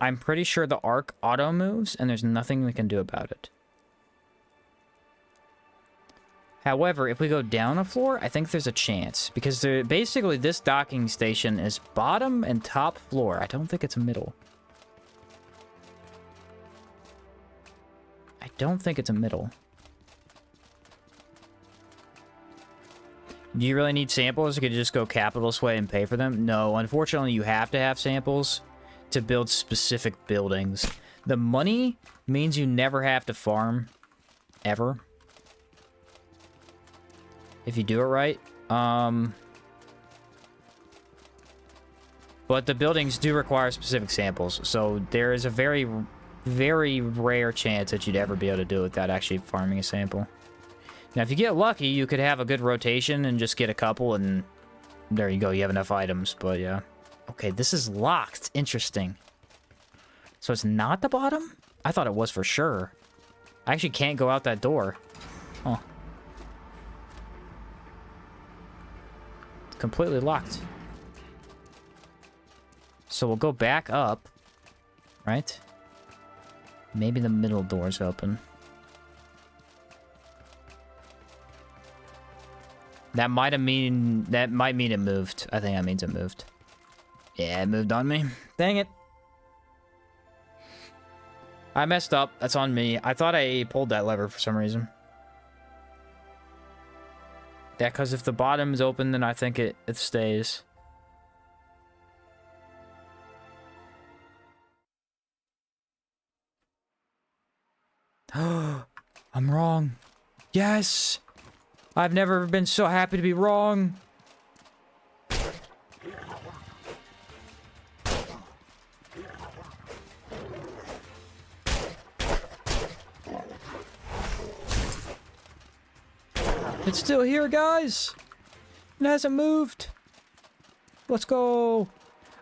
Speaker 1: I'm pretty sure the arc auto moves and there's nothing we can do about it. However, if we go down a floor, I think there's a chance because basically this docking station is bottom and top floor. I don't think it's middle. I don't think it's a middle. Do you really need samples? Could you just go capitalist way and pay for them? No, unfortunately, you have to have samples to build specific buildings. The money means you never have to farm, ever. If you do it right. But the buildings do require specific samples, so there is a very, very rare chance that you'd ever be able to do it without actually farming a sample. Now, if you get lucky, you could have a good rotation and just get a couple, and there you go. You have enough items, but yeah. Okay, this is locked. Interesting. So it's not the bottom? I thought it was for sure. I actually can't go out that door. Oh. It's completely locked. So we'll go back up. Right? Maybe the middle door's open. That might mean it moved. I think that means it moved. Yeah, it moved on me. Dang it. I messed up. That's on me. I thought I pulled that lever for some reason. Yeah, because if the bottom is open, then I think it stays. I'm wrong. Yes! I've never been so happy to be wrong. It's still here, guys. It hasn't moved. Let's go.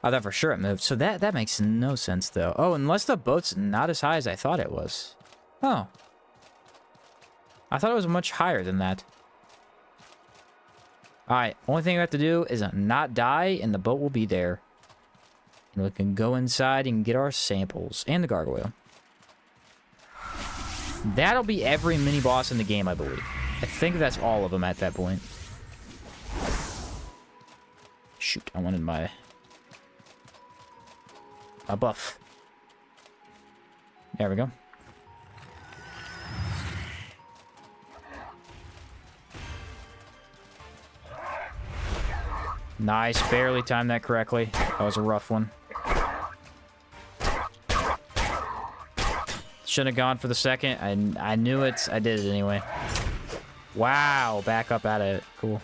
Speaker 1: I thought for sure it moved. So that makes no sense, though. Oh, unless the boat's not as high as I thought it was. Oh. I thought it was much higher than that. Alright, only thing we have to do is not die, and the boat will be there. And we can go inside and get our samples. And the gargoyle. That'll be every mini-boss in the game, I believe. I think that's all of them at that point. Shoot, I wanted my a buff. There we go. Nice, barely timed that correctly. That was a rough one. Shouldn't have gone for the second. I knew it. I did it anyway. Wow, back up at it. Cool.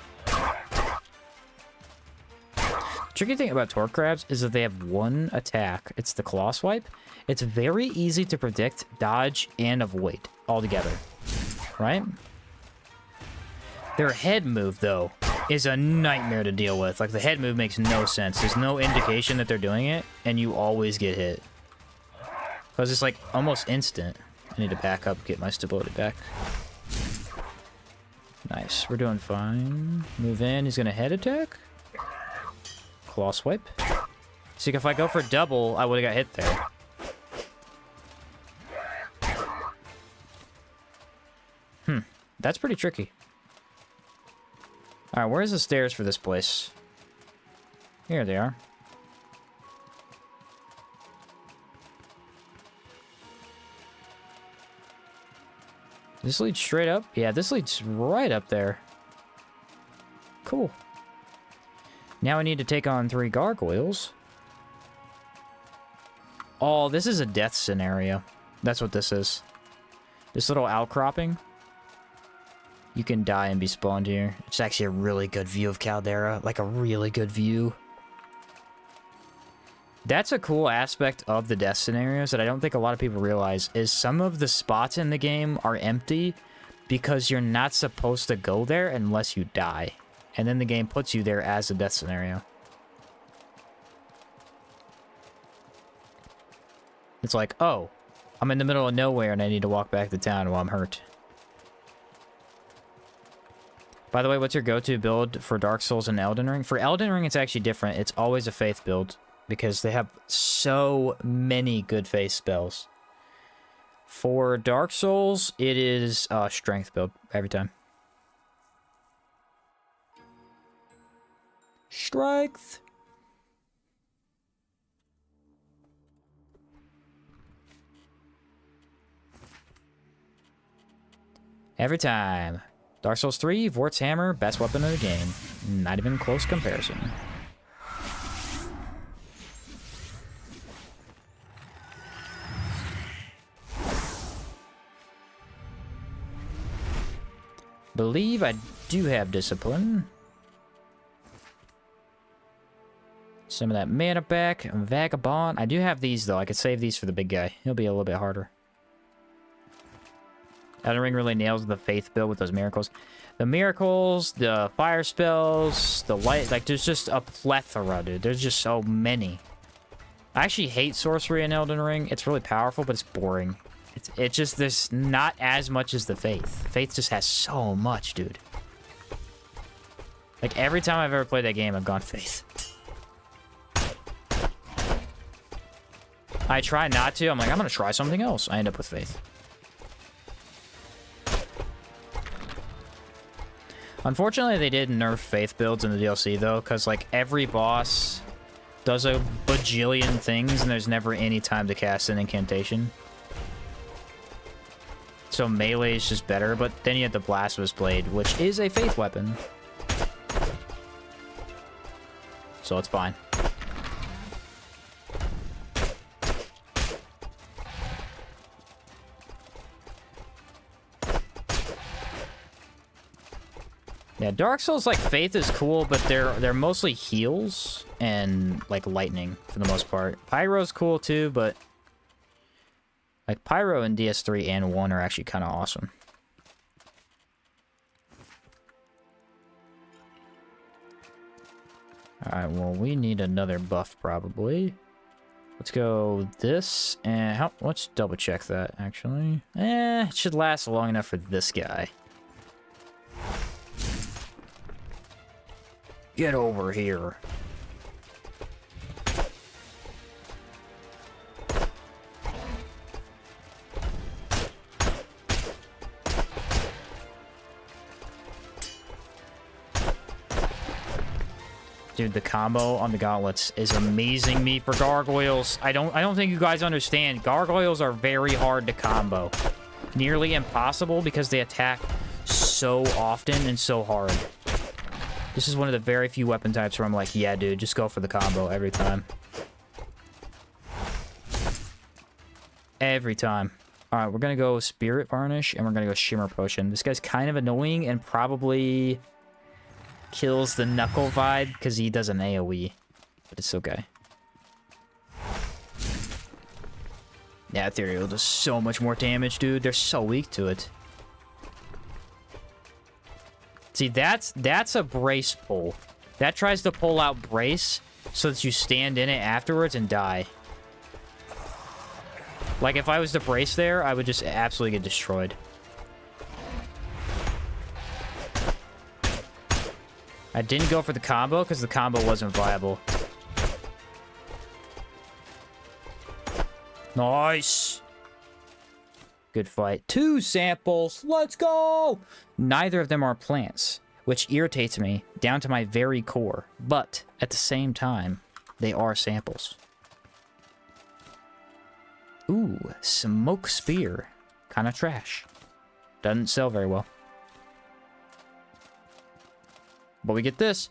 Speaker 1: Tricky thing about torque crabs is that they have one attack. It's the claw swipe. It's very easy to predict, dodge, and avoid all together. Right? Their head move, though, is a nightmare to deal with. Like, the head move makes no sense. There's no indication that they're doing it, and you always get hit. Because it's, like, almost instant. I need to back up, get my stability back. Nice. We're doing fine. Move in. He's going to head attack. Claw swipe. See, if I go for double, I would have got hit there. That's pretty tricky. Alright, where's the stairs for this place? Here they are. This leads straight up? Yeah, this leads right up there. Cool. Now I need to take on 3 gargoyles. Oh, this is a death scenario. That's what this is. This little outcropping. You can die and be spawned here. It's actually a really good view of Caldera. Like a really good view. That's a cool aspect of the death scenarios that I don't think a lot of people realize, is some of the spots in the game are empty because you're not supposed to go there unless you die. And then the game puts you there as a death scenario. It's like, oh, I'm in the middle of nowhere and I need to walk back to town while I'm hurt. By the way, what's your go-to build for Dark Souls and Elden Ring? For Elden Ring, it's actually different. It's always a faith build because they have so many good faith spells. For Dark Souls, it is a strength build every time. Strength! Every time. Dark Souls 3, Vort's Hammer, best weapon in the game. Not even close comparison. Believe I do have discipline. Some of that mana back. Vagabond. I do have these, though. I could save these for the big guy. He'll be a little bit harder. Elden Ring really nails the faith build with those miracles. The miracles, the fire spells, the light. Like, there's just a plethora, dude. There's just so many. I actually hate sorcery in Elden Ring. It's really powerful, but it's boring. It's just, there's not as much as the faith. Faith just has so much, dude. Like, every time I've ever played that game, I've gone faith. I try not to. I'm like, I'm gonna try something else. I end up with faith. Unfortunately, they did nerf faith builds in the DLC, though, because, like, every boss does a bajillion things, and there's never any time to cast an incantation. So melee is just better, but then you have the Blasphemous Blade, which is a faith weapon. So it's fine. Yeah, Dark Souls, like, faith is cool, but they're mostly heals and, like, lightning for the most part. Pyro's cool, too, but, like, Pyro in DS3 and 1 are actually kind of awesome. Alright, well, we need another buff, probably. Let's go this, and let's double check that, actually. It should last long enough for this guy. Get over here. Dude, the combo on the gauntlets is amazing me for gargoyles. I don't think you guys understand. Gargoyles are very hard to combo. Nearly impossible because they attack so often and so hard. This is one of the very few weapon types where I'm like, yeah, dude, just go for the combo every time. Every time. All right, we're going to go Spirit Varnish, and we're going to go Shimmer Potion. This guy's kind of annoying and probably kills the Knuckle vibe because he does an AoE, but it's okay. Yeah, Ethereal does so much more damage, dude. They're so weak to it. See, that's a brace pull. That tries to pull out brace so that you stand in it afterwards and die. Like, if I was to brace there, I would just absolutely get destroyed. I didn't go for the combo because the combo wasn't viable. Nice. Good fight. 2 samples. Let's go. Neither of them are plants, which irritates me down to my very core. But at the same time, they are samples. Ooh, Smoke Spear. Kind of trash. Doesn't sell very well. But we get this.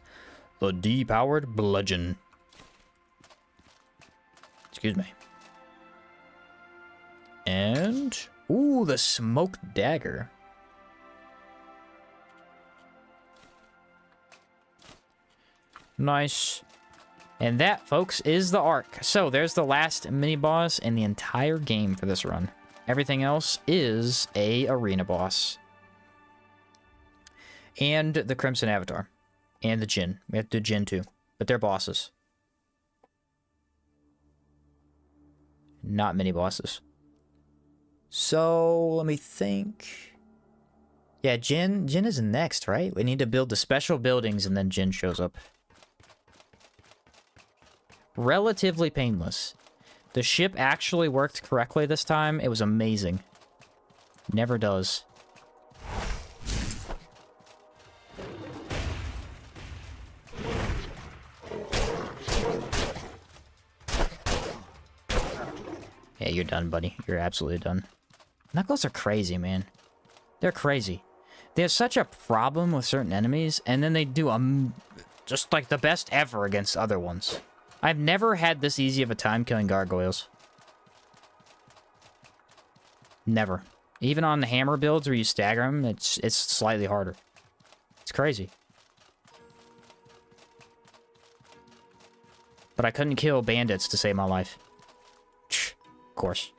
Speaker 1: The depowered bludgeon. Excuse me. And... ooh, the smoked dagger. Nice. And that, folks, is the arc. So, there's the last mini-boss in the entire game for this run. Everything else is a arena boss. And the Crimson Avatar. And the Djinn. We have to do Djinn, too. But they're bosses. Not mini-bosses. So, let me think. Yeah, Djinn is next, right? We need to build the special buildings and then Djinn shows up. Relatively painless. The ship actually worked correctly this time. It was amazing. Never does. Yeah, you're done, buddy. You're absolutely done. Knuckles are crazy, man. They're crazy. They have such a problem with certain enemies, and then they do just like the best ever against other ones. I've never had this easy of a time killing gargoyles. Never. Even on the hammer builds where you stagger them, it's slightly harder. It's crazy. But I couldn't kill bandits to save my life. Of course.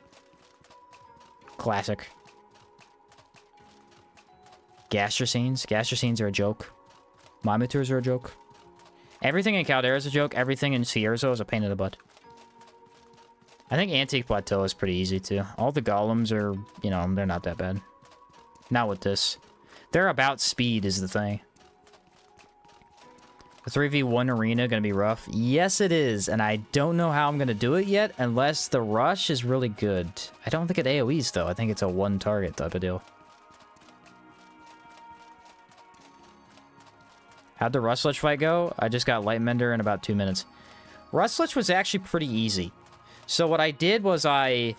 Speaker 1: Classic. Gastrocines. Gastrocines are a joke. Mimutors are a joke. Everything in Caldera is a joke. Everything in Cierzo is a pain in the butt. I think Antique Plateau is pretty easy, too. All the golems are, you know, they're not that bad. Not with this. They're about speed is the thing. The 3v1 arena gonna be rough? Yes, it is. And I don't know how I'm gonna do it yet unless the rush is really good. I don't think it AoEs, though. I think it's a one-target type of deal. How'd the Rustlich fight go? I just got Lightmender in about 2 minutes. Rustlich was actually pretty easy. So what I did was I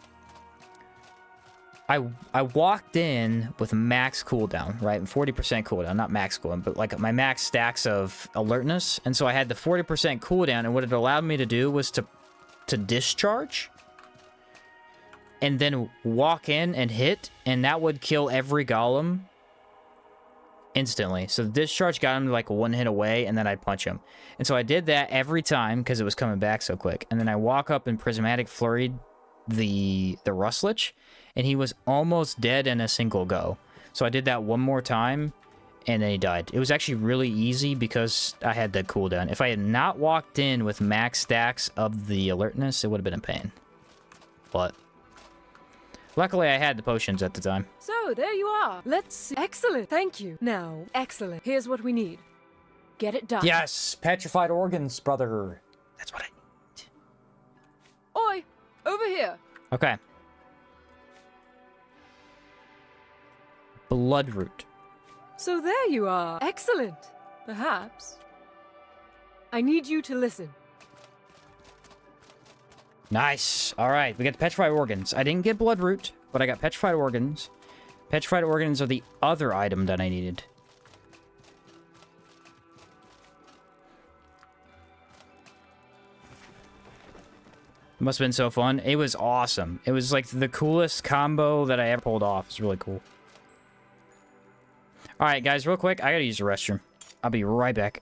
Speaker 1: walked in with max cooldown, right? 40% cooldown, not max cooldown, but like my max stacks of alertness. And so I had the 40% cooldown, and what it allowed me to do was to discharge and then walk in and hit, and that would kill every golem instantly. So the discharge got him like one hit away, and then I'd punch him. And so I did that every time because it was coming back so quick. And then I walk up and prismatic flurried the Rustlich, and he was almost dead in a single go. So I did that one more time, and then he died. It was actually really easy because I had that cooldown. If I had not walked in with max stacks of the alertness, it would have been a pain. But luckily, I had the potions at the time.
Speaker 2: So, there you are. Let's see. Excellent. Thank you. Now, excellent. Here's what we need. Get it done.
Speaker 1: Yes! Petrified organs, brother. That's what I need.
Speaker 2: Oi! Over here.
Speaker 1: Okay. Bloodroot.
Speaker 2: So there you are. Excellent. Perhaps I need you to listen.
Speaker 1: Nice. All right, we got the petrified organs. I didn't get bloodroot, but I got petrified organs. Petrified organs are the other item that I needed. Must have been so fun. It was awesome. It was like the coolest combo that I ever pulled off. It's really cool. All right, guys, real quick. I gotta use the restroom. I'll be right back.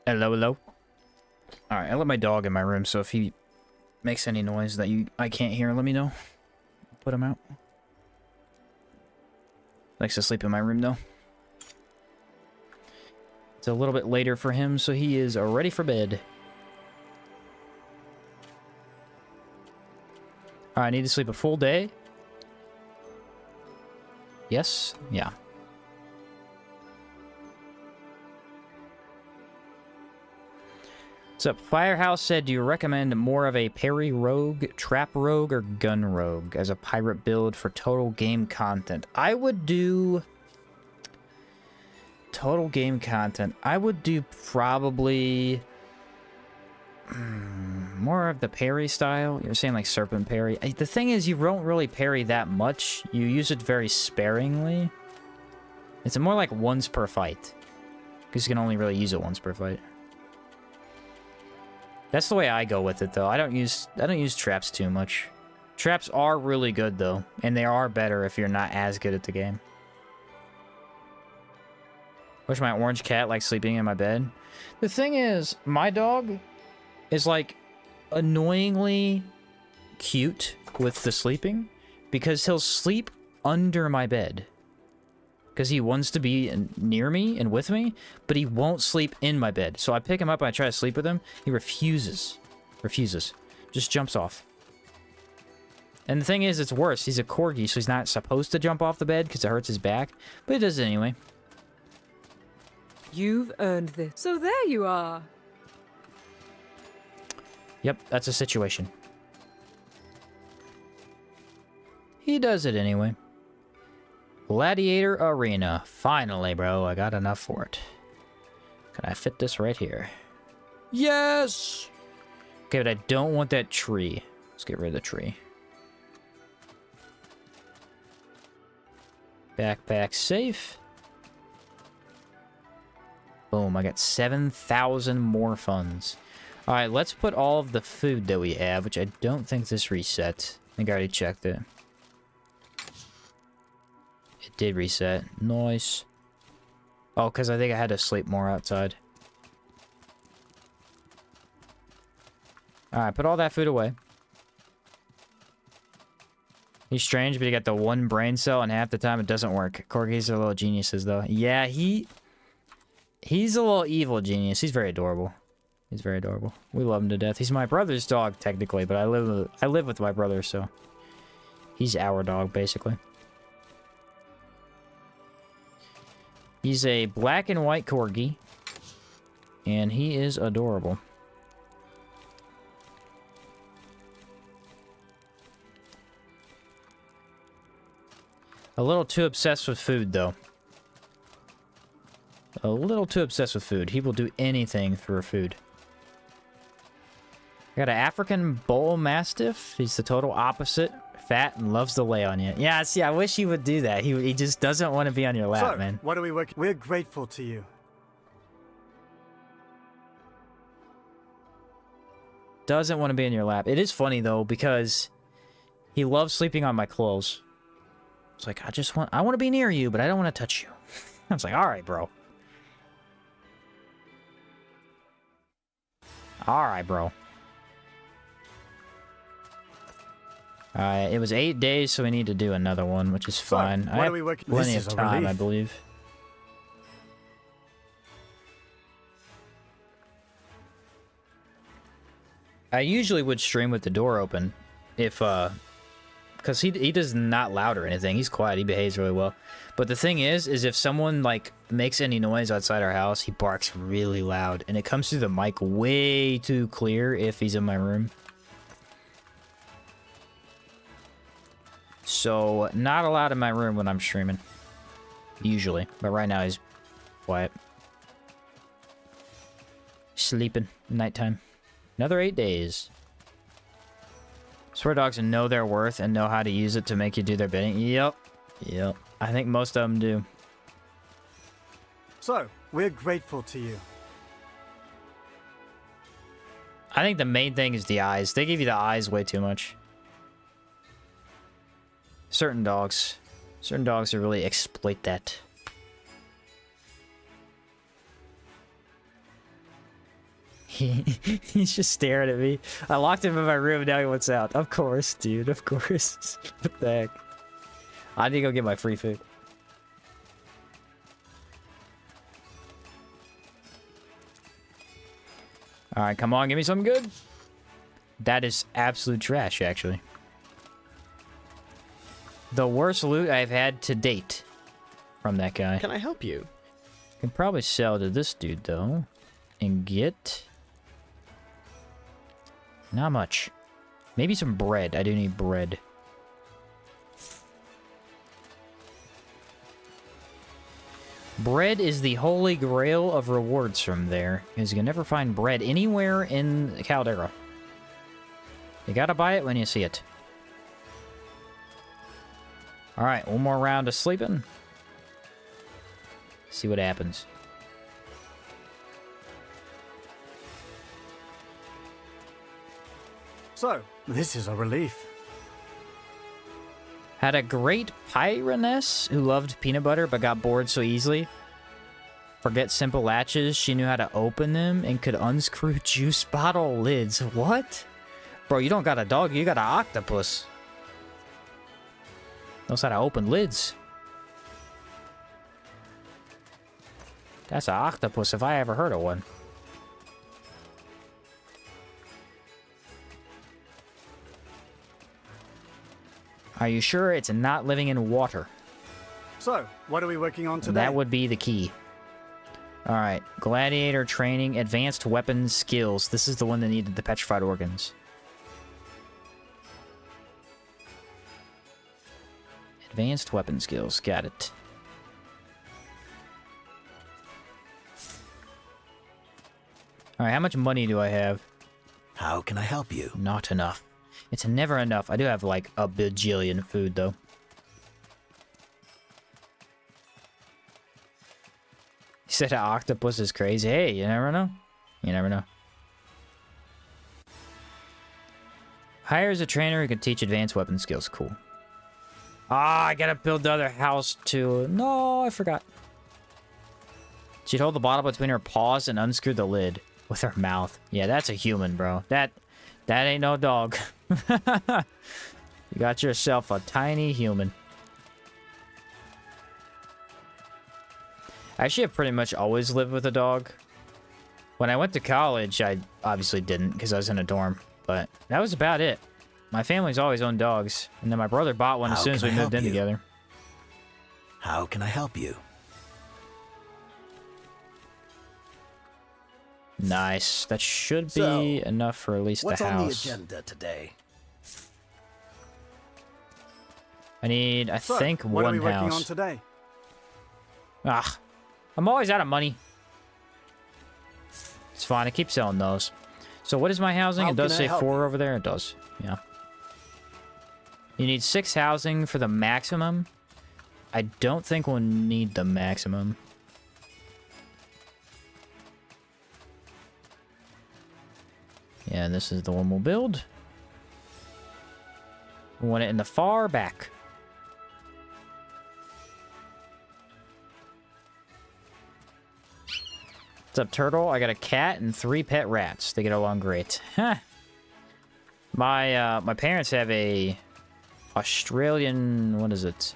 Speaker 1: Hello, hello. All right, I let my dog in my room, so if he makes any noise that I can't hear, let me know. Put him out. Likes to sleep in my room, though. It's a little bit later for him, so he is ready for bed. All right, I need to sleep a full day. Yes? Yeah. What's up? Firehouse said, do you recommend more of a parry rogue, trap rogue, or gun rogue as a pirate build for total game content? I would do... Total game content. I would do probably... more of the parry style. You're saying like serpent parry. The thing is, you don't really parry that much. You use it very sparingly. It's more like once per fight. Because you can only really use it once per fight. That's the way I go with it, though. I don't use traps too much. Traps are really good, though, and they are better if you're not as good at the game. Wish my orange cat likes sleeping in my bed. The thing is, my dog is like annoyingly cute with the sleeping because he'll sleep under my bed. Because he wants to be near me and with me, but he won't sleep in my bed. So I pick him up and I try to sleep with him. He refuses. Refuses. Just jumps off. And the thing is, it's worse. He's a corgi, so he's not supposed to jump off the bed because it hurts his back. But he does it anyway.
Speaker 2: You've earned this. So there you are.
Speaker 1: Yep, that's a situation. He does it anyway. Gladiator Arena. Finally, bro. I got enough for it. Can I fit this right here? Yes! Okay, but I don't want that tree. Let's get rid of the tree. Backpack safe. Boom, I got 7,000 more funds. Alright, let's put all of the food that we have, which I don't think this reset. I think I already checked it. It did reset. Nice. Oh, because I think I had to sleep more outside. Alright, put all that food away. He's strange, but he got the one brain cell, and half the time it doesn't work. Corgis are little geniuses, though. Yeah, he's a little evil genius. He's very adorable. He's very adorable. We love him to death. He's my brother's dog, technically, but I live with my brother, so... He's our dog, basically. He's a black and white corgi. And he is adorable. A little too obsessed with food, though. A little too obsessed with food. He will do anything for food. I got an African Bull Mastiff. He's the total opposite. Fat and loves to lay on you. Yeah, see, I wish he would do that. He just doesn't want to be on your lap,
Speaker 3: So,
Speaker 1: man.
Speaker 3: what are we working? We're grateful to you.
Speaker 1: Doesn't want to be in your lap. It is funny, though, because he loves sleeping on my clothes. It's like, I want to be near you, but I don't want to touch you. I was like, all right, bro. All right, bro. It was 8 days, so we need to do another one, which is fine.
Speaker 3: So,
Speaker 1: I
Speaker 3: what
Speaker 1: have
Speaker 3: are we working?
Speaker 1: plenty
Speaker 3: This
Speaker 1: of
Speaker 3: is a
Speaker 1: time,
Speaker 3: relief.
Speaker 1: I believe. I usually would stream with the door open, if, because he does not loud or anything. He's quiet. He behaves really well. But the thing is if someone, like, makes any noise outside our house, he barks really loud. And it comes through the mic way too clear if he's in my room. So, not allowed in my room when I'm streaming. Usually. But right now, he's quiet. Sleeping. Nighttime. Another 8 days. Swear dogs know their worth and know how to use it to make you do their bidding. Yep. Yep. I think most of them do.
Speaker 3: So, we're grateful to you.
Speaker 1: I think the main thing is the eyes. They give you the eyes way too much. Certain dogs that really exploit that. He's just staring at me. I locked him in my room, now he wants out. Of course, dude, of course. What the heck? I need to go get my free food. Alright, come on, give me something good. That is absolute trash, actually. The worst loot I've had to date from that guy.
Speaker 6: Can I help you?
Speaker 1: Can probably sell to this dude, though. And get... not much. Maybe some bread. I do need bread. Bread is the holy grail of rewards from there, because you can never find bread anywhere in Caldera. You gotta buy it when you see it. Alright, one more round of sleeping. See what happens.
Speaker 3: So, this is a relief.
Speaker 1: Had a great Pyroness who loved peanut butter but got bored so easily. Forget simple latches, she knew how to open them and could unscrew juice bottle lids. What? Bro, you don't got a dog, you got an octopus. Knows how to open lids. That's an octopus if I ever heard of one. Are you sure it's not living in water?
Speaker 3: So, what are we working on today?
Speaker 1: That would be the key. Alright, gladiator training, advanced weapons skills. This is the one that needed the petrified organs. Advanced weapon skills, got it. Alright, how much money do I have?
Speaker 4: How can I help you?
Speaker 1: Not enough. It's never enough. I do have like a bajillion food though. He said an octopus is crazy. Hey, you never know. You never know. Hires a trainer who can teach advanced weapon skills. Cool. Ah, I gotta build the other house too. No, I forgot. She'd hold the bottle between her paws and unscrew the lid with her mouth. Yeah, that's a human, bro. That ain't no dog. You got yourself a tiny human. Actually, I've pretty much always lived with a dog. When I went to college, I obviously didn't because I was in a dorm. But that was about it. My family's always owned dogs, and then my brother bought one as
Speaker 4: How
Speaker 1: soon as
Speaker 4: can
Speaker 1: we
Speaker 4: I
Speaker 1: moved
Speaker 4: help
Speaker 1: in
Speaker 4: you?
Speaker 1: together.
Speaker 4: How can I help you?
Speaker 1: Nice. That should be
Speaker 4: So,
Speaker 1: enough for at least the
Speaker 4: What's on the
Speaker 1: house.
Speaker 4: agenda today?
Speaker 1: I need, I
Speaker 3: So,
Speaker 1: think,
Speaker 3: what are we
Speaker 1: one
Speaker 3: working on
Speaker 1: house.
Speaker 3: today?
Speaker 1: Ah, I'm always out of money. It's fine. I keep selling those. So what is my housing?
Speaker 4: How
Speaker 1: It does
Speaker 4: can I
Speaker 1: say
Speaker 4: help
Speaker 1: 4
Speaker 4: you?
Speaker 1: over there. It does. Yeah. You need 6 housing for the maximum. I don't think we'll need the maximum. Yeah, this is the one we'll build. We want it in the far back. What's up, Turtle? I got a cat and 3 pet rats. They get along great. Huh. My parents have a Australian... What is it?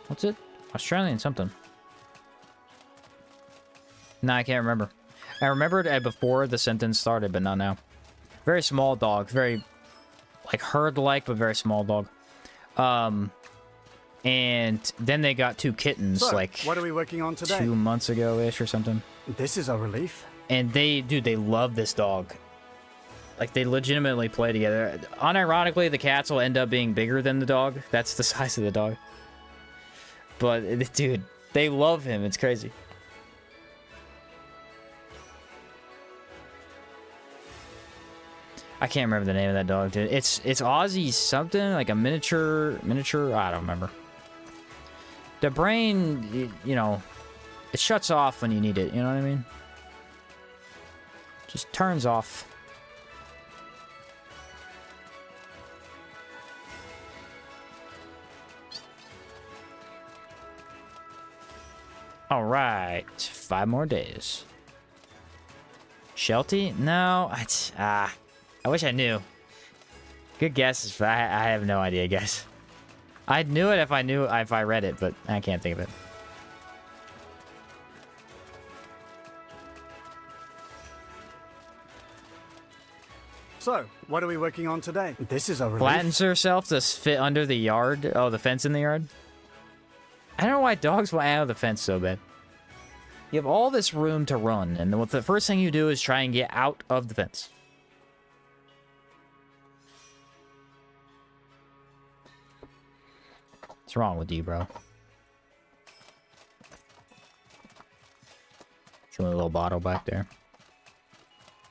Speaker 1: What's it? Australian something. No, I can't remember. I remembered it before the sentence started, but not now. Very small dog. Very, like, herd-like, but very small dog. And then they got 2 kittens,
Speaker 3: So,
Speaker 1: like,
Speaker 3: what are we working on today?
Speaker 1: 2 months ago-ish or something.
Speaker 3: This is a relief.
Speaker 1: And they, dude, they love this dog. Like, they legitimately play together. Unironically, the cats will end up being bigger than the dog. That's the size of the dog. But, dude, they love him. It's crazy. I can't remember the name of that dog, dude. It's Aussie something, like a miniature, I don't remember. The brain, you know, it shuts off when you need it, you know what I mean? Just turns off. All right, 5 more days. Sheltie? No, I wish I knew. Good guess, but I have no idea, guys. I knew it if I read it, but I can't think of it.
Speaker 3: So, what are we working on today? This is a relief.
Speaker 1: Flattens herself to fit under the yard. Oh, the fence in the yard? I don't know why dogs want out of the fence so bad. You have all this room to run, and the first thing you do is try and get out of the fence. What's wrong with you, bro? Show me a little bottle back there.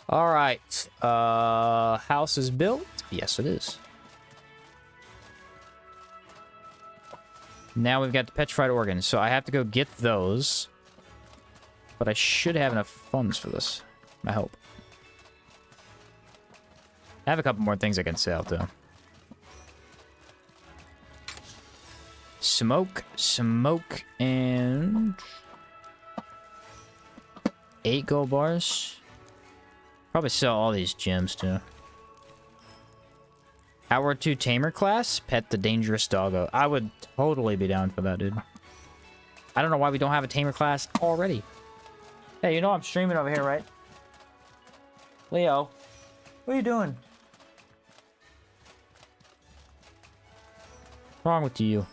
Speaker 1: All right. House is built. Yes, it is. Now we've got the petrified organs, so I have to go get those. But I should have enough funds for this. I hope. I have a couple more things I can sell, too. Smoke, and 8 gold bars. Probably sell all these gems, too. Outward 2 tamer class, pet the dangerous doggo. I would totally be down for that, dude. I don't know why we don't have a tamer class already. Hey, you know I'm streaming over here, right? Leo, what are you doing? What's wrong with you?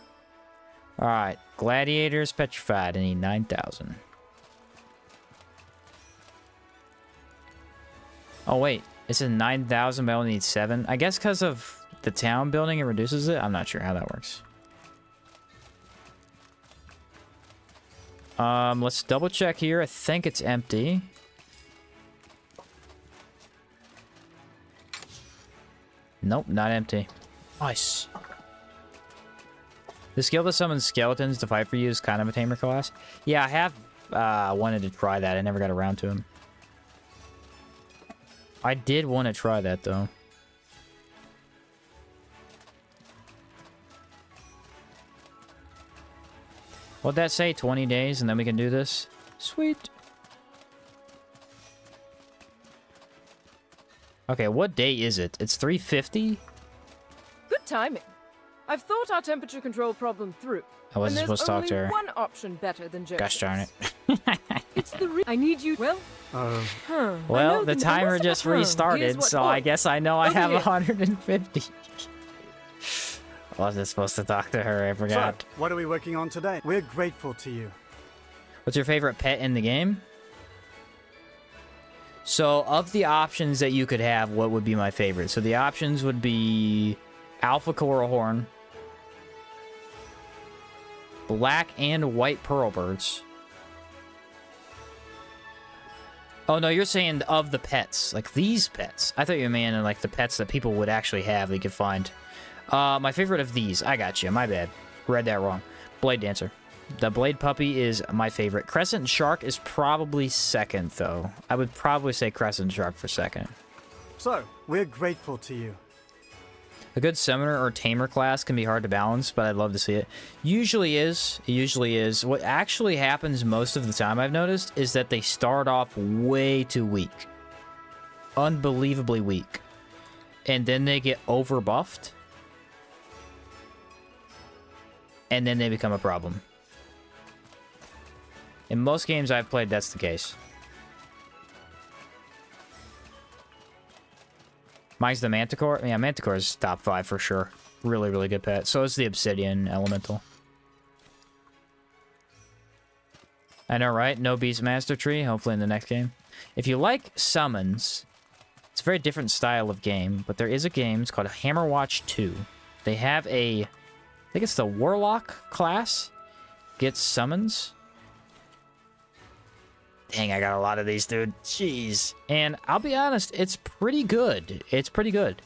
Speaker 1: Alright, gladiators petrified. I need 9,000. Oh, wait. It says 9,000, but I only need 7. I guess because of the town building, it reduces it. I'm not sure how that works. Let's double check here. I think it's empty. Nope, not empty. Nice. The skill to summon skeletons to fight for you is kind of a tamer class. Yeah, I have wanted to try that. I never got around to him. I did want to try that, though. What'd that say? 20 days, and then we can do this? Sweet. Okay, what day is it? It's 3:50?
Speaker 2: Good timing. I've thought our temperature control problem through.
Speaker 1: I wasn't
Speaker 2: and
Speaker 1: supposed to talk to her.
Speaker 2: there's only one option better than Joseph.
Speaker 1: Gosh darn it.
Speaker 2: It's the I need you. Well,
Speaker 3: Oh,
Speaker 2: Huh. I
Speaker 1: Well,
Speaker 2: know
Speaker 1: the
Speaker 2: there
Speaker 1: timer
Speaker 2: must have
Speaker 1: just
Speaker 2: a- Here's
Speaker 1: restarted,
Speaker 2: what-
Speaker 1: so I
Speaker 2: oh,
Speaker 1: guess I know I
Speaker 2: over
Speaker 1: have
Speaker 2: here.
Speaker 1: 150. I wasn't supposed to talk to her, I
Speaker 3: so,
Speaker 1: forgot.
Speaker 3: what are we working on today? We're grateful to you.
Speaker 1: What's your favorite pet in the game? So, of the options that you could have, what would be my favorite? So, the options would be Alpha Coral Horn, Black and White Pearl Birds. Oh, no, you're saying of the pets. Like, these pets. I thought you meant like the pets that people would actually have they could find. My favorite of these. I got you. My bad. Read that wrong. Blade Dancer. The Blade Puppy is my favorite. Crescent Shark is probably second, though. I would probably say Crescent Shark for second.
Speaker 3: So, we're grateful to you.
Speaker 1: A good Summoner or Tamer class can be hard to balance, but I'd love to see it. Usually is. It usually is. What actually happens most of the time, I've noticed, is that they start off way too weak. Unbelievably weak. And then they get overbuffed. And then they become a problem. In most games I've played, that's the case. Mine's the Manticore. Yeah, Manticore is top 5 for sure. Really, really good pet. So is the Obsidian Elemental. I know, right? No Beastmaster Tree, hopefully in the next game. If you like summons, it's a very different style of game, but there is a game, it's called Hammerwatch 2. They have a, I think it's the Warlock class, gets summons. Dang, I got a lot of these, dude. Jeez. And I'll be honest, it's pretty good. It's pretty good.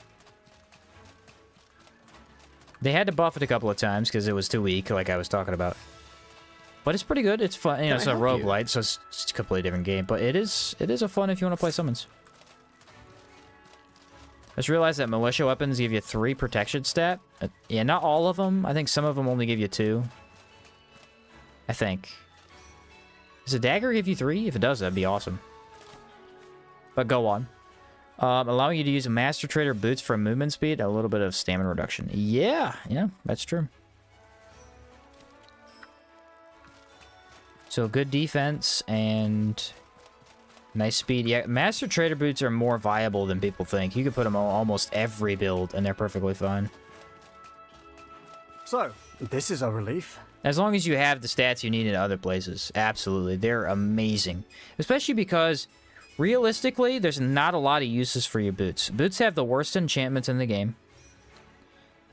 Speaker 1: They had to buff it a couple of times because it was too weak, like I was talking about. But it's pretty good. It's fun. You know, it's a roguelite, so it's a completely different game. But it is a fun if you want to play summons. Just realize that militia weapons give you 3 protection stat. Yeah, not all of them. I think some of them only give you 2. I think. Does a dagger give you 3? If it does, that'd be awesome. But go on. Allowing you to use a Master Trader boots for movement speed, a little bit of stamina reduction. Yeah, that's true. So good defense and nice speed. Yeah, Master Trader boots are more viable than people think. You could put them on almost every build, and they're perfectly fine.
Speaker 3: So, this is a relief.
Speaker 1: As long as you have the stats you need in other places. Absolutely. They're amazing. Especially because, realistically, there's not a lot of uses for your boots. Boots have the worst enchantments in the game.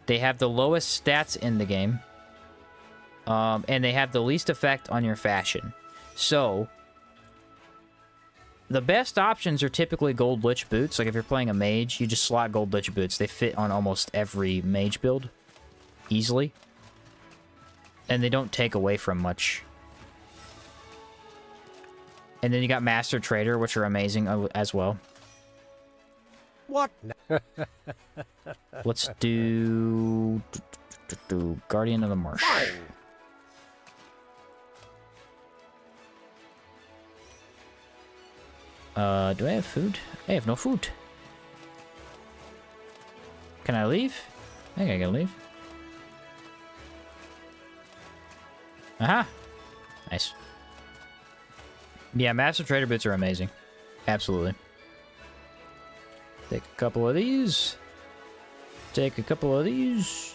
Speaker 1: They have the lowest stats in the game. And they have the least effect on your fashion. So, the best options are typically Gold Lich boots. Like if you're playing a mage, you just slot Gold Lich boots. They fit on almost every mage build. Easily. And they don't take away from much. And then you got Master Trader, which are amazing as well.
Speaker 6: What?
Speaker 1: Let's do Guardian of the Marsh. Do I have food? I have no food. Can I leave? I think I can leave. Aha! Nice. Yeah, Master Trader boots are amazing. Absolutely. Take a couple of these. Take a couple of these.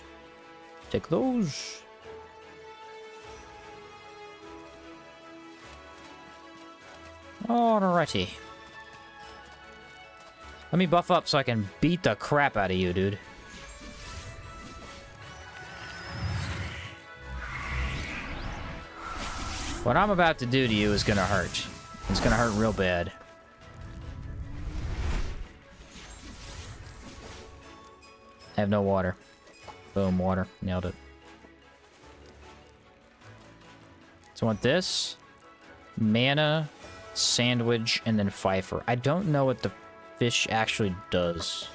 Speaker 1: Take those. Alrighty. Let me buff up so I can beat the crap out of you, dude. What I'm about to do to you is gonna hurt. It's gonna hurt real bad. I have no water. Boom, water. Nailed it. So I want this. Mana, sandwich, and then Pfeiffer. I don't know what the fish actually does.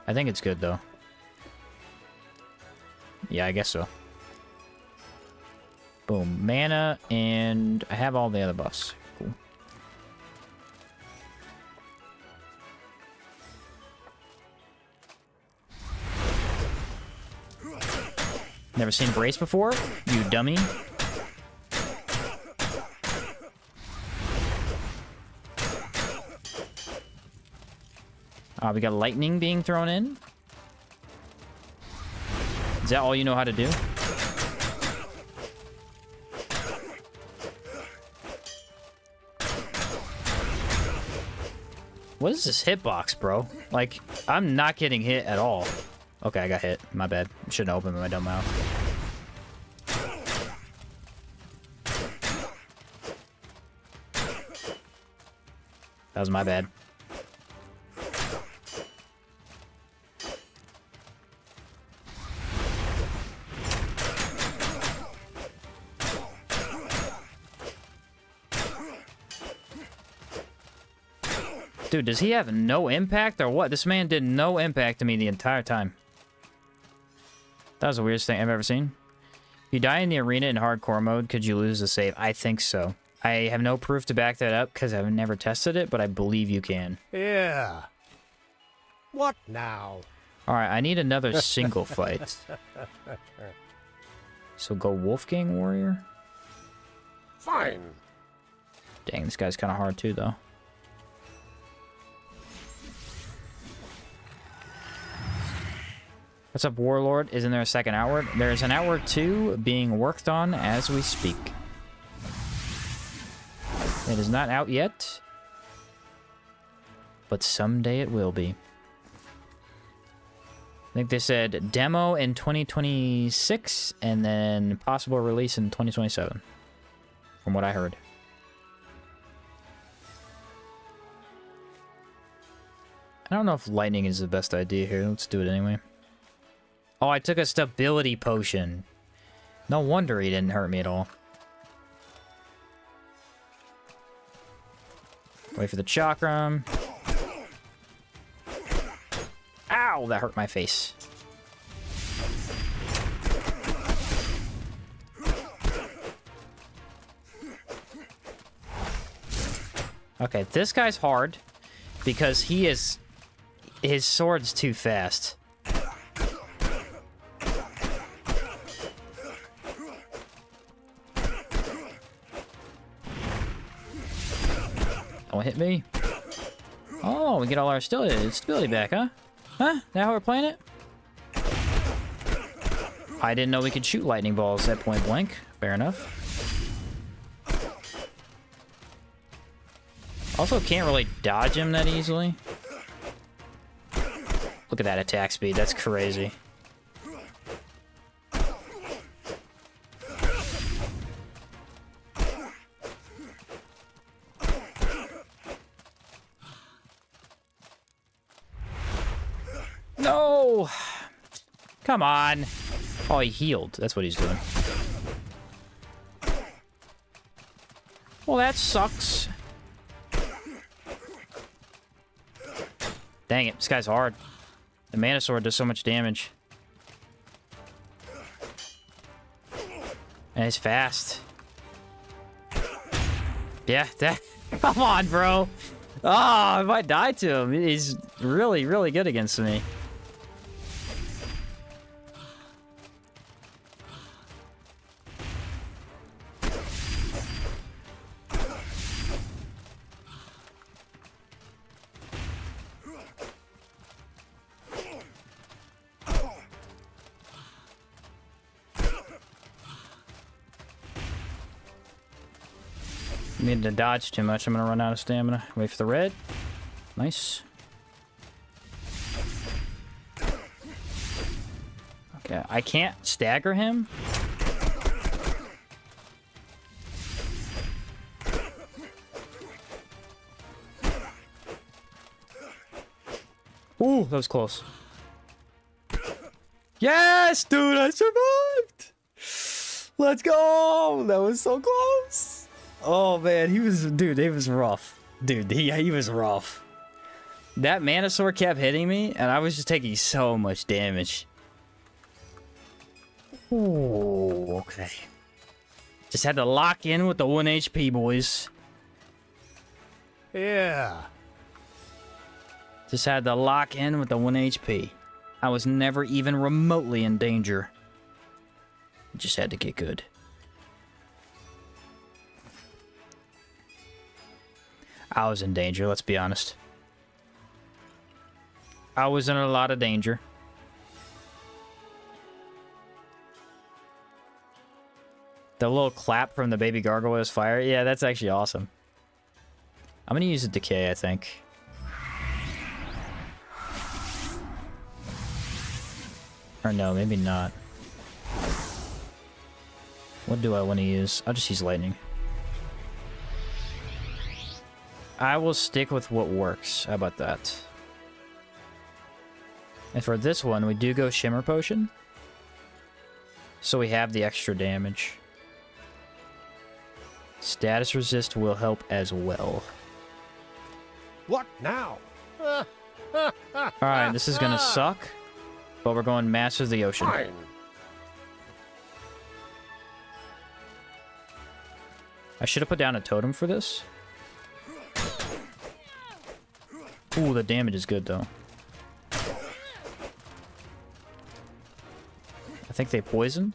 Speaker 1: I think it's good, though. Yeah, I guess so. Boom. Mana, and I have all the other buffs. Cool. Never seen Brace before? You dummy. We got lightning being thrown in. Is that all you know how to do? What is this hitbox, bro? Like, I'm not getting hit at all. Okay, I got hit. My bad. Shouldn't have opened my dumb mouth. That was my bad. Dude, does he have no impact or what? This man did no impact to me the entire time. That was the weirdest thing I've ever seen. If you die in the arena in hardcore mode, could you lose the save? I think so. I have no proof to back that up because I've never tested it, but I believe you can.
Speaker 6: Yeah. What now?
Speaker 1: Alright, I need another single fight. So go Wolfgang Warrior?
Speaker 6: Fine.
Speaker 1: Dang, this guy's kind of hard too, though. What's up, Warlord? Isn't there a second outward? There's an outward 2 being worked on as we speak. It is not out yet, but someday it will be. I think they said demo in 2026 and then possible release in 2027, from what I heard. I don't know if lightning is the best idea here. Let's do it anyway. Oh, I took a stability potion. No wonder he didn't hurt me at all. Wait for the chakram. Ow, that hurt my face. Okay, this guy's hard because he is... his sword's too fast. Don't hit me. Oh, we get all our stability back, huh? Huh? Now how we're playing it? I didn't know we could shoot lightning balls at point blank. Fair enough. Also, can't really dodge him that easily. Look at that attack speed. That's crazy. No! Come on. Oh, he healed. That's what he's doing. Well, that sucks. Dang it. This guy's hard. The Mana Sword does so much damage. And he's fast. Yeah, that... Come on, bro. Oh, if I die to him, he's really, really good against me. Need to dodge too much. I'm gonna run out of stamina. Wait for the red. Nice. Okay, I can't stagger him. Ooh, that was close. Yes, dude, I survived. Let's go. That was so close. Oh man, he was, dude, he was rough. Dude, he was rough. That Mana Sword kept hitting me, and I was just taking so much damage. Ooh, okay. Just had to lock in with the 1 HP, boys.
Speaker 6: Yeah.
Speaker 1: Just had to lock in with the 1 HP. I was never even remotely in danger. Just had to get good. I was in danger, let's be honest. I was in a lot of danger. The little clap from the baby gargoyle's fire. Yeah, that's actually awesome. I'm gonna use a decay, I think. Or no, maybe not. What do I want to use? I'll just use lightning. I will stick with what works. How about that? And for this one, we do go Shimmer Potion. So we have the extra damage. Status resist will help as well.
Speaker 6: What now?
Speaker 1: Alright, this is gonna suck. But we're going Master of the Ocean.
Speaker 6: Fine.
Speaker 1: I should have put down a totem for this. Ooh, the damage is good, though. I think they poison.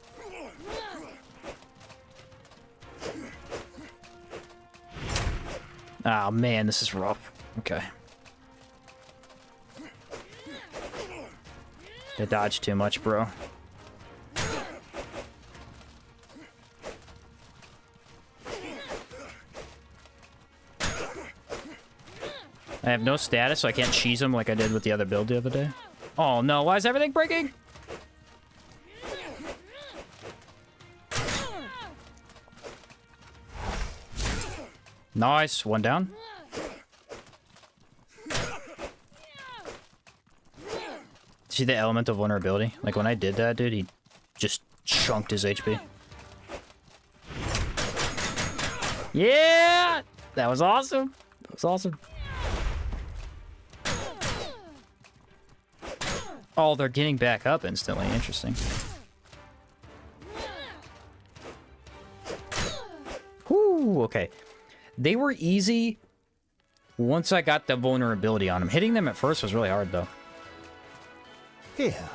Speaker 1: Oh, man, this is rough. Okay. They dodged too much, bro. I have no status, so I can't cheese them like I did with the other build the other day. Oh no, why is everything breaking? Nice, one down. See the element of vulnerability? Like when I did that, dude, he just chunked his HP. Yeah! That was awesome. That was awesome. Oh, they're getting back up instantly. Interesting. Whoo, okay. They were easy once I got the vulnerability on them. Hitting them at first was really hard, though.
Speaker 6: Here.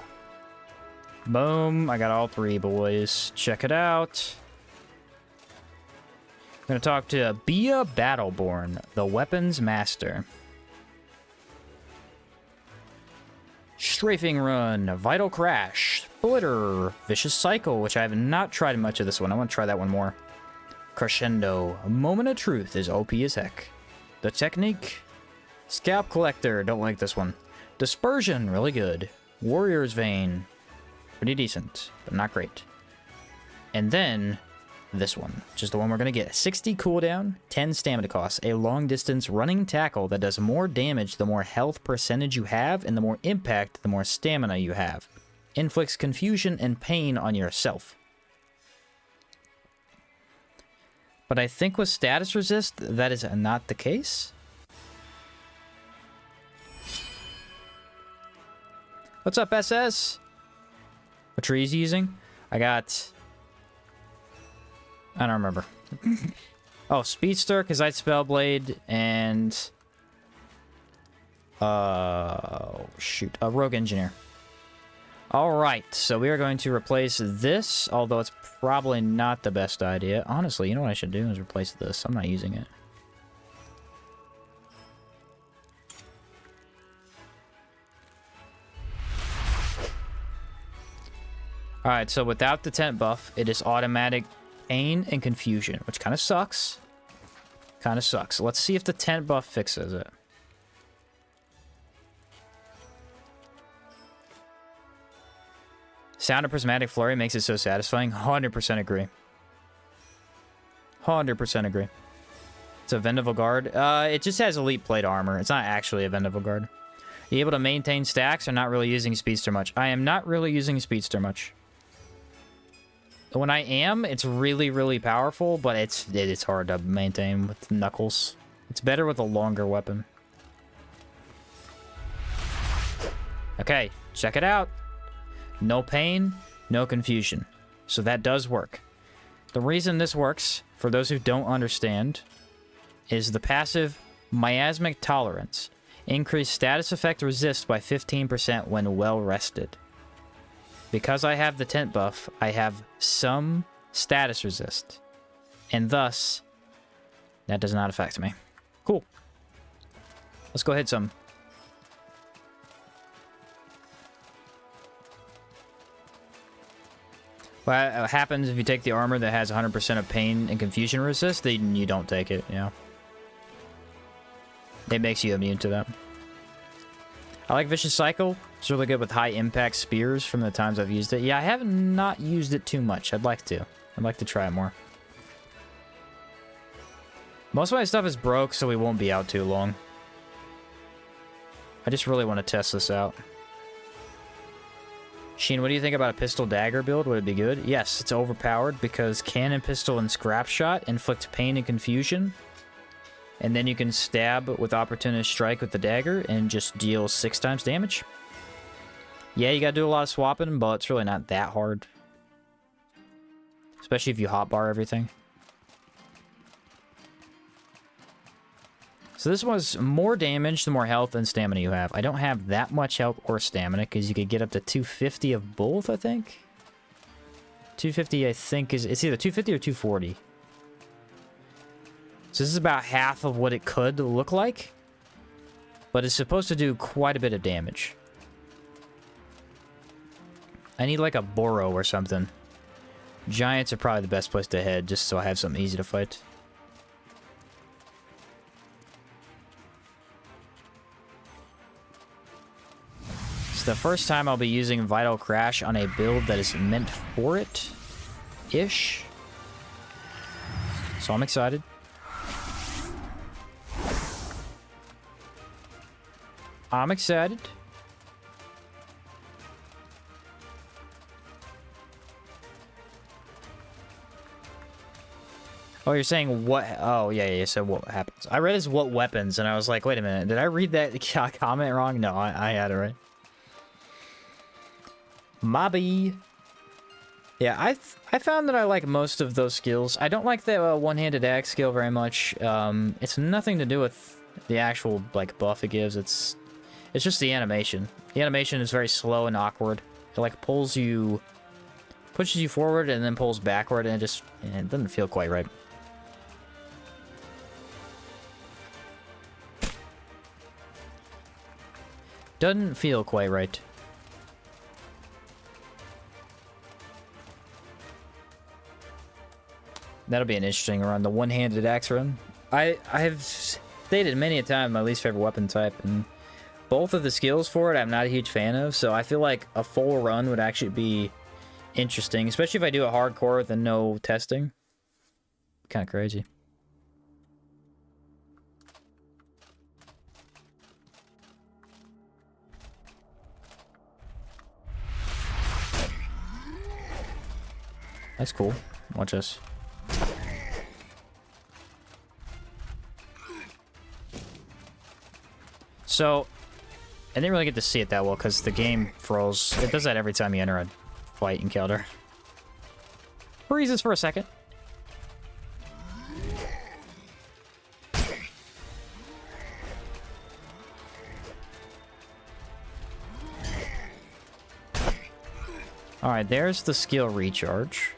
Speaker 1: Boom. I got all three, boys. Check it out. I'm going to talk to Bia Battleborn, the Weapons Master. Strafing Run, Vital Crash, Splitter, Vicious Cycle, which I have not tried much of this one. I want to try that one more. Crescendo, Moment of Truth is OP as heck. The Technique, Scalp Collector, don't like this one. Dispersion, really good. Warrior's Vein, pretty decent, but not great. And then this one, which is the one we're going to get. 60 cooldown, 10 stamina cost. A long distance running tackle that does more damage the more health percentage you have, and the more impact the more stamina you have. Inflicts confusion and pain on yourself. But I think with status resist, that is not the case. What's up, SS? What tree is he using? I don't remember. Oh, Speedster, because I Spellblade, and... shoot. A Rogue Engineer. Alright, so we are going to replace this, although it's probably not the best idea. Honestly, you know what I should do is replace this. I'm not using it. Alright, so without the tent buff, it is automatic pain and confusion, which kind of sucks. Kind of sucks. Let's see if the tent buff fixes it. Sound of Prismatic Flurry makes it so satisfying. 100% agree. 100% agree. It's a Vendaval Guard. It just has elite plate armor. It's not actually a Vendaval Guard. You able to maintain stacks or not really using Speedster much? I am not really using Speedster much. When I am, it's really, really powerful, but it's hard to maintain with Knuckles. It's better with a longer weapon. Okay, check it out. No pain, no confusion. So that does work. The reason this works, for those who don't understand, is the passive Miasmic Tolerance. Increase status effect resist by 15% when well rested. Because I have the tent buff, I have some status resist. And thus, that does not affect me. Cool. Let's go hit some. What happens if you take the armor that has 100% of pain and confusion resist, then you don't take it, yeah. It makes you immune to that. I like Vicious Cycle. It's really good with high impact spears from the times I've used it. Yeah, I have not used it too much. I'd like to. I'd like to try it more. Most of my stuff is broke, so we won't be out too long. I just really want to test this out. Sheen, what do you think about a pistol dagger build? Would it be good? Yes, it's overpowered because cannon, pistol, and scrap shot inflict pain and confusion. And then you can stab with opportunist strike with the dagger and just deal 6 times damage. Yeah, you gotta do a lot of swapping, but it's really not that hard. Especially if you hotbar everything. So this was more damage the more health and stamina you have. I don't have that much health or stamina because you could get up to 250 of both, I think. 250, I think, it's either 250 or 240. So this is about half of what it could look like. But it's supposed to do quite a bit of damage. I need like a Boro or something. Giants are probably the best place to head just so I have something easy to fight. It's the first time I'll be using Vital Crash on a build that is meant for it-ish. So I'm excited. I'm excited. Oh, you're saying what? Oh, yeah, so what happens? I read as what weapons, and I was like, wait a minute, did I read that comment wrong? No, I had it right. Mobby. Yeah, I found that I like most of those skills. I don't like the one-handed axe skill very much. It's nothing to do with the actual like buff it gives. It's just the animation. The animation is very slow and awkward. It like pushes you forward and then pulls backward, and it doesn't feel quite right. Doesn't feel quite right. That'll be an interesting run, the one-handed axe run. I have stated many a time my least favorite weapon type, and both of the skills for it I'm not a huge fan of, so I feel like a full run would actually be interesting, especially if I do a hardcore with no testing. Kind of crazy. That's cool. Watch this. So, I didn't really get to see it that well because the game froze. It does that every time you enter a fight in Keldor. Freezes for a second. Alright, there's the skill recharge.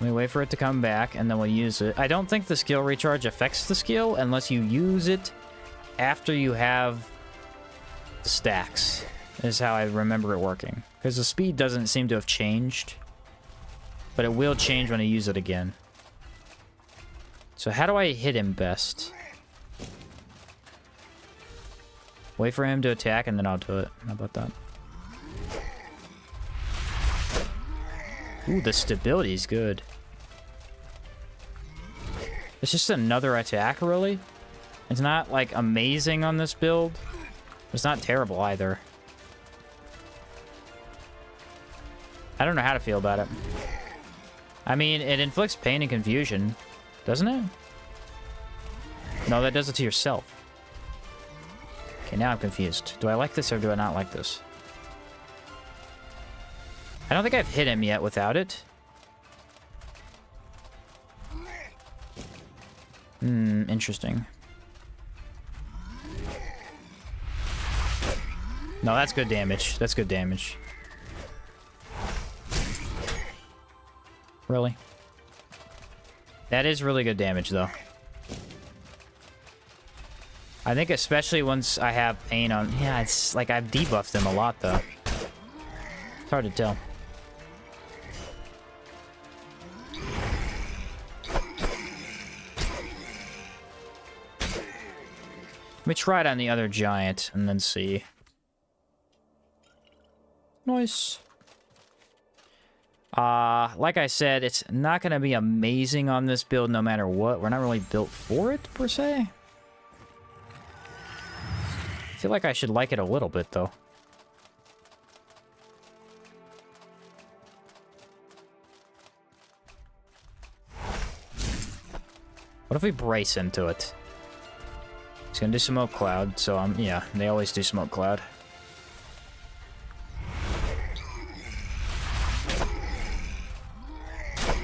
Speaker 1: We wait for it to come back, and then we'll use it. I don't think the skill recharge affects the skill unless you use it after you have the stacks, is how I remember it working. Because the speed doesn't seem to have changed, but it will change when I use it again. So how do I hit him best? Wait for him to attack, and then I'll do it. How about that? Ooh, the stability is good. It's just another attack, really? It's not, like, amazing on this build. It's not terrible, either. I don't know how to feel about it. I mean, it inflicts pain and confusion, doesn't it? No, that does it to yourself. Okay, now I'm confused. Do I like this or do I not like this? I don't think I've hit him yet without it. Interesting. No, that's good damage. That's good damage. Really? That is really good damage, though. I think especially once I have pain on... Yeah, it's like I've debuffed him a lot, though. It's hard to tell. Let me try it on the other giant and then see. Nice. Like I said, it's not going to be amazing on this build no matter what. We're not really built for it, per se. I feel like I should like it a little bit, though. What if we brace into it? He's gonna do smoke cloud, so yeah, they always do smoke cloud.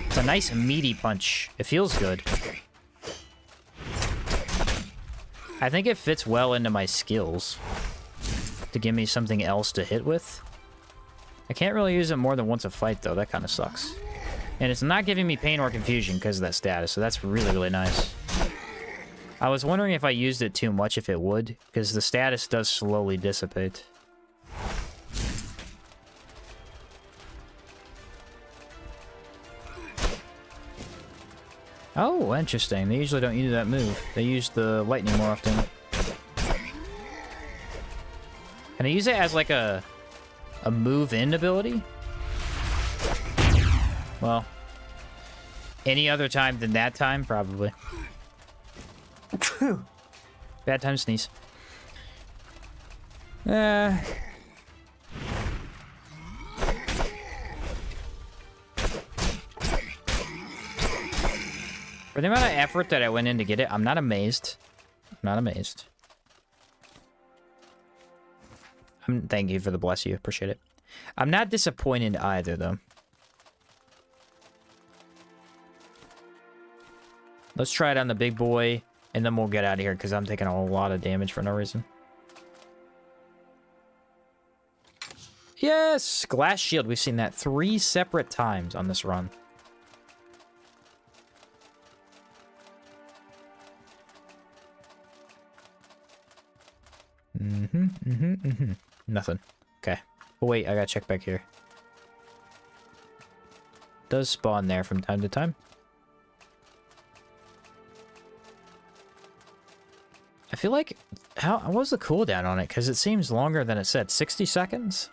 Speaker 1: It's a nice meaty punch. It feels good. I think it fits well into my skills to give me something else to hit with. I can't really use it more than once a fight, though. That kind of sucks. And it's not giving me pain or confusion because of that status, so that's really, really nice. I was wondering if I used it too much, if it would, because the status does slowly dissipate. Oh, interesting. They usually don't use that move. They use the lightning more often. Can I use it as like a move-in ability? Well, any other time than that time, probably. Bad time to sneeze. For the amount of effort that I went in to get it, I'm not amazed. I'm not amazed. Thank you for the bless you. Appreciate it. I'm not disappointed either, though. Let's try it on the big boy, and then we'll get out of here, because I'm taking a lot of damage for no reason. Yes! Glass shield. We've seen that 3 separate times on this run. Nothing. Okay. Oh, wait, I gotta check back here. Does spawn there from time to time. I feel like... what was the cooldown on it? Because it seems longer than it said. 60 seconds?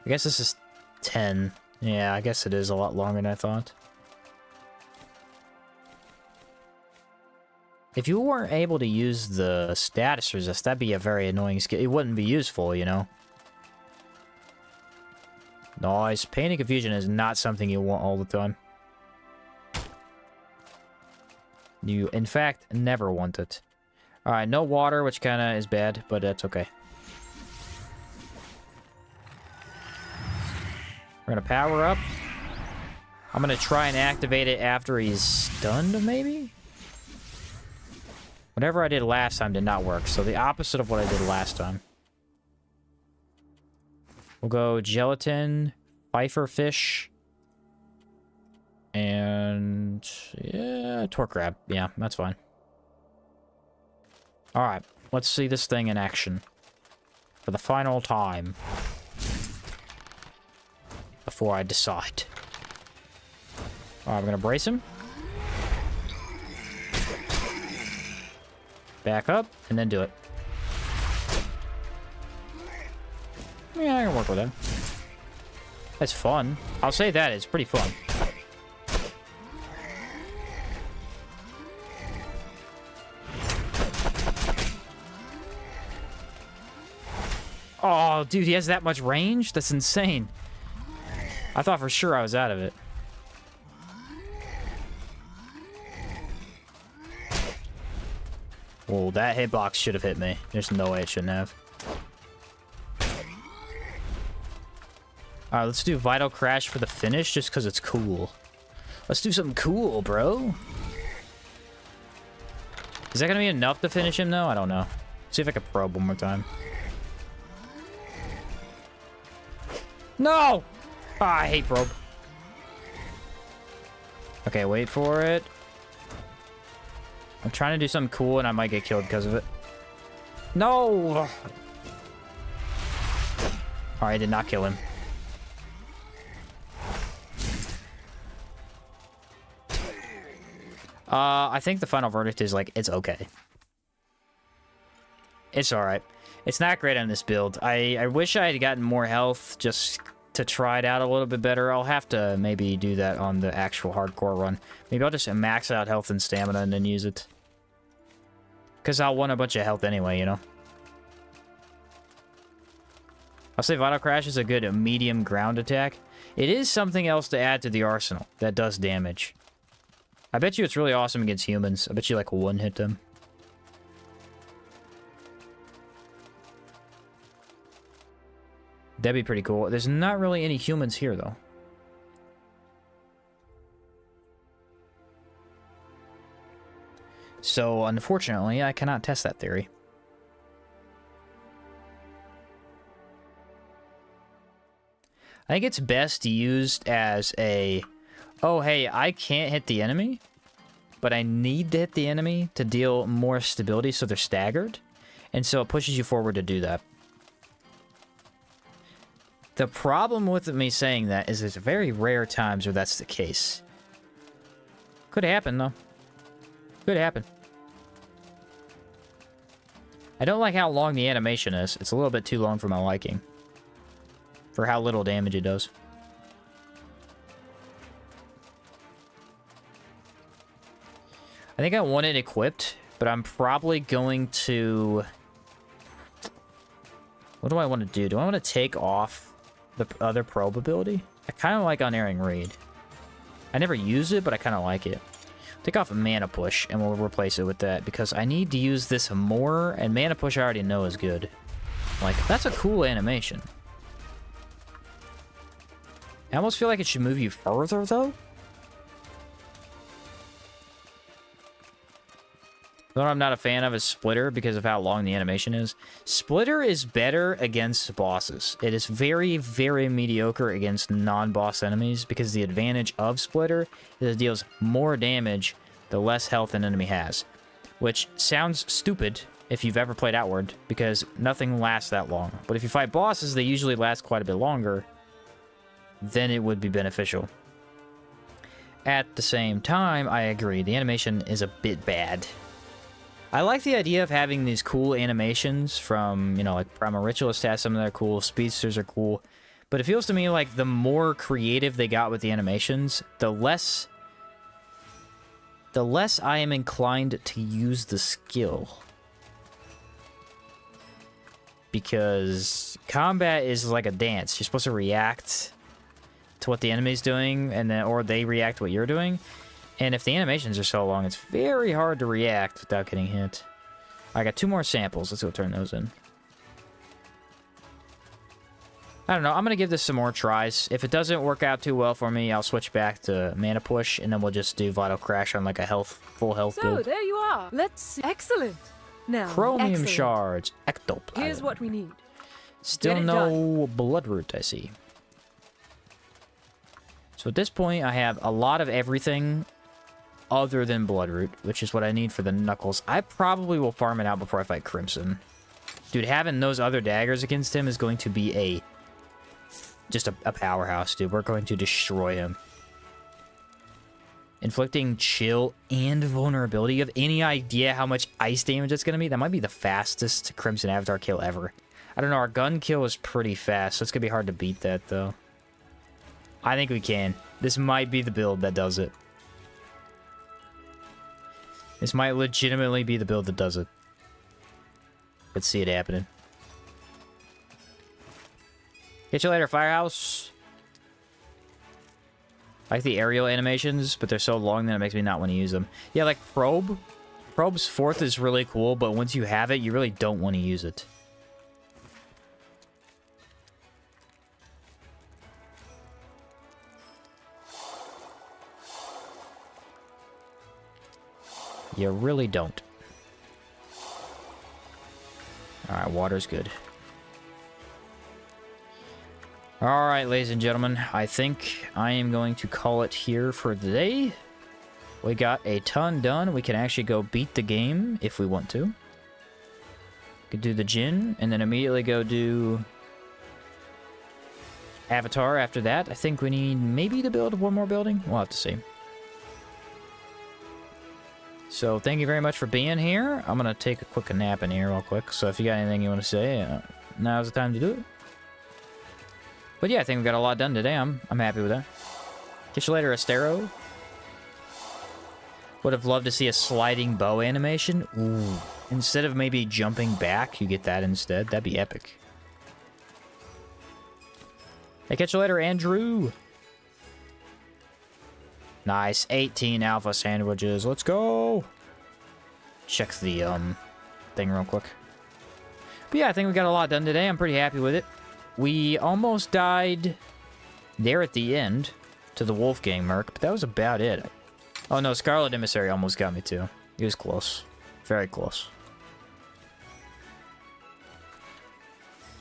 Speaker 1: I guess this is 10. Yeah, I guess it is a lot longer than I thought. If you weren't able to use the status resist, that'd be a very annoying skill. It wouldn't be useful, you know? Nice. Pain and confusion is not something you want all the time. You, in fact, never want it. Alright, no water, which kind of is bad, but that's okay. We're gonna power up. I'm gonna try and activate it after he's stunned, maybe? Whatever I did last time did not work, so the opposite of what I did last time. We'll go gelatin, Pfeiffer fish, and yeah, torque grab. Yeah, that's fine. Alright, let's see this thing in action. For the final time. Before I decide. Alright, we're gonna brace him. Back up, and then do it. Yeah, I can work with that. That's fun. I'll say that, it's pretty fun. Oh, dude, he has that much range? That's insane. I thought for sure I was out of it. Well, that hitbox should have hit me. There's no way it shouldn't have. Alright, let's do Vital Crash for the finish, just because it's cool. Let's do something cool, bro. Is that going to be enough to finish him, though? I don't know. See if I can probe one more time. No! Ah, I hate probe. Okay, wait for it. I'm trying to do something cool, and I might get killed because of it. No! Alright, I did not kill him. I think the final verdict is, like, it's okay. It's alright. It's not great on this build. I wish I had gotten more health just to try it out a little bit better. I'll have to maybe do that on the actual hardcore run. Maybe I'll just max out health and stamina and then use it. Because I'll want a bunch of health anyway, you know? I'll say Vital Crash is a good medium ground attack. It is something else to add to the arsenal that does damage. I bet you it's really awesome against humans. I bet you, like, one-hit them. That'd be pretty cool. There's not really any humans here, though. So, unfortunately, I cannot test that theory. I think it's best used as a, oh, hey, I can't hit the enemy, but I need to hit the enemy to deal more stability so they're staggered. And so it pushes you forward to do that. The problem with me saying that is there's very rare times where that's the case. Could happen, though. Could happen. I don't like how long the animation is. It's a little bit too long for my liking. For how little damage it does. I think I want it equipped, but I'm probably going to... What do I want to do? Do I want to take off the other probe ability? I kind of like Unerring Raid. I never use it, but I kind of like it. Take off a Mana Push, and we'll replace it with that, because I need to use this more, and Mana Push I already know is good. Like, that's a cool animation. I almost feel like it should move you further, though. What I'm not a fan of is Splitter because of how long the animation is. Splitter is better against bosses. It is very, very mediocre against non-boss enemies because the advantage of Splitter is it deals more damage the less health an enemy has. Which sounds stupid if you've ever played Outward because nothing lasts that long. But if you fight bosses, they usually last quite a bit longer. Then it would be beneficial. At the same time, I agree, the animation is a bit bad. I like the idea of having these cool animations from, you know, like Primal Ritualist has some of their cool, Speedsters are cool, but it feels to me like the more creative they got with the animations, the less I am inclined to use the skill. Because combat is like a dance. You're supposed to react to what the enemy's doing, and then or they react to what you're doing. And if the animations are so long, it's very hard to react without getting hit. I got 2 more samples. Let's go turn those in. I don't know. I'm going to give this some more tries. If it doesn't work out too well for me, I'll switch back to Mana Push, and then we'll just do Vital Crash on like a full health
Speaker 2: So,
Speaker 1: build.
Speaker 2: there you are. Let's see. Excellent. Now,
Speaker 1: Chromium
Speaker 2: excellent.
Speaker 1: Shards. Ectoplasm.
Speaker 2: Here's what we need.
Speaker 1: Still
Speaker 2: Get it
Speaker 1: no Bloodroot, I see. So at this point, I have a lot of everything other than Bloodroot, which is what I need for the Knuckles. I probably will farm it out before I fight Crimson. Dude, having those other daggers against him is going to be just a powerhouse, dude. We're going to destroy him. Inflicting chill and vulnerability. You have any idea how much ice damage it's going to be? That might be the fastest Crimson Avatar kill ever. I don't know, our gun kill is pretty fast, so it's going to be hard to beat that, though. I think we can. This might be the build that does it. This might legitimately be the build that does it. Let's see it happening. Catch you later, Firehouse. I like the aerial animations, but they're so long that it makes me not want to use them. Yeah, like Probe. Probe's 4th is really cool, but once you have it, you really don't want to use it. You really don't. Alright, water's good. Alright, ladies and gentlemen, I think I am going to call it here for the day. We got a ton done. We can actually go beat the game if we want to. Could do the Jinn, and then immediately go do Avatar after that. I think we need maybe to build one more building. We'll have to see. So thank you very much for being here. I'm going to take a quick nap in here real quick. So if you got anything you want to say, now's the time to do it. But yeah, I think we got a lot done today. I'm happy with that. Catch you later, Astero. Would have loved to see a sliding bow animation. Ooh. Instead of maybe jumping back, you get that instead. That'd be epic. Hey, catch you later, Andrew. Nice. 18 alpha sandwiches. Let's go. Check the thing real quick. But yeah, I think we got a lot done today. I'm pretty happy with it. We almost died there at the end to the Wolfgang Merc, but that was about it. Oh no, Scarlet Emissary almost got me too. He was close. Very close.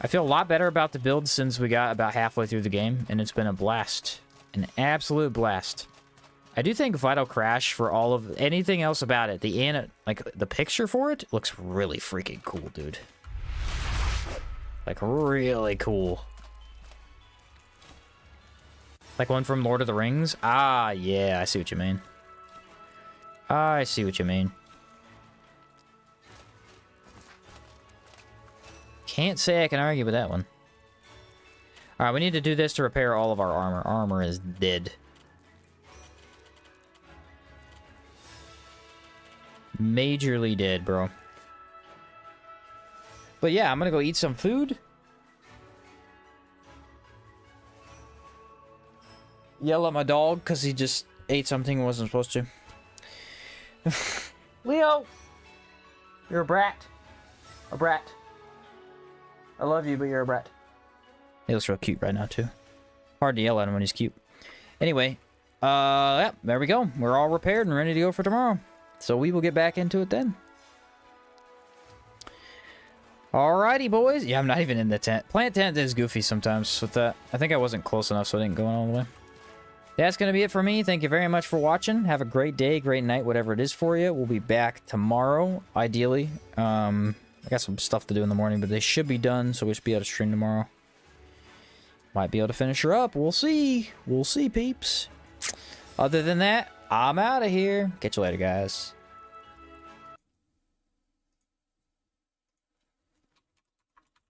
Speaker 1: I feel a lot better about the build since we got about halfway through the game, and it's been a blast. An absolute blast. I do think Vital Crash, for all of anything else about it, the picture for it looks really freaking cool, dude. Like, really cool. Like one from Lord of the Rings? Ah, yeah, I see what you mean. I see what you mean. Can't say I can argue with that one. Alright, we need to do this to repair all of our armor. Armor is dead. Majorly dead, bro. But yeah, I'm gonna go eat some food. Yell at my dog because he just ate something he wasn't supposed to. Leo! You're a brat. A brat. I love you, but you're a brat. He looks real cute right now, too. Hard to yell at him when he's cute. Anyway, yeah, there we go. We're all repaired and ready to go for tomorrow. So we will get back into it then. Alrighty, boys. Yeah, I'm not even in the tent. Plant tent is goofy sometimes with that. I think I wasn't close enough, so I didn't go all the way. That's going to be it for me. Thank you very much for watching. Have a great day, great night, whatever it is for you. We'll be back tomorrow, ideally. I got some stuff to do in the morning, but they should be done, so we should be able to stream tomorrow. Might be able to finish her up. We'll see. We'll see, peeps. Other than that, I'm out of here. Catch you later, guys.